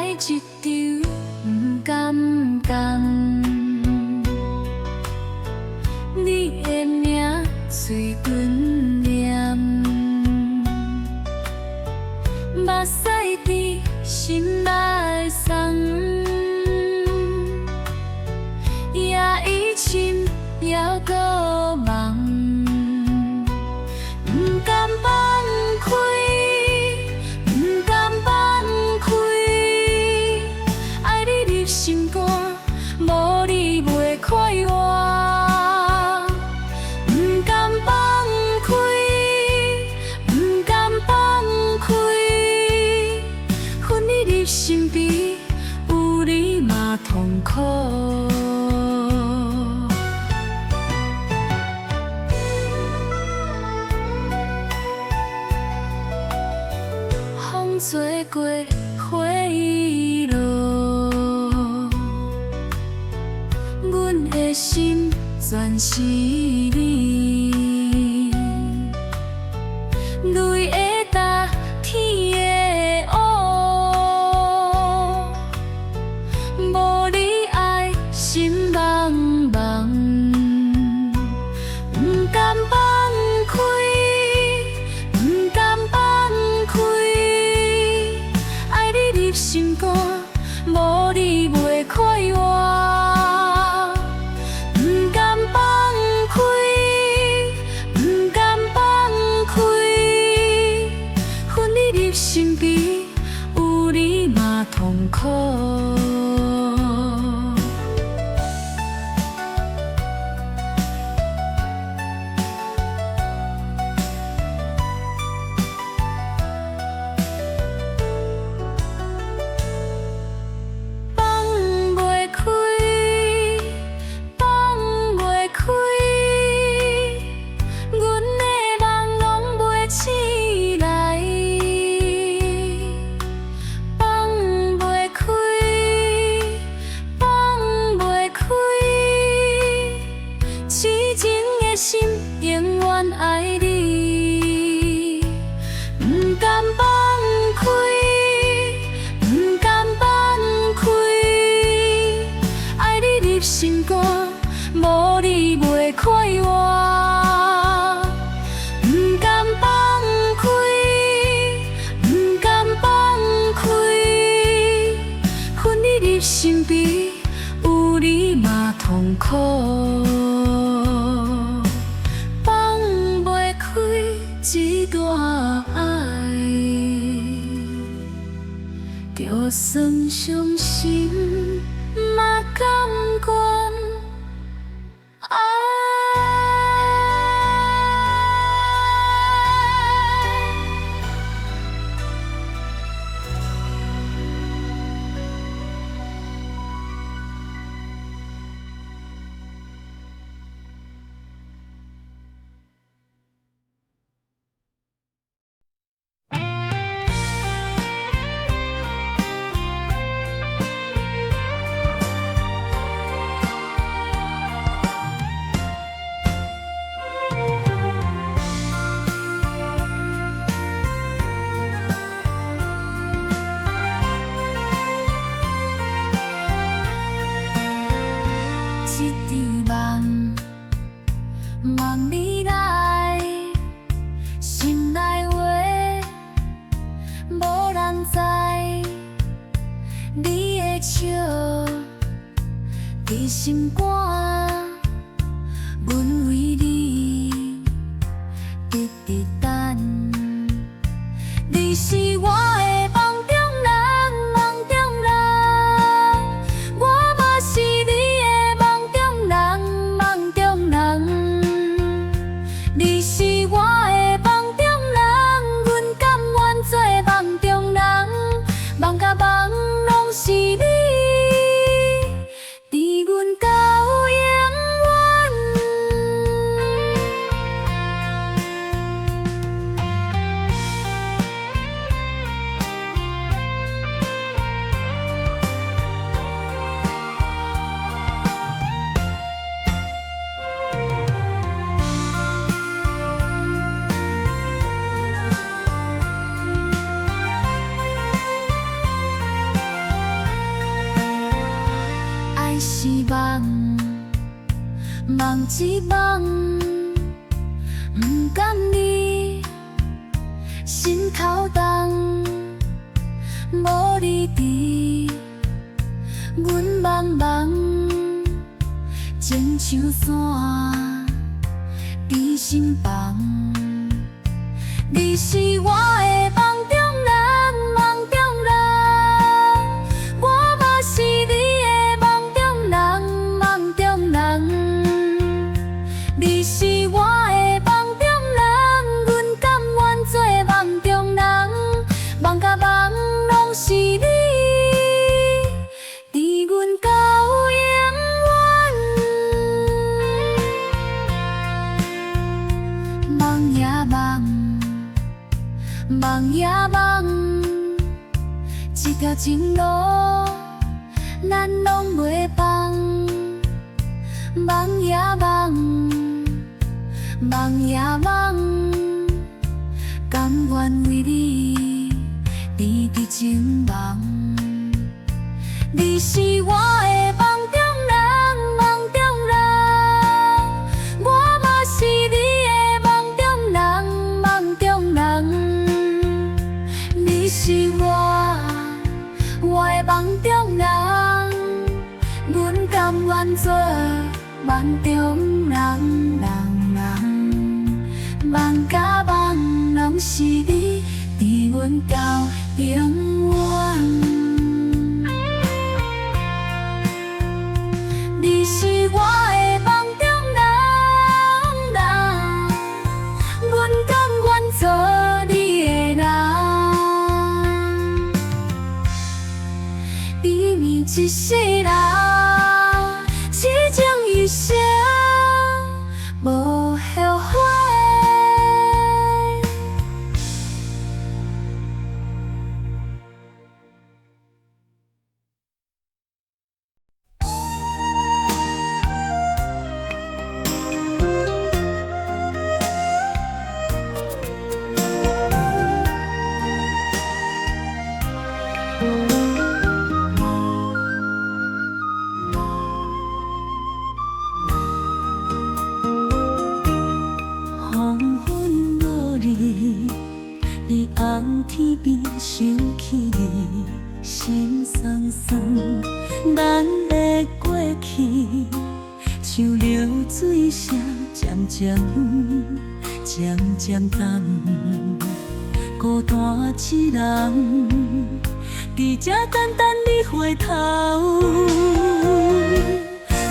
一场不甘讲，你的名随阮念，目屎伫心内送，夜已深，犹搁梦，不甘放开，不甘放开。痛苦。风吹过回忆路，阮的心全是你，泪会干天的乌，无你爱心茫茫，不甘放开，不甘放开，爱你入心肝，无你袂快活。不甘放开，不甘放开，分你入心悲，有你嘛痛苦。心永远爱你，不甘放开，不甘放开，爱你入心肝，无你袂快活。不甘放开，不甘放开，分你入心悲，有你嘛痛苦。一段爱，就算伤心嘛甘愿爱。一场梦，梦你来，心内话无人知。你的笑伫心肝，阮为你直直等。你是我的梦中人，梦中人，我嘛是你的梦中人，梦中人。你是我的梦中人，阮甘愿做梦中人，梦甲梦拢是你，伫阮到永远。爱是梦，梦一梦，不甘你心头重，无你伫，阮茫茫，情像线伫心房。你是我的梦中人，梦中人，我嘛是你的梦中人，梦中人。你是我的梦中人，阮甘愿做梦中人，梦甲梦拢是你，伫阮到情路，咱拢袂放。梦呀梦，梦呀梦，甘愿为你甜甜情梦。你是我的梦中人，梦中人，我嘛是你的梦中人，梦中人。你是我的梦中人，阮甘愿做梦中人，梦甲梦拢是你，伫阮到永远。你是我的梦中人，阮甘愿做你的人，比你一世人，痴情一生无后悔。黄昏落日，你红天边想起你，心酸酸。咱的过去，像流水声，渐渐远，渐渐淡。孤单一人，伫这等等你回头。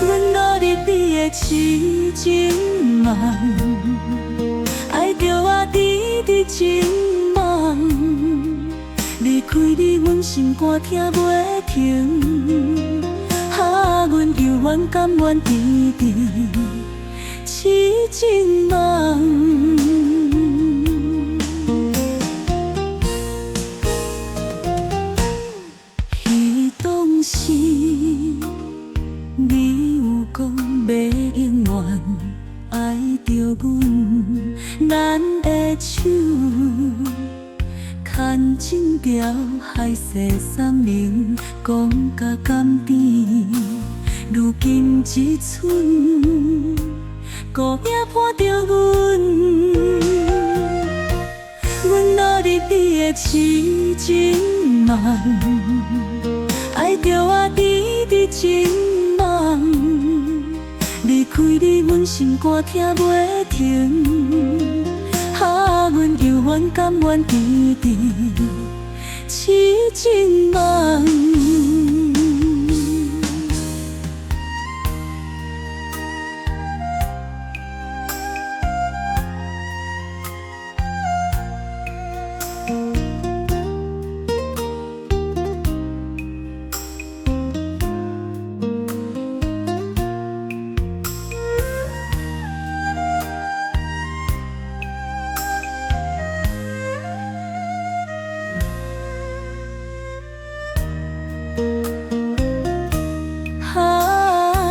阮努力你的痴情梦，爱着我甜甜情梦。离开你，阮心肝疼袂停，阮犹原甘愿甜甜痴情梦。彼当时，你有讲要永远爱着阮，咱的手牵情条，海誓山盟，讲甲甘甜。如今一寸，孤影伴着阮，阮努力你的痴情梦，爱着我甜甜情梦。离开你，阮心肝疼袂停，阮犹原甘愿甜甜痴情梦。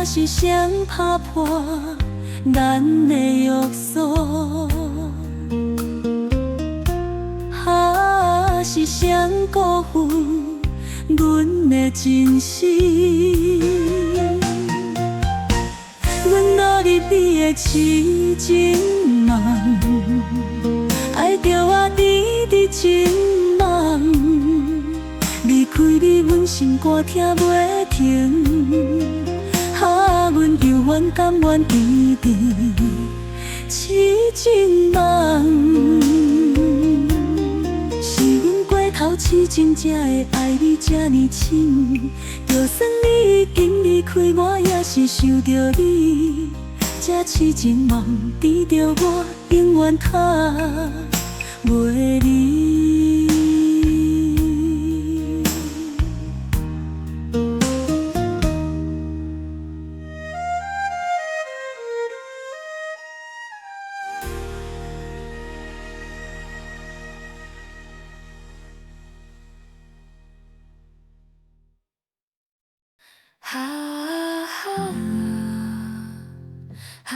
是谁打破咱的约束？是谁辜负阮的真心？阮努力你的痴情梦，爱着我甜甜情梦。离开你，阮心肝疼袂停。阮犹原甘愿甜甜痴情梦，是阮过头痴情，才会爱你这呢深。就算你已经离开我，也是想着你，这痴情梦甜着我，永远他袂离。哈哈哈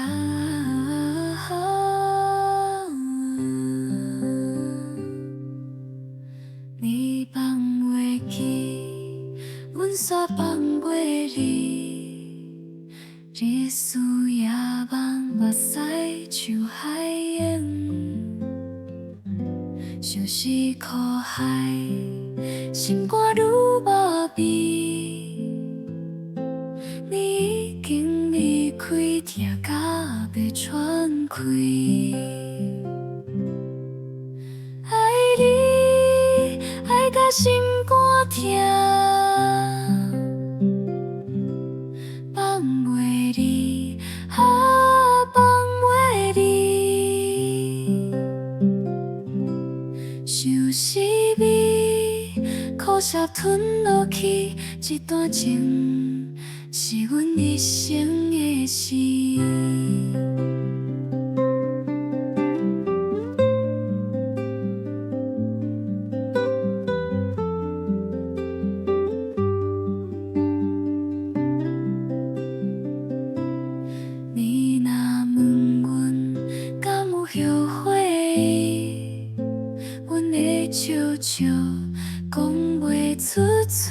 哈，你放袂记，阮煞放袂你，日思夜梦，目屎像海涌，像是苦海，心肝愈无味。你已经离开，痛甲要喘开。爱你，爱甲心肝痛，放袂你，放袂你，想死味，苦涩吞落去，一段情。是阮一生的事。你若问阮敢有后悔，阮会笑笑讲袂出嘴。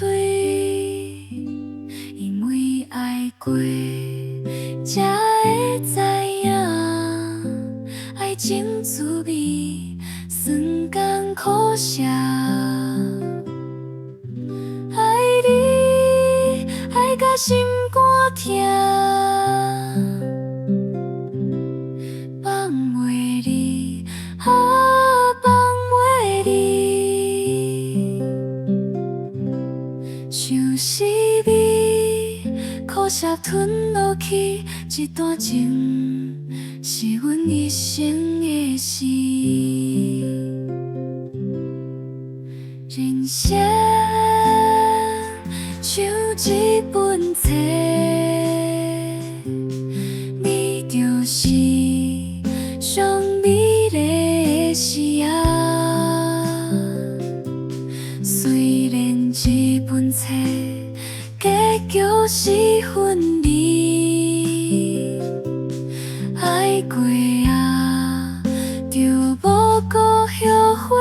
爱过，才会知影爱情滋味，酸甘苦涩。爱你，爱甲心肝痛，放袂你，放袂你，想死味。苦涩吞落去，一段情是阮一生的事。人生像一本册，你就是上美丽的诗啊。虽然一本册。结局是分离，爱过啊，就无搁后悔。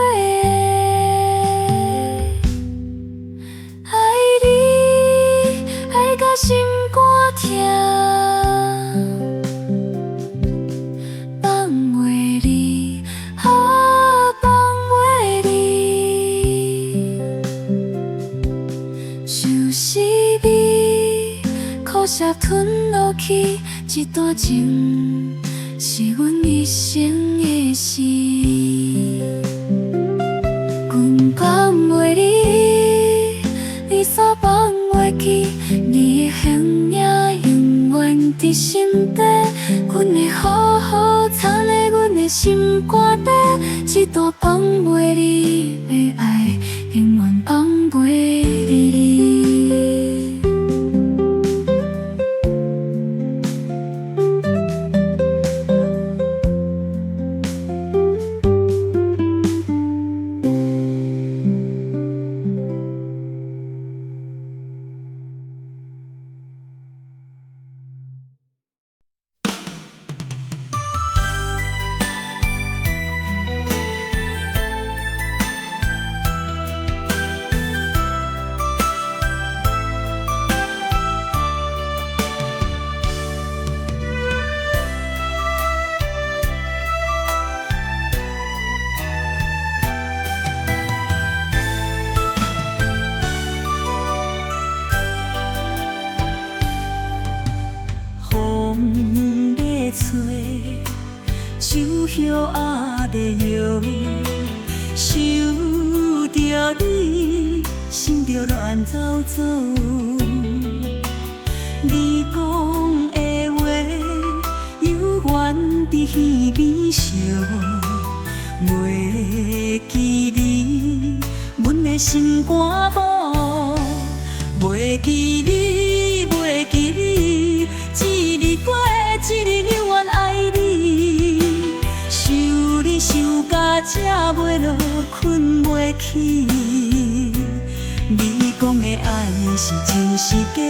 爱你，爱甲心肝痛，放袂你，放袂你，想死。苦涩吞落去，一段情是阮一生的事。阮放袂你，你煞放袂记，你的形影永远伫心底。阮会好好藏在阮的心肝底，一段放袂你的爱，永远放袂你。叶啊在摇，想着你，心着乱糟糟。你讲的话，犹原伫耳边笑，袂记你，阮的心肝宝，袂记你，袂记你，一日过一日犹原爱你。想你想甲这袂落，困袂去。你讲的爱是真是假？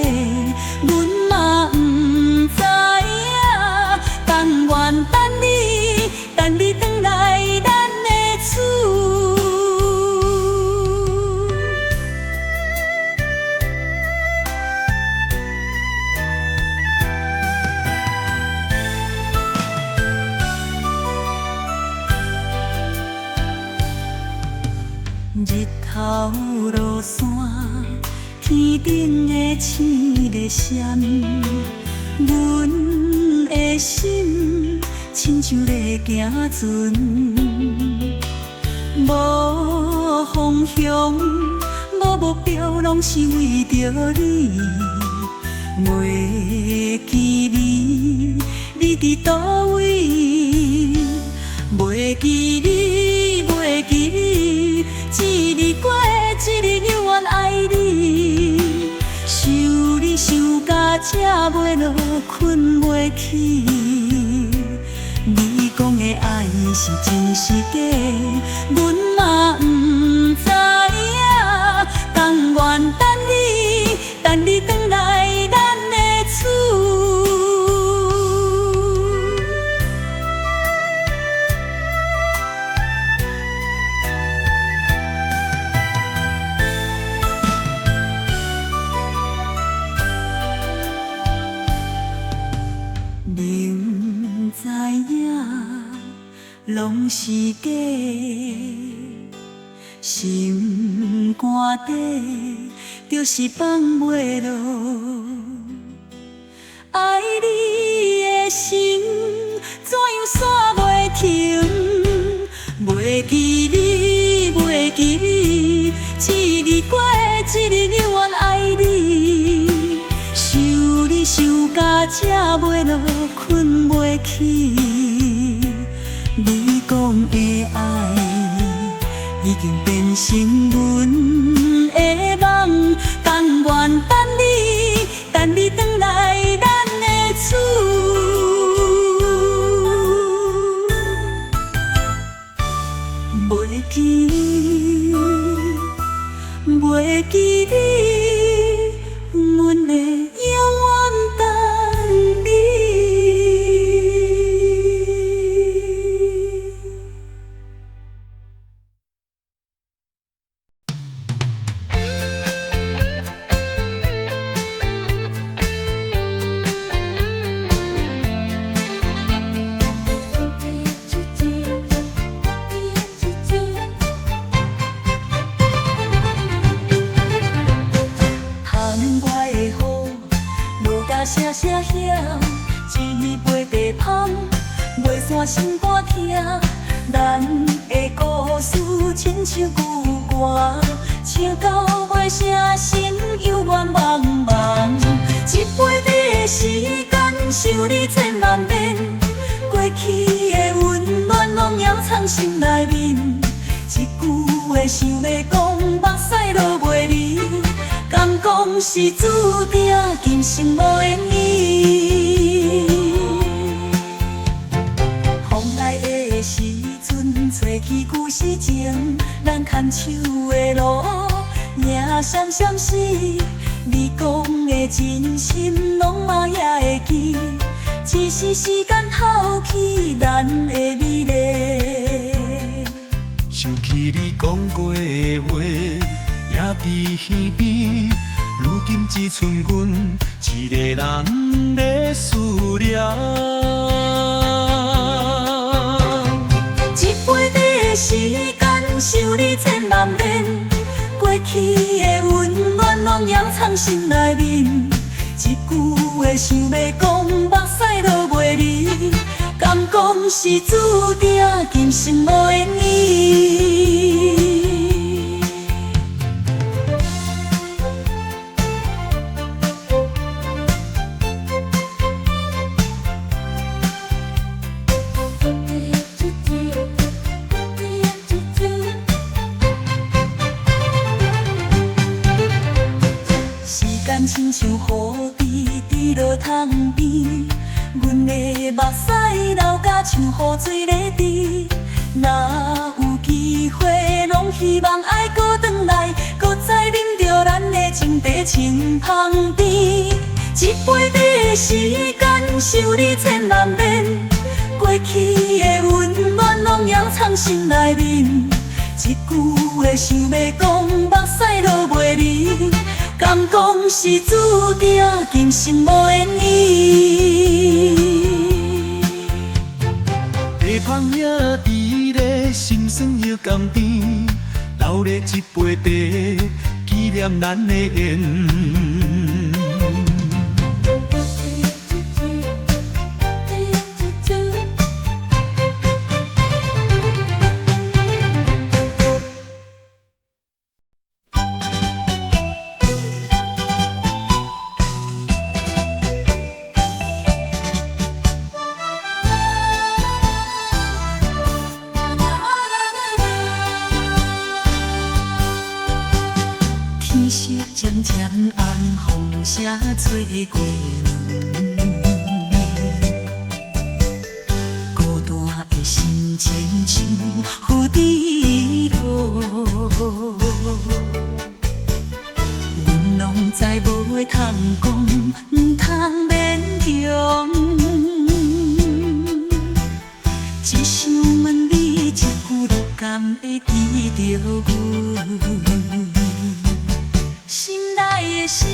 落山，天顶的星在闪，阮的心亲像在行船，无方向，无目标，拢是为着你。袂记你伫倒位？袂记你，袂记你，一日过一日犹原爱你。想你想到这袂落，困袂起。你讲的爱是真是假，阮嘛不知影。但愿等你转来咱的厝。明知影拢是假，心肝底就是放袂落。爱你的心怎样煞袂停？袂记你，袂记你，一日过一日犹原爱你。想你想到这袂落，困袂起。你讲的爱已经变成阮的梦，但愿等你转来咱的厝。袂记，袂记你，阮会永远等你。声声响，一杯茶香，袂散心肝疼。咱的故事亲像旧歌，唱到尾声，心犹原茫茫。一杯茶的时间，想你千万遍，过去的温暖拢掩藏心内面。一句话想要讲，目屎落袂离。敢讲是注定今生无缘意。风来的时阵，吹起旧时情，咱牵手的路，影闪闪死。你讲的真心，拢嘛也会记，只是时间透去咱的美丽。想起你讲过的话。也伫耳边，如今只剩阮一个人在思念。一杯茶的时间，想你千万遍，过去的温暖拢掩藏心内面。一句话想要讲，目屎落袂离。敢讲是注定今生无缘意。亲像雨滴滴落桶边，阮的目屎流甲像雨水在滴。若有机会，拢希望爱搁转来，搁再啉着咱的情茶清香甜。一杯茶的时间，想你千万遍，过去的温暖拢掩藏心内面。一句话想要讲，目屎落袂离。敢讲是注定今生无缘意。茶香也伫咧心酸又甘甜，留咧一杯茶，记念咱的缘。天色渐渐暗，风声吹过门，孤单的心情像浮伫落。阮拢知无话通讲，毋通勉强，只想问你一句，你敢会记着阮？心内的声，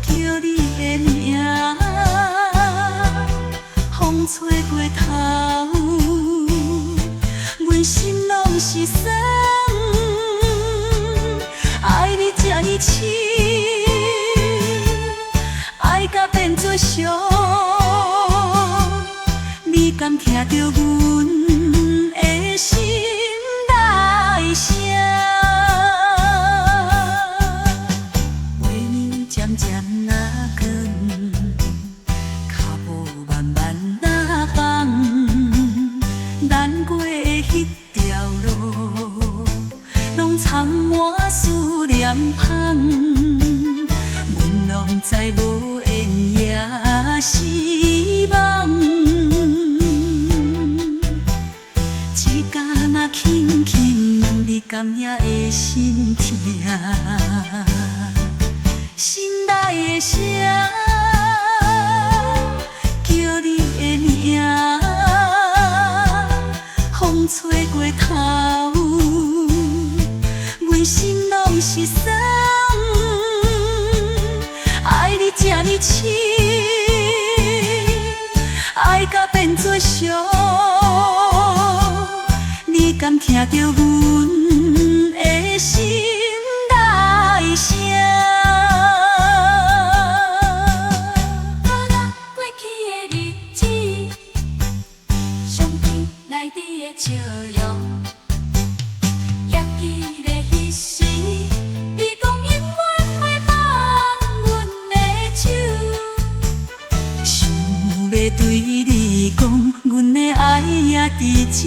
叫你的名，风吹过头，阮心拢是酸。爱你这呢深，爱甲变做伤，你敢听着阮的心内声？渐渐若远，脚步慢慢若放，咱过的迄条路，拢藏满思念香。阮拢知无缘也是梦，一家若轻轻，你敢也会心痛？心内的声，叫你的名，风吹过头，阮心拢是酸。爱你这呢深，爱甲变做伤，你敢听着阮的心内声？笑容，还记得彼时，你讲永远会放阮的手。想要对你讲，阮的爱也伫这。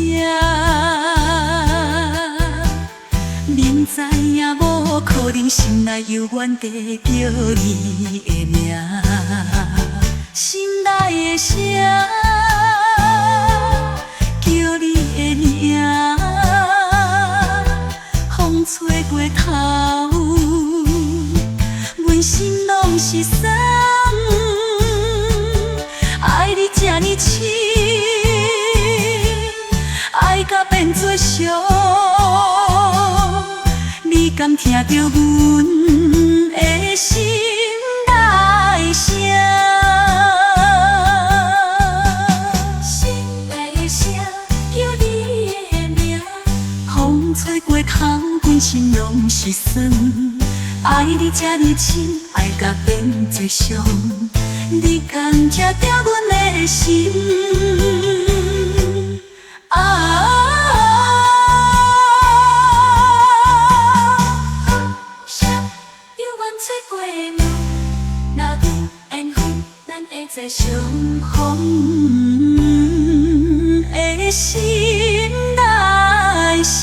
明知影无可能，心内犹原地叫你的名，心内的声。叫你的名，风吹过头，阮心拢是酸。爱你这呢深，爱甲变做伤，你敢听着阮的心内声？吹过头，阮心拢是酸。爱你这呢深，爱甲变做伤，你敢听着阮的心？犹原吹过门，若有缘分，咱会再相逢的心内声。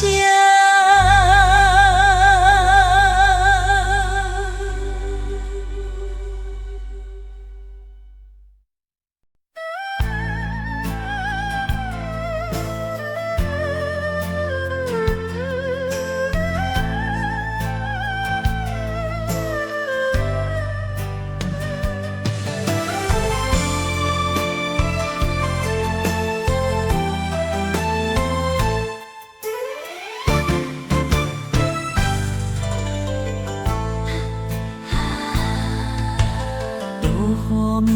路暝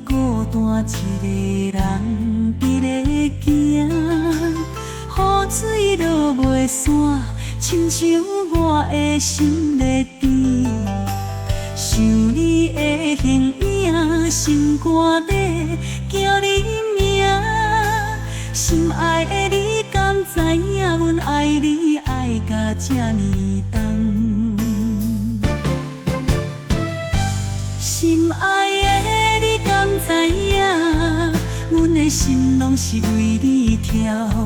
孤单一个人，一个行，雨水落袂散，亲像我的心在甜，想你的形影，心肝底叫你名。心爱的你，敢知影？阮爱你爱甲这呢重。心爱的你，敢知影？阮的心拢是为你跳。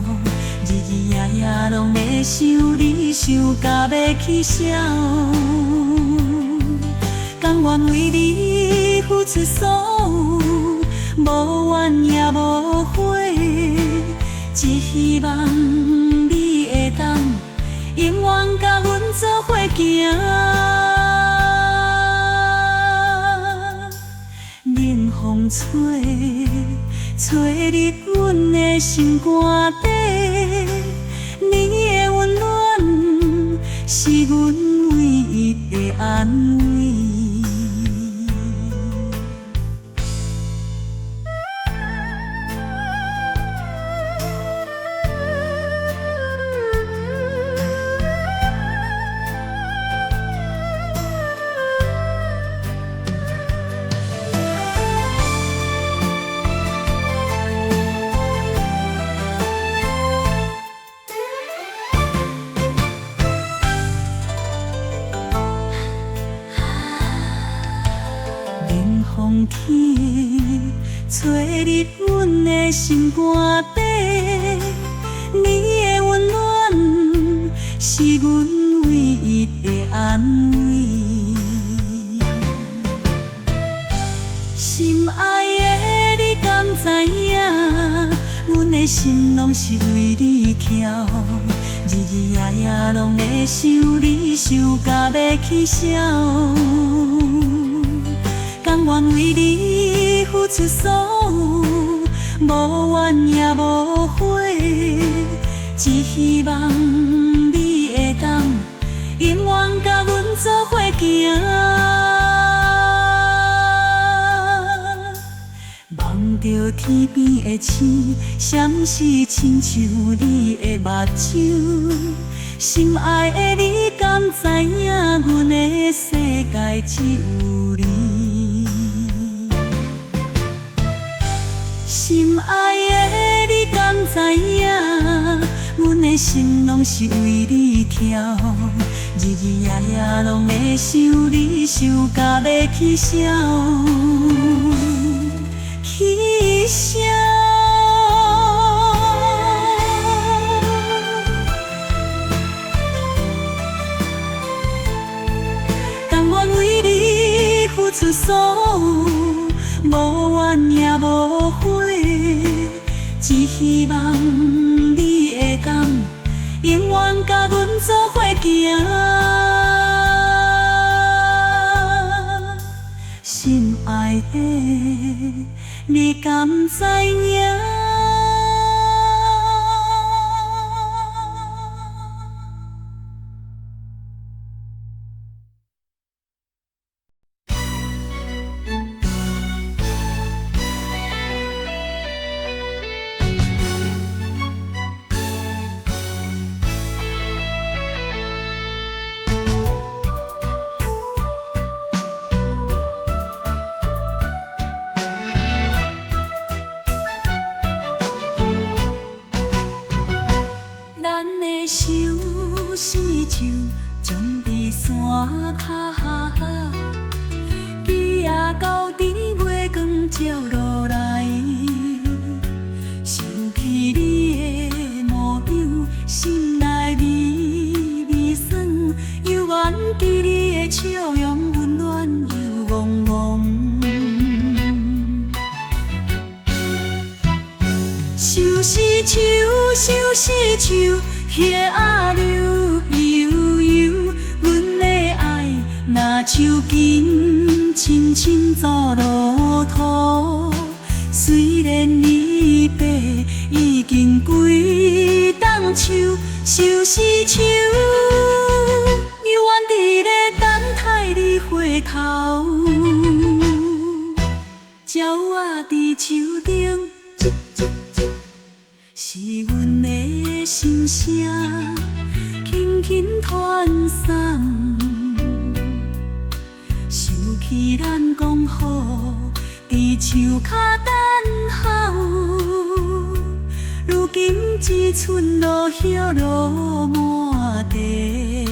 日日夜夜拢在想你，想甲要起痟，甘愿为你付出所有，无怨也无悔，只希望你会当永远甲阮做伙行。冷风吹，吹入阮的心肝底。你的温暖是阮唯一的安慰。风起，吹入阮的心肝底。你的温暖是阮唯一的安慰。心爱的你，敢知影？阮的心拢是为你跳，日日夜夜拢在想你，想甲要起痟。甘愿为你付出所有，无怨也无悔，只希望你会当永远甲阮做伙行。望着天边的星，闪烁亲像你的目睭。心爱的你，敢知影？阮的世界只有你。心爱的你，敢知影？阮的心拢是为你跳，日日夜夜拢在想你，想甲要起痟，起痟。甘愿为你付出所有，无怨也无悔，只希望你会当永远甲阮做伙行。心爱的，你敢知影？咱的手是树，种伫山脚，枝仔到甜月光照落来，想起你的模样，心内微微酸，犹原记你的笑容温暖又憨憨。相思树，相思树，叶仔溜悠悠，阮的爱若像金深深走路途。虽然离别已经几冬秋，相思树，犹原伫咧等待你回头。鸟仔伫树顶。是阮的心声，轻轻轻传送，想起咱讲好，伫树骹等候。如今只剩落叶落满地。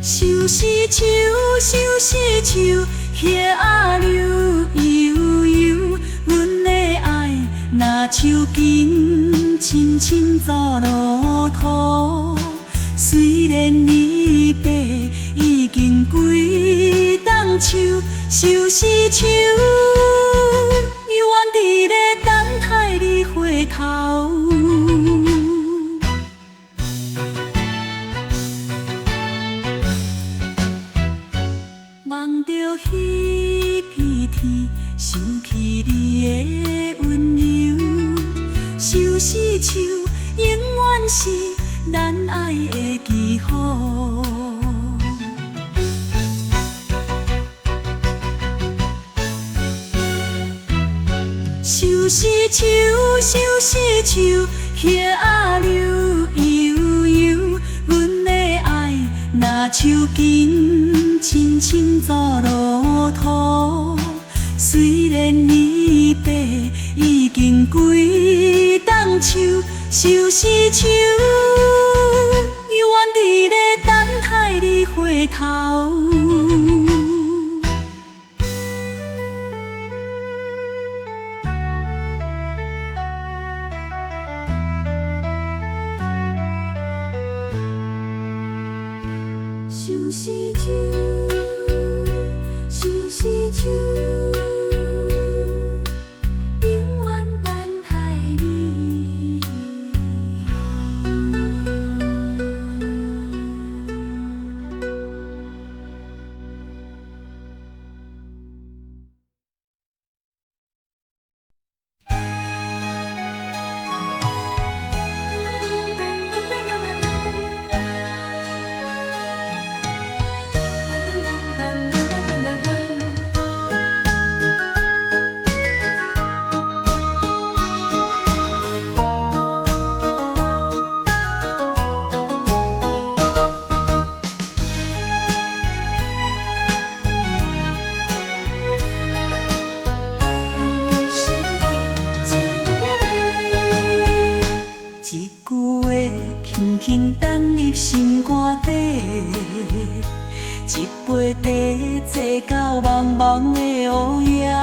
相思树，相思树，叶仔流悠悠。阮的爱，若树根深深走落土。虽然离别已经几冬秋，相思树，犹原伫咧等待你回头。望着彼片天，想起你的温柔。相思树，永远是咱爱的记号。相思树，相思树，叶仔流悠悠。阮的爱，若树根深深走落土。虽然离别已经几冬秋，相思树，犹原伫咧等待你回头。相思树，相思树，永远等待你。一句话轻轻放入心肝底，一杯茶坐到茫茫的乌夜。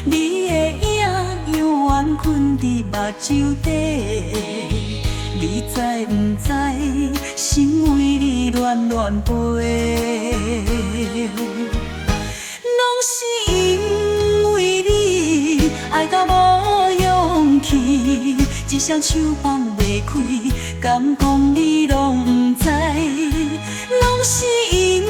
你的影犹原困伫目睭底，你知毋知心为你乱乱飞？拢是因为你爱到无勇气。一双手放袂开，敢讲你拢毋知，拢是因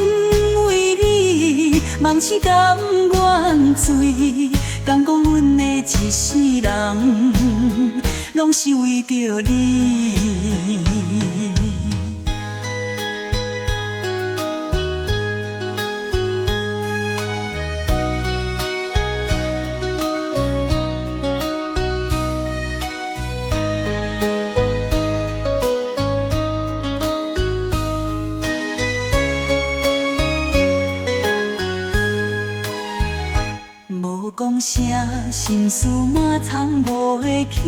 为你梦醒甘愿醉，敢讲阮的一世人，拢是为着你。无讲声，心事满藏无会起。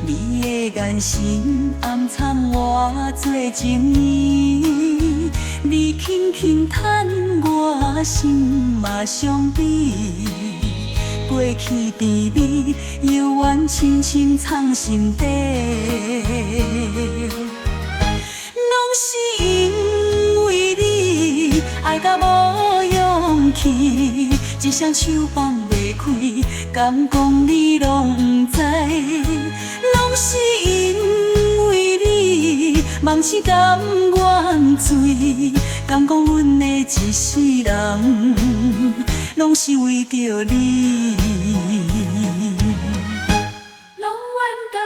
你的眼神暗藏我做情意，你轻轻叹我心嘛伤悲。过去甜蜜，犹原深深藏心底。拢是因为你爱到无勇气。一双手放袂开，敢讲你拢毋知，拢是因为你梦醒甘愿醉，敢讲阮的一世人，拢是为着你。拢怨家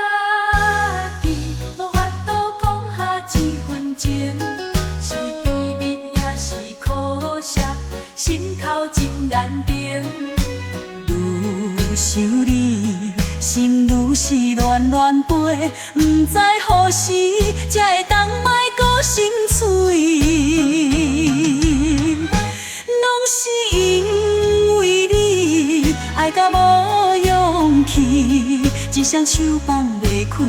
己无法度讲下一分情，是甜蜜也是苦涩，心头真难平。不知何时才会当莫搁心碎，拢是因为你爱到无勇气，一双手放袂开，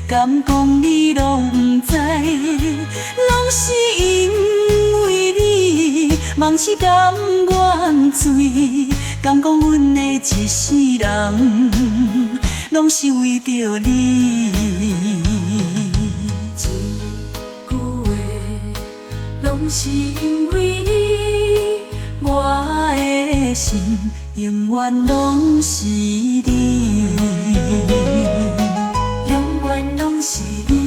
敢讲你拢不知，拢是因为你梦是甘愿醉，敢讲阮的一世人，拢是为着你。一句话，拢是因为你，我的心永远拢是你，永远拢是你。